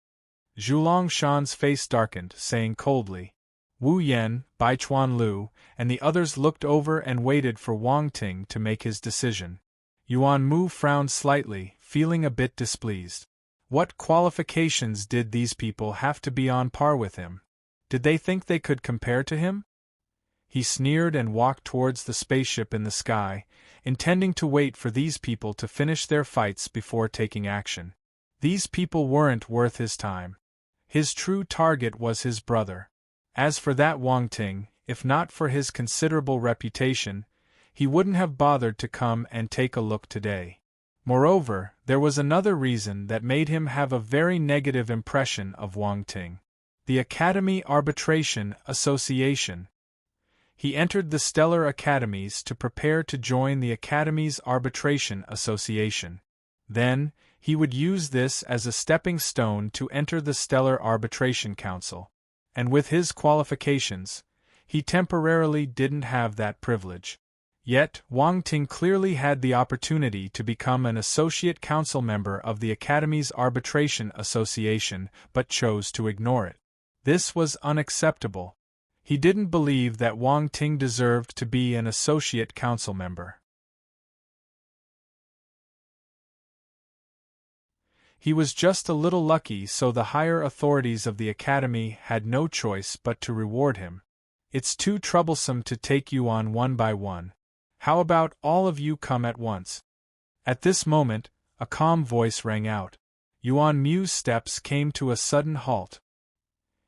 Zhulong Shan's face darkened, saying coldly. Wu Yan, Baichuan Lu, and the others looked over and waited for Wang Ting to make his decision. Yuan Mu frowned slightly, feeling a bit displeased. What qualifications did these people have to be on par with him? Did they think they could compare to him? He sneered and walked towards the spaceship in the sky, intending to wait for these people to finish their fights before taking action. These people weren't worth his time. His true target was his brother. As for that Wang Ting, if not for his considerable reputation, he wouldn't have bothered to come and take a look today. Moreover, there was another reason that made him have a very negative impression of Wang Ting. The Academy Arbitration Association. He entered the Stellar Academies to prepare to join the Academy's Arbitration Association. Then, he would use this as a stepping stone to enter the Stellar Arbitration Council. And with his qualifications, he temporarily didn't have that privilege. Yet, Wang Ting clearly had the opportunity to become an associate council member of the Academy's Arbitration Association, but chose to ignore it. This was unacceptable. He didn't believe that Wang Ting deserved to be an associate council member. He was just a little lucky, so the higher authorities of the Academy had no choice but to reward him. It's too troublesome to take you on one by one. How about all of you come at once? At this moment, a calm voice rang out. Yuan Mu's steps came to a sudden halt.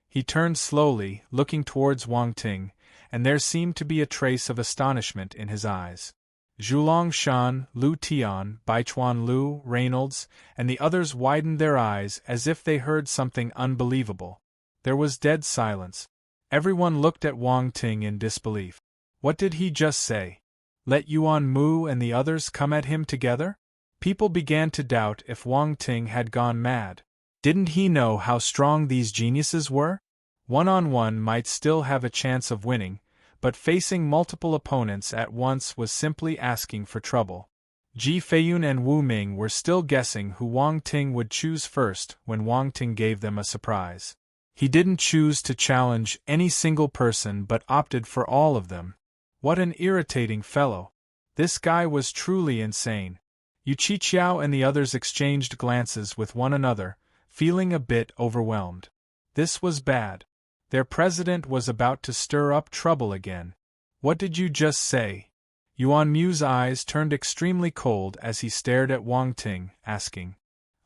He turned slowly, looking towards Wang Ting, and there seemed to be a trace of astonishment in his eyes. Zhulong Shan, Lu Tian, Baichuan Lu, Reynolds, and the others widened their eyes as if they heard something unbelievable. There was dead silence. Everyone looked at Wang Ting in disbelief. What did he just say? Let Yuan Mu and the others come at him together? People began to doubt if Wang Ting had gone mad. Didn't he know how strong these geniuses were? One-on-one might still have a chance of winning, but facing multiple opponents at once was simply asking for trouble. Ji Feiyun and Wu Ming were still guessing who Wang Ting would choose first when Wang Ting gave them a surprise. He didn't choose to challenge any single person but opted for all of them. What an irritating fellow. This guy was truly insane. Yu Qiqiao and the others exchanged glances with one another, feeling a bit overwhelmed. This was bad. Their president was about to stir up trouble again. What did you just say? Yuan Mu's eyes turned extremely cold as he stared at Wang Ting, asking.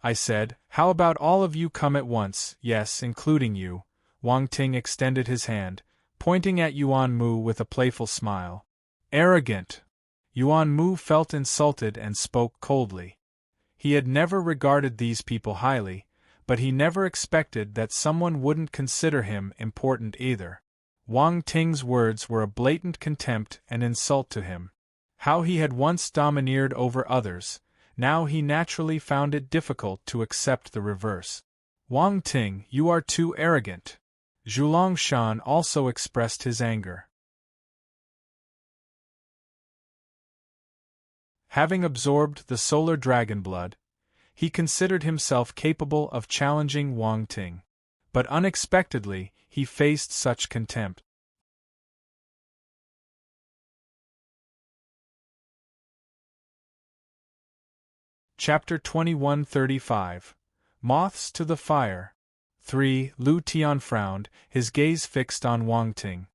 I said, how about all of you come at once, yes, including you. Wang Ting extended his hand, pointing at Yuan Mu with a playful smile. Arrogant! Yuan Mu felt insulted and spoke coldly. He had never regarded these people highly, but he never expected that someone wouldn't consider him important either. Wang Ting's words were a blatant contempt and insult to him. How he had once domineered over others, now he naturally found it difficult to accept the reverse. Wang Ting, you are too arrogant. Zhulong Shan also expressed his anger. Having absorbed the solar dragon blood, he considered himself capable of challenging Wang Ting. But unexpectedly, he faced such contempt. Chapter 2135 Moths to the Fire 3. Lu Tian frowned, his gaze fixed on Wang Ting.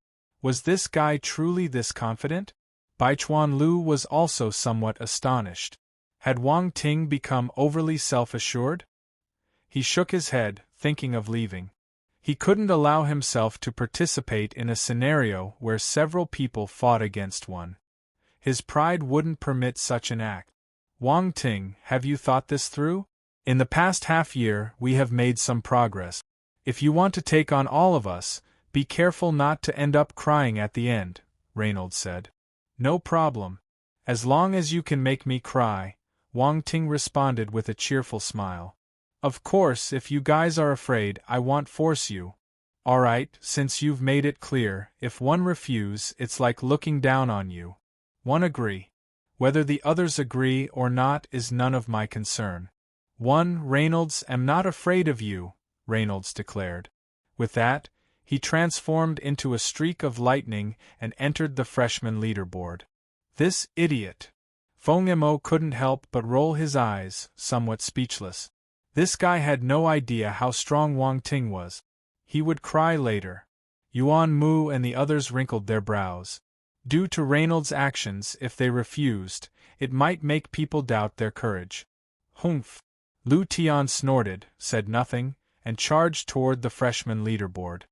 Was this guy truly this confident? Baichuan Lu was also somewhat astonished. Had Wang Ting become overly self-assured? He shook his head, thinking of leaving. He couldn't allow himself to participate in a scenario where several people fought against one. His pride wouldn't permit such an act. Wang Ting, have you thought this through? In the past half-year, we have made some progress. If you want to take on all of us, be careful not to end up crying at the end, Reynolds said. No problem. As long as you can make me cry, Wang Ting responded with a cheerful smile. Of course, if you guys are afraid, I won't force you. Alright, since you've made it clear, if one refuse, it's like looking down on you. One agree. Whether the others agree or not is none of my concern. One, Reynolds, am not afraid of you, Reynolds declared. With that, he transformed into a streak of lightning and entered the freshman leaderboard. This idiot! Feng Mo couldn't help but roll his eyes, somewhat speechless. This guy had no idea how strong Wang Ting was. He would cry later. Yuan Mu and the others wrinkled their brows. Due to Reynolds' actions, if they refused, it might make people doubt their courage. Humph! Lu Tian snorted, said nothing, and charged toward the freshman leaderboard.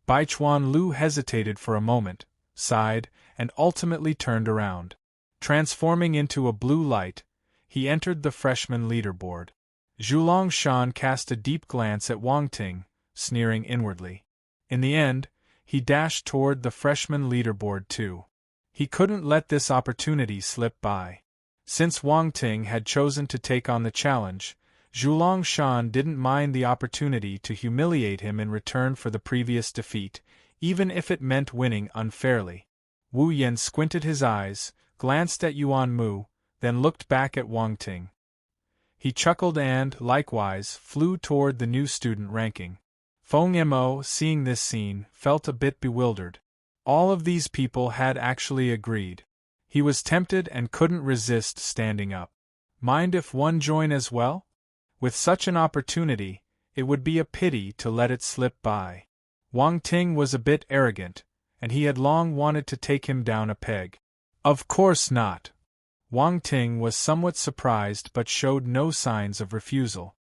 Baichuan Lu hesitated for a moment, sighed, and ultimately turned around. Transforming into a blue light, he entered the freshman leaderboard. Zhulong Shan cast a deep glance at Wang Ting, sneering inwardly. In the end, he dashed toward the freshman leaderboard too. He couldn't let this opportunity slip by. Since Wang Ting had chosen to take on the challenge, Zhulong Shan didn't mind the opportunity to humiliate him in return for the previous defeat, even if it meant winning unfairly. Wu Yan squinted his eyes, glanced at Yuan Mu, then looked back at Wang Ting. He chuckled and, likewise, flew toward the new student ranking. Feng Mo, seeing this scene, felt a bit bewildered. All of these people had actually agreed. He was tempted and couldn't resist standing up. Mind if one join as well? With such an opportunity, it would be a pity to let it slip by. Wang Ting was a bit arrogant, and he had long wanted to take him down a peg. Of course not. Wang Ting was somewhat surprised but showed no signs of refusal.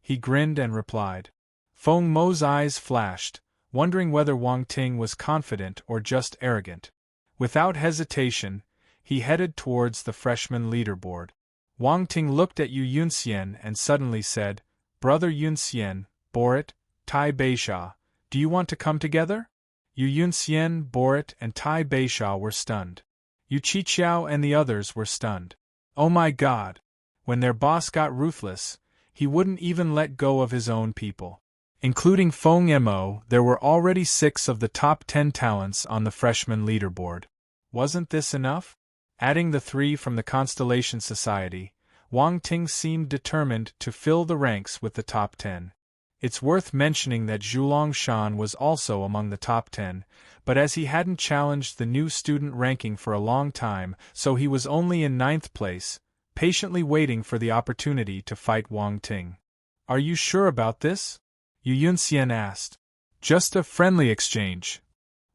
He grinned and replied. Feng Mo's eyes flashed, wondering whether Wang Ting was confident or just arrogant. Without hesitation, he headed towards the freshman leaderboard. Wang Ting looked at Yu Yunxian and suddenly said, "Brother Yunxian, Borit, Tai Beisha, do you want to come together?" Yu Yunxian, Borit, and Tai Beisha were stunned. Yu Qiqiao and the others were stunned. Oh my God! When their boss got ruthless, he wouldn't even let go of his own people. Including Feng Mo, there were already 6 of the top 10 talents on the freshman leaderboard. Wasn't this enough? Adding the 3 from the Constellation Society, Wang Ting seemed determined to fill the ranks with the top 10. It's worth mentioning that Zhulong Shan was also among the top 10, but as he hadn't challenged the new student ranking for a long time, so he was only in 9th place, patiently waiting for the opportunity to fight Wang Ting. "Are you sure about this?" Yu Yunxian asked. "Just a friendly exchange,"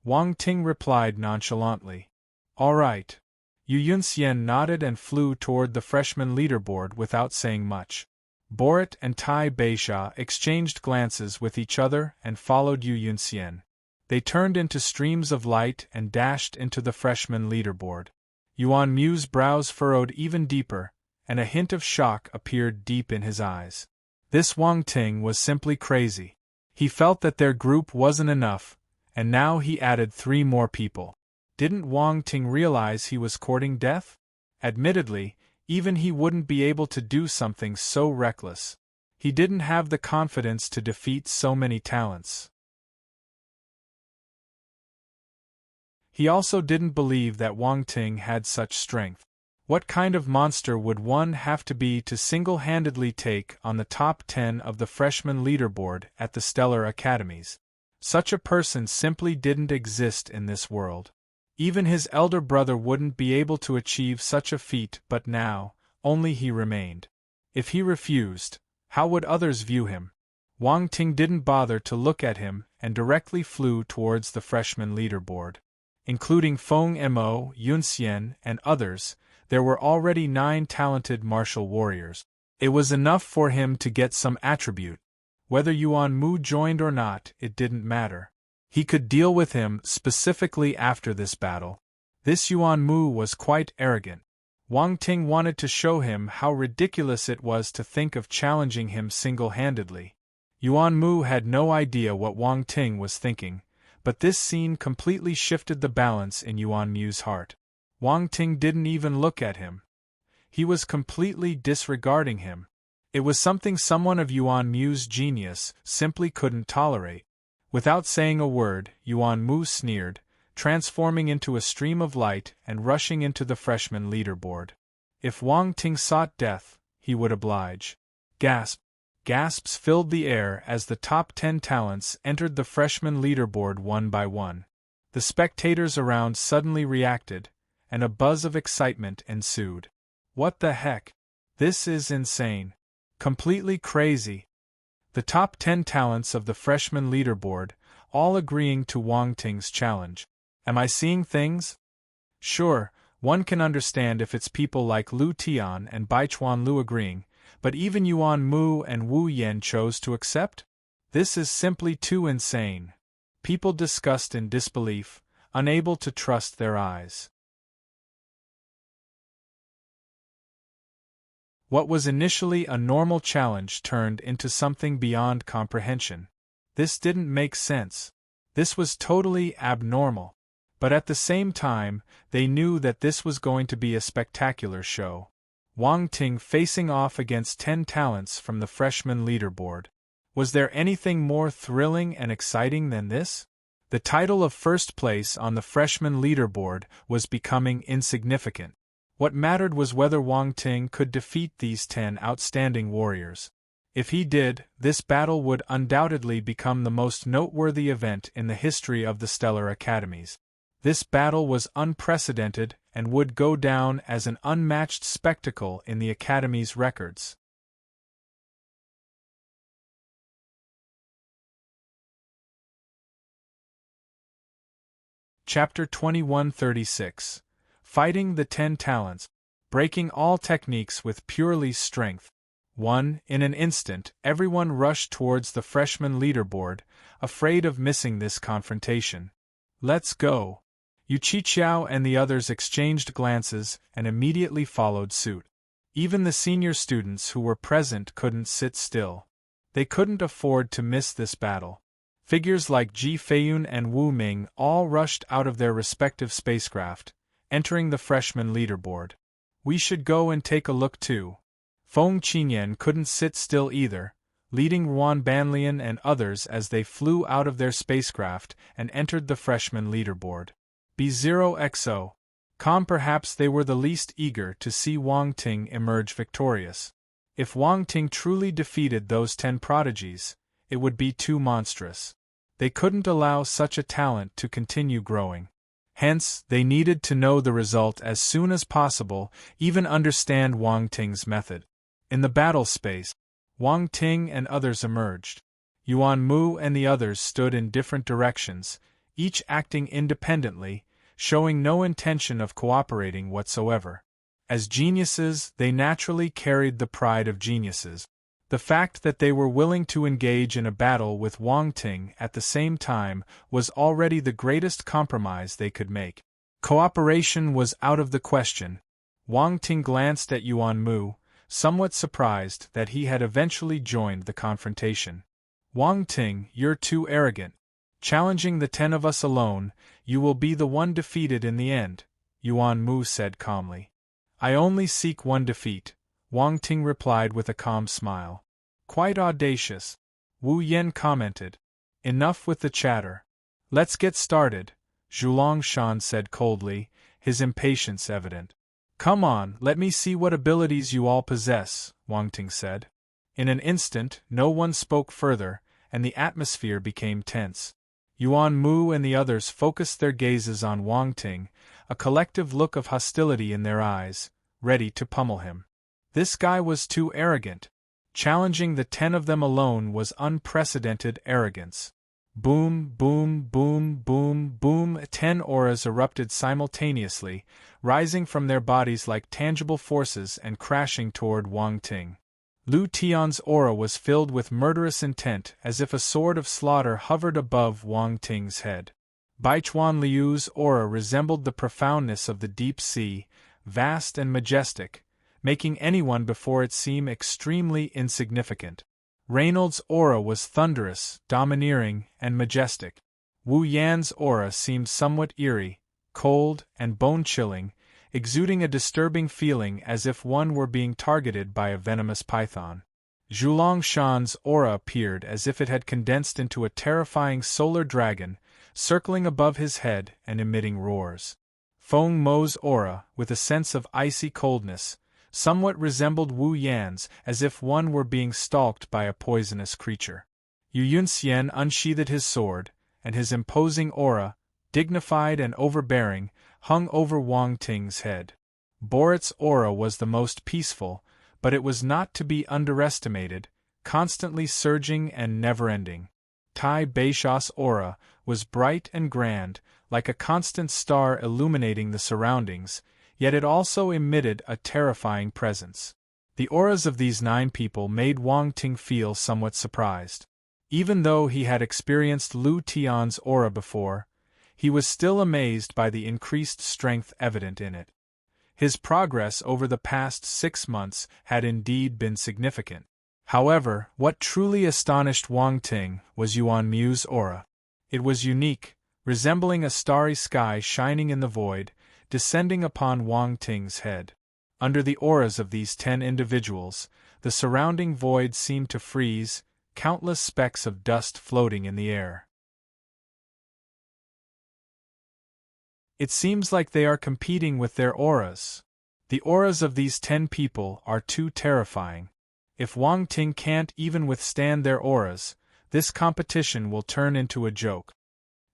Wang Ting replied nonchalantly. "All right." Yu Yunxian nodded and flew toward the freshman leaderboard without saying much. Borit and Tai Beisha exchanged glances with each other and followed Yu Yunxian. They turned into streams of light and dashed into the freshman leaderboard. Yuan Mu's brows furrowed even deeper, and a hint of shock appeared deep in his eyes. This Wang Ting was simply crazy. He felt that their group wasn't enough, and now he added 3 more people. Didn't Wang Ting realize he was courting death? Admittedly, even he wouldn't be able to do something so reckless. He didn't have the confidence to defeat so many talents. He also didn't believe that Wang Ting had such strength. What kind of monster would one have to be to single-handedly take on the top 10 of the freshman leaderboard at the Stellar Academies? Such a person simply didn't exist in this world. Even his elder brother wouldn't be able to achieve such a feat, but now, only he remained. If he refused, how would others view him? Wang Ting didn't bother to look at him and directly flew towards the freshman leaderboard. Including Feng Mo, Yunxian, and others, there were already 9 talented martial warriors. It was enough for him to get some attribute. Whether Yuan Mu joined or not, it didn't matter. He could deal with him specifically after this battle. This Yuan Mu was quite arrogant. Wang Ting wanted to show him how ridiculous it was to think of challenging him single-handedly. Yuan Mu had no idea what Wang Ting was thinking, but this scene completely shifted the balance in Yuan Mu's heart. Wang Ting didn't even look at him. He was completely disregarding him. It was something someone of Yuan Mu's genius simply couldn't tolerate. Without saying a word, Yuan Mu sneered, transforming into a stream of light and rushing into the freshman leaderboard. If Wang Ting sought death, he would oblige. Gasp! Gasps filled the air as the top 10 talents entered the freshman leaderboard one by one. The spectators around suddenly reacted, and a buzz of excitement ensued. What the heck? This is insane. Completely crazy. The top 10 talents of the freshman leaderboard, all agreeing to Wang Ting's challenge. Am I seeing things? Sure, one can understand if it's people like Lu Tian and Baichuan Lu agreeing, but even Yuan Mu and Wu Yen chose to accept? This is simply too insane. People discussed in disbelief, unable to trust their eyes. What was initially a normal challenge turned into something beyond comprehension. This didn't make sense. This was totally abnormal. But at the same time, they knew that this was going to be a spectacular show. Wang Ting facing off against 10 talents from the freshman leaderboard. Was there anything more thrilling and exciting than this? The title of first place on the freshman leaderboard was becoming insignificant. What mattered was whether Wang Ting could defeat these 10 outstanding warriors. If he did, this battle would undoubtedly become the most noteworthy event in the history of the Stellar Academies. This battle was unprecedented and would go down as an unmatched spectacle in the Academy's records. Chapter 2136. Fighting the 10 Talents. Breaking all techniques with purely strength. 1. In an instant, everyone rushed towards the freshman leaderboard, afraid of missing this confrontation. Let's go! Yu Qiqiao and the others exchanged glances and immediately followed suit. Even the senior students who were present couldn't sit still. They couldn't afford to miss this battle. Figures like Ji Feiyun and Wu Ming all rushed out of their respective spacecraft, entering the freshman leaderboard. We should go and take a look too. Feng Qinyan couldn't sit still either, leading Ruan Banlian and others as they flew out of their spacecraft and entered the freshman leaderboard. B0XO. Perhaps they were the least eager to see Wang Ting emerge victorious. If Wang Ting truly defeated those 10 prodigies, it would be too monstrous. They couldn't allow such a talent to continue growing. Hence, they needed to know the result as soon as possible, even understand Wang Ting's method. In the battle space, Wang Ting and others emerged. Yuan Mu and the others stood in different directions, each acting independently, showing no intention of cooperating whatsoever. As geniuses, they naturally carried the pride of geniuses. The fact that they were willing to engage in a battle with Wang Ting at the same time was already the greatest compromise they could make. Cooperation was out of the question. Wang Ting glanced at Yuan Mu, somewhat surprised that he had eventually joined the confrontation. Wang Ting, you're too arrogant. Challenging the 10 of us alone, you will be the one defeated in the end, Yuan Mu said calmly. I only seek one defeat, Wang Ting replied with a calm smile. Quite audacious, Wu Yen commented. Enough with the chatter. Let's get started, Zhulong Shan said coldly, his impatience evident. Come on, let me see what abilities you all possess, Wang Ting said. In an instant, no one spoke further, and the atmosphere became tense. Yuan Mu and the others focused their gazes on Wang Ting, a collective look of hostility in their eyes, ready to pummel him. This guy was too arrogant. Challenging the 10 of them alone was unprecedented arrogance. Boom, boom, boom, boom, boom. 10 auras erupted simultaneously, rising from their bodies like tangible forces and crashing toward Wang Ting. Lu Tian's aura was filled with murderous intent, as if a sword of slaughter hovered above Wang Ting's head. Baichuan Liu's aura resembled the profoundness of the deep sea, vast and majestic, making anyone before it seem extremely insignificant. Reynolds' aura was thunderous, domineering, and majestic. Wu Yan's aura seemed somewhat eerie, cold, and bone-chilling, exuding a disturbing feeling as if one were being targeted by a venomous python. Zhulong Shan's aura appeared as if it had condensed into a terrifying solar dragon, circling above his head and emitting roars. Feng Mo's aura, with a sense of icy coldness, somewhat resembled Wu Yan's, as if one were being stalked by a poisonous creature. Yu Yunxian unsheathed his sword, and his imposing aura, dignified and overbearing, hung over Wang Ting's head. Borat's aura was the most peaceful, but it was not to be underestimated, constantly surging and never-ending. Tai Beisha's aura was bright and grand, like a constant star illuminating the surroundings, yet it also emitted a terrifying presence. The auras of these 9 people made Wang Ting feel somewhat surprised. Even though he had experienced Lu Tian's aura before, he was still amazed by the increased strength evident in it. His progress over the past 6 months had indeed been significant. However, what truly astonished Wang Ting was Yuan Mu's aura. It was unique, resembling a starry sky shining in the void, descending upon Wang Ting's head. Under the auras of these 10 individuals, the surrounding void seemed to freeze, countless specks of dust floating in the air. It seems like they are competing with their auras. The auras of these 10 people are too terrifying. If Wang Ting can't even withstand their auras, this competition will turn into a joke.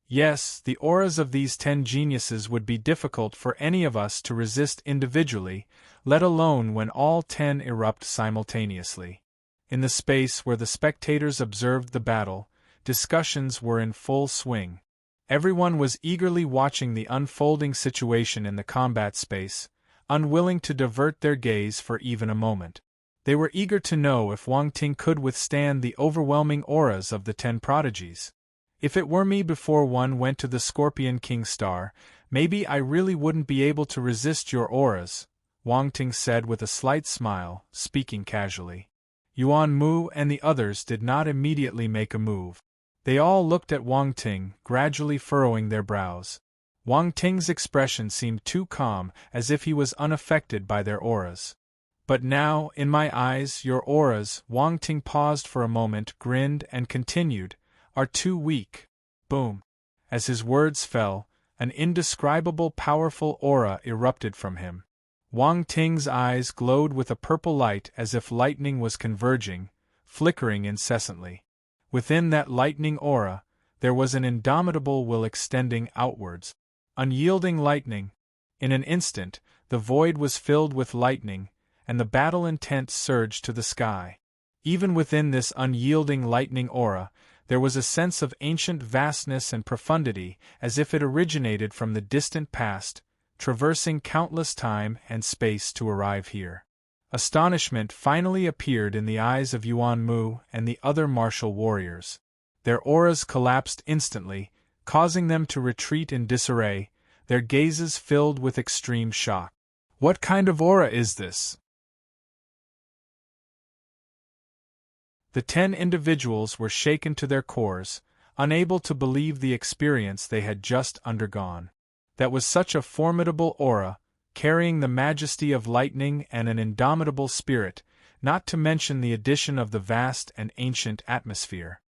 Yes, the auras of these 10 geniuses would be difficult for any of us to resist individually, let alone when all 10 erupt simultaneously. In the space where the spectators observed the battle, discussions were in full swing. Everyone was eagerly watching the unfolding situation in the combat space, unwilling to divert their gaze for even a moment. They were eager to know if Wang Ting could withstand the overwhelming auras of the 10 prodigies. If it were me before one went to the Scorpion King Star, Maybe I really wouldn't be able to resist your auras, Wang Ting said with a slight smile, speaking casually. Yuan Mu and the others did not immediately make a move. They all looked at Wang Ting, gradually furrowing their brows. Wang Ting's expression seemed too calm, as if he was unaffected by their auras. But now, in my eyes, your auras, Wang Ting paused for a moment, grinned, and continued, are too weak. Boom. As his words fell, an indescribable powerful aura erupted from him. Wang Ting's eyes glowed with a purple light as if lightning was converging, flickering incessantly. Within that lightning aura, there was an indomitable will extending outwards. Unyielding lightning. In an instant, the void was filled with lightning, and the battle intent surged to the sky. Even within this unyielding lightning aura, there was a sense of ancient vastness and profundity, as if it originated from the distant past, traversing countless time and space to arrive here. Astonishment finally appeared in the eyes of Yuan Mu and the other martial warriors. Their auras collapsed instantly, causing them to retreat in disarray, their gazes filled with extreme shock. What kind of aura is this? The 10 individuals were shaken to their cores, unable to believe the experience they had just undergone. That was such a formidable aura, carrying the majesty of lightning and an indomitable spirit, not to mention the addition of the vast and ancient atmosphere.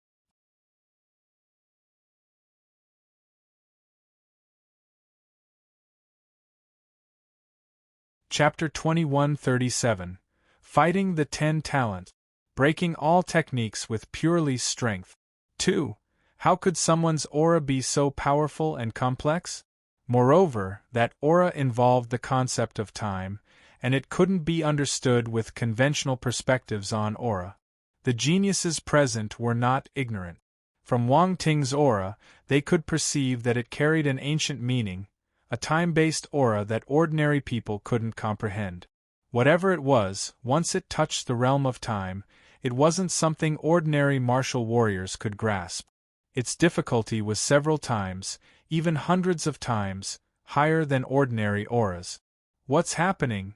Chapter 2137. Fighting the 10 Talents. Breaking all techniques with purely strength. 2. How could someone's aura be so powerful and complex? Moreover, that aura involved the concept of time, and it couldn't be understood with conventional perspectives on aura. The geniuses present were not ignorant. From Wang Ting's aura, they could perceive that it carried an ancient meaning, a time-based aura that ordinary people couldn't comprehend. Whatever it was, once it touched the realm of time, it wasn't something ordinary martial warriors could grasp. Its difficulty was several times, even hundreds of times, higher than ordinary auras. What's happening?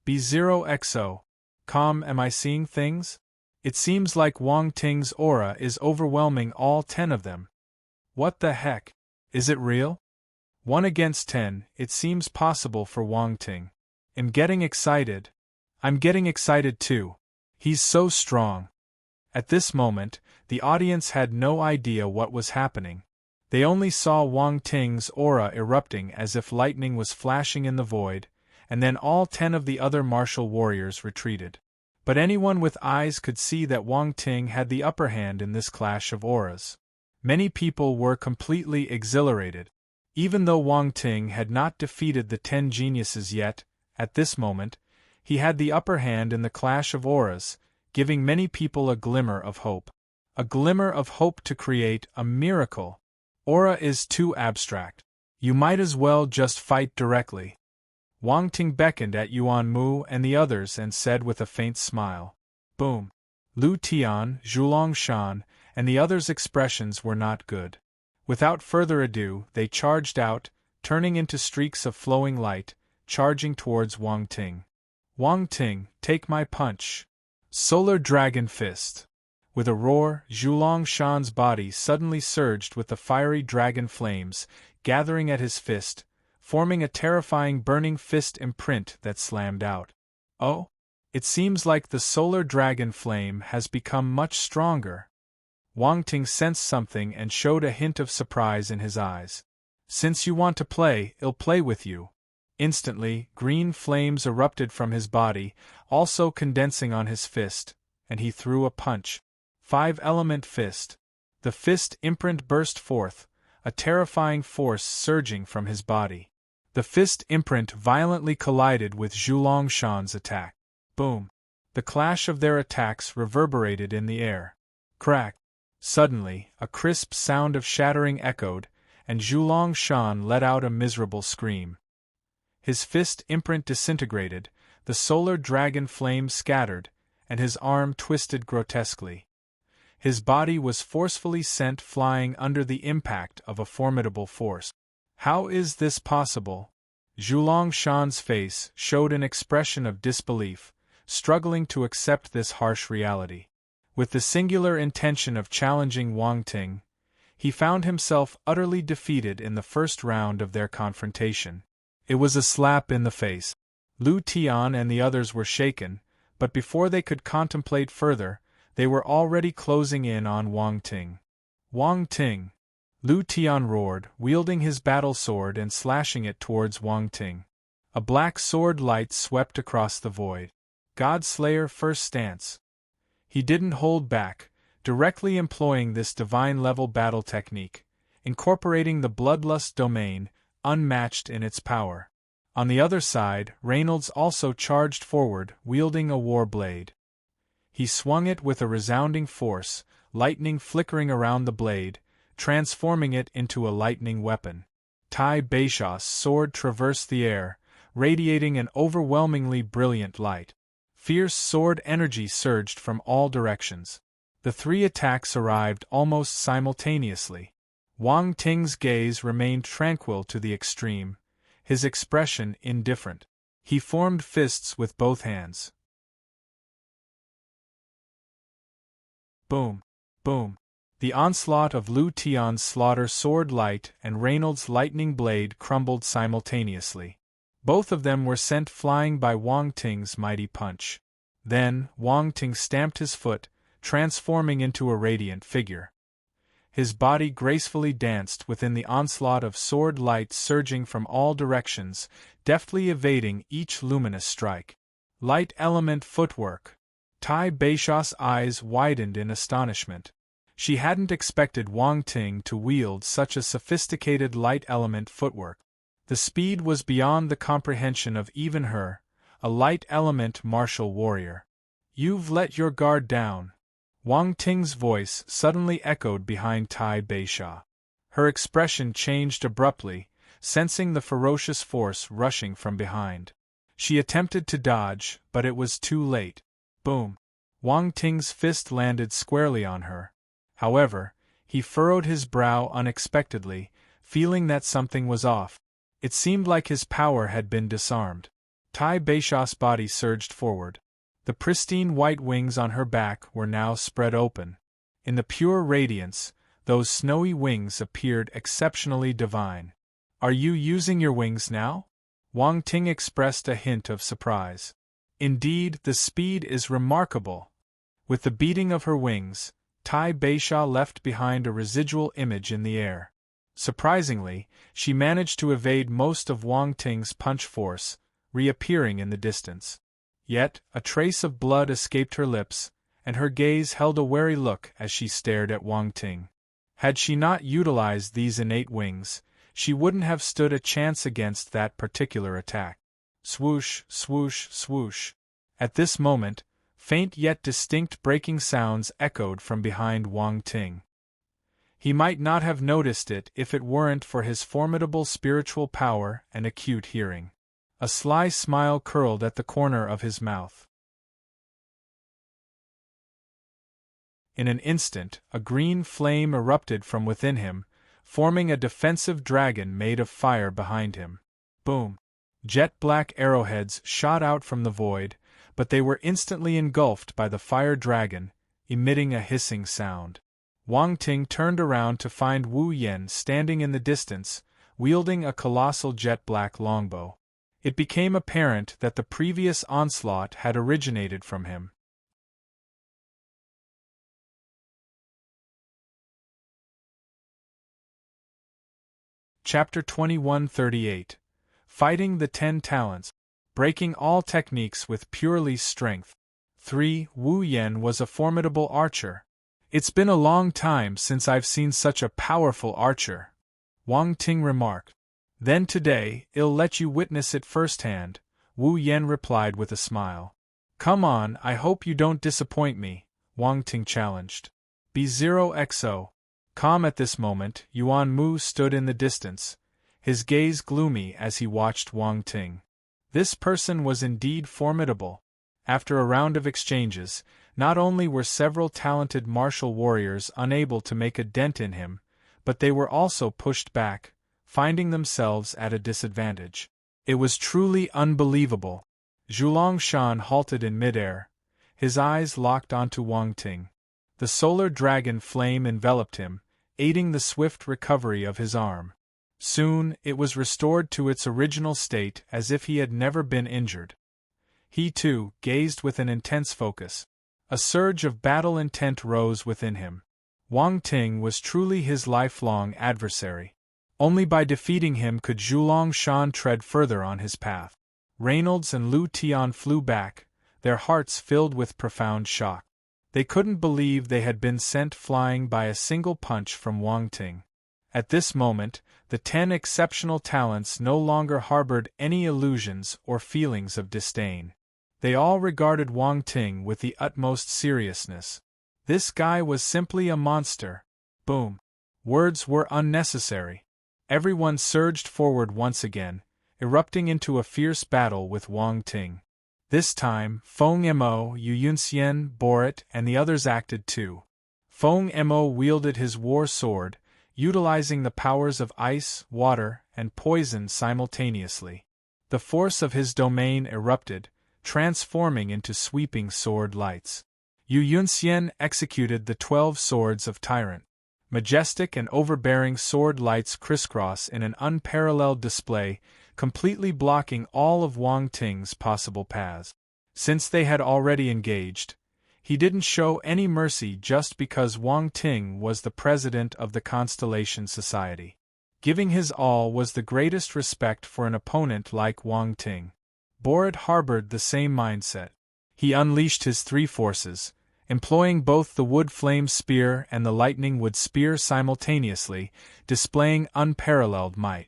B0XO. Am I seeing things? It seems like Wang Ting's aura is overwhelming all 10 of them. What the heck? Is it real? 1 against 10, it seems possible for Wang Ting. I'm getting excited. I'm getting excited too. He's so strong. At this moment, the audience had no idea what was happening. They only saw Wang Ting's aura erupting as if lightning was flashing in the void, and then all 10 of the other martial warriors retreated. But anyone with eyes could see that Wang Ting had the upper hand in this clash of auras. Many people were completely exhilarated. Even though Wang Ting had not defeated the 10 geniuses yet, at this moment, he had the upper hand in the clash of auras, giving many people a glimmer of hope. A glimmer of hope to create a miracle. Aura is too abstract. You might as well just fight directly. Wang Ting beckoned at Yuan Mu and the others and said with a faint smile. Boom. Lu Tian, Zhulong Shan, and the others' expressions were not good. Without further ado, they charged out, turning into streaks of flowing light, charging towards Wang Ting. Wang Ting, take my punch. Solar Dragon Fist. With a roar, Zhulong Shan's body suddenly surged with the fiery dragon flames, gathering at his fist, forming a terrifying burning fist imprint that slammed out. Oh? It seems like the solar dragon flame has become much stronger. Wang Ting sensed something and showed a hint of surprise in his eyes. Since you want to play, I'll play with you. Instantly, green flames erupted from his body, also condensing on his fist, and he threw a punch. 5-element fist. The fist imprint burst forth, a terrifying force surging from his body. The fist imprint violently collided with Zhulong Shan's attack. Boom. The clash of their attacks reverberated in the air. Crack. Suddenly, a crisp sound of shattering echoed, and Zhulong Shan let out a miserable scream. His fist imprint disintegrated, the solar dragon flame scattered, and his arm twisted grotesquely. His body was forcefully sent flying under the impact of a formidable force. How is this possible? Zhulong Shan's face showed an expression of disbelief, struggling to accept this harsh reality. With the singular intention of challenging Wang Ting, he found himself utterly defeated in the first round of their confrontation. It was a slap in the face. Lu Tian and the others were shaken, but before they could contemplate further, they were already closing in on Wang Ting. Wang Ting! Lu Tian roared, wielding his battle sword and slashing it towards Wang Ting. A black sword light swept across the void. God Slayer first stance. He didn't hold back, directly employing this divine-level battle technique, incorporating the bloodlust domain, unmatched in its power. On the other side, Reynolds also charged forward, wielding a war blade. He swung it with a resounding force, lightning flickering around the blade, transforming it into a lightning weapon. Tai Beisha's sword traversed the air, radiating an overwhelmingly brilliant light. Fierce sword energy surged from all directions. The three attacks arrived almost simultaneously. Wang Ting's gaze remained tranquil to the extreme, his expression indifferent. He formed fists with both hands. Boom! Boom! The onslaught of Lu Tian's slaughter sword light and Reynolds' lightning blade crumbled simultaneously. Both of them were sent flying by Wang Ting's mighty punch. Then, Wang Ting stamped his foot, transforming into a radiant figure. His body gracefully danced within the onslaught of sword light surging from all directions, deftly evading each luminous strike. Light element footwork. Tai Beisha's eyes widened in astonishment. She hadn't expected Wang Ting to wield such a sophisticated light element footwork. The speed was beyond the comprehension of even her, a light element martial warrior. You've let your guard down. Wang Ting's voice suddenly echoed behind Tai Beisha. Her expression changed abruptly, sensing the ferocious force rushing from behind. She attempted to dodge, but it was too late. Boom! Wang Ting's fist landed squarely on her. However, he furrowed his brow unexpectedly, feeling that something was off. It seemed like his power had been disarmed. Tai Beisha's body surged forward. The pristine white wings on her back were now spread open. In the pure radiance, those snowy wings appeared exceptionally divine. Are you using your wings now? Wang Ting expressed a hint of surprise. Indeed, the speed is remarkable. With the beating of her wings, Tai Beisha left behind a residual image in the air. Surprisingly, she managed to evade most of Wang Ting's punch force, reappearing in the distance. Yet, a trace of blood escaped her lips, and her gaze held a wary look as she stared at Wang Ting. Had she not utilized these innate wings, she wouldn't have stood a chance against that particular attack. Swoosh, swoosh, swoosh. At this moment, faint yet distinct breaking sounds echoed from behind Wang Ting. He might not have noticed it if it weren't for his formidable spiritual power and acute hearing. A sly smile curled at the corner of his mouth. In an instant, a green flame erupted from within him, forming a defensive dragon made of fire behind him. Boom! Jet-black arrowheads shot out from the void, but they were instantly engulfed by the fire dragon, emitting a hissing sound. Wang Ting turned around to find Wu Yen standing in the distance, wielding a colossal jet-black longbow. It became apparent that the previous onslaught had originated from him. Chapter 2138. Fighting the 10 Talents. Breaking all techniques with purely strength. 3. Wu Yen was a formidable archer. It's been a long time since I've seen such a powerful archer, Wang Ting remarked. Then today, I'll let you witness it firsthand, Wu Yen replied with a smile. Come on, I hope you don't disappoint me, Wang Ting challenged. B0XO. Calm at this moment, Yuan Mu stood in the distance, his gaze gloomy as he watched Wang Ting. This person was indeed formidable. After a round of exchanges, not only were several talented martial warriors unable to make a dent in him, but they were also pushed back, finding themselves at a disadvantage. It was truly unbelievable. Zhulongshan halted in midair, his eyes locked onto Wang Ting. The solar dragon flame enveloped him, aiding the swift recovery of his arm. Soon, it was restored to its original state as if he had never been injured. He, too, gazed with an intense focus. A surge of battle intent rose within him. Wang Ting was truly his lifelong adversary. Only by defeating him could Zhulongshan tread further on his path. Reynolds and Lu Tian flew back, their hearts filled with profound shock. They couldn't believe they had been sent flying by a single punch from Wang Ting. At this moment, the 10 exceptional talents no longer harbored any illusions or feelings of disdain. They all regarded Wang Ting with the utmost seriousness. This guy was simply a monster. Boom. Words were unnecessary. Everyone surged forward once again, erupting into a fierce battle with Wang Ting. This time, Feng Mo, Yu Yunxian, Borat, and the others acted too. Feng Mo wielded his war sword, utilizing the powers of ice, water, and poison simultaneously. The force of his domain erupted, transforming into sweeping sword lights. Yu Yunxian executed the 12 swords of Tyrant. Majestic and overbearing sword lights crisscross in an unparalleled display, completely blocking all of Wang Ting's possible paths. Since they had already engaged, he didn't show any mercy just because Wang Ting was the president of the Constellation Society. Giving his all was the greatest respect for an opponent like Wang Ting. Borat harbored the same mindset. He unleashed his 3 forces, employing both the wood flame spear and the lightning wood spear simultaneously, displaying unparalleled might.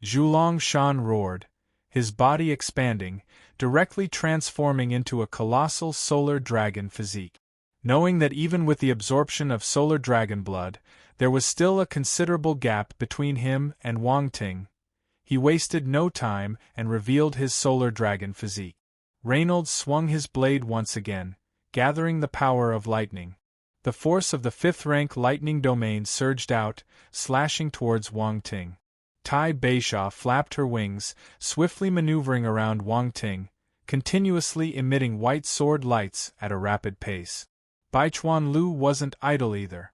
Zhulongshan roared, his body expanding, directly transforming into a colossal solar dragon physique. Knowing that even with the absorption of solar dragon blood, there was still a considerable gap between him and Wang Ting, he wasted no time and revealed his solar dragon physique. Reynolds swung his blade once again, gathering the power of lightning. The force of the 5th-rank lightning domain surged out, slashing towards Wang Ting. Tai Beisha flapped her wings, swiftly maneuvering around Wang Ting, continuously emitting white sword lights at a rapid pace. Baichuan Lu wasn't idle either.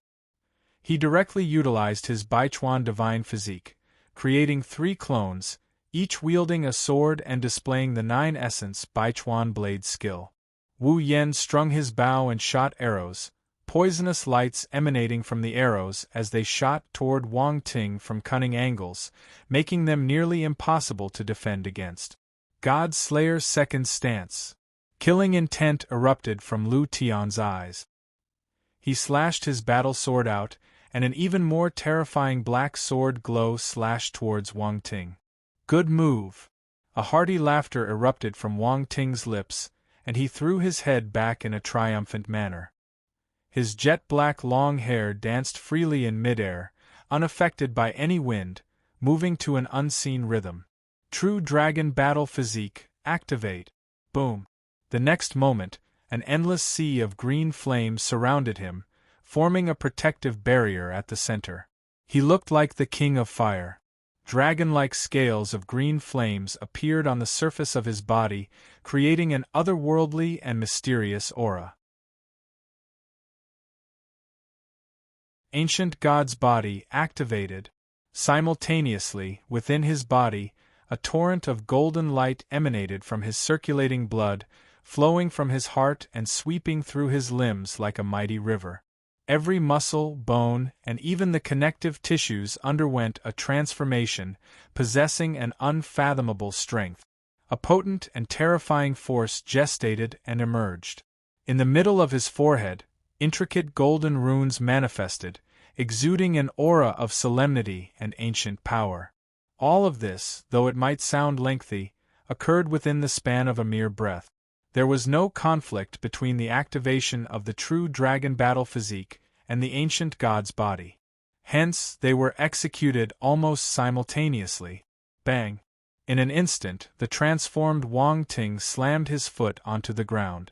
He directly utilized his Baichuan divine physique, creating 3 clones, each wielding a sword and displaying the 9 essence Baichuan blade skill. Wu Yen strung his bow and shot arrows, poisonous lights emanating from the arrows as they shot toward Wang Ting from cunning angles, making them nearly impossible to defend against. God Slayer's second stance. Killing intent erupted from Lu Tian's eyes. He slashed his battle sword out, and an even more terrifying black sword glow slashed towards Wang Ting. Good move! A hearty laughter erupted from Wang Ting's lips, and he threw his head back in a triumphant manner. His jet-black long hair danced freely in midair, unaffected by any wind, moving to an unseen rhythm. True dragon battle physique, activate! Boom! The next moment, an endless sea of green flames surrounded him, forming a protective barrier at the center. He looked like the king of fire. Dragon-like scales of green flames appeared on the surface of his body, creating an otherworldly and mysterious aura. Ancient God's body activated. Simultaneously, within his body, a torrent of golden light emanated from his circulating blood, flowing from his heart and sweeping through his limbs like a mighty river. Every muscle, bone, and even the connective tissues underwent a transformation, possessing an unfathomable strength. A potent and terrifying force gestated and emerged. In the middle of his forehead, intricate golden runes manifested, exuding an aura of solemnity and ancient power. All of this, though it might sound lengthy, occurred within the span of a mere breath. There was no conflict between the activation of the true dragon battle physique and the ancient god's body. Hence, they were executed almost simultaneously. Bang! In an instant, the transformed Wang Ting slammed his foot onto the ground.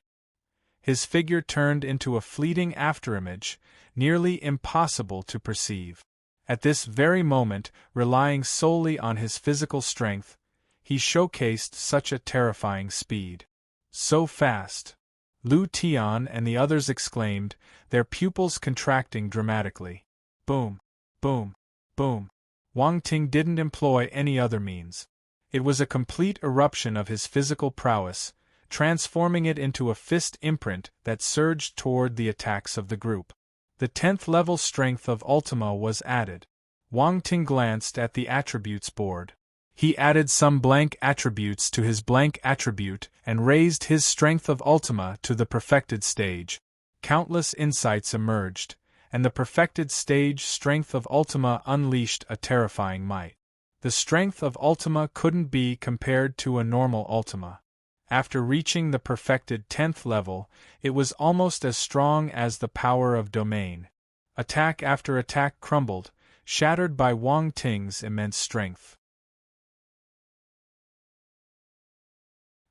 His figure turned into a fleeting afterimage, nearly impossible to perceive. At this very moment, relying solely on his physical strength, he showcased such a terrifying speed. So fast! Lu Tian and the others exclaimed, their pupils contracting dramatically. Boom! Boom! Boom! Wang Ting didn't employ any other means. It was a complete eruption of his physical prowess, transforming it into a fist imprint that surged toward the attacks of the group. The 10th level strength of Ultima was added. Wang Ting glanced at the attributes board. He added some blank attributes to his blank attribute and raised his strength of Ultima to the perfected stage. Countless insights emerged, and the perfected stage strength of Ultima unleashed a terrifying might. The strength of Ultima couldn't be compared to a normal Ultima. After reaching the perfected 10th level, it was almost as strong as the power of domain. Attack after attack crumbled, shattered by Wang Ting's immense strength.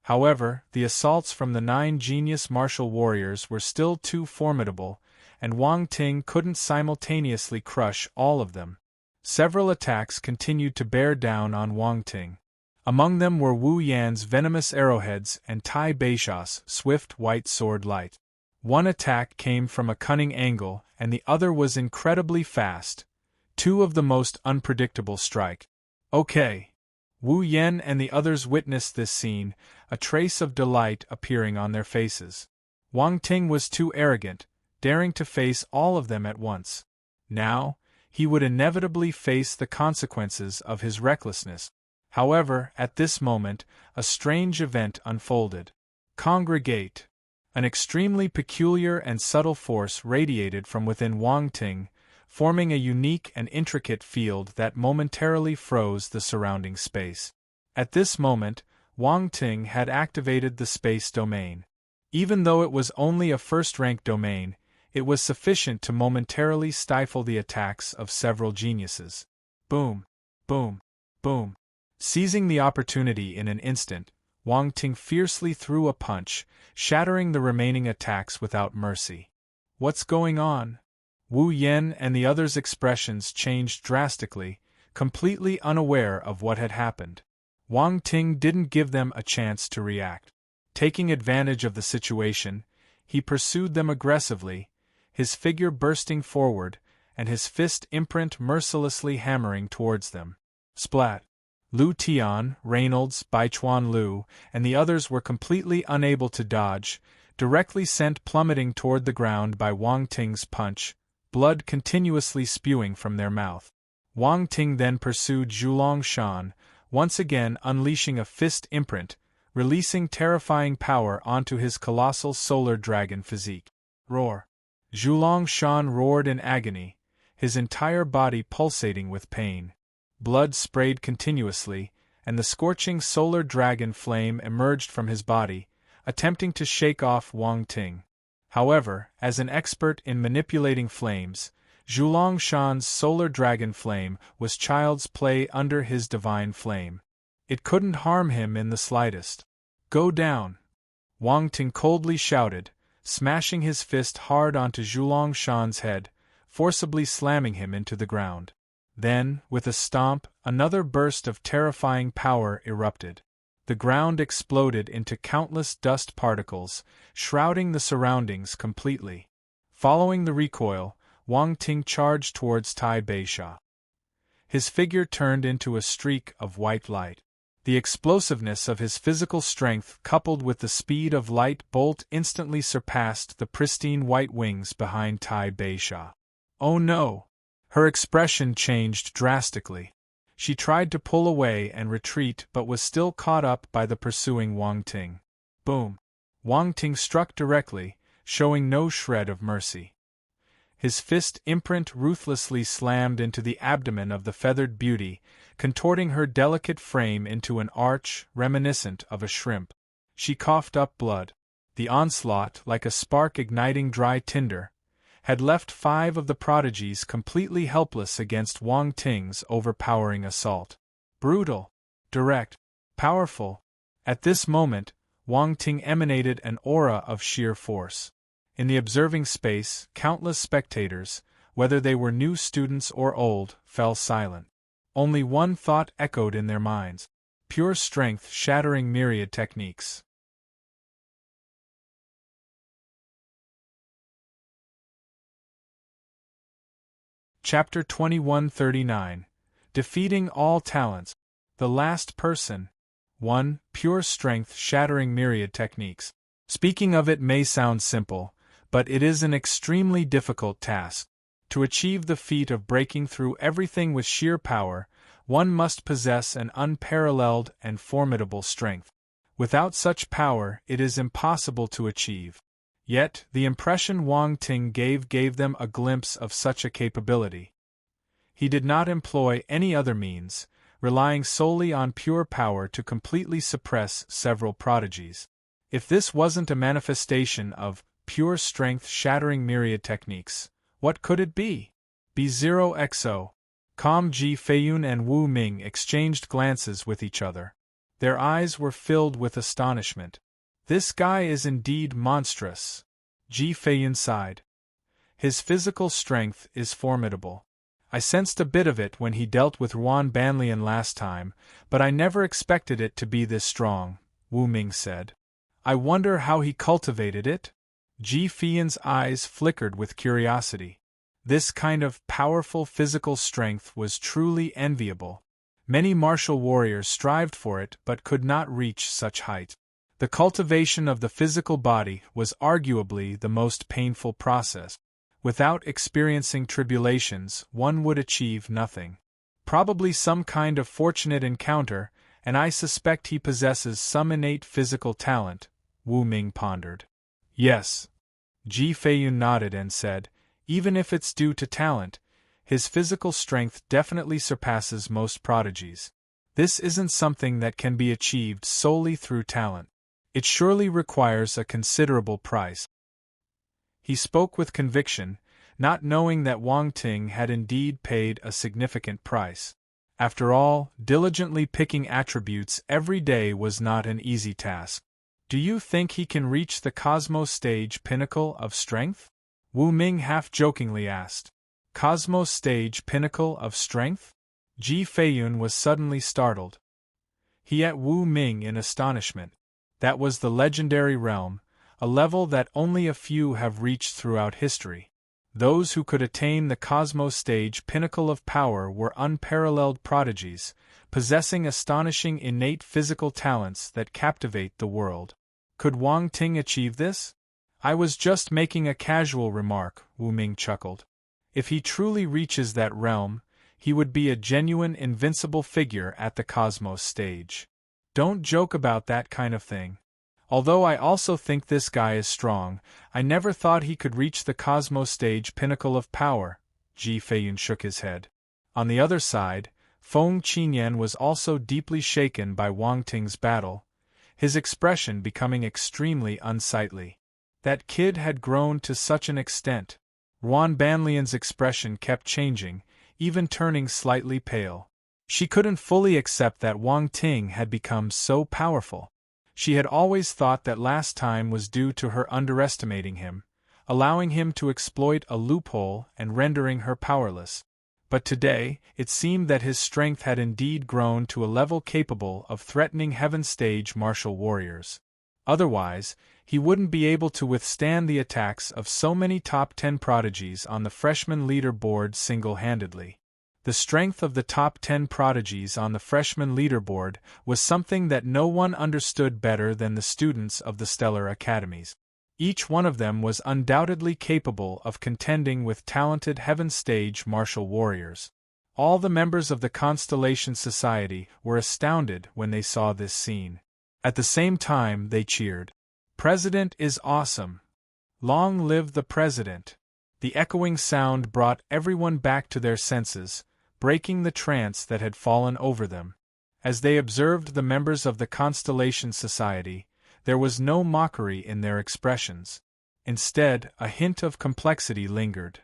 However, the assaults from the 9 genius martial warriors were still too formidable, and Wang Ting couldn't simultaneously crush all of them. Several attacks continued to bear down on Wang Ting. Among them were Wu Yan's venomous arrowheads and Tai Beisha's swift white sword light. One attack came from a cunning angle and the other was incredibly fast, two of the most unpredictable strike. Okay. Wu Yan and the others witnessed this scene, a trace of delight appearing on their faces. Wang Ting was too arrogant, daring to face all of them at once. Now, he would inevitably face the consequences of his recklessness. However, at this moment, a strange event unfolded. Congregate! An extremely peculiar and subtle force radiated from within Wang Ting, forming a unique and intricate field that momentarily froze the surrounding space. At this moment, Wang Ting had activated the space domain. Even though it was only a first-rank domain, it was sufficient to momentarily stifle the attacks of several geniuses. Boom! Boom! Boom! Seizing the opportunity in an instant, Wang Ting fiercely threw a punch, shattering the remaining attacks without mercy. What's going on? Wu Yan and the others' expressions changed drastically, completely unaware of what had happened. Wang Ting didn't give them a chance to react. Taking advantage of the situation, he pursued them aggressively, his figure bursting forward, and his fist imprint mercilessly hammering towards them. Splat! Lu Tian, Reynolds, Baichuan Lu, and the others were completely unable to dodge, directly sent plummeting toward the ground by Wang Ting's punch, blood continuously spewing from their mouth. Wang Ting then pursued Zhulong Shan, once again unleashing a fist imprint, releasing terrifying power onto his colossal solar dragon physique. Roar! Zhulong Shan roared in agony, his entire body pulsating with pain. Blood sprayed continuously, and the scorching solar dragon flame emerged from his body, attempting to shake off Wang Ting. However, as an expert in manipulating flames, Zhulong Shan's solar dragon flame was child's play under his divine flame. It couldn't harm him in the slightest. Go down! Wang Ting coldly shouted, smashing his fist hard onto Zhulong Shan's head, forcibly slamming him into the ground. Then, with a stomp, another burst of terrifying power erupted. The ground exploded into countless dust particles, shrouding the surroundings completely. Following the recoil, Wang Ting charged towards Tai Beisha. His figure turned into a streak of white light. The explosiveness of his physical strength coupled with the speed of light bolt instantly surpassed the pristine white wings behind Tai Beisha. Oh no! Her expression changed drastically. She tried to pull away and retreat but was still caught up by the pursuing Wang Ting. Boom! Wang Ting struck directly, showing no shred of mercy. His fist imprint ruthlessly slammed into the abdomen of the feathered beauty, contorting her delicate frame into an arch reminiscent of a shrimp. She coughed up blood. The onslaught, like a spark igniting dry tinder, had left 5 of the prodigies completely helpless against Wang Ting's overpowering assault. Brutal, direct, powerful. At this moment, Wang Ting emanated an aura of sheer force. In the observing space, countless spectators, whether they were new students or old, fell silent. Only one thought echoed in their minds: pure strength shattering myriad techniques. Chapter 2139. Defeating All Talents. The Last Person. 1. Pure strength shattering myriad techniques. Speaking of it may sound simple, but it is an extremely difficult task. To achieve the feat of breaking through everything with sheer power, one must possess an unparalleled and formidable strength. Without such power, it is impossible to achieve. Yet, the impression Wang Ting gave them a glimpse of such a capability. He did not employ any other means, relying solely on pure power to completely suppress several prodigies. If this wasn't a manifestation of pure strength shattering myriad techniques, what could it be? B0XO. Calm Ji Feiyun and Wu Ming exchanged glances with each other. Their eyes were filled with astonishment. This guy is indeed monstrous. Ji Feiyun sighed. His physical strength is formidable. I sensed a bit of it when he dealt with Ruan Banlian last time, but I never expected it to be this strong, Wu Ming said. I wonder how he cultivated it? Ji Feiyun's eyes flickered with curiosity. This kind of powerful physical strength was truly enviable. Many martial warriors strived for it but could not reach such height. The cultivation of the physical body was arguably the most painful process. Without experiencing tribulations, one would achieve nothing. Probably some kind of fortunate encounter, and I suspect he possesses some innate physical talent, Wu Ming pondered. Yes. Ji Feiyun nodded and said, even if it's due to talent, his physical strength definitely surpasses most prodigies. This isn't something that can be achieved solely through talent. It surely requires a considerable price. He spoke with conviction, not knowing that Wang Ting had indeed paid a significant price. After all, diligently picking attributes every day was not an easy task. Do you think he can reach the Cosmos Stage pinnacle of strength? Wu Ming half-jokingly asked. Cosmos Stage pinnacle of strength? Ji Feiyun was suddenly startled. He at Wu Ming in astonishment. That was the legendary realm, a level that only a few have reached throughout history. Those who could attain the Cosmos Stage pinnacle of power were unparalleled prodigies, possessing astonishing innate physical talents that captivate the world. Could Wang Ting achieve this? I was just making a casual remark, Wu Ming chuckled. If he truly reaches that realm, he would be a genuine invincible figure at the Cosmos Stage. Don't joke about that kind of thing. Although I also think this guy is strong, I never thought he could reach the Cosmos Stage pinnacle of power. Ji Feiyun shook his head. On the other side, Feng Qinyan was also deeply shaken by Wang Ting's battle, his expression becoming extremely unsightly. That kid had grown to such an extent. Ruan Banlian's expression kept changing, even turning slightly pale. She couldn't fully accept that Wang Ting had become so powerful. She had always thought that last time was due to her underestimating him, allowing him to exploit a loophole and rendering her powerless. But today, it seemed that his strength had indeed grown to a level capable of threatening Heaven Stage martial warriors. Otherwise, he wouldn't be able to withstand the attacks of so many top 10 prodigies on the freshman leader board single-handedly. The strength of the top 10 prodigies on the freshman leaderboard was something that no one understood better than the students of the stellar academies. Each one of them was undoubtedly capable of contending with talented Heaven Stage martial warriors. All the members of the Constellation Society were astounded when they saw this scene. At the same time, they cheered. "President is awesome! Long live the President!" The echoing sound brought everyone back to their senses, breaking the trance that had fallen over them. As they observed the members of the Constellation Society, there was no mockery in their expressions. Instead, a hint of complexity lingered.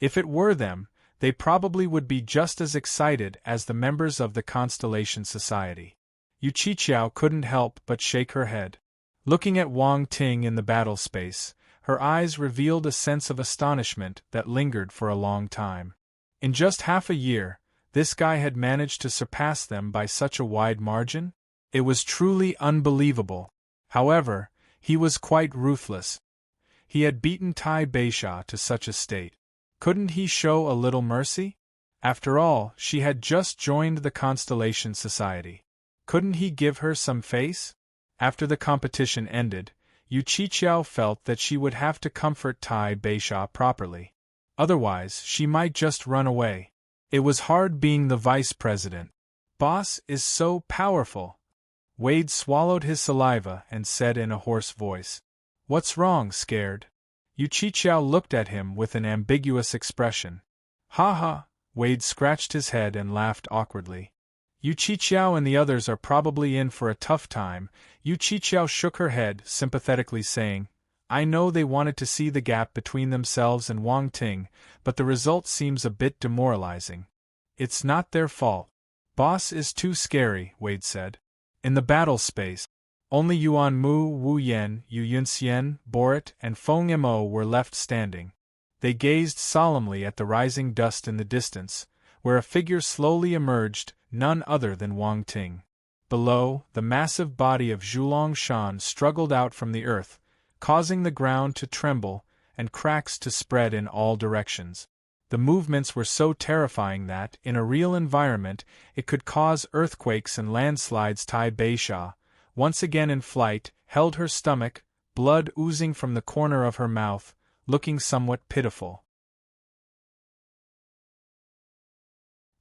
If it were them, they probably would be just as excited as the members of the Constellation Society. Yu Qiqiao couldn't help but shake her head. Looking at Wang Ting in the battle space, Her eyes revealed a sense of astonishment that lingered for a long time. In just half a year, this guy had managed to surpass them by such a wide margin? It was truly unbelievable. However, he was quite ruthless. He had beaten Tai Beisha to such a state. Couldn't he show a little mercy? After all, she had just joined the Constellation Society. Couldn't he give her some face? After the competition ended, Yu Qiqiao felt that she would have to comfort Tai Beisha properly. Otherwise, she might just run away. It was hard being the vice president. Boss is so powerful. Wade swallowed his saliva and said in a hoarse voice, "What's wrong, scared?" Yu Qiqiao looked at him with an ambiguous expression. "Ha ha," Wade scratched his head and laughed awkwardly. "Yu Qiqiao and the others are probably in for a tough time." Yu Qiqiao shook her head, sympathetically saying, "I know they wanted to see the gap between themselves and Wang Ting, but the result seems a bit demoralizing. It's not their fault. Boss is too scary," Wade said. In the battle space, only Yuan Mu, Wu Yen, Yu Yunxian, Borat, and Feng Mo were left standing. They gazed solemnly at the rising dust in the distance, where a figure slowly emerged, none other than Wang Ting. Below, the massive body of Zhulong Shan struggled out from the earth, causing the ground to tremble and cracks to spread in all directions. The movements were so terrifying that, in a real environment, it could cause earthquakes and landslides. Tai Beisha, once again in flight, held her stomach, blood oozing from the corner of her mouth, looking somewhat pitiful.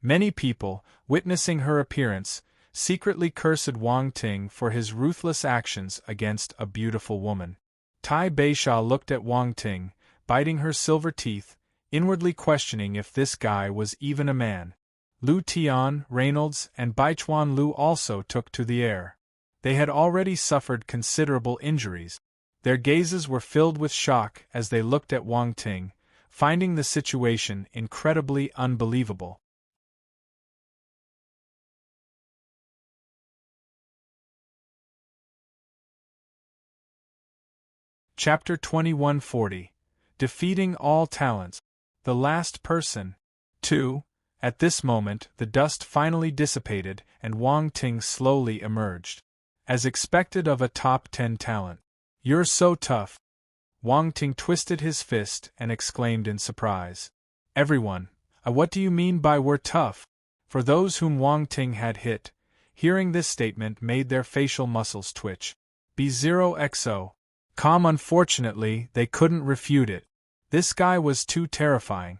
Many people, witnessing her appearance, secretly cursed Wang Ting for his ruthless actions against a beautiful woman. Tai Beisha looked at Wang Ting, biting her silver teeth, inwardly questioning if this guy was even a man. Lu Tian, Reynolds, and Baichuan Lu also took to the air. They had already suffered considerable injuries. Their gazes were filled with shock as they looked at Wang Ting, finding the situation incredibly unbelievable. Chapter 2140. Defeating All Talents. The Last Person. 2. At this moment, the dust finally dissipated and Wang Ting slowly emerged. As expected of a top 10 talent. "You're so tough." Wang Ting twisted his fist and exclaimed in surprise. "Everyone, what do you mean by we're tough?" For those whom Wang Ting had hit, hearing this statement made their facial muscles twitch. B0XO. Unfortunately, they couldn't refute it. This guy was too terrifying.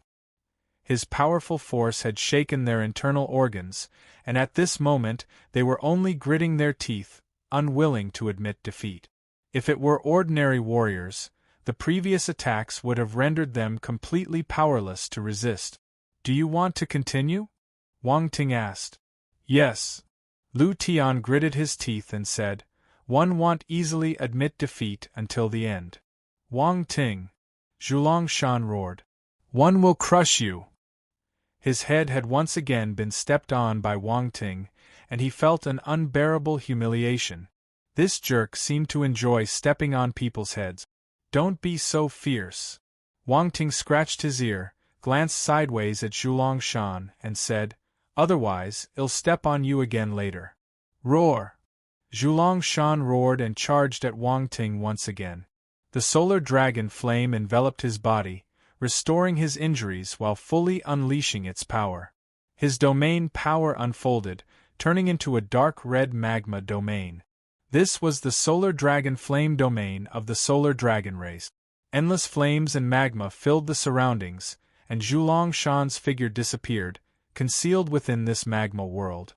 His powerful force had shaken their internal organs, and at this moment they were only gritting their teeth, unwilling to admit defeat. If it were ordinary warriors, the previous attacks would have rendered them completely powerless to resist. "Do you want to continue?" Wang Ting asked. "Yes." Lu Tian gritted his teeth and said, "One won't easily admit defeat until the end." "Wang Ting," Zhulong Shan roared, "one will crush you." His head had once again been stepped on by Wang Ting, and he felt an unbearable humiliation. This jerk seemed to enjoy stepping on people's heads. "Don't be so fierce." Wang Ting scratched his ear, glanced sideways at Zhulong Shan, and said, "Otherwise, I'll step on you again later." "Roar!" Zhulong Shan roared and charged at Wang Ting once again. The solar dragon flame enveloped his body, restoring his injuries while fully unleashing its power. His domain power unfolded, turning into a dark red magma domain. This was the solar dragon flame domain of the solar dragon race. Endless flames and magma filled the surroundings, and Zhulong Shan's figure disappeared, concealed within this magma world.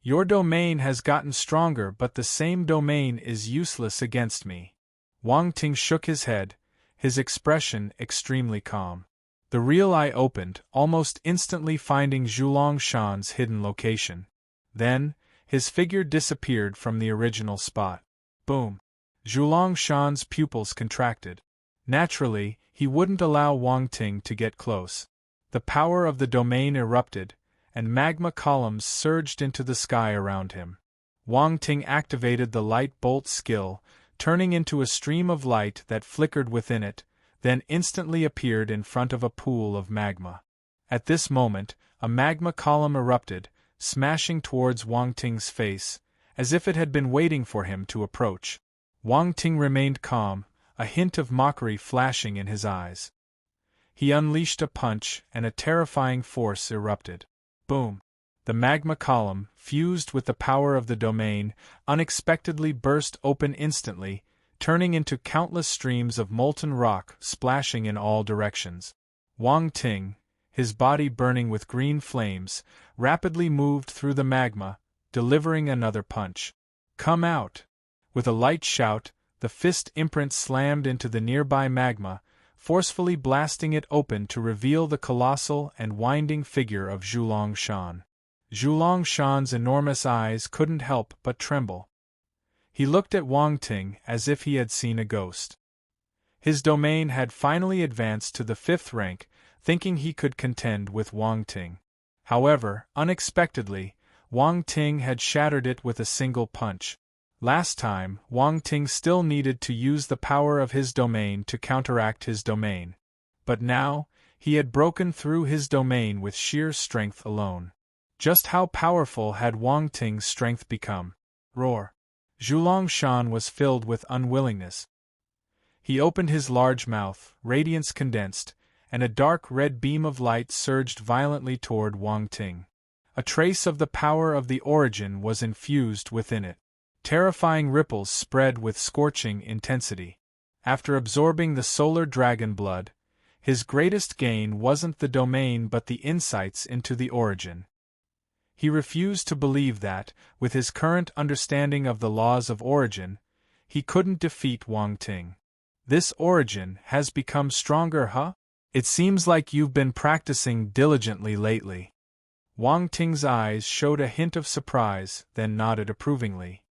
"Your domain has gotten stronger, but the same domain is useless against me." Wang Ting shook his head, his expression extremely calm. The real eye opened, almost instantly finding Zhulong Shan's hidden location. Then, his figure disappeared from the original spot. Boom! Zhulong Shan's pupils contracted. Naturally, he wouldn't allow Wang Ting to get close. The power of the domain erupted, and magma columns surged into the sky around him. Wang Ting activated the light bolt skill, turning into a stream of light that flickered within it, then instantly appeared in front of a pool of magma. At this moment, a magma column erupted, smashing towards Wang Ting's face, as if it had been waiting for him to approach. Wang Ting remained calm, a hint of mockery flashing in his eyes. He unleashed a punch, and a terrifying force erupted. Boom! The magma column, fused with the power of the domain, unexpectedly burst open instantly, turning into countless streams of molten rock splashing in all directions. Wang Ting, his body burning with green flames, rapidly moved through the magma, delivering another punch. "Come out!" With a light shout, the fist imprint slammed into the nearby magma, forcefully blasting it open to reveal the colossal and winding figure of Zhulong Shan. Zhulong Shan's enormous eyes couldn't help but tremble. He looked at Wang Ting as if he had seen a ghost. His domain had finally advanced to the 5th rank, thinking he could contend with Wang Ting. However, unexpectedly, Wang Ting had shattered it with a single punch. Last time, Wang Ting still needed to use the power of his domain to counteract his domain. But now, he had broken through his domain with sheer strength alone. Just how powerful had Wang Ting's strength become? Roar! Zhulong Shan was filled with unwillingness. He opened his large mouth, radiance condensed, and a dark red beam of light surged violently toward Wang Ting. A trace of the power of the origin was infused within it. Terrifying ripples spread with scorching intensity. After absorbing the solar dragon blood, his greatest gain wasn't the domain but the insights into the origin. He refused to believe that, with his current understanding of the laws of origin, he couldn't defeat Wang Ting. "This origin has become stronger, huh? It seems like you've been practicing diligently lately." Wang Ting's eyes showed a hint of surprise, then nodded approvingly.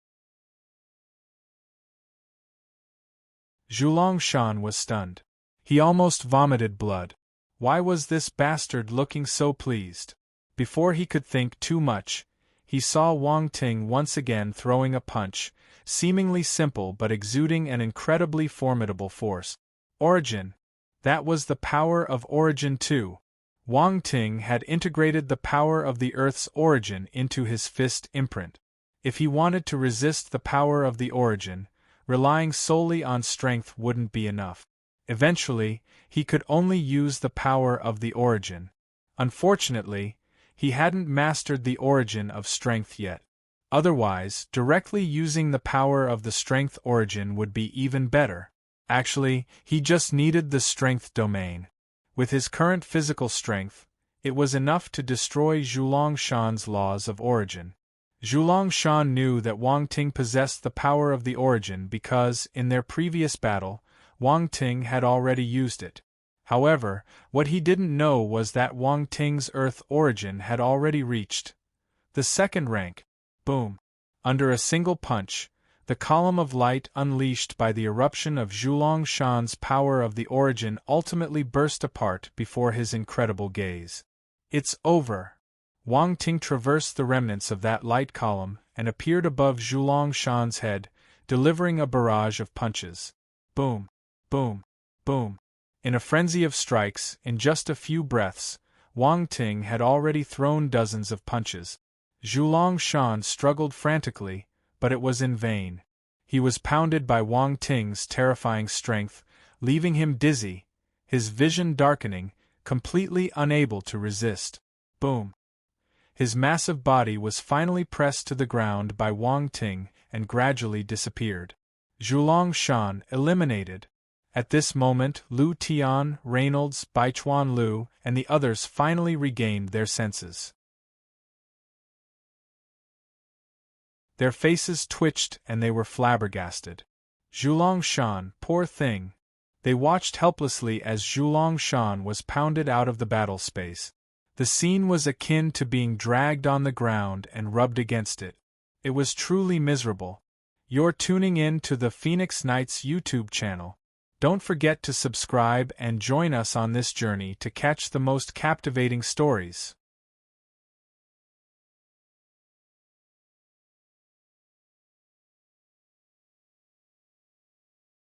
Zhulong Shan was stunned. He almost vomited blood. Why was this bastard looking so pleased? Before he could think too much, he saw Wang Ting once again throwing a punch, seemingly simple but exuding an incredibly formidable force. Origin. That was the power of origin too. Wang Ting had integrated the power of the Earth's origin into his fist imprint. If he wanted to resist the power of the origin, relying solely on strength wouldn't be enough. Eventually, he could only use the power of the origin. Unfortunately, he hadn't mastered the origin of strength yet. Otherwise, directly using the power of the strength origin would be even better. Actually, he just needed the strength domain. With his current physical strength, it was enough to destroy Zhulong Shan's laws of origin. Zhulong Shan knew that Wang Ting possessed the power of the origin because, in their previous battle, Wang Ting had already used it. However, what he didn't know was that Wang Ting's Earth origin had already reached the 2nd rank. Boom! Under a single punch, the column of light unleashed by the eruption of Zhulong Shan's power of the origin ultimately burst apart before his incredible gaze. "It's over!" Wang Ting traversed the remnants of that light column and appeared above Zhulong Shan's head, delivering a barrage of punches. Boom! Boom! Boom! In a frenzy of strikes, in just a few breaths, Wang Ting had already thrown dozens of punches. Zhulong Shan struggled frantically, but it was in vain. He was pounded by Wang Ting's terrifying strength, leaving him dizzy, his vision darkening, completely unable to resist. Boom! His massive body was finally pressed to the ground by Wang Ting and gradually disappeared. Zhulong Shan eliminated. At this moment, Lu Tian, Reynolds, Baichuan Lu, and the others finally regained their senses. Their faces twitched and they were flabbergasted. Zhulong Shan, poor thing. They watched helplessly as Zhulong Shan was pounded out of the battle space. The scene was akin to being dragged on the ground and rubbed against it. It was truly miserable. You're tuning in to the Phoenix Knights YouTube channel. Don't forget to subscribe and join us on this journey to catch the most captivating stories.